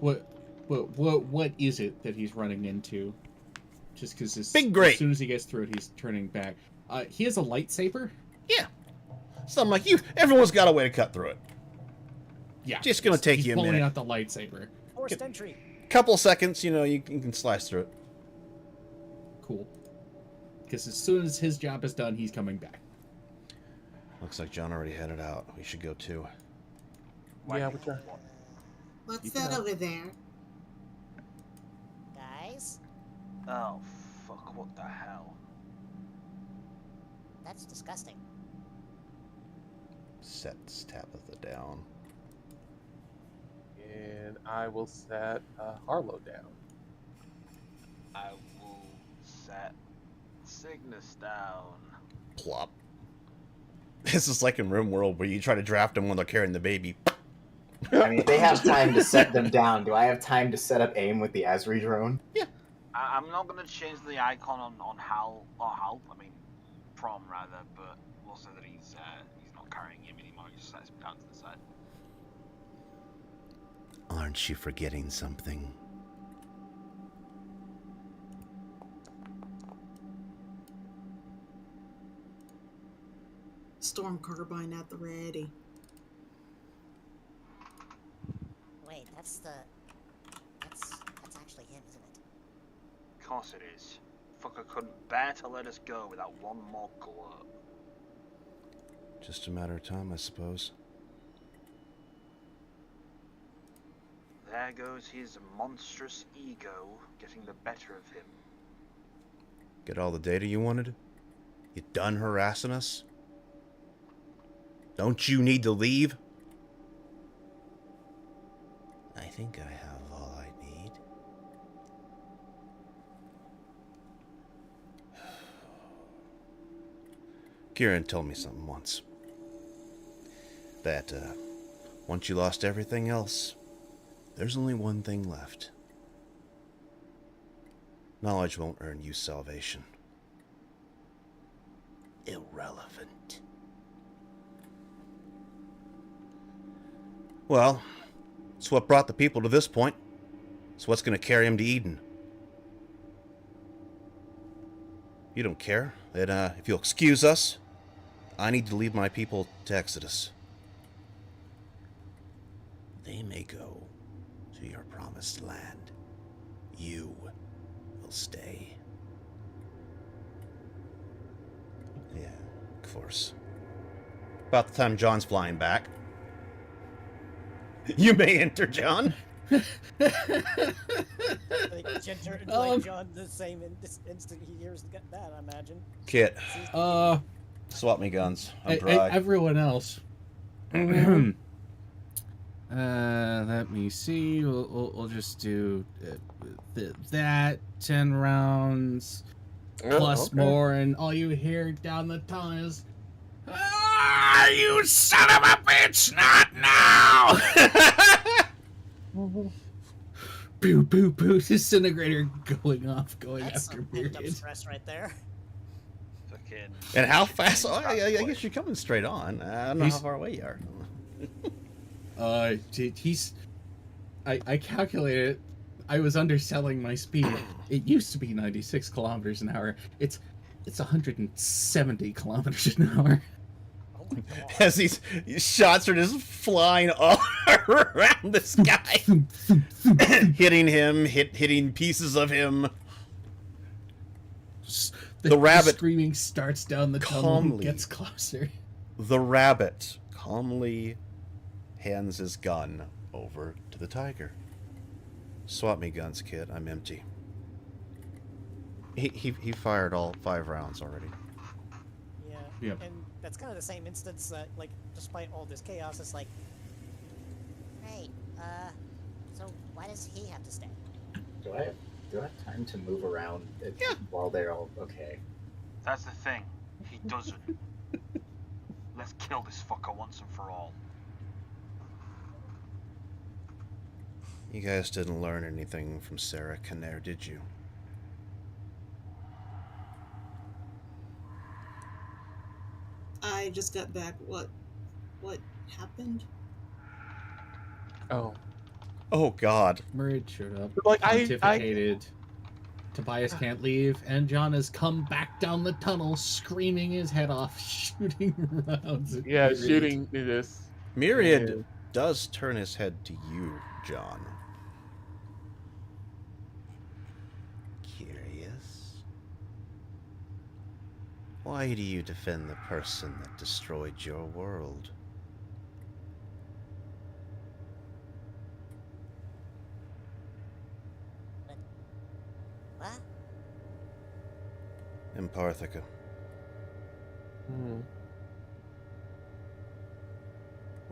What is it that he's running into? Just because
Big grate.
as soon as he gets through it, he's turning back. He has a lightsaber.
Yeah. Something like you. Everyone's got a way to cut through it.
Yeah,
Just gonna take
he's
you a
pulling
minute.
out the lightsaber.
Forced entry.
Couple seconds, you can slice through it.
Cool. Because as soon as his job is done, he's coming back.
Looks like John already headed out. We should go too.
Yeah, which are...
What's
You
that
know.
over there?
Guys,
Oh, fuck, what the hell?
that's disgusting.
Sets Tabitha down.
And I will set Harlow down.
I will set Cygnus down.
Plop. This is like in RimWorld where you try to draft them when they're carrying the baby.
I mean, if they have time to set them down, do I have time to set up aim with the Asri drone?
I'm not gonna change the icon on Hal, I mean, Prom rather, but we'll say that he's not carrying him anymore. He just sets him down to the side.
Aren't you forgetting something?
Storm carbine at the ready.
Wait, that's actually him, isn't it?
Of course it is. Fucker couldn't bear to let us go without one more glow.
Just a matter of time, I suppose.
There goes his monstrous ego getting the better of him.
Get all the data you wanted? You done harassing us? Don't you need to leave? I think I have all I need. Kieran told me something once. That, once you lost everything else, there's only one thing left. Knowledge won't earn you salvation. Irrelevant. Well, it's what brought the people to this point. It's what's going to carry them to Eden. You don't care. Then, if you'll excuse us, I need to lead my people to Exodus. They may go to your promised land. You will stay. Yeah, of course. About the time John's flying back. You may enter, John.
I think Ginger and like John the same in this instant he hears that, I imagine.
Kit, swap me guns. I'm dry.
Everyone else. Let me see. We'll just do that 10 rounds plus more, and all you hear down the tunnel is, "Ah, you son of a bitch! Not now!" Boo, boo, boo! Disintegrator going off, going
That's
after
some pent up
Myriad.
stress right there.
Fucking.
And how fast? Oh, I guess you're coming straight on. I don't know how far away you are.
He's. I calculated. I was underselling my speed. It used to be 96 kilometers an hour. It's 170 kilometers an hour.
Oh my god.
As these shots are just flying all around this guy, hitting him, hitting pieces of him. The rabbit
screaming starts down the tunnel and
calmly.
gets closer.
The rabbit calmly hands his gun over to the tiger. Swap me guns, kid. I'm empty. He fired all 5 rounds already.
Yeah.
Yep.
And that's kind of the same instance that, like, despite all this chaos, it's like,
Great. So why does he have to stay?
Do I have time to move around while they're all okay?
That's the thing. He doesn't. Let's kill this fucker once and for all.
You guys didn't learn anything from Sarah Kinnair, did you?
I just got back. What happened?
Oh.
Oh, God.
Myriad showed up,
Like,
pontificated. Tobias can't leave, and John has come back down the tunnel, screaming his head off, shooting rounds. At
Yeah,
Myriad.
shooting this.
Myriad
Yeah.
does turn his head to you, John. Curious. Why do you defend the person that destroyed your world?
What?
Imparthica.
Hmm.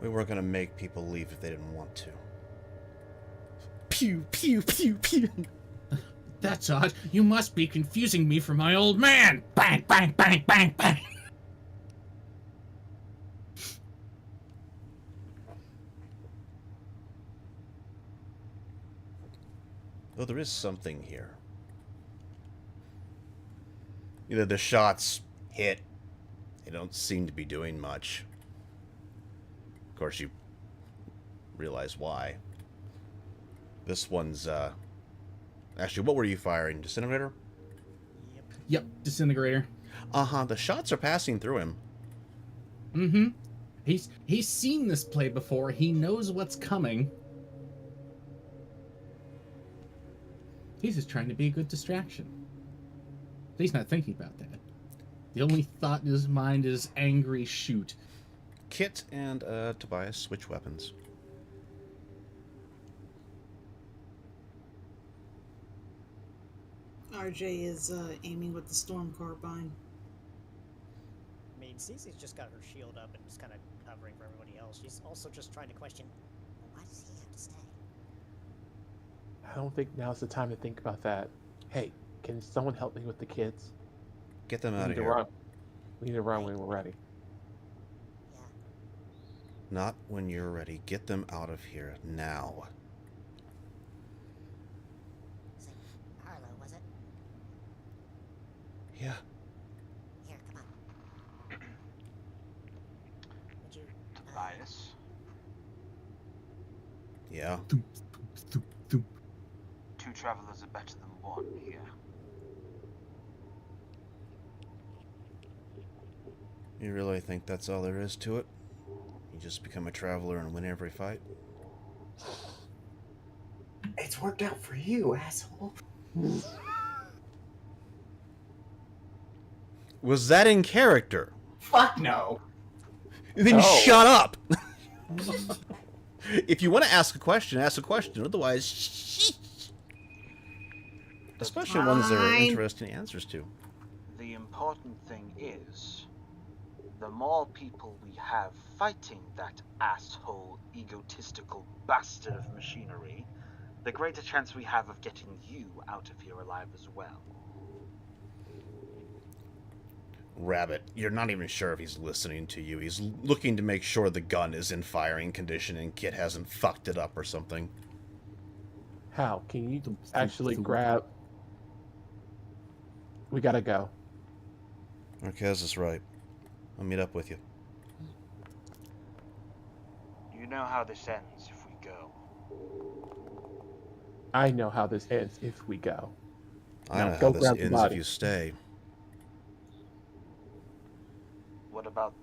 We weren't gonna make people leave if they didn't want to. Pew, pew, pew, pew.
That's odd. You must be confusing me for my old man. Bang, bang, bang, bang, bang.
Though there is something here. Either the shots hit, they don't seem to be doing much. Of course, you realize why. This one's, actually, what were you firing? Disintegrator?
Yep, disintegrator.
Uh-huh, the shots are passing through him.
Mm-hmm. He's seen this play before. He knows what's coming. He's just trying to be a good distraction. He's not thinking about that. The only thought in his mind is angry shoot.
Kit and Tobias switch weapons.
RJ is aiming with the storm carbine.
I mean, Cece's just got her shield up and just kind of covering for everybody else. She's also just trying to question,
Why does he have to stay?
I don't think now's the time to think about that. Hey, can someone help me with the kids?
Get them
We
out
need
of
to
here.
run. We need to run when we're ready.
Yeah.
Not when you're ready. Get them out of here now.
Say, Arlo, was it?
Yeah.
Here, come on. Would you...
Tobias.
Yeah.
Two travelers are better than one here.
You really think that's all there is to it? You just become a traveler and win every fight?
It's worked out for you, asshole.
Was that in character?
Fuck no.
Then
No.
shut up! If you want to ask a question, ask a question. Otherwise, shh. Especially ones that are
Fine.
interesting answers to.
The important thing is, the more people we have fighting that asshole, egotistical bastard of machinery, the greater chance we have of getting you out of here alive as well.
Rabbit, you're not even sure if he's listening to you. He's looking to make sure the gun is in firing condition and Kit hasn't fucked it up or something.
How? Can you actually grab... We gotta go.
Marquez is right. I'll meet up with you.
You know how this ends if we go.
I know how this ends if we go.
I
Now
know
go
how this
grab the
ends if
body.
you stay.
What about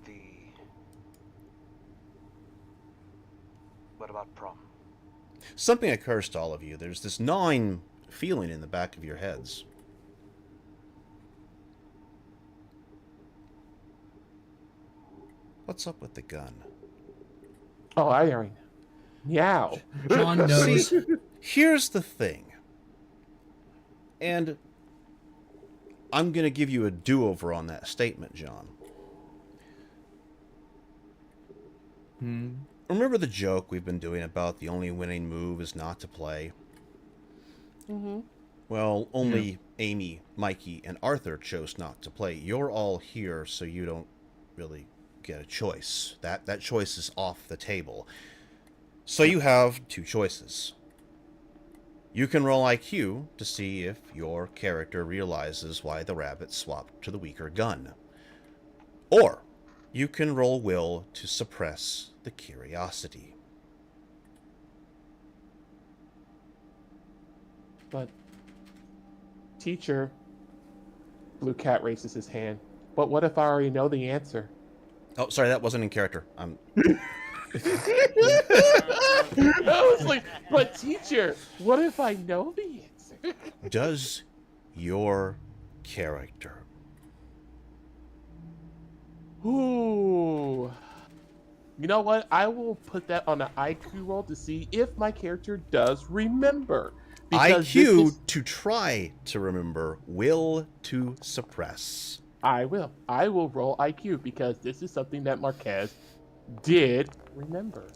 prom?
Something occurs to all of you. There's this gnawing feeling in the back of your heads. What's up with the gun?
Oh, iron. Meow.
John knows.
See, here's the thing. And I'm going to give you a do-over on that statement, John. Remember the joke we've been doing about the only winning move is not to play?
Mm-hmm.
Well, only Amy, Mikey, and Arthur chose not to play. You're all here, so you don't really get a choice. That choice is off the table. So you have two choices. You can roll IQ to see if your character realizes why the rabbit swapped to the weaker gun. Or you can roll will to suppress the curiosity.
But, teacher, Blue Cat raises his hand. But what if I already know the answer?
Oh, sorry, that wasn't in character.
I was like, but teacher, what if I know the answer?
Does your character
Ooh. You know what? I will put that on an IQ roll to see if my character does remember. Because
IQ to try to remember, will to suppress.
I will. I will roll IQ because this is something that Marquez did remember.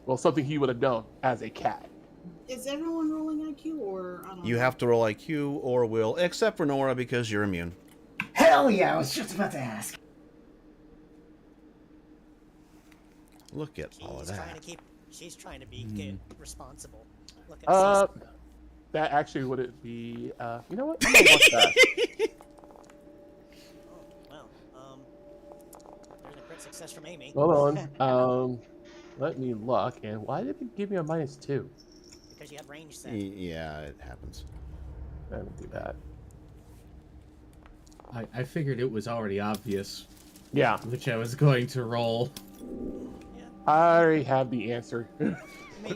Well, something he would have known as a cat.
Is everyone rolling IQ or I don't
You
know?
have to roll IQ or will, except for Nora because you're immune.
Hell yeah! I was just about to ask.
Look at all of that.
She's trying to be responsible. Look at
That actually would it be? You know what? I'm gonna watch that.
Well, there's a crit success from Amy.
Hold on. Let me look. And why did it give me a -2?
Because you have range set.
Yeah, it happens.
Let me do that.
I figured it was already obvious.
Yeah.
Which I was going to roll.
I already have the answer.
I mean,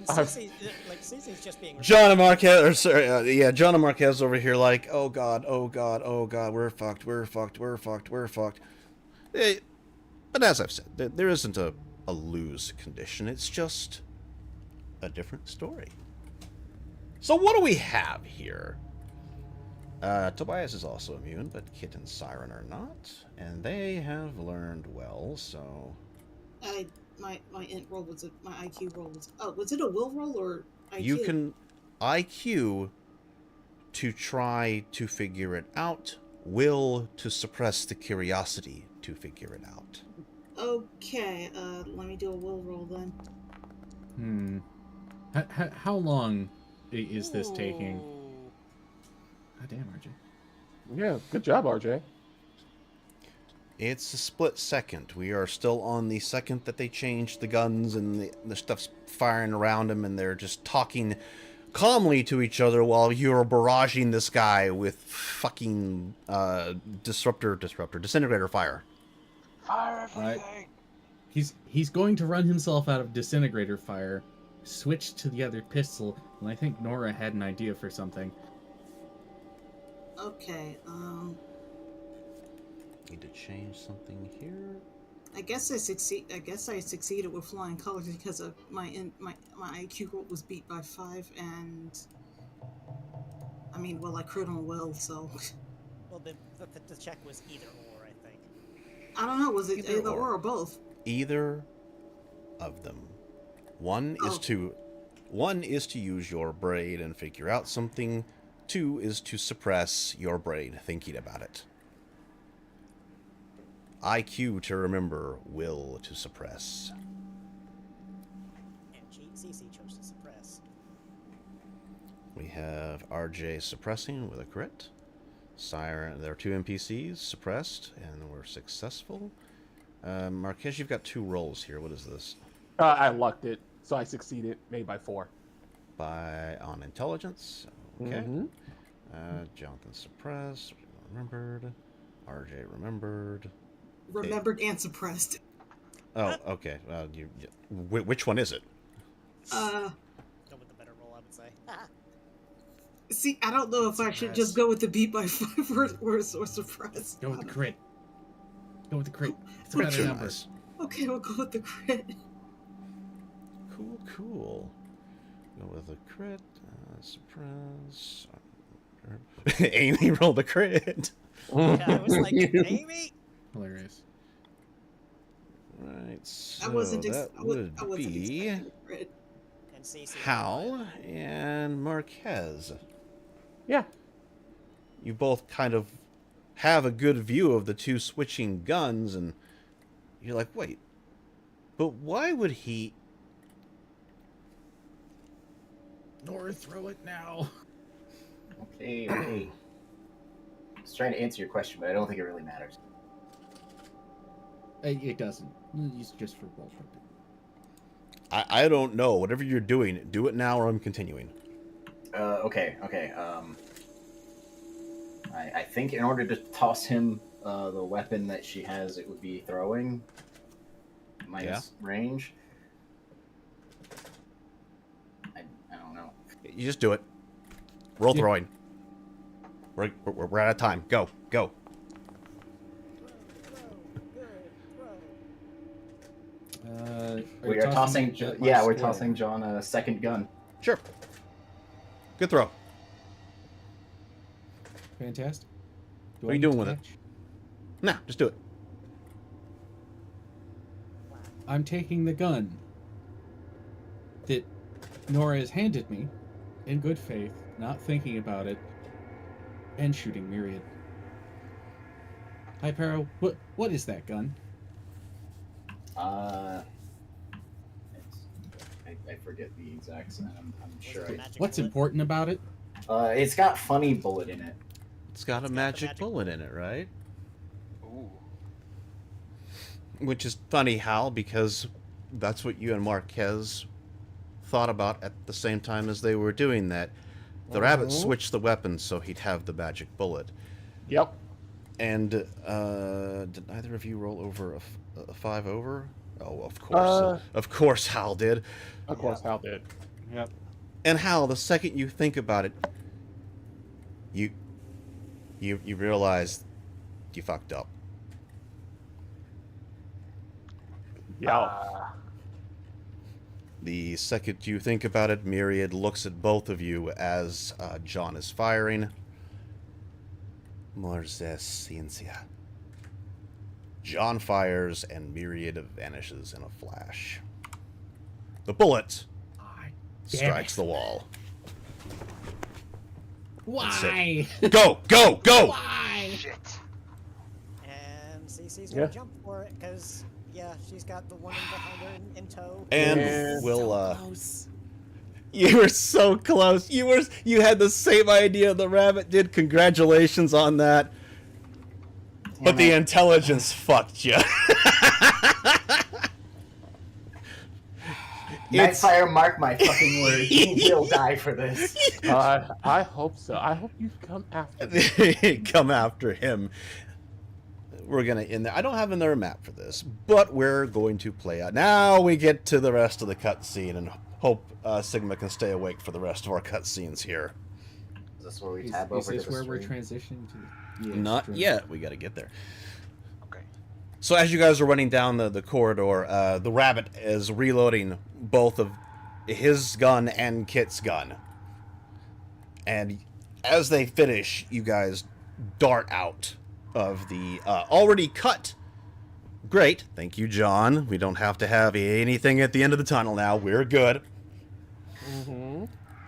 Cece's just being.
John and Marquez, or sorry, John and Marquez over here, like, oh god, we're fucked. But as I've said, there isn't a lose condition. It's just a different story. So what do we have here? Tobias is also immune, but Kit and Siren are not, and they have learned well. So,
My int roll was my IQ roll was. Oh, was it a will roll or IQ?
you can IQ to try to figure it out, will to suppress the curiosity to figure it out.
Okay, let me do a will roll then.
How long is this taking? God damn, RJ.
Yeah, good job, RJ.
It's a split second. We are still on the second that they changed the guns and the stuff's firing around them, and they're just talking calmly to each other while you're barraging this guy with fucking disintegrator fire.
Fire everything!
He's going to run himself out of disintegrator fire, switch to the other pistol, and I think Nora had an idea for something.
Okay,
Need to change something here.
I guess I succeeded with flying colors because of my IQ roll was beat by 5, and I crit on will, so.
Well, the check was either or, I think.
I don't know. Was it either or both?
Either of them. One is to use your brain and figure out something. 2 is to suppress your brain thinking about it. IQ to remember, will to suppress.
And Cece chose to suppress.
We have RJ suppressing with a crit. Siren, there are 2 NPCs suppressed, and we're successful. Marquez, you've got 2 rolls here. What is this?
I lucked it, so I succeeded, made by 4.
On intelligence. Okay. Jonathan suppressed. Remembered. RJ remembered.
Remembered and suppressed.
Oh, okay. Which one is it?
Go with the better roll, I would say.
See, I don't know if I should just go with the beat by 5 or suppress.
Go with the crit. Go with the crit. It's a better number.
Okay, we'll go with the crit.
Cool. Go with the crit. Suppress. Amy rolled the crit.
Yeah, I was like, Amy?
Hilarious.
Right, so
I wasn't
that would be
And Cece.
Hal and Marquez.
Yeah.
You both kind of have a good view of the 2 switching guns, and you're like, wait, but why would he...
Nora, throw it now.
Okay. I was trying to answer your question, but I don't think it really matters.
It doesn't. It's just for roll purpose.
I don't know. Whatever you're doing, do it now or I'm continuing.
Okay. I think in order to toss him the weapon that she has, it would be throwing. Minus range. I don't know.
You just do it. Roll throwing. We're out of time. Go.
tossing.
jet
Yeah, we're
square.
tossing John a second gun.
Sure. Good throw.
Fantastic.
What are you doing with it? Nah, just do it.
I'm taking the gun that Nora has handed me, in good faith, not thinking about it, and shooting Myriad. Hi, Pero. What is that gun?
I forget the exact. I'm sure.
What's important about it?
It's got funny bullet in it.
It's got a magic bullet in it, right?
Ooh.
Which is funny, Hal, because that's what you and Marquez thought about at the same time as they were doing that. The rabbit switched the weapons so he'd have the magic bullet.
Yep.
And did either of you roll over a 5 over? Oh, of course. Of course Hal did.
Of course, Hal did. Yep.
And Hal, the second you think about it, you realize you fucked up.
Yeah.
The second you think about it, Myriad looks at both of you as John is firing. Morzes ciencia. John fires and Myriad vanishes in a flash. The bullet strikes the wall.
Why?
Go! Go! Go!
Why?
Shit.
And Cece's gonna jump for it because she's got the woman behind her in tow.
And we'll
Close.
You were so close. You had the same idea the rabbit did. Congratulations on that. But the intelligence fucked you.
Nightfire, mark my fucking words. You will die for this.
I hope so. I hope you come after me.
Come after him. We're gonna end there. I don't have another map for this, but we're going to play out. Now we get to the rest of the cutscene, and hope Sigma can stay awake for the rest of our cutscenes here.
Is this where we tab over
Is this
to the
where we're
stream?
transitioning to? Yeah,
Not
stream.
yet. We got to get there.
Okay.
So as you guys are running down the corridor, the rabbit is reloading both of his gun and Kit's gun. And as they finish, you guys dart out of the already cut. Great. Thank you, John. We don't have to have anything at the end of the tunnel now. We're good.
Mm-hmm.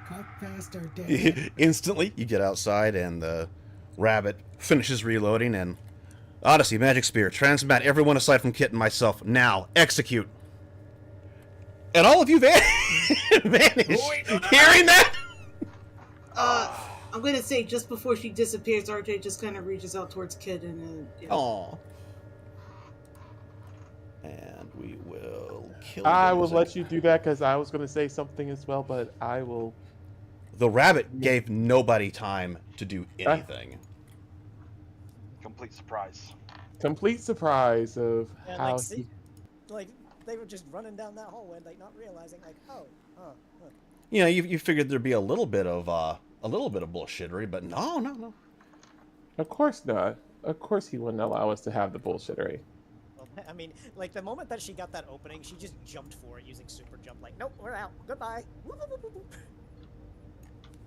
Cut faster, Dad.
Instantly, you get outside and the rabbit finishes reloading and Odyssey, Magic Spear, transmat everyone aside from Kit and myself. Now, execute. And all of you vanished. Hearing that?
I'm gonna say just before she disappears, RJ just kind of reaches out towards Kid and
Aw. And we will kill
I
the
will
music.
let you do that because I was going to say something as well, but I will.
The rabbit gave nobody time to do anything.
Complete surprise.
Complete surprise of
And
how
like they were just running down that hallway, like not realizing, like, oh,
You know, you figured there'd be a little bit of bullshittery, but no.
Of course not. Of course he wouldn't allow us to have the bullshittery.
well, I mean, like the moment that she got that opening, she just jumped for it using super jump. Like, nope, we're out. Goodbye. Whoop, whoop, whoop, whoop.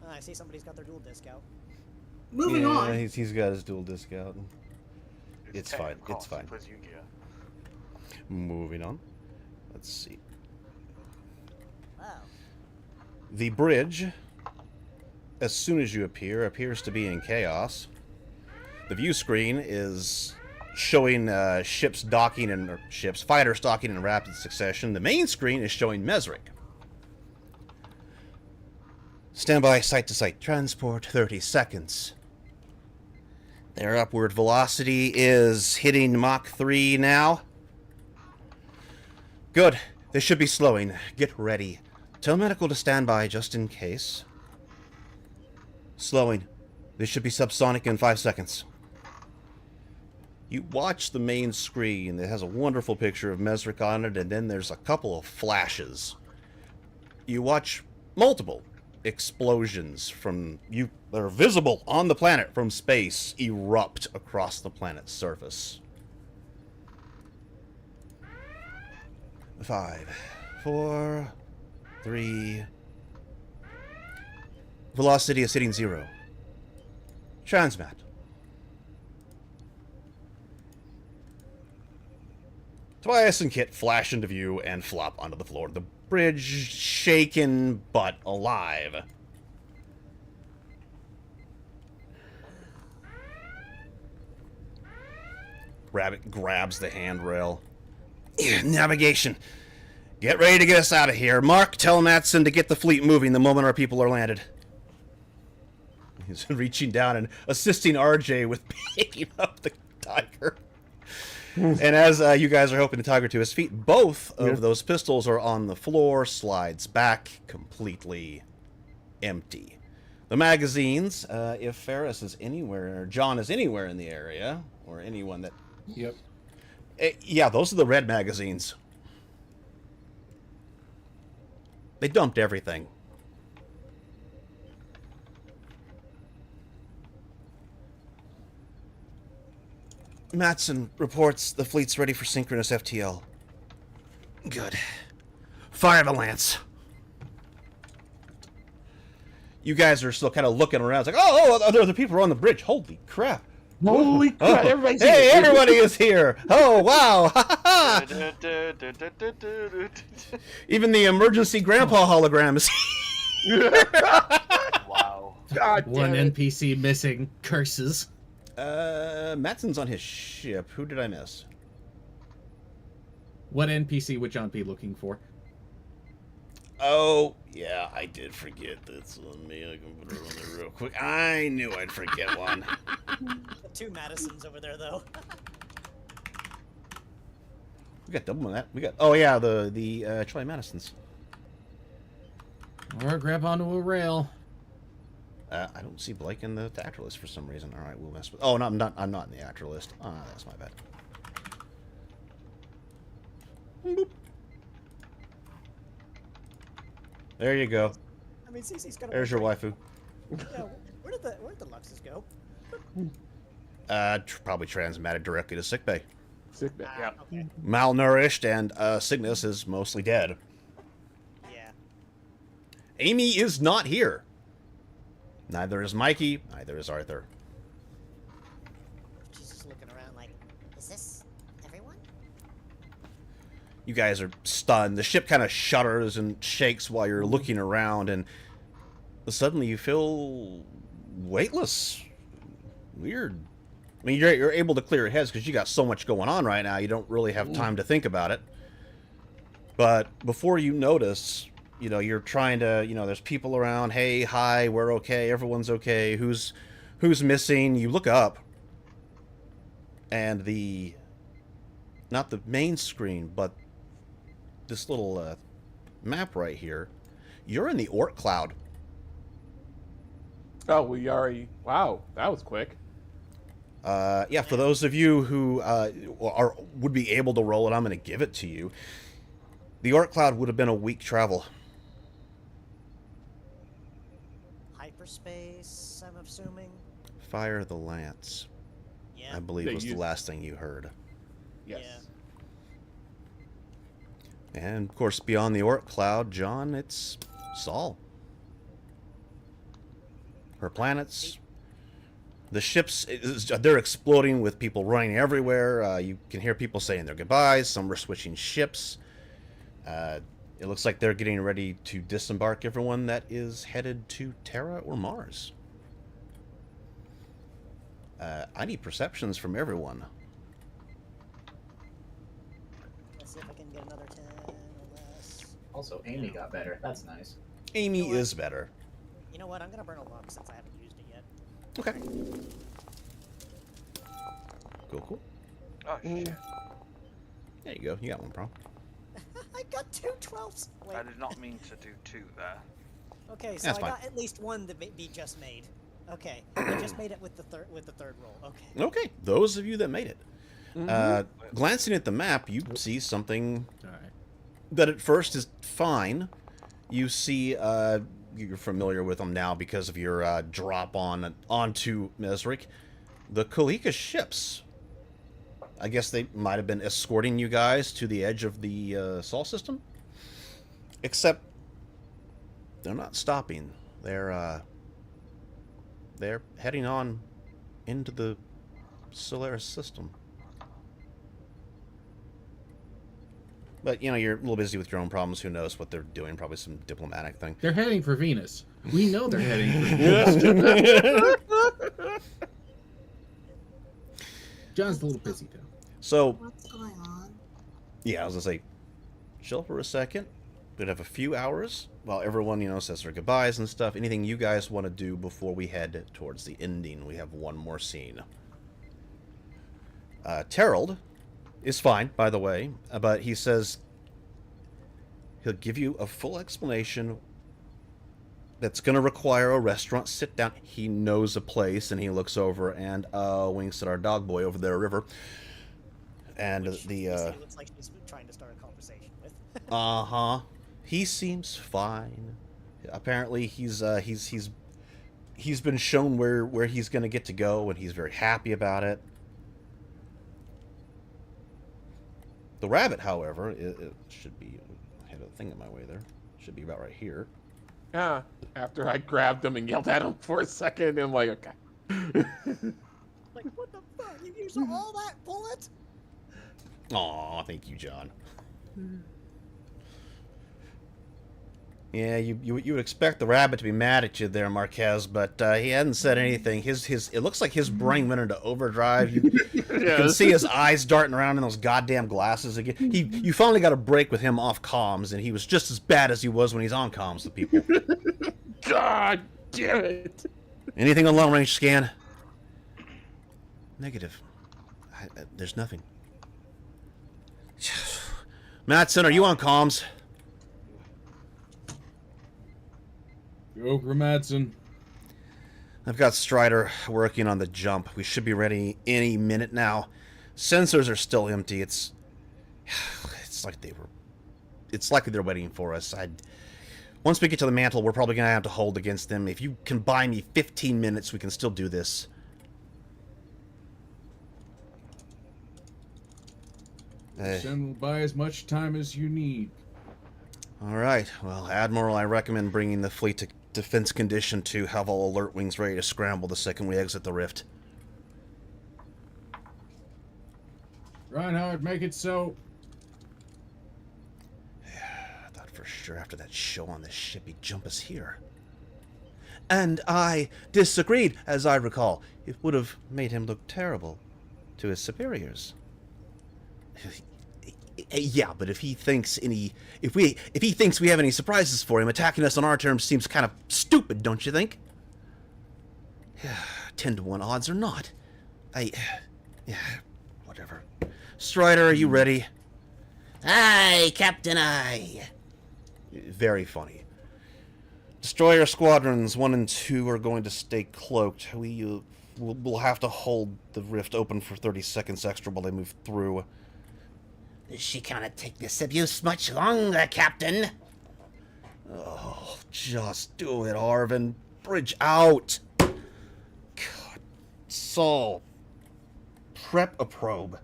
I see somebody's got their dual disc out.
moving on.
He's got his dual disc out. It's
Tech,
fine.
of course,
It's fine.
plays Yu-Gi-Oh.
Moving on. Let's see.
Wow.
The bridge, as soon as you appear, appears to be in chaos. The view screen is showing fighters docking in rapid succession. The main screen is showing Mesric. Standby site-to-site transport, 30 seconds. Their upward velocity is hitting Mach 3 now. Good. They should be slowing. Get ready. Tell medical to stand by just in case. Slowing. They should be subsonic in 5 seconds. You watch the main screen. It has a wonderful picture of Mesric on it, and then there's a couple of flashes. You watch multiple explosions from you that are visible on the planet from space erupt across the planet's surface. 5, 4, 3. Velocity is hitting 0. Transmat. Tobias and Kit flash into view and flop onto the floor. The bridge shaken but alive. Rabbit grabs the handrail. Navigation. Get ready to get us out of here. Mark, tell Matson to get the fleet moving the moment our people are landed. He's reaching down and assisting RJ with picking up the tiger. And as you guys are helping the tiger to his feet, both of those pistols are on the floor, slides back, completely empty. The magazines, if Ferris is anywhere, or John is anywhere in the area, or anyone that...
Yep.
Yeah, those are the red magazines. They dumped everything. Matson reports the fleet's ready for synchronous FTL. Good. Fire the lance. You guys are still kind of looking around. It's like, oh, other people are on the bridge. Holy crap.
Holy crap!
Oh.
Everybody's
Hey,
here.
everybody is here. Oh, wow. Even the emergency grandpa hologram is
Wow.
God
One
damn it.
NPC missing. Curses.
Matson's on his ship. Who did I miss?
What NPC would John be looking for?
Oh, yeah, I did forget this on me. I can put it on there real quick. I knew I'd forget one.
The 2 Madisons over there, though.
We got double on that. We got, oh yeah, the Troy Madisons.
Or grab onto a rail.
I don't see Blake in the actor list for some reason. All right, we'll mess with. Oh, no, I'm not in the actor list. Ah, that's my bad. Boop. There you go.
I mean, Cece's got.
There's your waifu.
Yeah, where did the Luxes go?
Probably transmatted directly to sickbay.
Sick bit. Yeah.
Okay.
Malnourished, and Cygnus is mostly dead.
Yeah.
Amy is not here. Neither is Mikey. Neither is Arthur.
She's just looking around like, is this everyone?
You guys are stunned. The ship kind of shudders and shakes while you're looking around, and suddenly you feel weightless. Weird. I mean, you're able to clear your heads because you got so much going on right now. You don't really have time to think about it. But before you notice, you know, you're trying to, you know, there's people around. Hey, hi, we're okay. Everyone's okay. Who's missing? You look up, and not the main screen, but this little map right here, you're in the Orc Cloud.
Oh, we already. Wow, that was quick.
Yeah, for those of you who would be able to roll it, I'm going to give it to you. The Orc Cloud would have been a week travel.
Hyperspace, I'm assuming.
Fire the lance,
Yeah.
I believe,
They
was the
used-
last thing you heard.
Yes.
Yeah.
And, of course, beyond the Orc Cloud, John, it's Saul. Her planets, the ships, they're exploding with people running everywhere. You can hear people saying their goodbyes. Some are switching ships. It looks like they're getting ready to disembark everyone that is headed to Terra or Mars. I need perceptions from everyone.
Let's see if I can get another 10 or less.
Also, Amy got better. That's nice.
Amy
You know what?
is better.
You know what? I'm gonna burn a luck since I haven't used it yet.
Okay. Cool.
Oh shit!
There you go. You got one, bro.
I got 2 12s. Wait.
I did not mean to do 2 there.
Okay, so
That's
I
fine.
got at least 1 to be just made. Okay, I just made it with the third roll. Okay.
Okay. Those of you that made it. Glancing at the map, you see something
All right.
that at first is fine. You see, you're familiar with them now because of your drop onto Mesric. The Kalika ships. I guess they might have been escorting you guys to the edge of the Sol system. Except they're not stopping. They're heading on into the Solaris system. But, you know, you're a little busy with your own problems. Who knows what they're doing? Probably some diplomatic thing.
They're heading for Venus. We know they're heading for Venus. John's a little busy, though.
So,
What's going on?
yeah, I was going to say, chill for a second. We'd have a few hours while everyone, you know, says their goodbyes and stuff. Anything you guys want to do before we head towards the ending? We have one more scene. Terrell is fine, by the way, but he says he'll give you a full explanation that's going to require a restaurant sit down. He knows a place, and he looks over and winks at our dog boy over there, River. And
He looks like he's trying to start a conversation with.
uh-huh. He seems fine. Apparently, he's been shown where he's going to get to go, and he's very happy about it. The rabbit, however, it should be... I had a thing in my way there. Should be about right here.
Yeah. After I grabbed him and yelled at him for a second, I'm like, okay.
Like, what the fuck? You used all that bullet?
Aw, thank you, John. Yeah, you would expect the rabbit to be mad at you there, Marquez, but he hadn't said anything. It looks like his brain went into overdrive. You can see his eyes darting around in those goddamn glasses again. You finally got a break with him off comms, and he was just as bad as he was when he's on comms with people.
God damn it!
Anything on long range scan? Negative. There's nothing. Madsen, are you on comms?
Go, Gramadson.
I've got Strider working on the jump. We should be ready any minute now. Sensors are still empty. It's like they're waiting for us. Once we get to the mantle, we're probably gonna have to hold against them. If you can buy me 15 minutes, we can still do this.
Send will buy as much time as you need.
All right. Well, Admiral, I recommend bringing the fleet to defense condition to have all alert wings ready to scramble the second we exit the rift.
Reinhardt, make it so.
I thought for sure after that show on the ship he'd jump us here. And I disagreed, as I recall. It would have made him look terrible to his superiors. Yeah, but if he thinks we have any surprises for him, attacking us on our terms seems kind of stupid, don't you think? 10-to-1 odds or not. Yeah, whatever. Strider, are you ready?
Aye, Captain, aye.
Very funny. Destroyer squadrons 1 and 2 are going to stay cloaked. We'll have to hold the rift open for 30 seconds extra while they move through.
She cannot take this abuse much longer, Captain.
Oh, just do it, Arvin. Bridge out. God. So, prep a probe.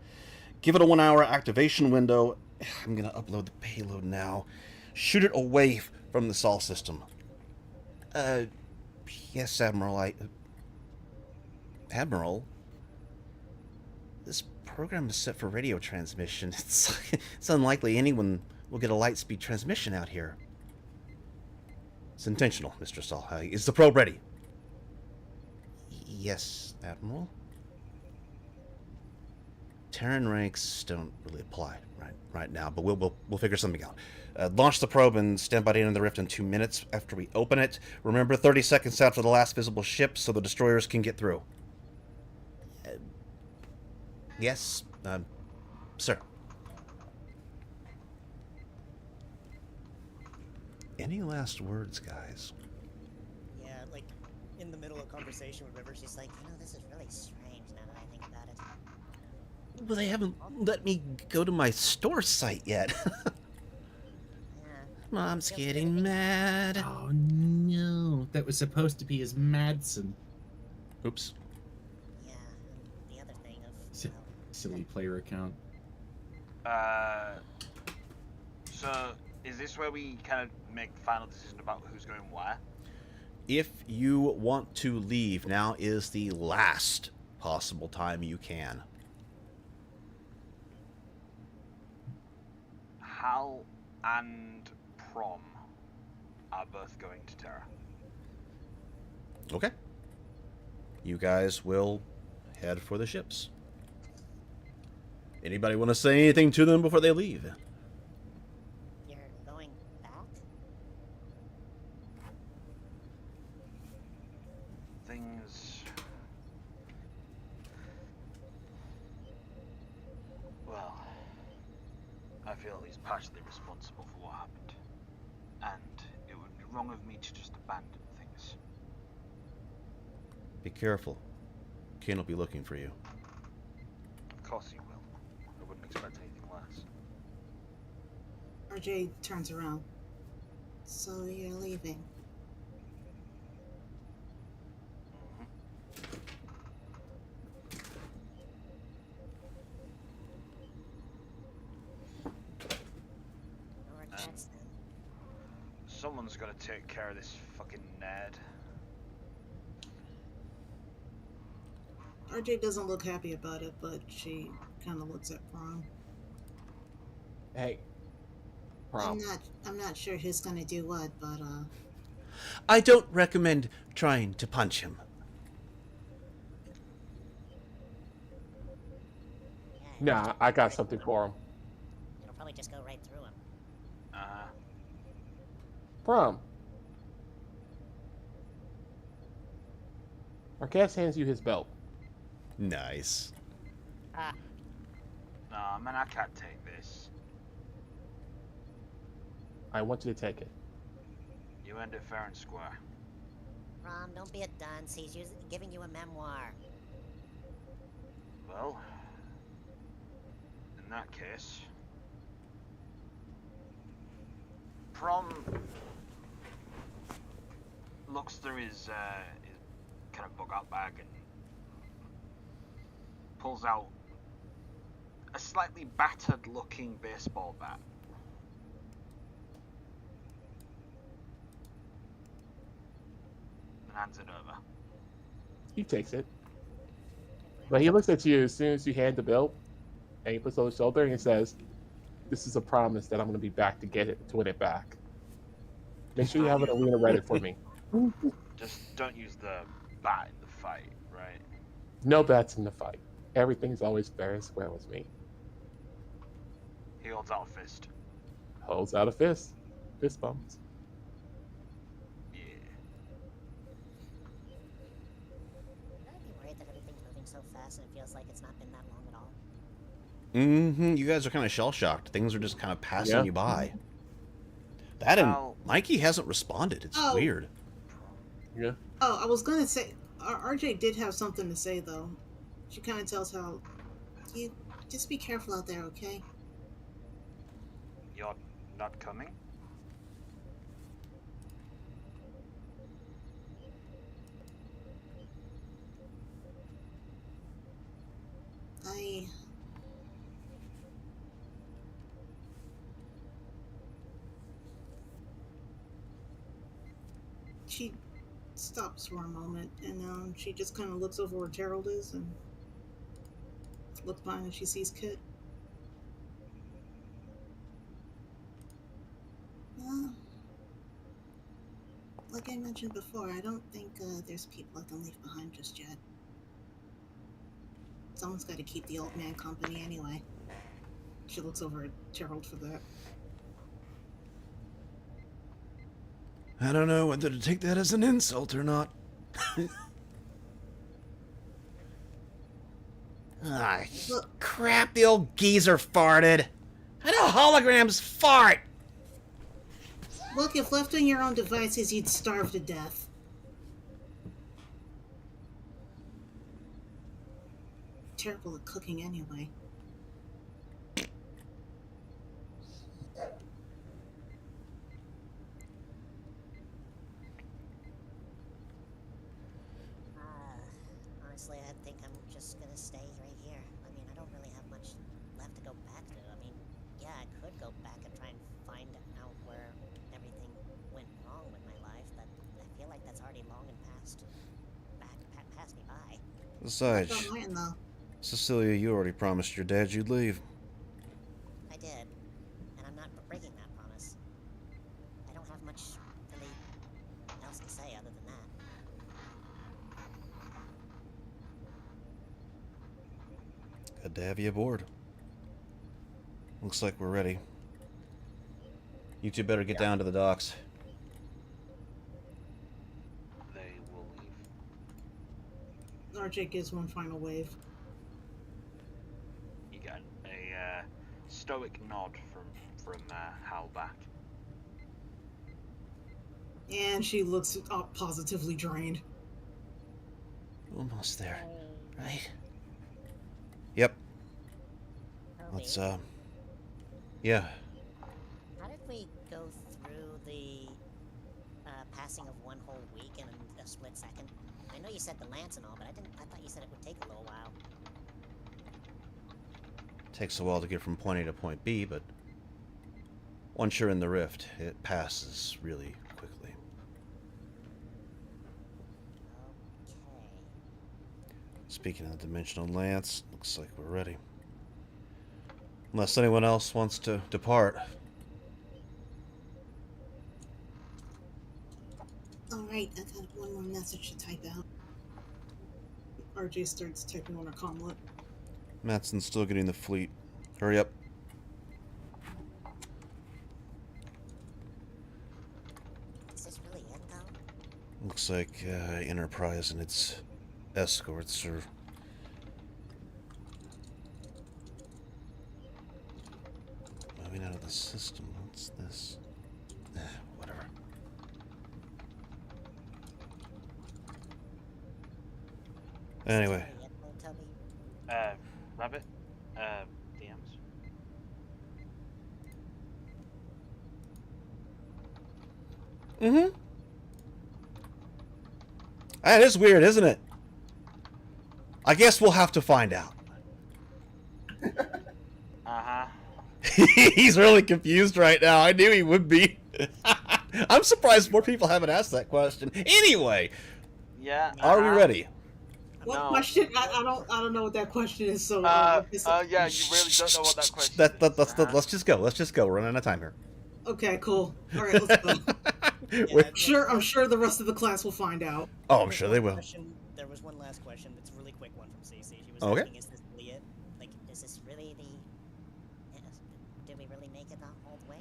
Give it a 1-hour activation window. I'm gonna upload the payload now. Shoot it away from the Sol system. Yes, Admiral, Admiral? This program is set for radio transmission. It's unlikely anyone will get a light-speed transmission out here. It's intentional, Mr. Sol. Is the probe ready? Yes, Admiral. Terran ranks don't really apply right now, but we'll figure something out. Launch the probe and stand by to enter the rift in 2 minutes after we open it. Remember, 30 seconds after the last visible ship, so the destroyers can get through. Yes, sir. Any last words, guys?
Yeah, like, in the middle of conversation with River, she's like,
This is really strange now that I think about it.
Well, they haven't let me go to my store site yet. Mom's getting mad.
Oh no, that was supposed to be his Madsen.
Oops.
Yeah, and the other thing of...
Silly player account.
So Is this where we kind of make the final decision about who's going where?
If you want to leave, now is the last possible time you can.
Hal and Prom are both going to Terra.
Okay. You guys will head for the ships. Anybody want to say anything to them before they leave?
You're going back?
Things... Well, I feel at least partially responsible for what happened. And it would be wrong of me to just abandon things.
Be careful. Kane will be looking for you.
Of course you will. I wouldn't expect anything less.
RJ turns around. So you're leaving. Someone's got to take care of this fucking nerd. RJ doesn't look happy about it, but she kind of looks at Prom.
Hey, Prom.
I'm not sure who's gonna do what, but
I don't recommend trying to punch him.
Nah, I got something for him.
It'll probably just go right through him.
Prom. Marquez hands you his belt.
Nice.
Ah.
Nah, man, I can't take this.
I want you to take it.
You earned it fair and square.
Rom, don't be a dunce. He's giving you a memoir.
Well, in that case... Prom looks through his kind of bug-out bag and pulls out a slightly battered-looking baseball bat. And hands it over.
He takes it. But he looks at you as soon as you hand the belt, and he puts it on his shoulder and he says, "This is a promise that I'm going to be back to get it, to win it back. Make sure you have an arena ready for me."
Just don't use the bat in the fight, right?
No bats in the fight. Everything's always fair and square with me.
He holds out a fist.
Holds out a fist. Fist bumps.
Yeah.
I'd be worried that everything's moving so fast and it feels like it's not been that long at all.
Mm-hmm. You guys are kind of shell-shocked. Things are just kind of passing you by. That and Mikey hasn't responded. It's weird.
Yeah.
Oh, I was gonna say, RJ did have something to say though. She kind of tells how, you just be careful out there, okay?
You're not coming?
She stops for a moment, and she just kind of looks over where Gerald is, and looks behind and she sees Kit. Like I mentioned before, I don't think there's people I can leave behind just yet. Someone's got to keep the old man company anyway. She looks over at Gerald for that.
I don't know whether to take that as an insult or not. Ah, crap, the old geezer farted. I know holograms fart.
Look, if left on your own devices, you'd starve to death. Terrible at cooking anyway.
Honestly, I think I'm just gonna stay right here. I mean, I don't really have much left to go back to. I mean, yeah, I could go back and try and find out
Besides,
Don't mind, though.
Cecilia, you already promised your dad you'd leave.
I did, and I'm not breaking that promise. I don't have much really else to say other than that.
Good to have you aboard. Looks like we're ready. You two better get down to the docks.
They will leave.
RJ gives one final wave.
You get a stoic nod from Hal back.
And she looks positively drained.
Almost there, right?
Yep.
Toby,
Let's, yeah.
how did we go through the passing of one whole week in a split second? I know you said the lance and all, but I thought you said it would take a little while.
Takes a while to get from point A to point B, but once you're in the rift, it passes really quickly.
Okay.
Speaking of the dimensional lance, looks like we're ready. Unless anyone else wants to depart.
Alright, I got one more message to type out. RJ starts typing on her comlet.
Matson's still getting the fleet. Hurry up.
Is this really it, though?
Looks like Enterprise and its escorts are moving out of the system. What's this? Whatever. Anyway,
Is this really it, though, Toby?
Rabbit, DMs.
mm-hmm. That is weird, isn't it? I guess we'll have to find out.
Uh-huh.
He's really confused right now. I knew he would be. I'm surprised more people haven't asked that question. Anyway,
Yeah.
are we ready?
What
No.
question? I don't know what that question is. So
Yeah, you really don't know what that question is.
Let's just go. Let's just go. We're running out of time here.
okay, cool. All right, let's go.
We're-
I'm sure the rest of the class will find out.
Oh, I'm sure they will.
There was one last question that's a really quick one from Cece. She was
Okay.
asking, is this really it?
Like, is this really the... Did we really make it all the way?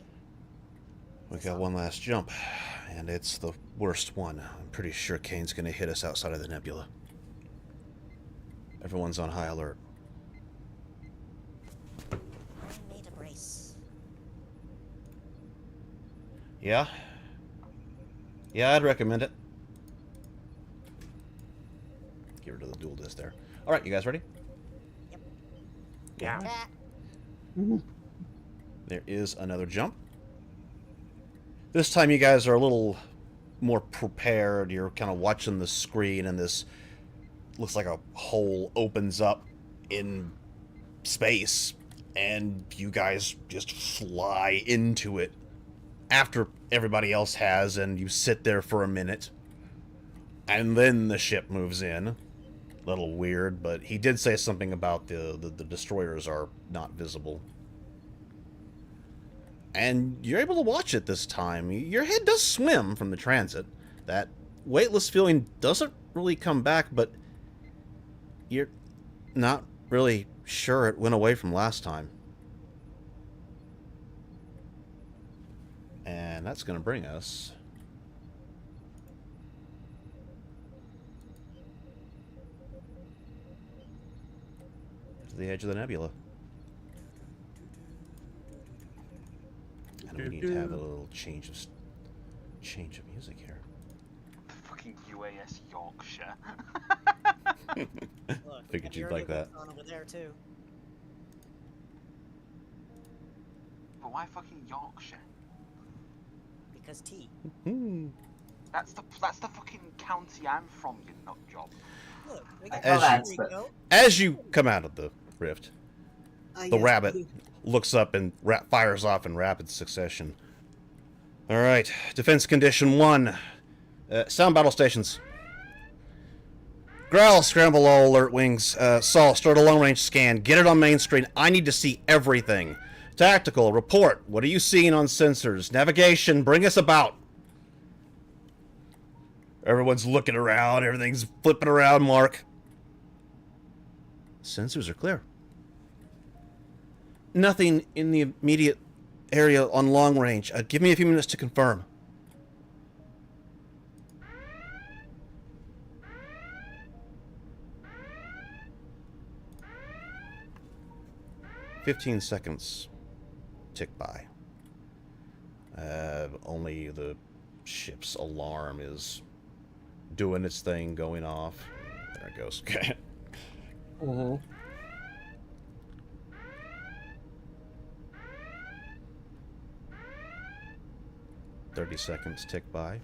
We got one last jump, and it's the worst one. I'm pretty sure Kane's gonna hit us outside of the nebula. Everyone's on high alert.
I need a brace.
Yeah? Yeah, I'd recommend it. Get rid of the dual disc there. Alright, you guys ready?
Yep.
Yeah.
Ah,
There is another jump. This time you guys are a little more prepared. You're kind of watching the screen, and this looks like a hole opens up in space, and you guys just fly into it after everybody else has, and you sit there for a minute, and then the ship moves in. A little weird, but he did say something about the destroyers are not visible. And you're able to watch it this time. Your head does swim from the transit. That weightless feeling doesn't really come back, but you're not really sure it went away from last time. And that's going to bring us to the edge of the nebula. And we need to have a little change of music here.
Fucking UAS Yorkshire.
Look,
Figured you'd
you're
like that.
on over there too.
But why fucking Yorkshire?
Because T.
That's the fucking county I'm from, you nut job.
Look, we got
As
here we go.
As you come out of the rift, the
yes,
rabbit
please.
looks up and fires off in rapid succession. All right, defense condition 1. Sound battle stations. Growl, scramble all alert wings. Saul, start a long-range scan. Get it on main screen. I need to see everything. Tactical, report. What are you seeing on sensors? Navigation, bring us about. Everyone's looking around. Everything's flipping around, Mark. Sensors are clear. Nothing in the immediate area on long range. Give me a few minutes to confirm. "15 seconds tick by. Only the ship's alarm is doing its thing, going off. There it goes. Okay. 30 seconds tick by.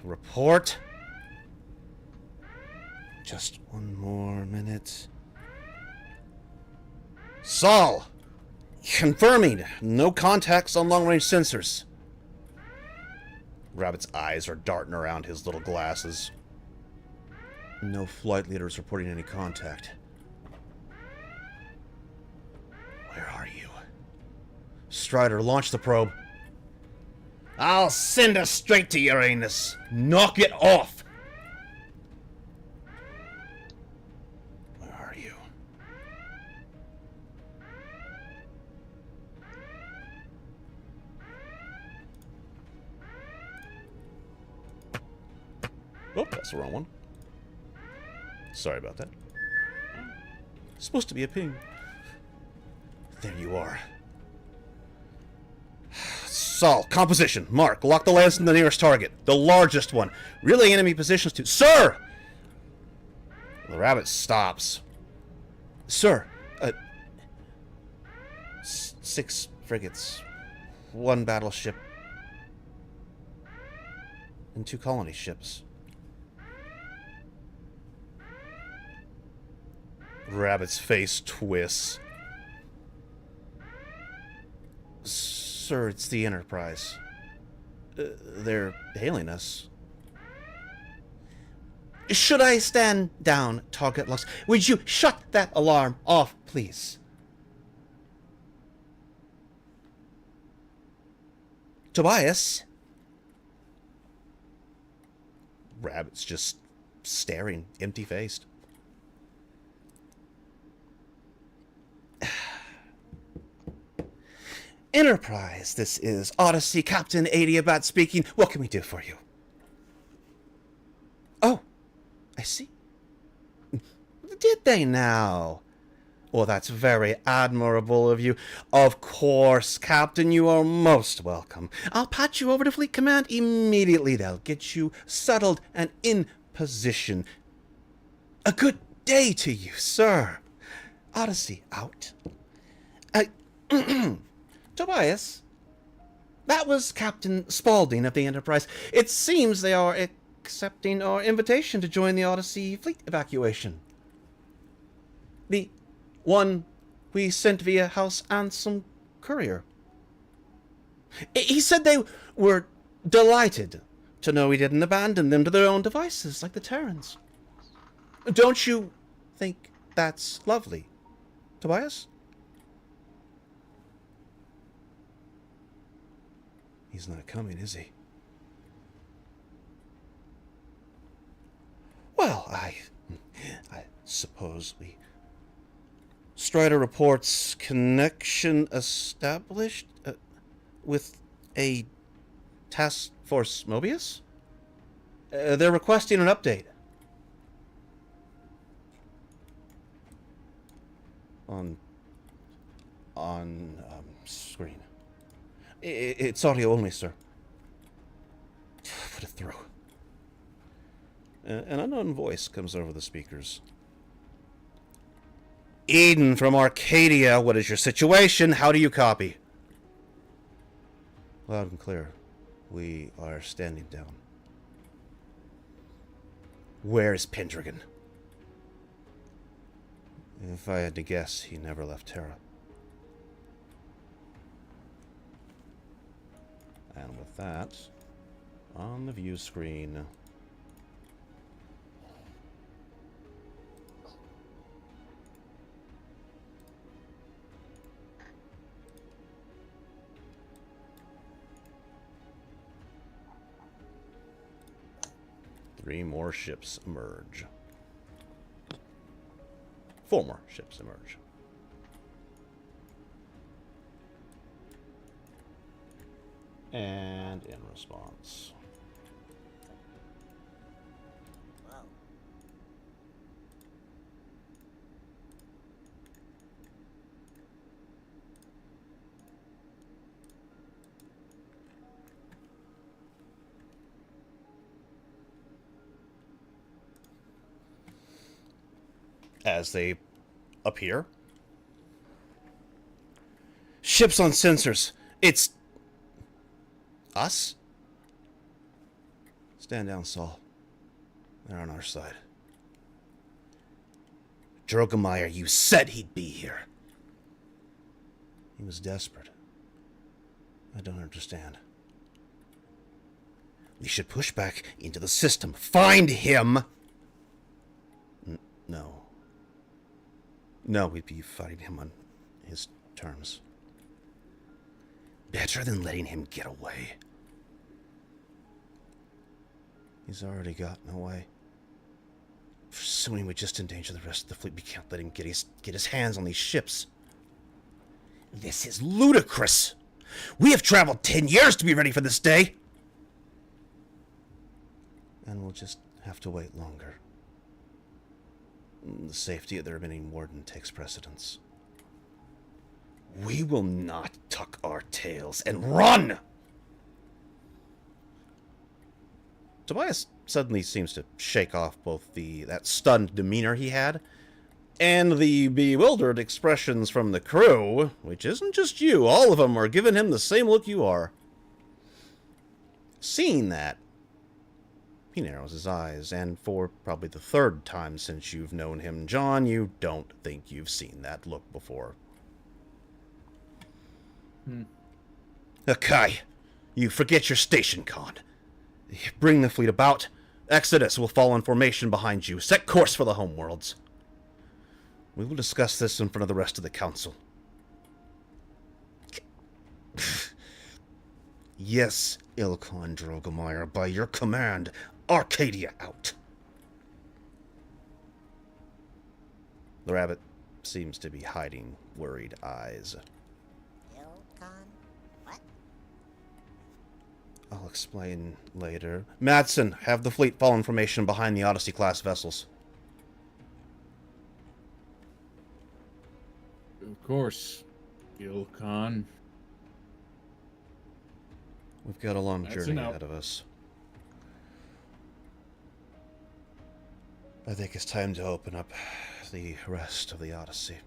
Report. Just one more minute. Saul! Confirming. No contacts on long-range sensors. Rabbit's eyes are darting around his little glasses. No flight leaders reporting any contact. Where are you? Strider, launch the probe. I'll send us straight to Uranus. Knock it off! Where are you? Oh, that's the wrong one. Sorry about that. It's supposed to be a ping. There you are. Saul, composition. Mark, lock the lance in the nearest target. The largest one. Relay enemy positions to... Sir! The rabbit stops. Sir, 6 frigates, 1 battleship, and 2 colony ships. Rabbit's face twists. Sir, it's the Enterprise. They're hailing us. Should I stand down, target locks? Would you shut that alarm off, please? Tobias? Rabbit's just staring, empty-faced. Enterprise, this is Odyssey, Captain Adiabat speaking. What can we do for you? Oh, I see. Did they now? Well, that's very admirable of you. Of course, Captain, you are most welcome. I'll patch you over to Fleet Command immediately. They'll get you settled and in position. A good day to you, sir. Odyssey out. Tobias, that was Captain Spaulding of the Enterprise. It seems they are accepting our invitation to join the Odyssey fleet evacuation. The one we sent via House Ansem courier. He said they were delighted to know we didn't abandon them to their own devices like the Terrans. Don't you think that's lovely, Tobias? He's not coming, is he? Well, I suppose we... Strider reports connection established with a task force Mobius? They're requesting an update. On screen. It's audio only, sir. Put it through. An unknown voice comes over the speakers. Eden from Arcadia, what is your situation? How do you copy? Loud and clear. We are standing down. Where's Pendragon? If I had to guess, he never left Terra. And with that, on the view screen, three more ships emerge. Four more ships emerge. And in response.
Whoa.
As they appear. Ships on sensors. It's us? Stand down, Saul. They're on our side. Drogomeyer, you said he'd be here. He was desperate. I don't understand. We should push back into the system. Find him! No. No, we'd be fighting him on his terms. Better than letting him get away. He's already gotten away. Pursuing would just endanger the rest of the fleet. We can't let him get his hands on these ships. This is ludicrous! We have traveled 10 years to be ready for this day! And we'll just have to wait longer. The safety of the remaining warden takes precedence. We will not tuck our tails and run! Tobias suddenly seems to shake off both that stunned demeanor he had and the bewildered expressions from the crew, which isn't just you. All of them are giving him the same look you are. Seeing that, he narrows his eyes, and for probably the third time since you've known him, John, you don't think you've seen that look before. Akai, you forget your station, Khan. Bring the fleet about. Exodus will fall in formation behind you. Set course for the homeworlds. We will discuss this in front of the rest of the council. Yes, Ilkhan Drogomeyer, by your command, Arcadia out. The rabbit seems to be hiding worried eyes.
Ilkhan? What?
I'll explain later. Madsen, have the fleet fall in formation behind the Odyssey-class vessels.
Of course, Ilkhan.
We've got a long
That's
journey
enough.
ahead of us. I think it's time to open up the rest of the Odyssey.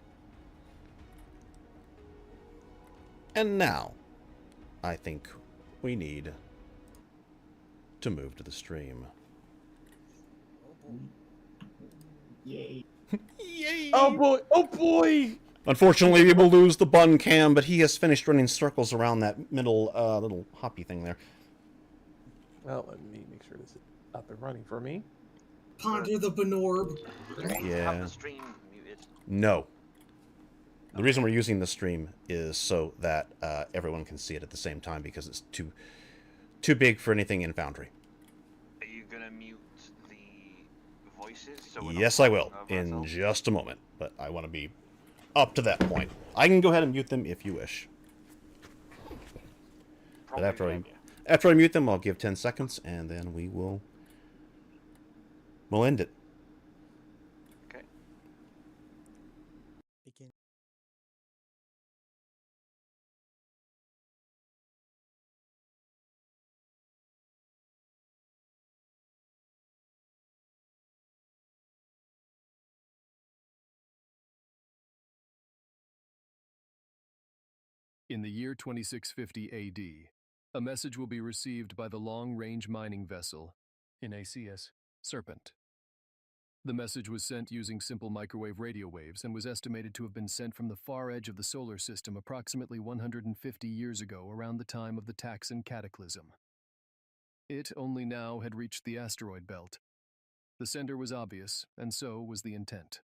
And now, I think we need to move to the stream.
Yay.
Yay!
Oh boy! Oh boy!
Unfortunately, we will lose the bun cam, but he has finished running circles around that middle little hoppy thing there.
Well, let me make sure this is up and running for me.
Ponder the Benorb.
Yeah.
Have the stream muted.
No. The reason we're using the stream is so that everyone can see it at the same time, because it's too big for anything in Foundry.
Are you gonna mute the voices? So we're not
Yes, I will,
talking over
in
ourselves?
just a moment, but I want to be up to that point. I can go ahead and mute them if you wish. But
Probably
after
a good idea.
after I mute them, I'll give 10 seconds, and then we'll end it.
Okay.
Begin.
In the year 2650 AD, a message will be received by the long-range mining vessel, in ACS, Serpent. The message was sent using simple microwave radio waves and was estimated to have been sent from the far edge of the solar system approximately 150 years ago, around the time of the Taxan cataclysm. It only now had reached the asteroid belt. The sender was obvious, and so was the intent.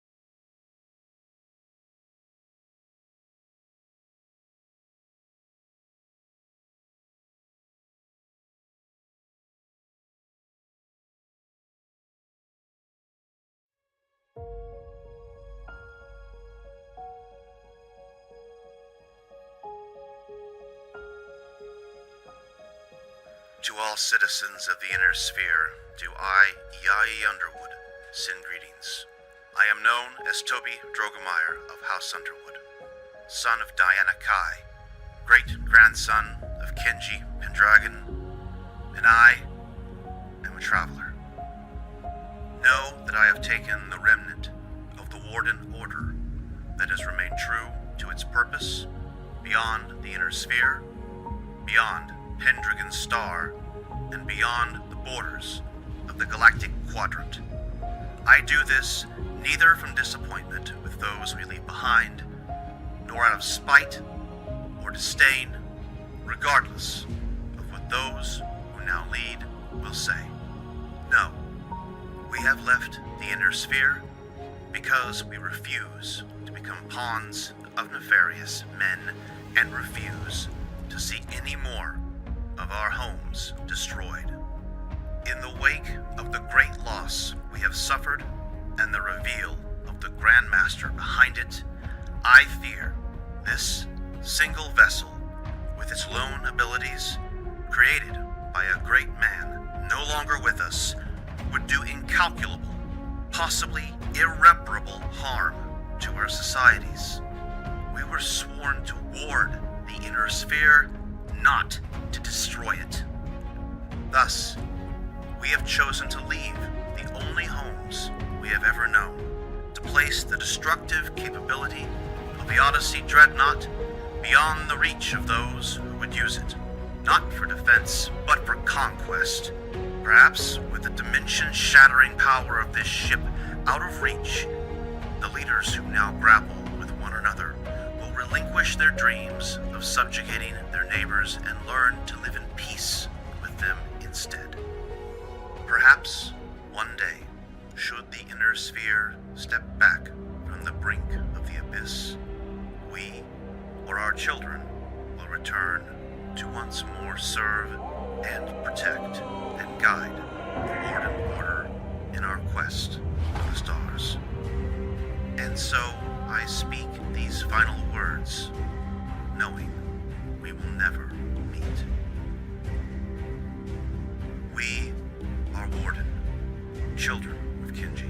To all citizens of the Inner Sphere, do I, Iai Underwood, send greetings. I am known as Toby Drogemeyer of House Underwood, son of Diana Kai, great-grandson of Kenji Pendragon, and I am a traveler. Know that I have taken the remnant of the Warden Order that has remained true to its purpose beyond the Inner Sphere, beyond Pendragon's star, and beyond the borders of the galactic quadrant. I do this neither from disappointment with those we leave behind, nor out of spite or disdain, regardless of what those who now lead will say. No, we have left the Inner Sphere because we refuse to become pawns of nefarious men and refuse to see any more of our homes destroyed. In the wake of the great loss we have suffered and the reveal of the Grandmaster behind it, I fear this single vessel, with its lone abilities, created by a great man no longer with us, would do incalculable, possibly irreparable harm to our societies. We were sworn to ward the Inner Sphere, not to destroy it. Thus, we have chosen to leave the only homes we have ever known, to place the destructive capability of the Odyssey Dreadnought beyond the reach of those who would use it, not for defense, but for conquest. Perhaps with the dimension-shattering power of this ship out of reach, the leaders who now grapple with one another will relinquish their dreams of subjugating their neighbors and learn to live in peace with them instead. Perhaps one day, should the Inner Sphere step back from the brink of the abyss, we, or our children, will return to once more serve and protect and guide the Warden Order in our quest for the stars. And so I speak these final words, knowing we will never meet. We are Warden, children of Kenji.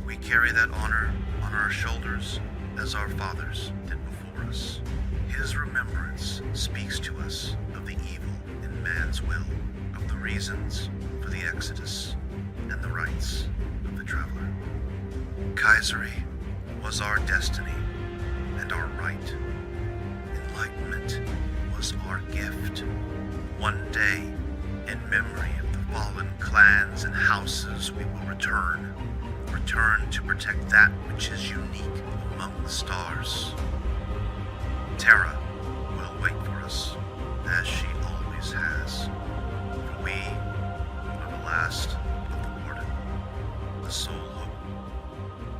We carry that honor on our shoulders as our fathers did before us. His remembrance speaks to us of the evil in man's will, of the reasons for the exodus, and the rights of the traveler. Kaisery was our destiny and our right. Enlightenment was our gift. One day, in memory of the fallen clans and houses, we will return to protect that which is unique among the stars. Terra will wait for us, as she always has. For we are the last of the Warden, the sole hope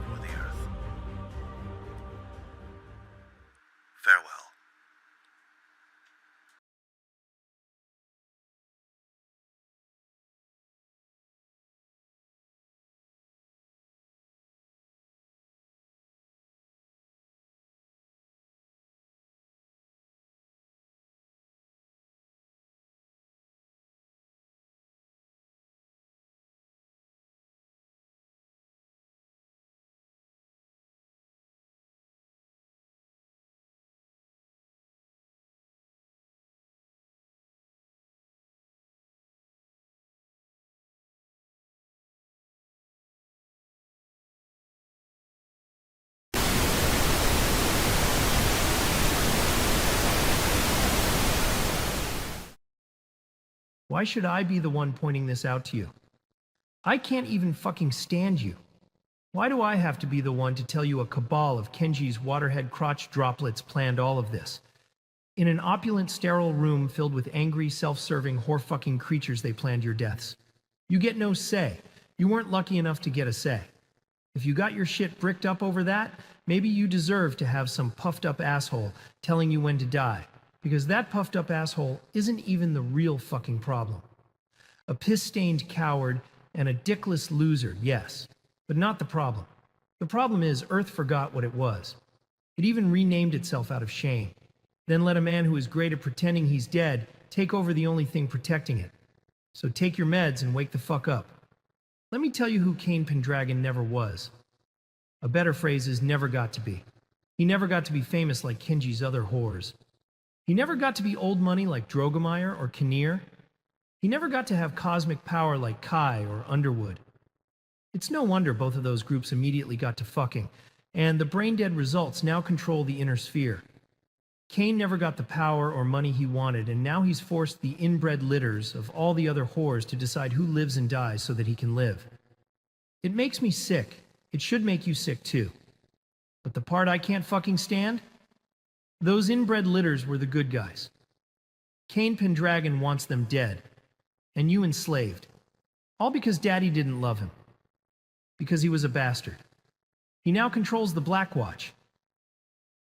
for the Earth. Farewell.
Why should I be the one pointing this out to you? I can't even fucking stand you. Why do I have to be the one to tell you a cabal of Kenji's waterhead crotch droplets planned all of this? In an opulent, sterile room filled with angry, self-serving, whore-fucking creatures, they planned your deaths. You get no say. You weren't lucky enough to get a say. If you got your shit bricked up over that, maybe you deserve to have some puffed-up asshole telling you when to die, because that puffed-up asshole isn't even the real fucking problem. A piss-stained coward and a dickless loser, yes, but not the problem. The problem is Earth forgot what it was. It even renamed itself out of shame. Then let a man who is great at pretending he's dead take over the only thing protecting it. So take your meds and wake the fuck up. Let me tell you who Cain Pendragon never was. A better phrase is never got to be. He never got to be famous like Kenji's other whores. He never got to be old money like Drogomeyer or Kinnear. He never got to have cosmic power like Kai or Underwood. It's no wonder both of those groups immediately got to fucking, and the brain-dead results now control the inner sphere. Cain never got the power or money he wanted, and now he's forced the inbred litters of all the other whores to decide who lives and dies so that he can live. It makes me sick. It should make you sick too. But the part I can't fucking stand? Those inbred litters were the good guys. Cain Pendragon wants them dead, and you enslaved. All because Daddy didn't love him. Because he was a bastard. He now controls the Black Watch.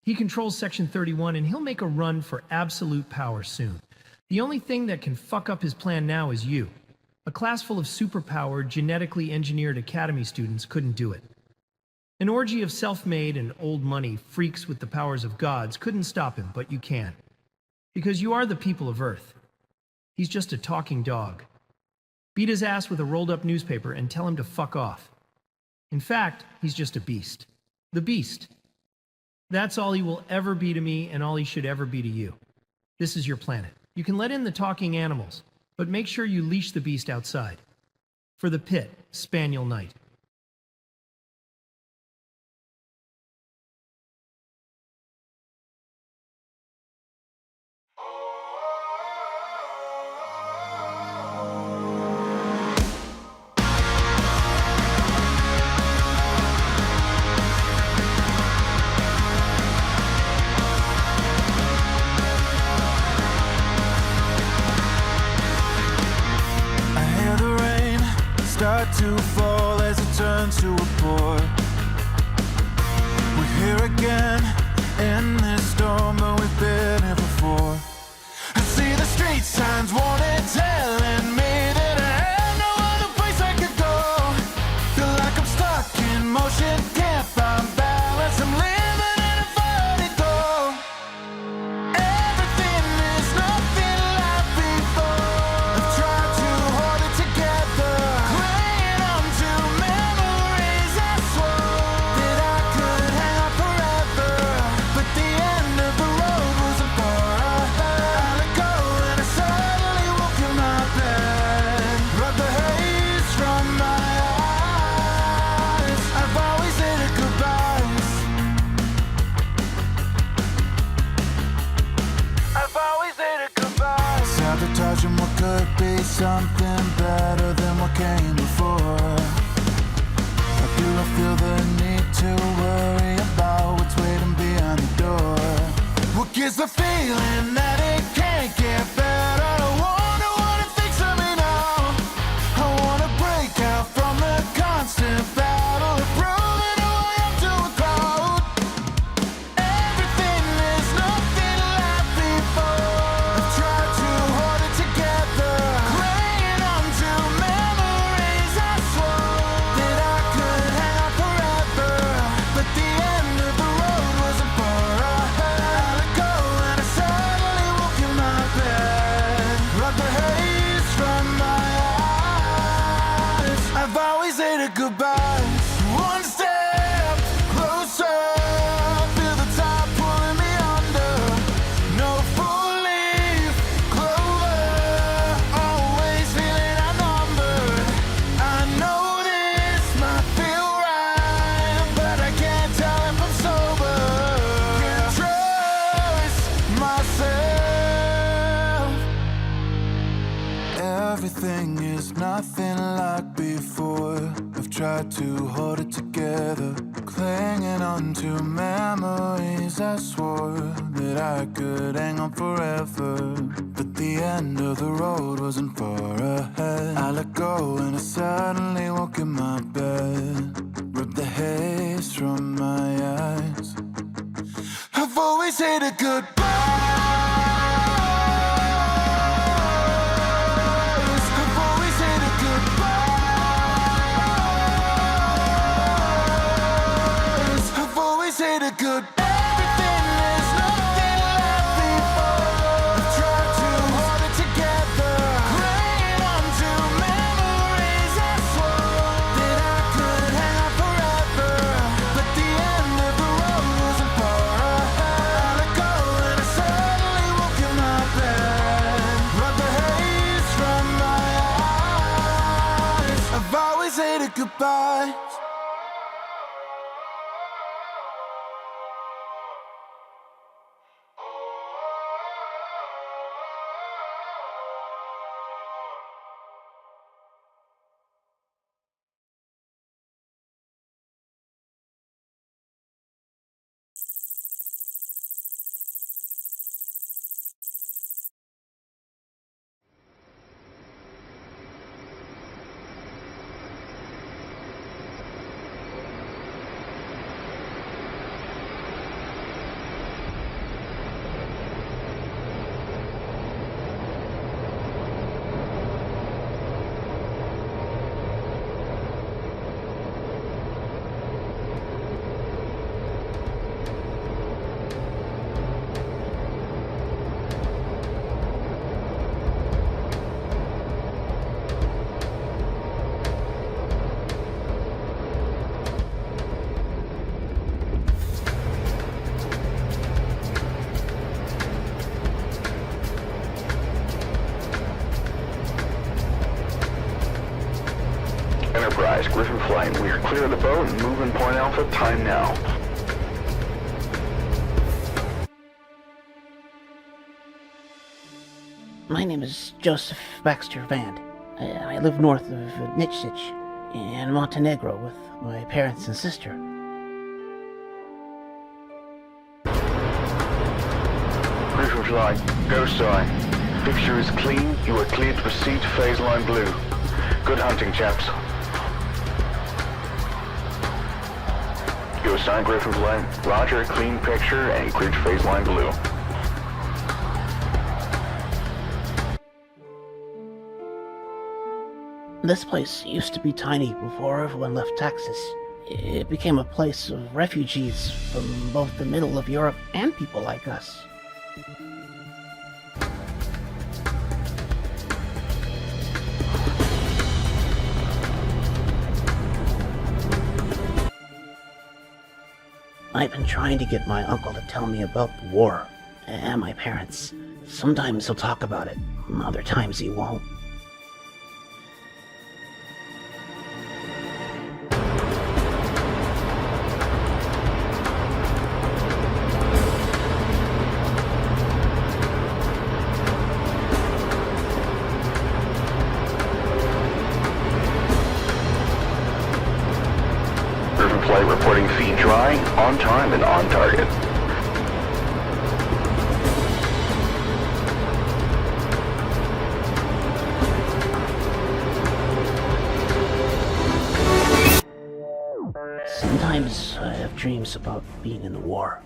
He controls Section 31, and he'll make a run for absolute power soon. The only thing that can fuck up his plan now is you. A class full of superpowered, genetically engineered academy students couldn't do it. An orgy of self-made and old money freaks with the powers of gods couldn't stop him, but you can. Because you are the people of Earth. He's just a talking dog. Beat his ass with a rolled-up newspaper and tell him to fuck off. In fact, he's just a beast. The Beast. That's all he will ever be to me, and all he should ever be to you. This is your planet. You can let in the talking animals, but make sure you leash the beast outside. For the pit, Spaniel Night.
To fall as it turns to a pour. We're here again in this storm, but we've been here before. I see the street signs warning, telling me that I have no other place I could go. Feel like I'm stuck in motion, can't find balance. I'm living in a vertigo. Everything is nothing like before. I've tried to hold it together. Sabotaging what could be something better than what came before. Or do I feel the need to worry about what's waiting behind the door? What gives the feeling that it can't get better? I wonder what it thinks of me now. I wanna break out from the constant battle of proving who I am to a crowd. Everything is nothing like before. I've tried to hold it together, clinging on to memories I swore that I could hang on forever. But the end of the road wasn't far. I let go and I suddenly woke in my bed. Rub the haze from my eyes. I've always hated goodbyes. One step closer, feel the tide pulling me under. No full leaf clover, always feeling outnumbered. I know this might feel right, but I can't tell if I'm sober. Can't trust myself. Everything is nothing like before. I I've tried to hold it together, clinging on to memories I swore that I could hang on forever. But the end of the road wasn't far ahead. I let go and I suddenly woke in my bed, rubbed the haze from my eyes. I've always hated goodbyes. I've always hated goodbyes. I've always hated goodbyes. Everything is nothing like before. I've tried to hold it together, clinging on to memories I swore that I could hang on forever. But the end of the road wasn't far ahead. I let go and I suddenly woke in my bed, rubbed the haze from my eyes. I've always hated goodbyes.
Enterprise, Griffin Flight. We are clear of the boat and moving Point Alpha. Time now.
My name is Joseph Baxter Vand. I live north of Nitschich in Montenegro with my parents and sister.
Griffin Flight, go sign. Picture is clean. You are cleared to proceed to phase line blue. Good hunting, chaps. You assigned Griffin Flight. Roger, clean picture and cleared to phase line blue.
This place used to be tiny before everyone left Texas. It became a place of refugees from both the middle of Europe and people like us. I've been trying to get my uncle to tell me about the war and my parents. Sometimes he'll talk about it, other times he won't.
Flight reporting feed dry, on time and on target.
Sometimes I have dreams about being in the war.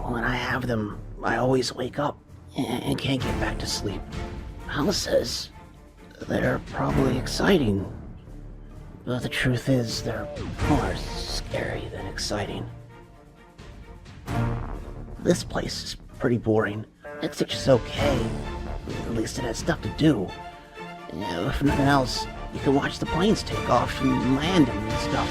When I have them, I always wake up and can't get back to sleep. Hal says they're probably exciting, but the truth is they're more scary than exciting. This place is pretty boring. It's just okay. At least it has stuff to do. If nothing else, you can watch the planes take off and land and stuff.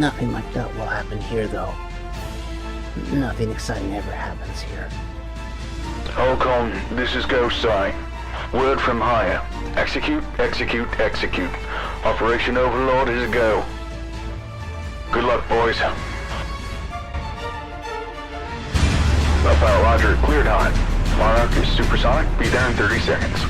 Nothing like that will happen here, though. Nothing exciting ever happens here.
Holcomb, this is Ghost Eye. Word from higher. Execute, execute, execute. Operation Overlord is a go. Good luck, boys. Up, Roger. Cleared hot. Monarch is supersonic. Be there in 30 seconds.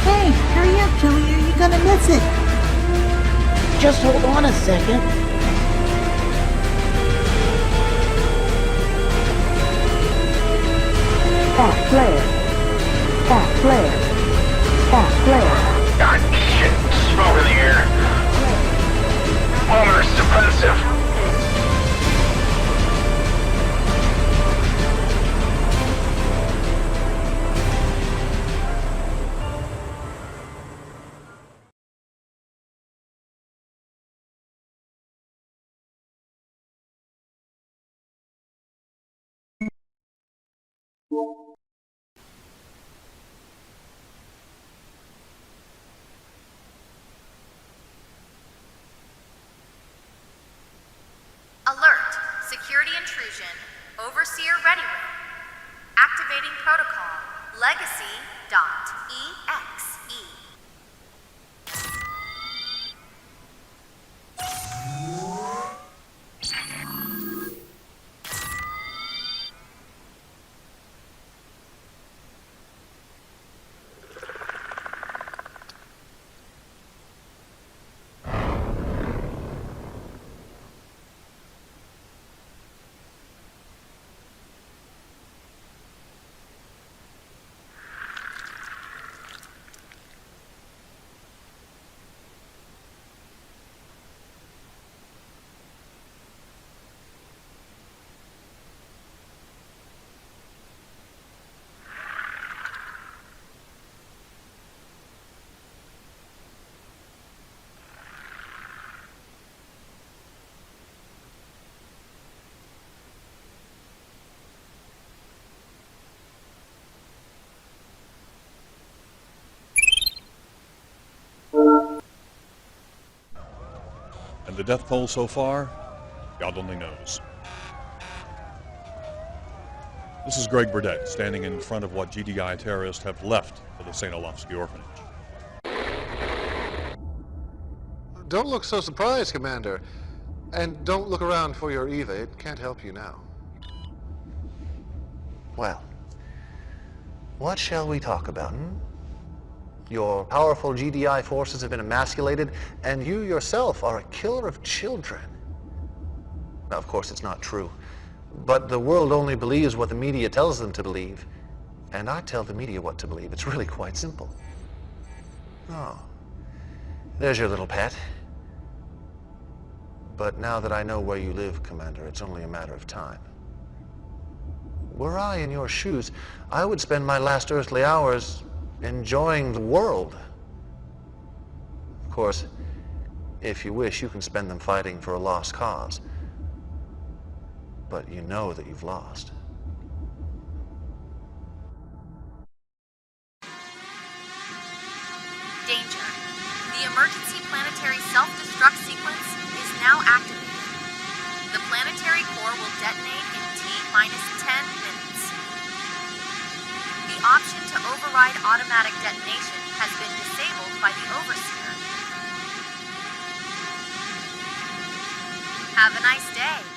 Hey, hurry up, Joey, or you're gonna miss it.
Just hold on a second.
Fast flare. Fast flare. Fast flare.
God, shit. Smoke in the air. Moment suppressive.
Alert! Security intrusion. Overseer ready room. Activating protocol. Legacy.exe.
And the death toll so far, God only knows. This is Greg Burdett, standing in front of what GDI terrorists have left for the St. Olafsky orphanage.
Don't look so surprised, Commander. And don't look around for your Eva. It can't help you now.
Well, what shall we talk about, Your powerful GDI forces have been emasculated, and you yourself are a killer of children. Now, of course, it's not true. But the world only believes what the media tells them to believe. And I tell the media what to believe. It's really quite simple. Oh, there's your little pet. But now that I know where you live, Commander, it's only a matter of time. Were I in your shoes, I would spend my last earthly hours enjoying the world. Of course, if you wish, you can spend them fighting for a lost cause. But you know that you've lost.
Danger. The emergency planetary self-destruct sequence is now activated. The planetary core will detonate in T-10 minutes. The option to override automatic detonation has been disabled by the Overseer. Have a nice day.